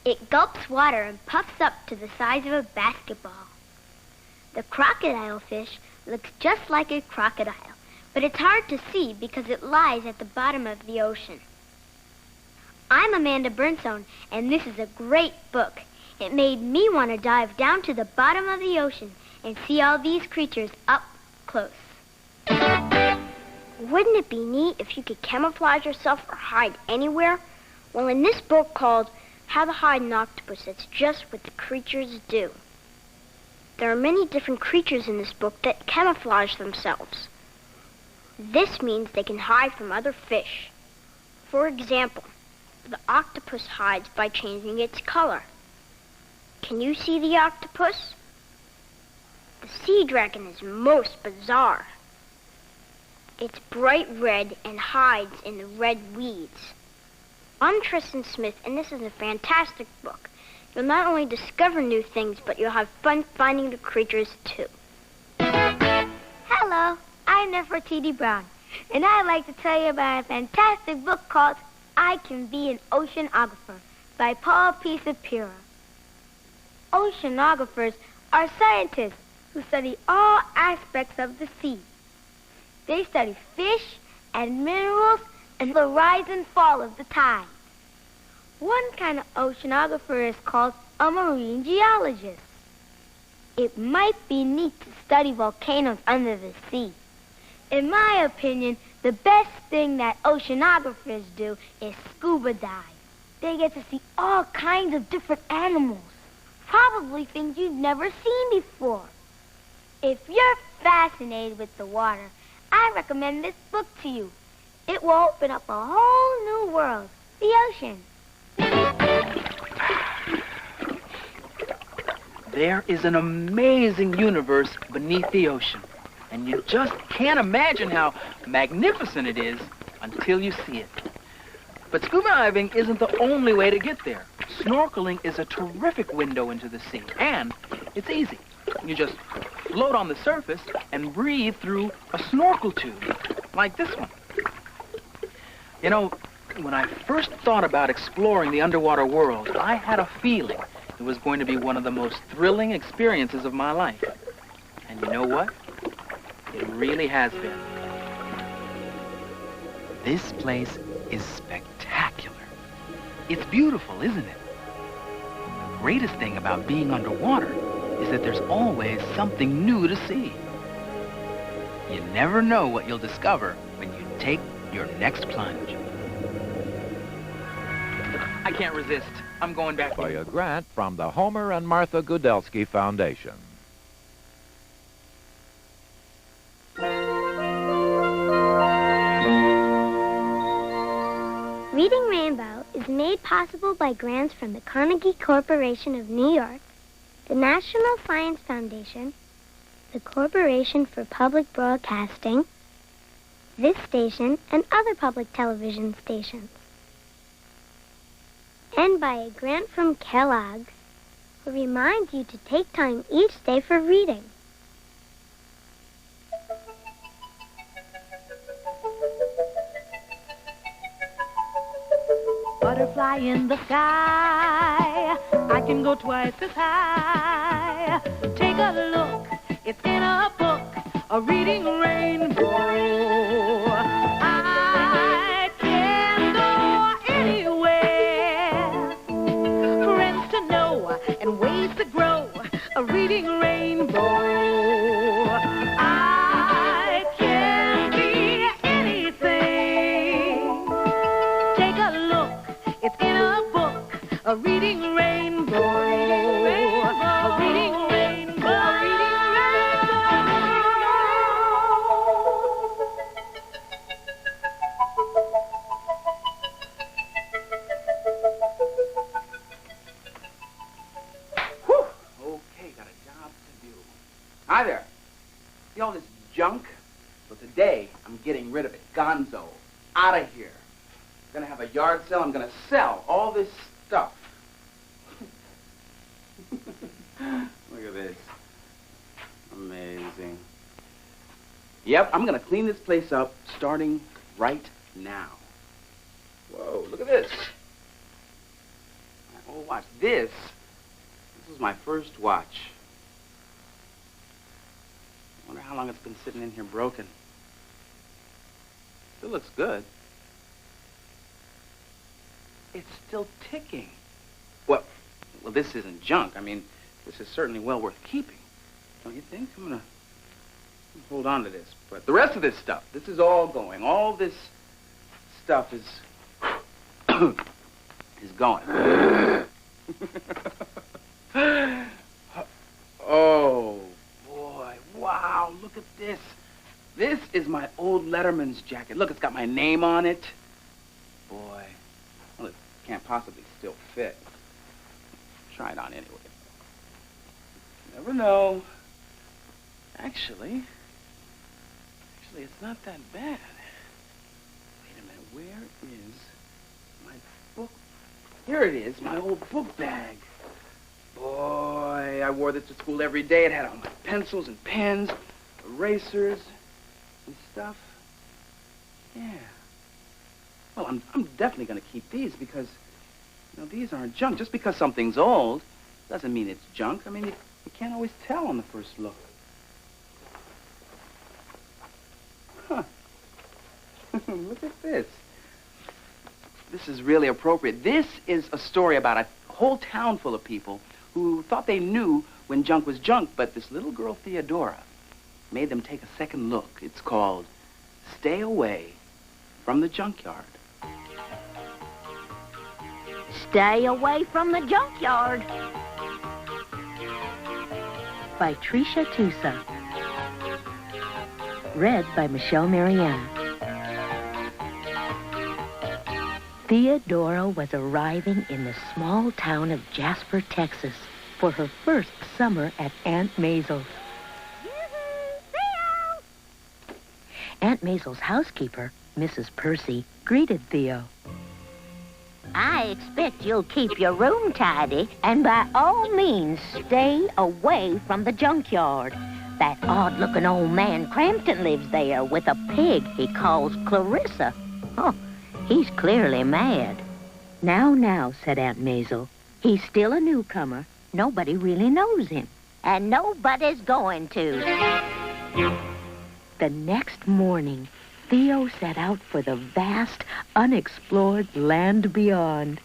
It gulps water and puffs up to the size of a basketball. The crocodile fish looks just like a crocodile, but it's hard to see because it lies at the bottom of the ocean. I'm Amanda Bernstone, and this is a great book. It made me want to dive down to the bottom of the ocean and see all these creatures up close. Wouldn't it be neat if you could camouflage yourself or hide anywhere? Well, in this book called How to Hide an Octopus, it's just what the creatures do. There are many different creatures in this book that camouflage themselves. This means they can hide from other fish. For example, the octopus hides by changing its color. Can you see the octopus? The sea dragon is most bizarre. It's bright red and hides in the red weeds. I'm Tristan Smith, and this is a fantastic book. You'll not only discover new things, but you'll have fun finding the creatures, too. Hello, I'm Nefertiti Brown, and I'd like to tell you about a fantastic book called I Can Be an Oceanographer by Paul P. Sapira. Oceanographers are scientists who study all aspects of the sea. They study fish and minerals and the rise and fall of the tide. One kind of oceanographer is called a marine geologist. It might be neat to study volcanoes under the sea. In my opinion, the best thing that oceanographers do is scuba dive. They get to see all kinds of different animals, probably things you've never seen before. If you're fascinated with the water, I recommend this book to you. It will open up a whole new world, the ocean. There is an amazing universe beneath the ocean, and you just can't imagine how magnificent it is until you see it. But scuba diving isn't the only way to get there. Snorkeling is a terrific window into the sea, and it's easy. You just float on the surface and breathe through a snorkel tube, like this one. You know, when I first thought about exploring the underwater world, I had a feeling it was going to be one of the most thrilling experiences of my life. And you know what? It really has been. This place is spectacular. It's beautiful, isn't it? The greatest thing about being underwater is that there's always something new to see. You never know what you'll discover when you take your next plunge. I can't resist. I'm going back. By a grant from the Homer and Martha Gudelski Foundation. Reading Rainbow is made possible by grants from the Carnegie Corporation of New York, the National Science Foundation, the Corporation for Public Broadcasting, this station, and other public television stations. And by a grant from Kellogg's, who reminds you to take time each day for reading. Butterfly in the sky, I can go twice as high. Take a look, it's in a book, a reading rainbow. I can go anywhere, friends to know and ways to grow, a reading rainbow. I can be anything. Take a look, it's in a book, a reading rainbow. A reading rainbow. A reading Okay, got a job to do. Hi there. See all this junk? Well, today, I'm getting rid of it. Gonzo. Out of here. I'm gonna have a yard sale. I'm gonna sell all this stuff. Look at this. Amazing. Yep, I'm gonna clean this place up starting right now. Whoa, look at this. Oh, watch this. This is my first watch. I wonder how long it's been sitting in here broken. Still looks good. It's still ticking. Well, this isn't junk. I mean, this is certainly well worth keeping. Don't you think? I'm gonna hold on to this. But the rest of this stuff, this is all going. All this stuff is is going. Oh, boy. Wow, look at this. This is my old Letterman's jacket. Look, it's got my name on it. Boy. Well, it can't possibly still fit. Try it on anyway. Never know. Actually, it's not that bad. Wait a minute, where is my book? Here it is, my old book bag. Boy, I wore this to school every day. It had all my pencils and pens, erasers, and stuff. Yeah. Well, I'm definitely going to keep these because, you know, these aren't junk. Just because something's old doesn't mean it's junk. I mean, you can't always tell on the first look. Huh. Look at this. This is really appropriate. This is a story about a whole town full of people who thought they knew when junk was junk, but this little girl, Theodora, made them take a second look. It's called Stay Away from the Junkyard. Stay Away from the Junkyard by Tricia Tusa. Read by Michelle Marianne. Theodora was arriving in the small town of Jasper, Texas, for her first summer at Aunt Maisel's. Aunt Maisel's housekeeper, Mrs. Percy, greeted Theo. I expect you'll keep your room tidy, and by all means stay away from the junkyard. That odd-looking old man Crampton lives there with a pig he calls Clarissa. Oh, he's clearly mad. Now, said Aunt Maisel. He's still a newcomer. Nobody really knows him. And nobody's going to. The next morning, Theo set out for the vast, unexplored land beyond.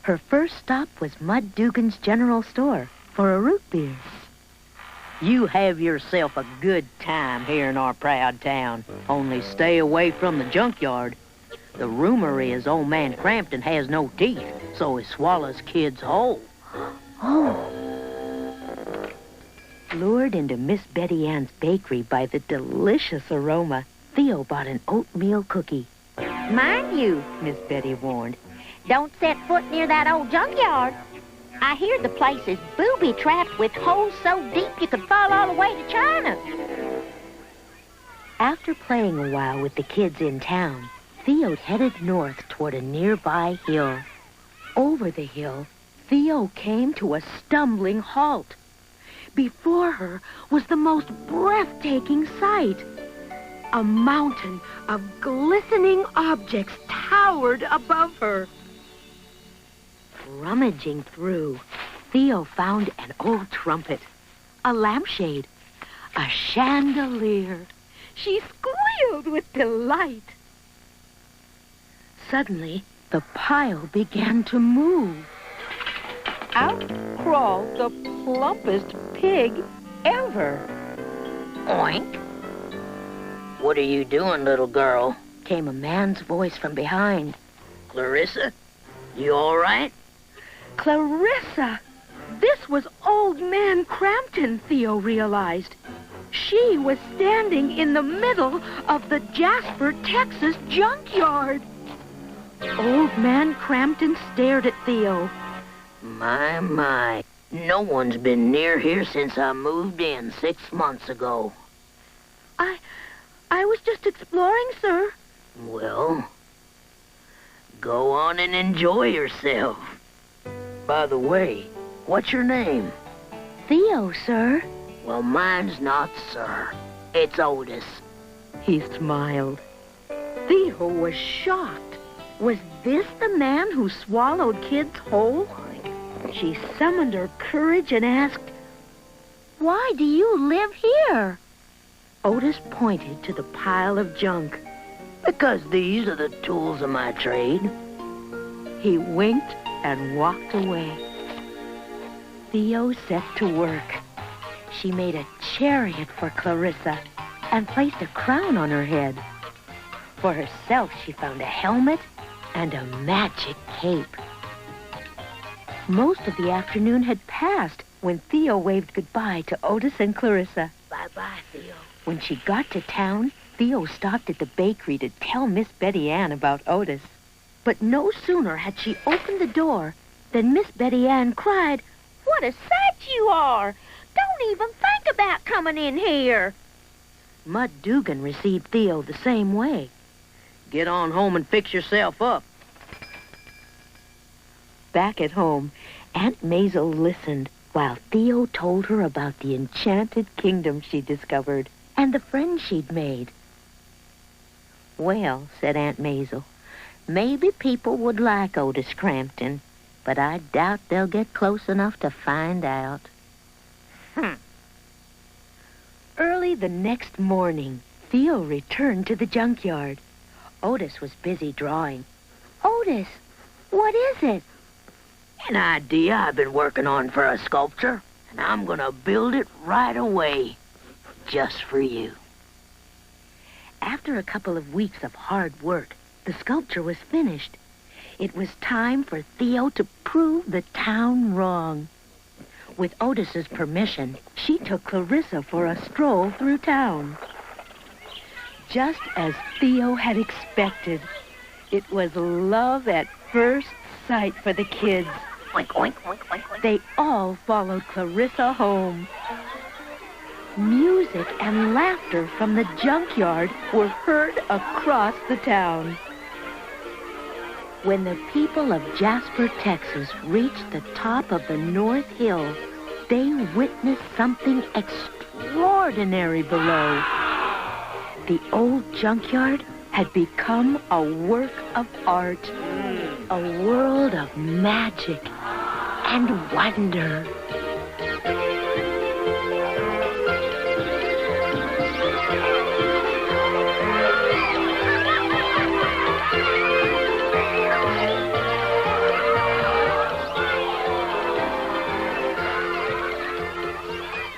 Her first stop was Mud Dugan's General Store for a root beer. You have yourself a good time here in our proud town. Only stay away from the junkyard. The rumor is old man Crampton has no teeth, so he swallows kids whole. Oh. Lured into Miss Betty Ann's bakery by the delicious aroma, Theo bought an oatmeal cookie. Mind you, Miss Betty warned, don't set foot near that old junkyard. I hear the place is booby-trapped with holes so deep you could fall all the way to China. After playing a while with the kids in town, Theo headed north toward a nearby hill. Over the hill, Theo came to a stumbling halt. Before her was the most breathtaking sight. A mountain of glistening objects towered above her. Rummaging through, Theo found an old trumpet, a lampshade, a chandelier. She squealed with delight. Suddenly, the pile began to move. Out crawled the plumpest pig ever. Oink. What are you doing, little girl? Came a man's voice from behind. Clarissa, you all right? Clarissa! This was old man Crampton, Theo realized. She was standing in the middle of the Jasper, Texas junkyard. Old man Crampton stared at Theo. My. No one's been near here since I moved in 6 months ago. I was just exploring, sir. Well, go on and enjoy yourself. By the way, what's your name? Theo, sir. Well, mine's not sir. It's Otis. He smiled. Theo was shocked. Was this the man who swallowed kids whole? She summoned her courage and asked, "Why do you live here?" Otis pointed to the pile of junk. Because these are the tools of my trade. He winked and walked away. Theo set to work. She made a chariot for Clarissa and placed a crown on her head. For herself, she found a helmet and a magic cape. Most of the afternoon had passed when Theo waved goodbye to Otis and Clarissa. Bye-bye, Theo. When she got to town, Theo stopped at the bakery to tell Miss Betty Ann about Otis. But no sooner had she opened the door than Miss Betty Ann cried, "What a sight you are! Don't even think about coming in here." Mud Dugan received Theo the same way. Get on home and fix yourself up. Back at home, Aunt Maisel listened while Theo told her about the enchanted kingdom she'd discovered and the friends she'd made. "Well," said Aunt Maisel, "maybe people would like Otis Crampton, but I doubt they'll get close enough to find out." Early the next morning, Theo returned to the junkyard. Otis was busy drawing. "Otis, what is it?" "An idea I've been working on for a sculpture, and I'm going to build it right away, just for you." After a couple of weeks of hard work, the sculpture was finished. It was time for Theo to prove the town wrong. With Otis's permission, she took Clarissa for a stroll through town. just as Theo had expected. It was love at first sight for the kids. Oink, oink, oink, oink, oink. They all followed Clarissa home. Music and laughter from the junkyard were heard across the town. When the people of Jasper, Texas reached the top of the North Hill, they witnessed something extraordinary below. The old junkyard had become a work of art, a world of magic and wonder.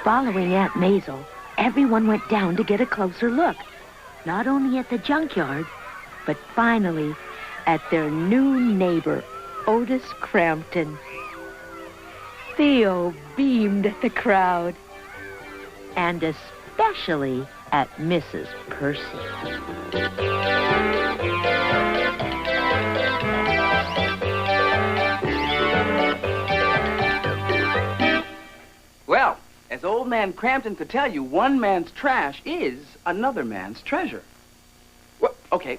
Following Aunt Maisel, everyone went down to get a closer look, not only at the junkyard, but finally at their new neighbor, Otis Crampton. Theo beamed at the crowd, and especially at Mrs. Percy. Well, as old man Crampton could tell you, one man's trash is another man's treasure. Well, okay,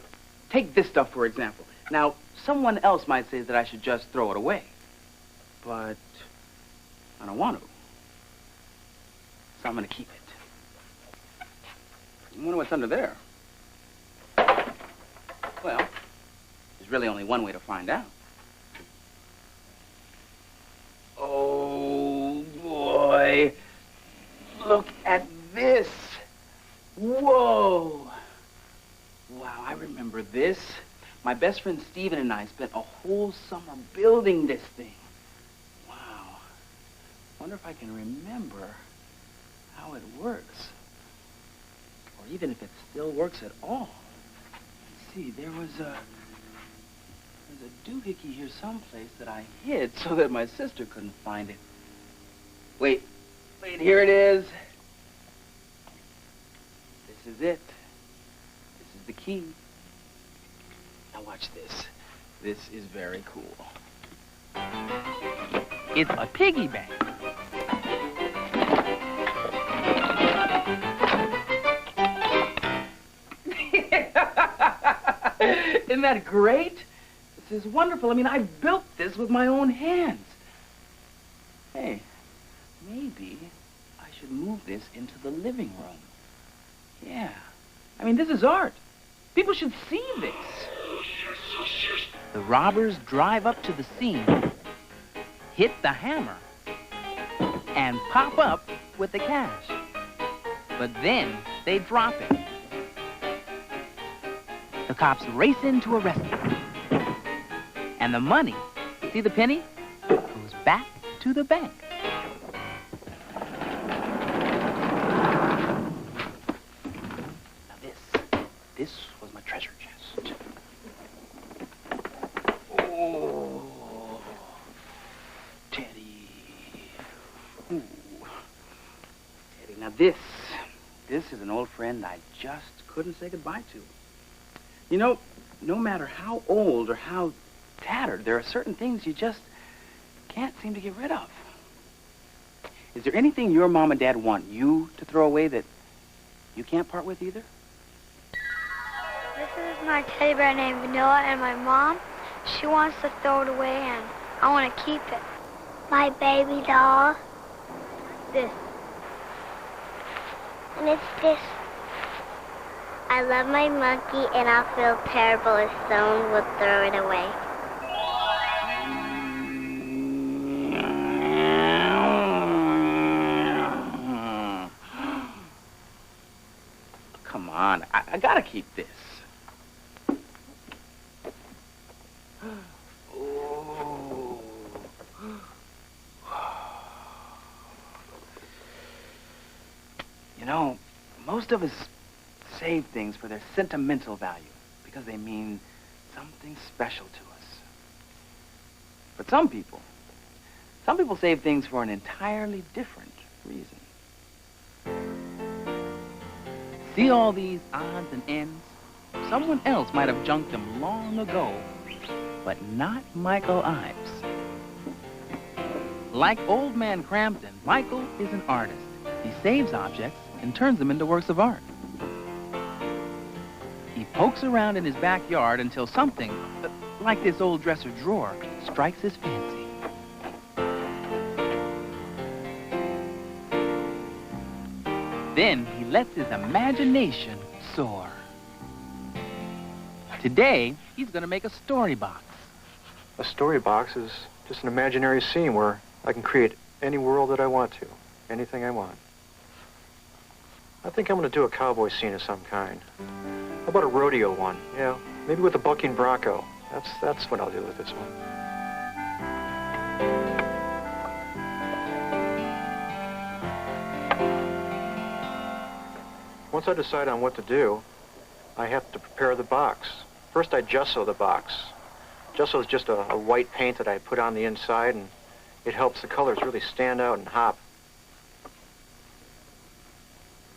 take this stuff for example. Now, someone else might say that I should just throw it away. But I don't want to. So I'm going to keep it. I wonder what's under there. Well, there's really only one way to find out. Oh, boy. Look at this. Whoa. Wow, I remember this. My best friend Steven and I spent a whole summer building this thing. Wow. Wonder if I can remember how it works. Or even if it still works at all. Let's see, there's a doohickey here someplace that I hid so that my sister couldn't find it. Wait, here it is. This is it. This is the key. Now watch this. This is very cool. It's a piggy bank. Isn't that great? This is wonderful. I mean, I built this with my own hands. Hey, maybe I should move this into the living room. Yeah. I mean, this is art. People should see this. The robbers drive up to the scene, hit the hammer, and pop up with the cash. But then they drop it. The cops race in to arrest them. And the money, see the penny, goes back to the bank. Now this was my treasure chest. Oh, Teddy. Ooh. Teddy, now this is an old friend I just couldn't say goodbye to. You know, no matter how old or how tattered, there are certain things you just can't seem to get rid of. Is there anything your mom and dad want you to throw away that you can't part with either? This is my teddy bear named Vanilla, and my mom, she wants to throw it away, and I want to keep it. My baby doll. This. And it's this. I love my monkey, and I'll feel terrible if someone would throw it away. Come on, I gotta keep this. Oh. You know, most of us save things for their sentimental value because they mean something special to us. But some people save things for an entirely different reason. See all these odds and ends? Someone else might have junked them long ago, but not Michael Ives. Like Old Man Crampton, Michael is an artist. He saves objects and turns them into works of art. He pokes around in his backyard until something, like this old dresser drawer, strikes his fancy. Then he lets his imagination soar. Today, he's going to make a story box. A story box is just an imaginary scene where I can create any world that I want to, anything I want. I think I'm going to do a cowboy scene of some kind. How about a rodeo one? Yeah, maybe with a bucking bronco. That's what I'll do with this one. Once I decide on what to do, I have to prepare the box. First, I gesso the box. Gesso is just a white paint that I put on the inside, and it helps the colors really stand out and hop.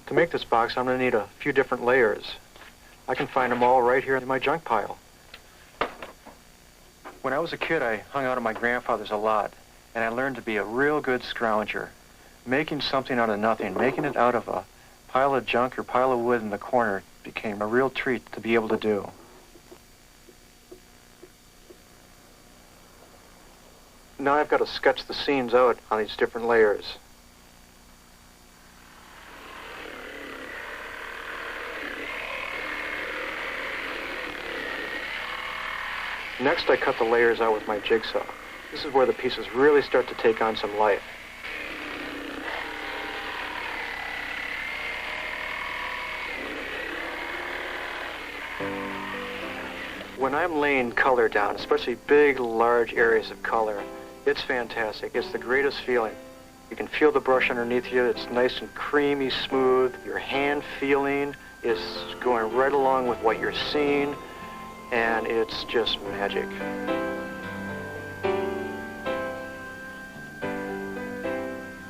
To make this box, I'm going to need a few different layers. I can find them all right here in my junk pile. When I was a kid, I hung out at my grandfather's a lot, and I learned to be a real good scrounger. Making something out of nothing, making it out of a pile of junk or pile of wood in the corner became a real treat to be able to do. Now I've got to sketch the scenes out on these different layers. Next, I cut the layers out with my jigsaw. This is where the pieces really start to take on some life. When I'm laying color down, especially big, large areas of color, it's fantastic. It's the greatest feeling. You can feel the brush underneath you. It's nice and creamy, smooth. Your hand feeling is going right along with what you're seeing, and it's just magic.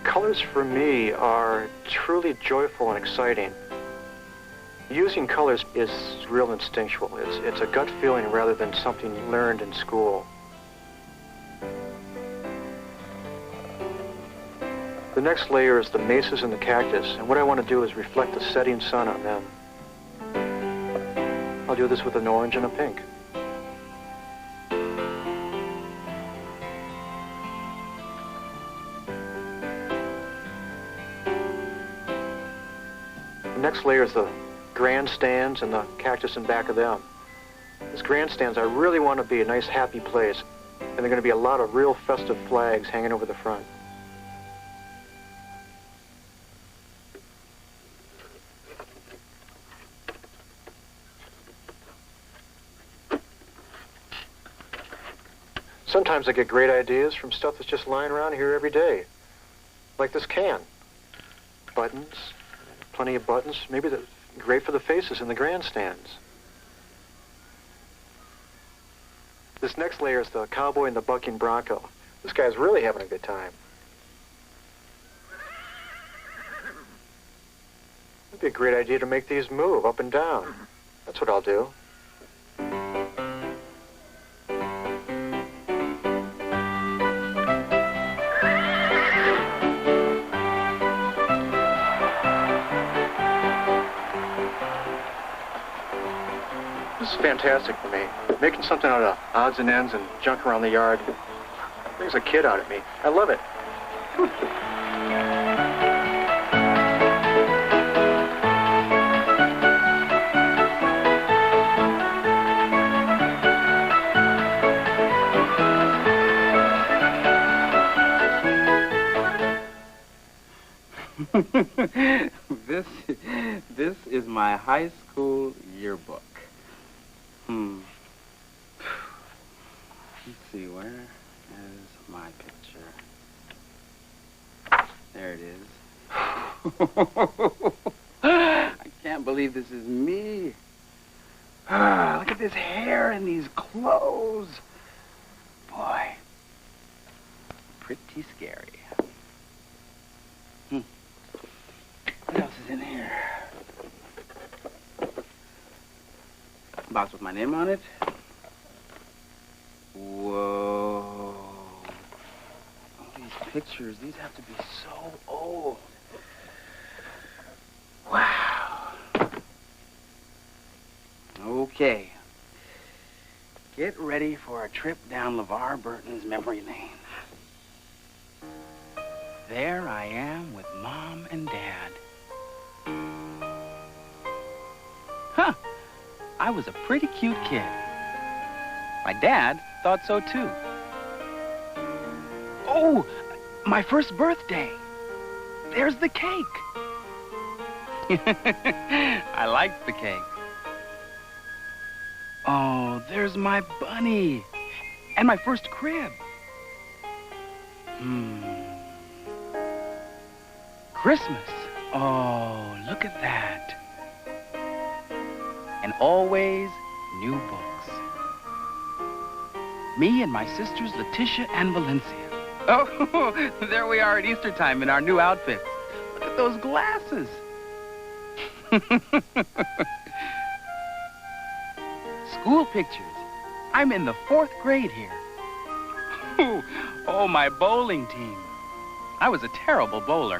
Colors for me are truly joyful and exciting. Using colors is real instinctual. It's a gut feeling rather than something you learned in school. The next layer is the mesas and the cactus, and what I want to do is reflect the setting sun on them. I'll do this with an orange and a pink. The next layer is the grandstands and the cactus in back of them. These grandstands, I really want to be a nice, happy place, and there are going to be a lot of real festive flags hanging over the front. Sometimes I get great ideas from stuff that's just lying around here every day. Like this can. Buttons, plenty of buttons. Maybe they're great for the faces in the grandstands. This next layer is the cowboy and the bucking bronco. This guy's really having a good time. It'd be a great idea to make these move up and down. That's what I'll do. This is fantastic for me. Making something out of odds and ends and junk around the yard brings a kid out of me. I love it. This is my high school yearbook. Let's see, where is my picture? There it is. I can't believe this is me. Look at this hair and these clothes. Boy, pretty scary. What else is in here? Box with my name on it. Whoa. All these pictures, these have to be so old. Wow. Okay. Get ready for a trip down LeVar Burton's memory lane. There I am with Mom and Dad. Huh. I was a pretty cute kid. My dad thought so too. Oh, my first birthday. There's the cake. I liked the cake. Oh, there's my bunny. And my first crib. Christmas. Oh, look at that. And always new books. Me and my sisters Letitia and Valencia. Oh, there we are at Easter time in our new outfits. Look at those glasses. School pictures. I'm in the 4th grade here. Oh, my bowling team. I was a terrible bowler.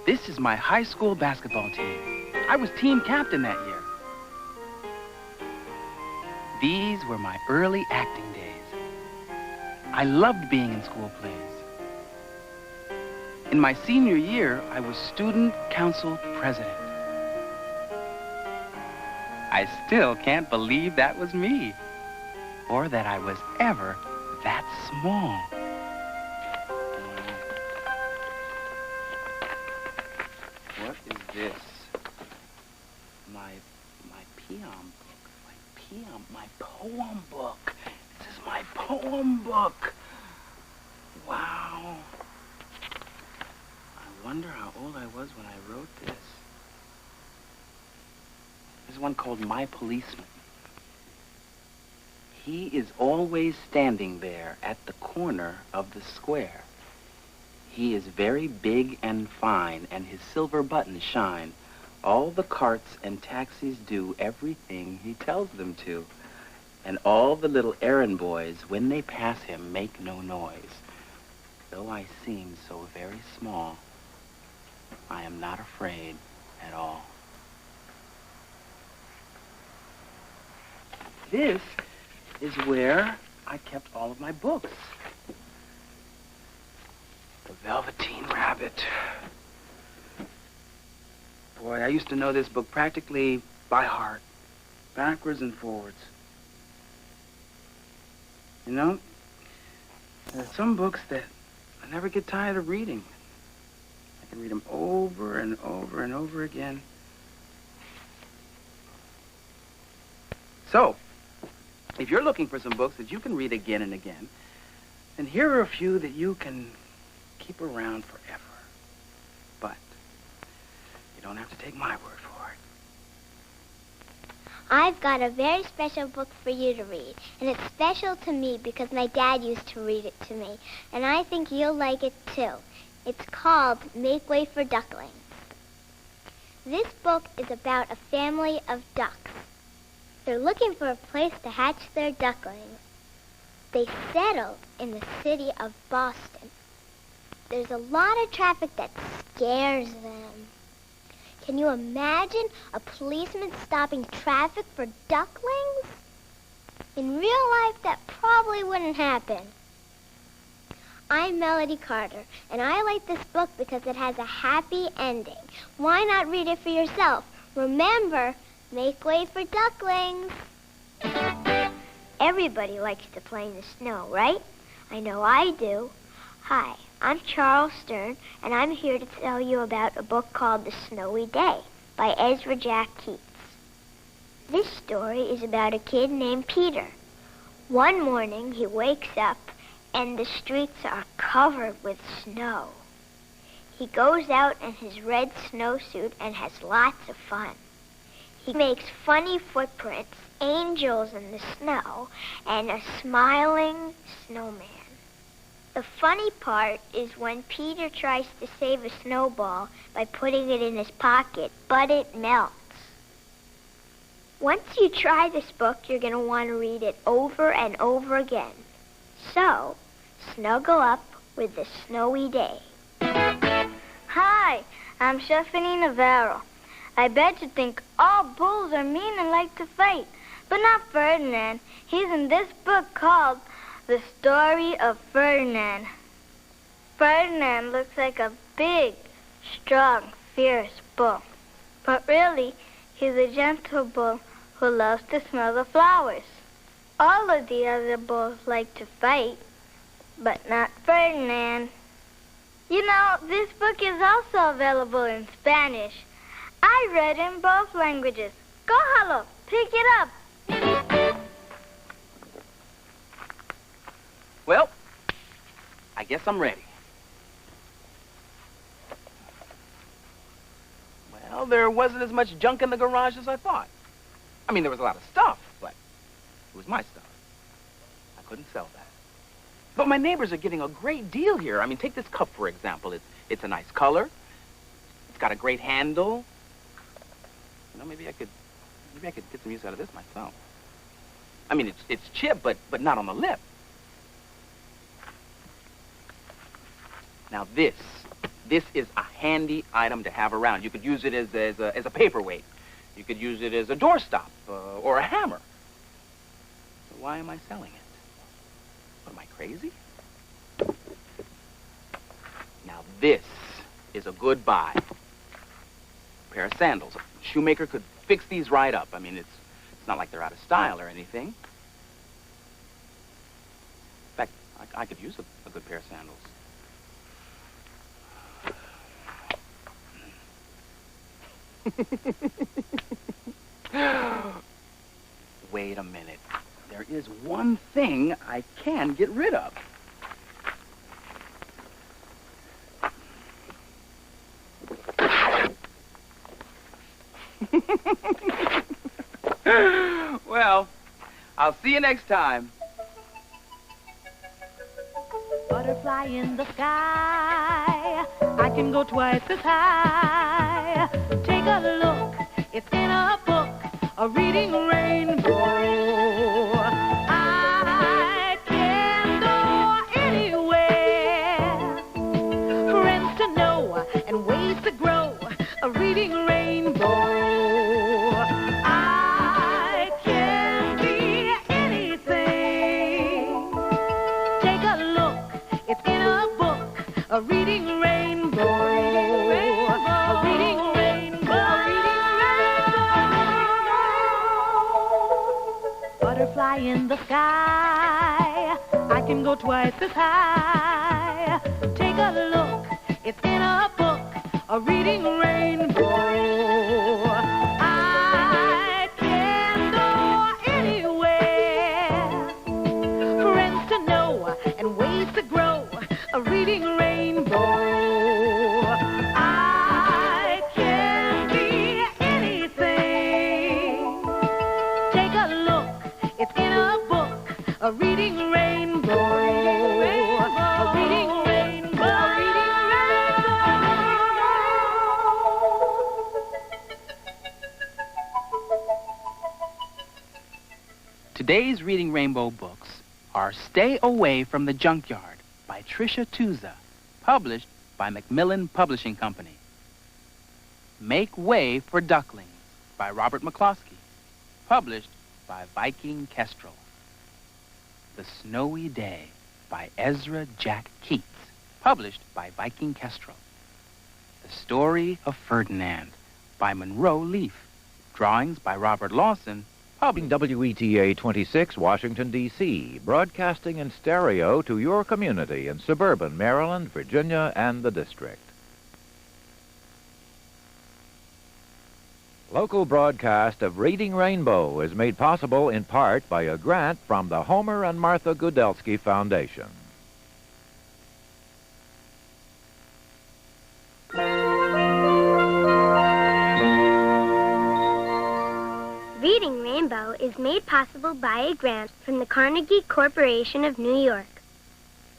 This is my high school basketball team. I was team captain that year. These were my early acting days. I loved being in school plays. In my senior year, I was student council president. I still can't believe that was me, or that I was ever that small. What is this? My poem book. This is my poem book. Wow. I wonder how old I was when I wrote this. There's one called My Policeman. He is always standing there at the corner of the square. He is very big and fine, and his silver buttons shine. All the carts and taxis do everything he tells them to. And all the little errand boys, when they pass him, make no noise. Though I seem so very small, I am not afraid at all. This is where I kept all of my books. The Velveteen Rabbit. Boy, I used to know this book practically by heart, backwards and forwards. You know, there are some books that I never get tired of reading. I can read them over and over and over again. So, if you're looking for some books that you can read again and again, then here are a few that you can keep around forever. But you don't have to take my word for it. I've got a very special book for you to read, and it's special to me because my dad used to read it to me, and I think you'll like it too. It's called Make Way for Ducklings. This book is about a family of ducks. They're looking for a place to hatch their ducklings. They settled in the city of Boston. There's a lot of traffic that scares them. Can you imagine a policeman stopping traffic for ducklings? In real life, that probably wouldn't happen. I'm Melody Carter, and I like this book because it has a happy ending. Why not read it for yourself? Remember, make way for ducklings. Everybody likes to play in the snow, right? I know I do. Hi, I'm Charles Stern, and I'm here to tell you about a book called The Snowy Day by Ezra Jack Keats. This story is about a kid named Peter. One morning, he wakes up, and the streets are covered with snow. He goes out in his red snowsuit and has lots of fun. He makes funny footprints, angels in the snow, and a smiling snowman. The funny part is when Peter tries to save a snowball by putting it in his pocket, but it melts. Once you try this book, you're going to want to read it over and over again. So, snuggle up with the snowy day. Hi, I'm Stephanie Navarro. I bet you think all bulls are mean and like to fight, but not Ferdinand. He's in this book called The Story of Ferdinand. Ferdinand looks like a big, strong, fierce bull, but really, he's a gentle bull who loves to smell the flowers. All of the other bulls like to fight, but not Ferdinand. You know, this book is also available in Spanish. I read in both languages. Cójalo, pick it up. Well, I guess I'm ready. Well, there wasn't as much junk in the garage as I thought. I mean, there was a lot of stuff, but it was my stuff. I couldn't sell that. But my neighbors are getting a great deal here. I mean, take this cup, for example. It's a nice color. It's got a great handle. You know, maybe I could get some use out of this myself. I mean, it's chipped, but not on the lip. Now this is a handy item to have around. You could use it as a paperweight. You could use it as a doorstop or a hammer. So why am I selling it? What, am I crazy? Now this is a good buy. A pair of sandals. A shoemaker could fix these right up. I mean, it's not like they're out of style or anything. In fact, I could use a good pair of sandals. Wait a minute. There is one thing I can get rid of. Well, I'll see you next time. Butterfly in the sky, I can go twice as high. Take a look, it's in a book, a reading rainbow. I can go anywhere, friends to know and ways to grow, a reading rainbow. I can be anything. Take a look, it's in a book, a reading rainbow. A reading rainbow. Butterfly in the sky, I can go twice as high. Take a look, it's in a book, a reading rainbow. I can go anywhere, friends to know and ways to grow, a reading rainbow. I can be anything. Take a look, it's in a book, a reading rainbow. A reading rainbow. Today's Reading Rainbow books are Stay Away from the Junkyard by Tricia Tuza, published by Macmillan Publishing Company. Make Way for Ducklings by Robert McCloskey, published by Viking Kestrel. The Snowy Day by Ezra Jack Keats, published by Viking Kestrel. The Story of Ferdinand by Monroe Leaf, drawings by Robert Lawson, WETA 26, Washington, D.C., broadcasting in stereo to your community in suburban Maryland, Virginia, and the District. Local broadcast of Reading Rainbow is made possible in part by a grant from the Homer and Martha Gudelsky Foundation. Reading Rainbow is made possible by a grant from the Carnegie Corporation of New York,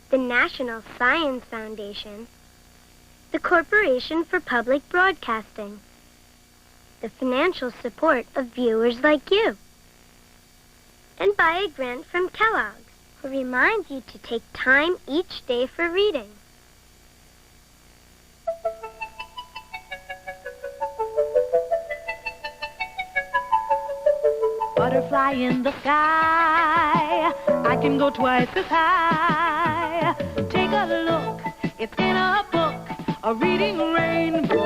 the National Science Foundation, the Corporation for Public Broadcasting, the the financial support of viewers like you. And by a grant from Kellogg's, who reminds you to take time each day for reading. Butterfly in the sky, I can go twice as high. Take a look, it's in a book, a reading rainbow.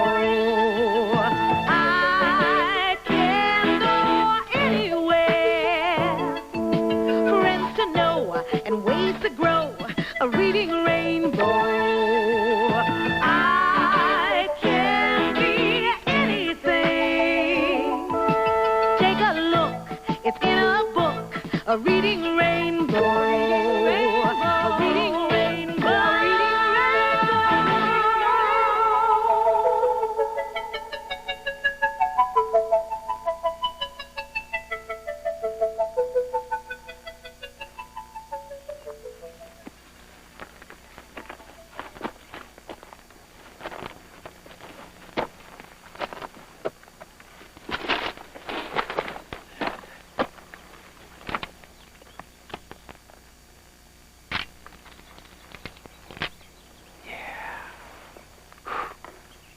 I can go anywhere, friends to know and ways to grow, a reading rainbow. I can be anything. Take a look, it's in a book, a reading rainbow. A reading rainbow.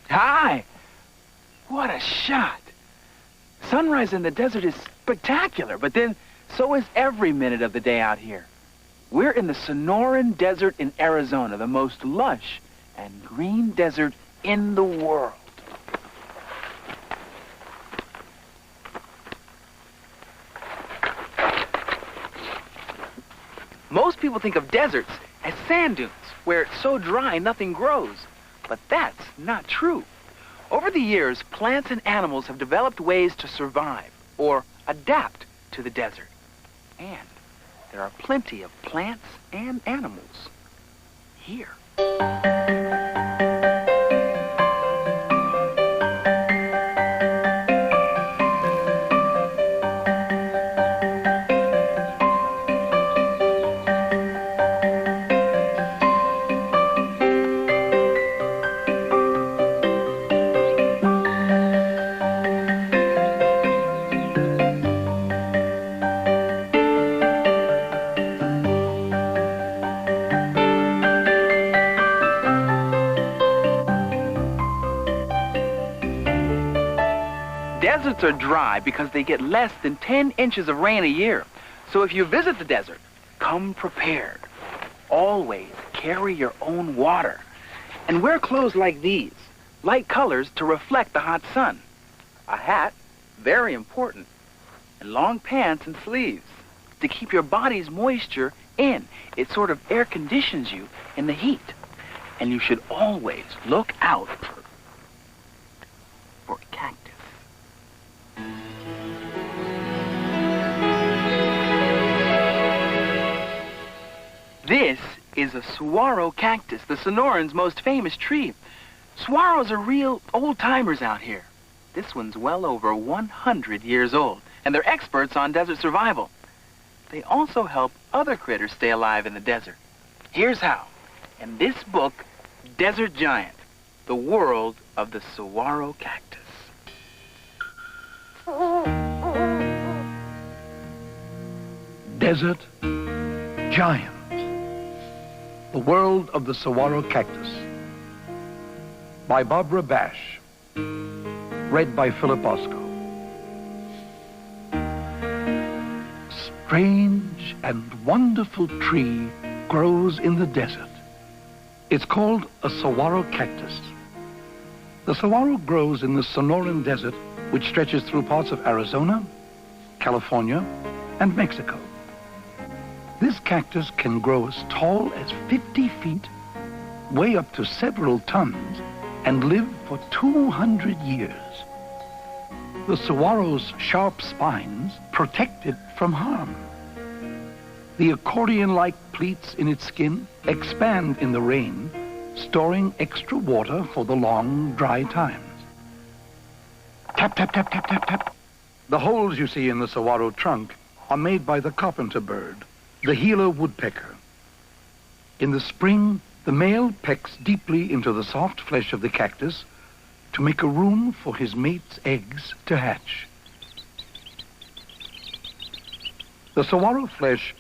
Hi! What a shot! Sunrise in the desert is spectacular, but then so is every minute of the day out here. We're in the Sonoran Desert in Arizona, the most lush and green desert in the world. Most people think of deserts as sand dunes, where it's so dry nothing grows. But that's not true. Over the years, plants and animals have developed ways to survive or adapt to the desert. And there are plenty of plants and animals here. Deserts are dry because they get less than 10 inches of rain a year. So if you visit the desert, come prepared. Always carry your own water. And wear clothes like these, light colors to reflect the hot sun. A hat, very important. And long pants and sleeves to keep your body's moisture in. It sort of air conditions you in the heat. And you should always look out for cactus. This is a saguaro cactus, the Sonoran's most famous tree. Saguaros are real old-timers out here. This one's well over 100 years old, and they're experts on desert survival. They also help other critters stay alive in the desert. Here's how. In this book, Desert Giant, the world of the saguaro cactus. Desert Giant, the world of the saguaro cactus, by Barbara Bash, read by Philip Osco. Strange and wonderful tree grows in the desert. It's called a saguaro cactus. The saguaro grows in the Sonoran Desert, which stretches through parts of Arizona, California, and Mexico. This cactus can grow as tall as 50 feet, weigh up to several tons, and live for 200 years. The saguaro's sharp spines protect it from harm. The accordion-like pleats in its skin expand in the rain, storing extra water for the long, dry times. Tap, tap, tap, tap, tap, tap. The holes you see in the saguaro trunk are made by the carpenter bird, the Gila woodpecker. In the spring, the male pecks deeply into the soft flesh of the cactus to make a room for his mate's eggs to hatch. The saguaro flesh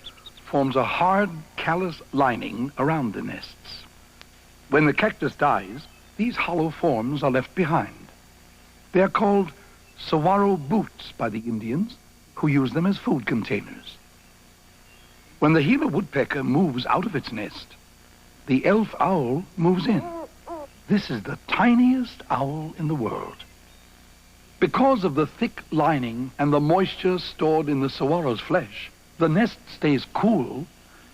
forms a hard, callous lining around the nests. When the cactus dies, these hollow forms are left behind. They are called saguaro boots by the Indians, who use them as food containers. When the Gila woodpecker moves out of its nest, the elf owl moves in. This is the tiniest owl in the world. Because of the thick lining and the moisture stored in the saguaro's flesh, the nest stays cool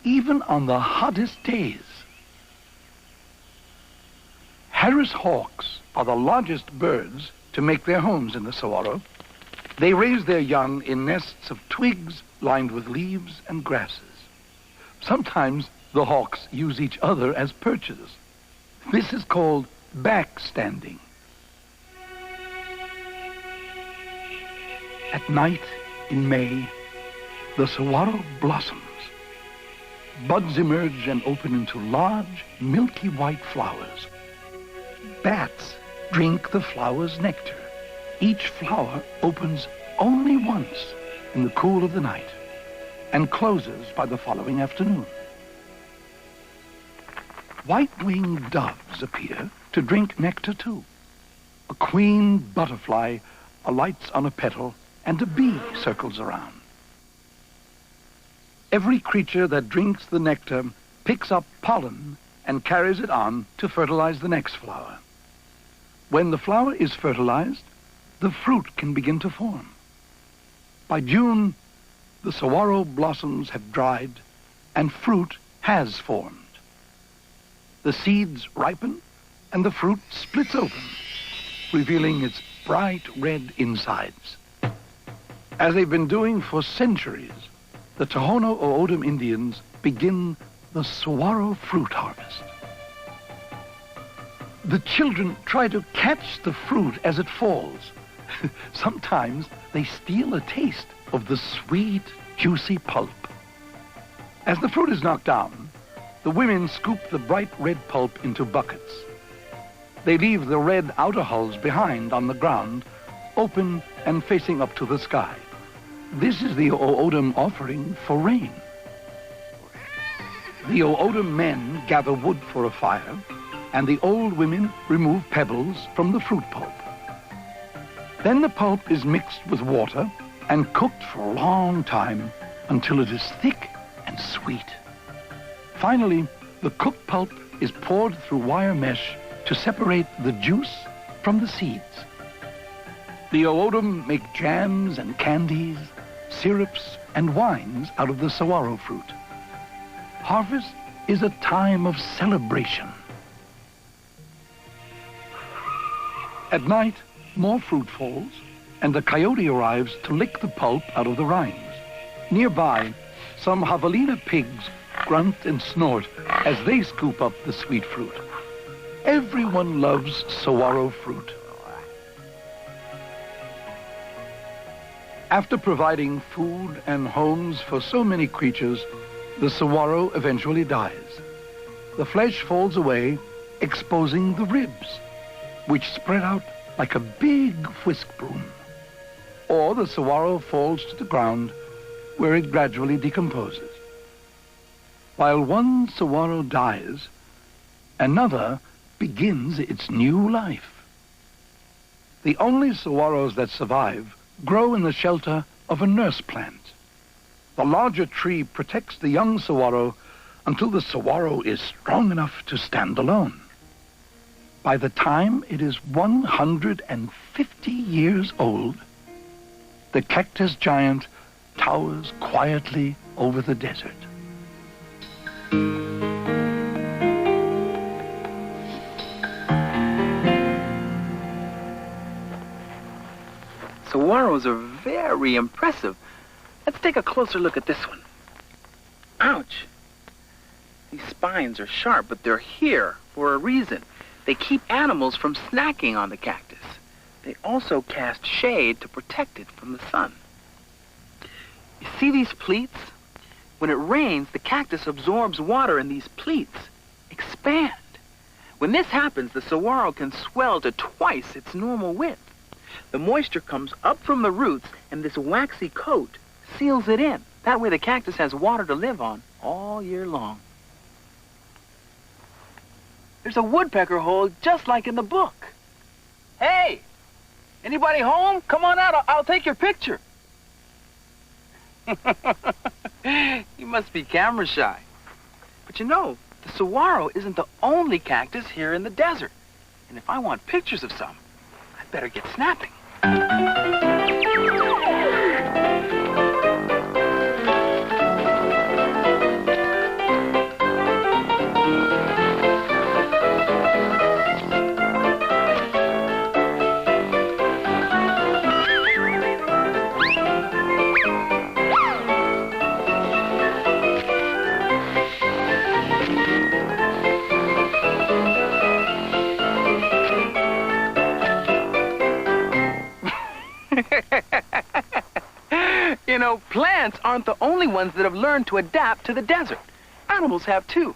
even on the hottest days. Harris hawks are the largest birds to make their homes in the saguaro. They raise their young in nests of twigs lined with leaves and grasses. Sometimes the hawks use each other as perches. This is called backstanding. At night in May, the saguaro blossoms. Buds emerge and open into large, milky white flowers. Bats drink the flower's nectar. Each flower opens only once in the cool of the night and closes by the following afternoon. White-winged doves appear to drink nectar too. A queen butterfly alights on a petal and a bee circles around. Every creature that drinks the nectar picks up pollen and carries it on to fertilize the next flower. When the flower is fertilized, the fruit can begin to form. By June, the saguaro blossoms have dried and fruit has formed. The seeds ripen and the fruit splits open, revealing its bright red insides. As they've been doing for centuries, the Tohono O'odham Indians begin the saguaro fruit harvest. The children try to catch the fruit as it falls. Sometimes they steal a taste of the sweet, juicy pulp. As the fruit is knocked down, the women scoop the bright red pulp into buckets. They leave the red outer hulls behind on the ground, open and facing up to the sky. This is the O'odham offering for rain. The O'odham men gather wood for a fire, and the old women remove pebbles from the fruit pulp. Then the pulp is mixed with water and cooked for a long time until it is thick and sweet. Finally, the cooked pulp is poured through wire mesh to separate the juice from the seeds. The O'odham make jams and candies, syrups and wines out of the saguaro fruit. Harvest is a time of celebration. At night, more fruit falls, and the coyote arrives to lick the pulp out of the rinds. Nearby, some javelina pigs grunt and snort as they scoop up the sweet fruit. Everyone loves saguaro fruit. After providing food and homes for so many creatures, the saguaro eventually dies. The flesh falls away, exposing the ribs, which spread out like a big whisk broom. Or the saguaro falls to the ground, where it gradually decomposes. While one saguaro dies, another begins its new life. The only saguaros that survive grow in the shelter of a nurse plant. The larger tree protects the young saguaro until the saguaro is strong enough to stand alone. By the time it is 150 years old, the cactus giant towers quietly over the desert. Saguaros are very impressive. Let's take a closer look at this one. Ouch! These spines are sharp, but they're here for a reason. They keep animals from snacking on the cactus. They also cast shade to protect it from the sun. You see these pleats? When it rains, the cactus absorbs water and these pleats expand. When this happens, the saguaro can swell to twice its normal width. The moisture comes up from the roots, and this waxy coat seals it in. That way the cactus has water to live on all year long. There's a woodpecker hole just like in the book. Hey! Anybody home? Come on out. I'll take your picture. You must be camera shy. But you know, the saguaro isn't the only cactus here in the desert. And if I want pictures of some, I'd better get snapping. You know, plants aren't the only ones that have learned to adapt to the desert. Animals have too.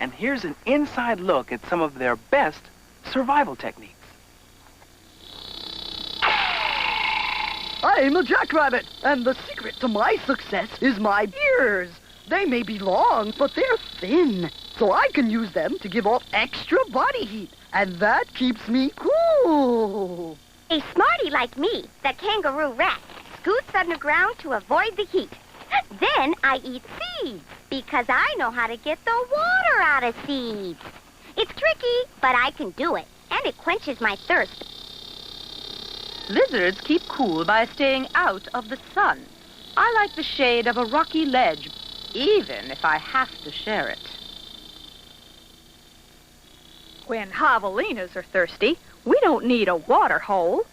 And here's an inside look at some of their best survival techniques. I'm a jackrabbit, and the secret to my success is my ears. They may be long, but they're thin, so I can use them to give off extra body heat, and that keeps me cool. A smarty like me, the kangaroo rat, scoots underground to avoid the heat. Then I eat seeds, because I know how to get the water out of seeds. It's tricky, but I can do it, and it quenches my thirst. Lizards keep cool by staying out of the sun. I like the shade of a rocky ledge, even if I have to share it. When javelinas are thirsty, we don't need a water hole.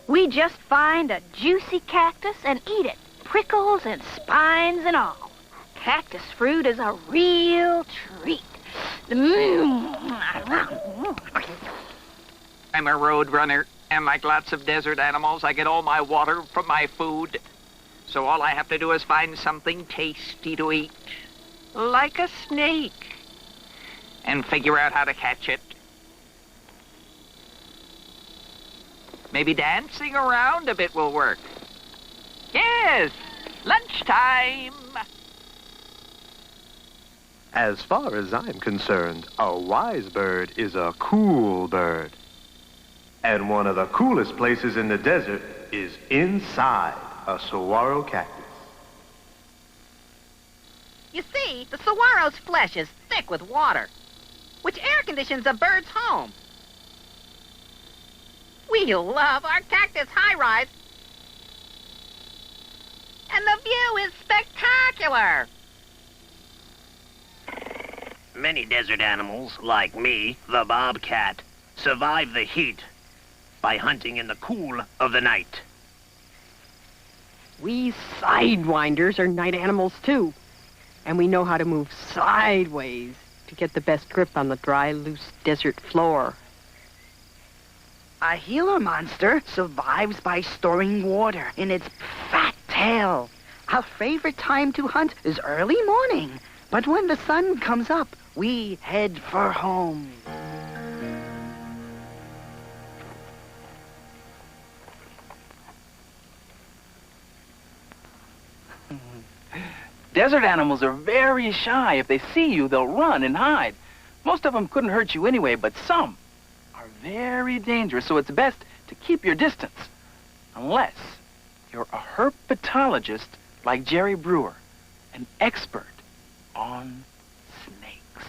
We just find a juicy cactus and eat it, prickles and spines and all. Cactus fruit is a real treat. I'm a road runner, and like lots of desert animals, I get all my water from my food. So all I have to do is find something tasty to eat, like a snake, and figure out how to catch it. Maybe dancing around a bit will work. Yes, lunchtime. As far as I'm concerned, a wise bird is a cool bird. And one of the coolest places in the desert is inside a saguaro cactus. You see, the saguaro's flesh is thick with water, which air conditions a bird's home. We love our cactus high-rise, and the view is spectacular. Many desert animals, like me, the bobcat, survive the heat by hunting in the cool of the night. We sidewinders are night animals, too. And we know how to move sideways to get the best grip on the dry, loose desert floor. A Gila monster survives by storing water in its fat tail. Our favorite time to hunt is early morning, but when the sun comes up, we head for home. Desert animals are very shy. If they see you, they'll run and hide. Most of them couldn't hurt you anyway, but some are very dangerous, so it's best to keep your distance. Unless you're a herpetologist like Jerry Brewer, an expert on snakes.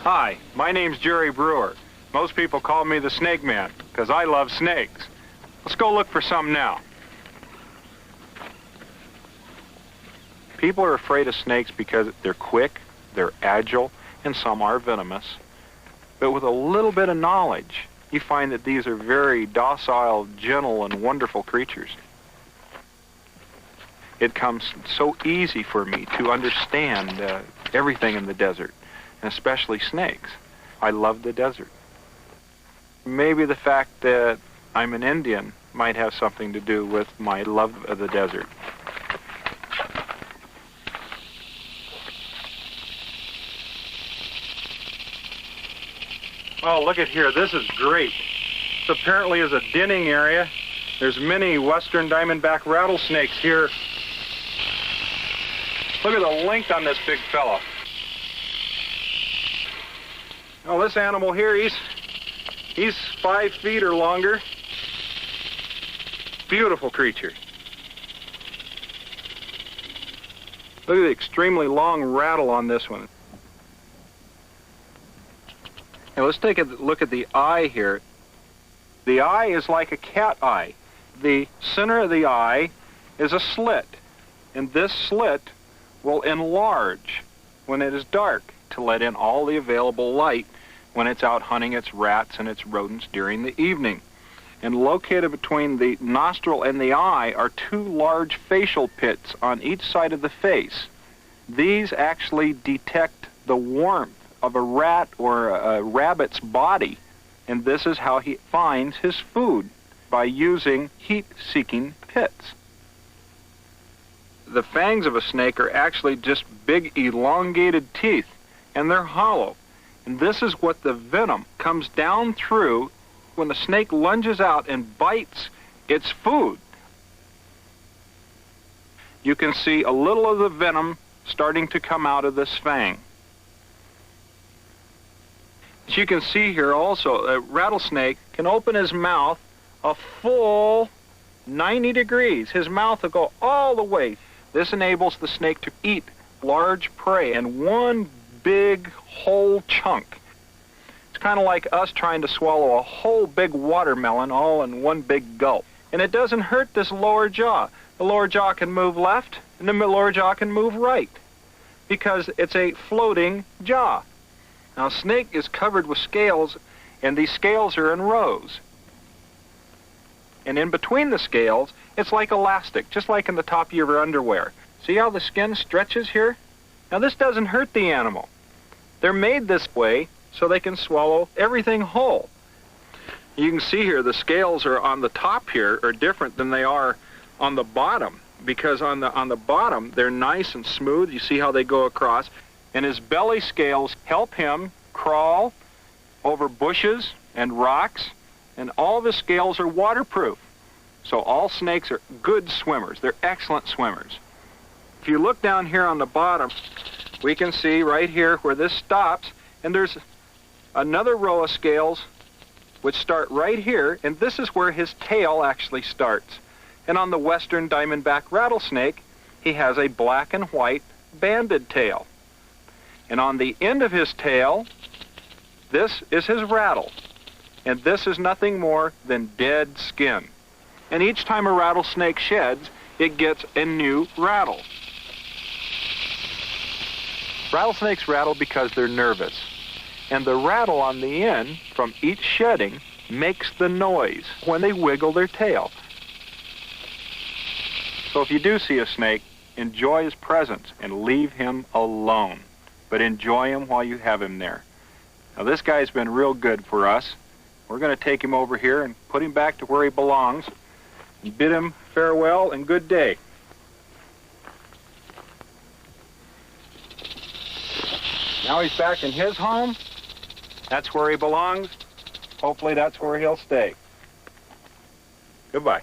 Hi, my name's Jerry Brewer. Most people call me the Snake Man, because I love snakes. Let's go look for some now. People are afraid of snakes because they're quick, they're agile, and some are venomous. But with a little bit of knowledge, you find that these are very docile, gentle, and wonderful creatures. It comes so easy for me to understand everything in the desert, and especially snakes. I love the desert. Maybe the fact that I'm an Indian might have something to do with my love of the desert. Oh, look at here. This is great. This apparently is a denning area. There's many western diamondback rattlesnakes here. Look at the length on this big fella. Oh, this animal here, he's 5 feet or longer. Beautiful creature. Look at the extremely long rattle on this one. Now let's take a look at the eye here. The eye is like a cat eye. The center of the eye is a slit, and this slit will enlarge when it is dark to let in all the available light when it's out hunting its rats and its rodents during the evening. And located between the nostril and the eye are 2 large facial pits on each side of the face. These actually detect the warmth of a rat or a rabbit's body, and this is how he finds his food, by using heat-seeking pits. The fangs of a snake are actually just big elongated teeth, and they're hollow. And this is what the venom comes down through when the snake lunges out and bites its food. You can see a little of the venom starting to come out of this fang. As you can see here also, a rattlesnake can open his mouth a full 90 degrees. His mouth will go all the way. This enables the snake to eat large prey in one big whole chunk. It's kind of like us trying to swallow a whole big watermelon all in one big gulp. And it doesn't hurt this lower jaw. The lower jaw can move left, and the lower jaw can move right, because it's a floating jaw. Now, a snake is covered with scales, and these scales are in rows. And in between the scales, it's like elastic, just like in the top of your underwear. See how the skin stretches here? Now, this doesn't hurt the animal. They're made this way so they can swallow everything whole. You can see here the scales are on the top here are different than they are on the bottom, because on the bottom, they're nice and smooth. You see how they go across. And his belly scales help him crawl over bushes and rocks, and all the scales are waterproof. So all snakes are good swimmers. They're excellent swimmers. If you look down here on the bottom, we can see right here where this stops, and there's another row of scales which start right here, and this is where his tail actually starts. And on the western diamondback rattlesnake, he has a black and white banded tail. And on the end of his tail, this is his rattle. And this is nothing more than dead skin. And each time a rattlesnake sheds, it gets a new rattle. Rattlesnakes rattle because they're nervous. And the rattle on the end from each shedding makes the noise when they wiggle their tail. So if you do see a snake, enjoy his presence and leave him alone. But enjoy him while you have him there. Now, this guy's been real good for us. We're going to take him over here and put him back to where he belongs and bid him farewell and good day. Now he's back in his home. That's where he belongs. Hopefully that's where he'll stay. Goodbye.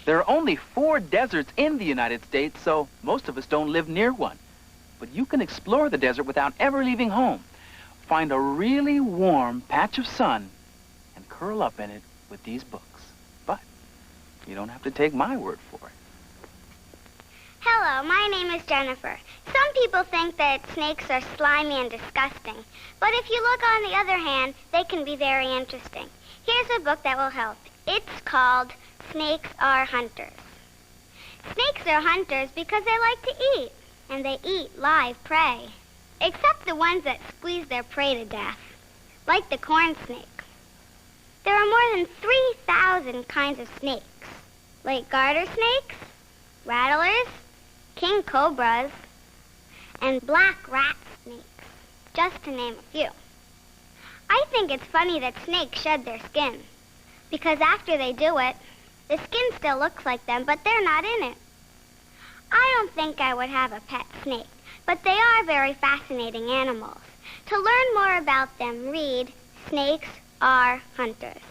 There are only 4 deserts in the United States, so most of us don't live near one. But you can explore the desert without ever leaving home. Find a really warm patch of sun and curl up in it with these books. But you don't have to take my word for it. Hello, my name is Jennifer. Some people think that snakes are slimy and disgusting. But if you look on the other hand, they can be very interesting. Here's a book that will help. It's called Snakes Are Hunters. Snakes are hunters because they like to eat, and they eat live prey, except the ones that squeeze their prey to death, like the corn snake. There are more than 3,000 kinds of snakes, like garter snakes, rattlers, king cobras, and black rat snakes, just to name a few. I think it's funny that snakes shed their skin, because after they do it, the skin still looks like them, but they're not in it. I don't think I would have a pet snake, but they are very fascinating animals. To learn more about them, read Snakes Are Hunters.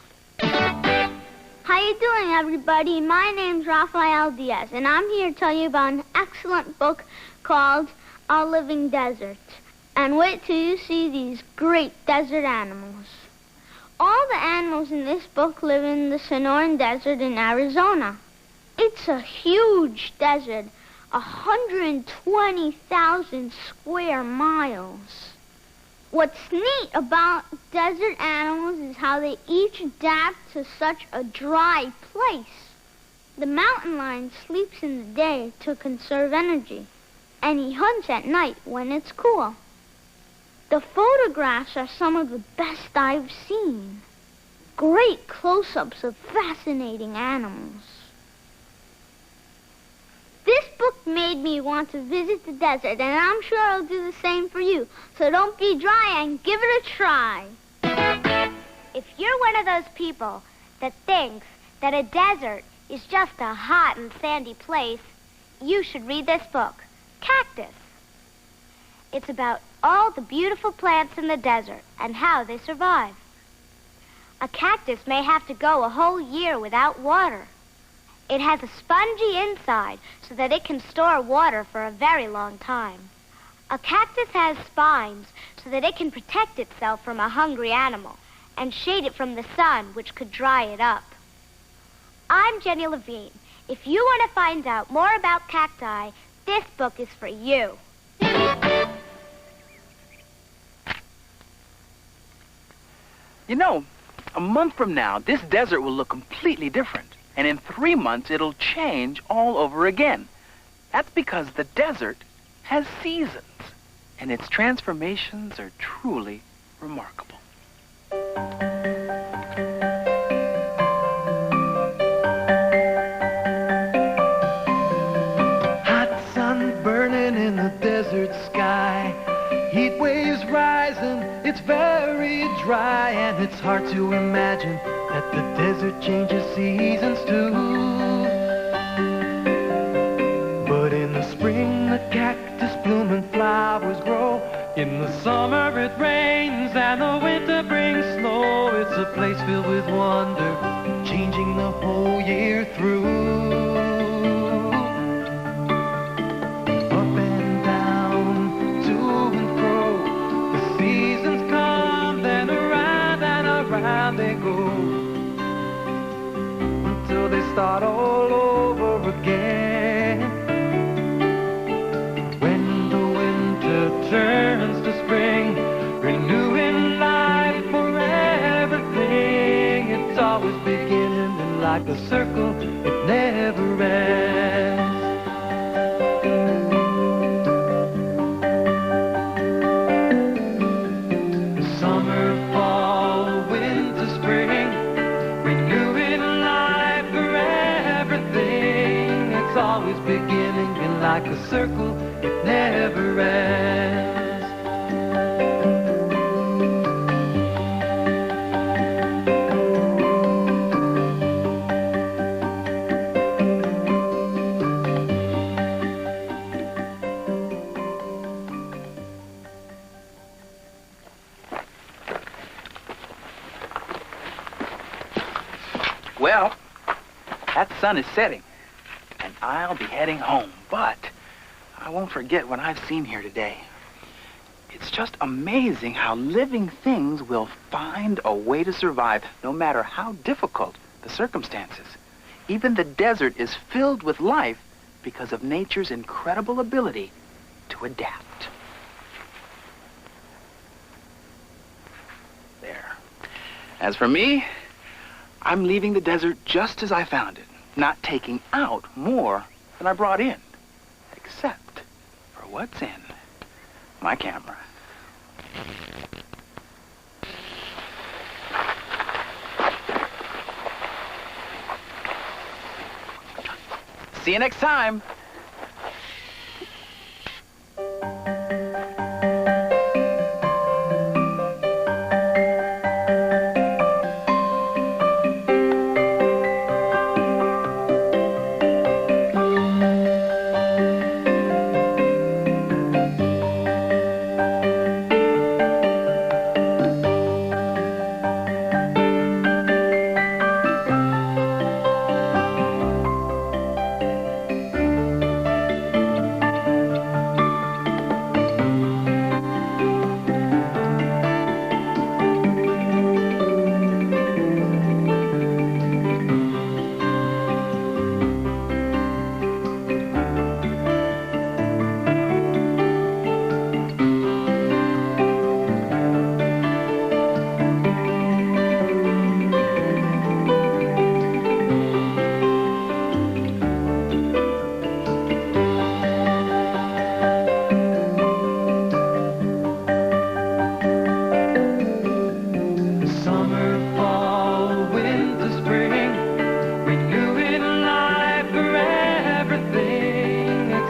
How you doing, everybody? My name's Rafael Diaz, and I'm here to tell you about an excellent book called Our Living Desert. And wait till you see these great desert animals. All the animals in this book live in the Sonoran Desert in Arizona. It's a huge desert, 120,000 square miles. What's neat about desert animals is how they each adapt to such a dry place. The mountain lion sleeps in the day to conserve energy, and he hunts at night when it's cool. The photographs are some of the best I've seen. Great close-ups of fascinating animals. This book made me want to visit the desert, and I'm sure it'll do the same for you. So don't be dry and give it a try. If you're one of those people that thinks that a desert is just a hot and sandy place, you should read this book, Cactus. It's about all the beautiful plants in the desert and how they survive. A cactus may have to go a whole year without water. It has a spongy inside so that it can store water for a very long time. A cactus has spines so that it can protect itself from a hungry animal and shade it from the sun, which could dry it up. I'm Jenny Levine. If you want to find out more about cacti, this book is for you. You know, a month from now, this desert will look completely different. And in 3 months, it'll change all over again. That's because the desert has seasons, and its transformations are truly remarkable. Hot sun burning in the desert sky. Heat waves rising, it's very dry, and it's hard to imagine that the desert changes seasons too. But in the spring the cactus bloom and flowers grow. In the summer it rains and the winter brings snow. It's a place filled with wonder, changing the whole year through. Up and down, to and fro, the seasons come, then around and around they go, until they start all over again. When the winter turns to spring, renewing life for everything, it's always beginning, and like a circle, it never ends. Summer, fall, winter, spring, renewing life for everything. It's always beginning, and like a circle, it never ends. Well, that sun is setting, and I'll be heading home, but I won't forget what I've seen here today. It's just amazing how living things will find a way to survive, no matter how difficult the circumstances. Even the desert is filled with life because of nature's incredible ability to adapt. There. As for me, I'm leaving the desert just as I found it, not taking out more than I brought in, except for what's in my camera. See you next time.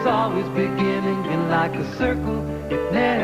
Always beginning, and like a circle, it never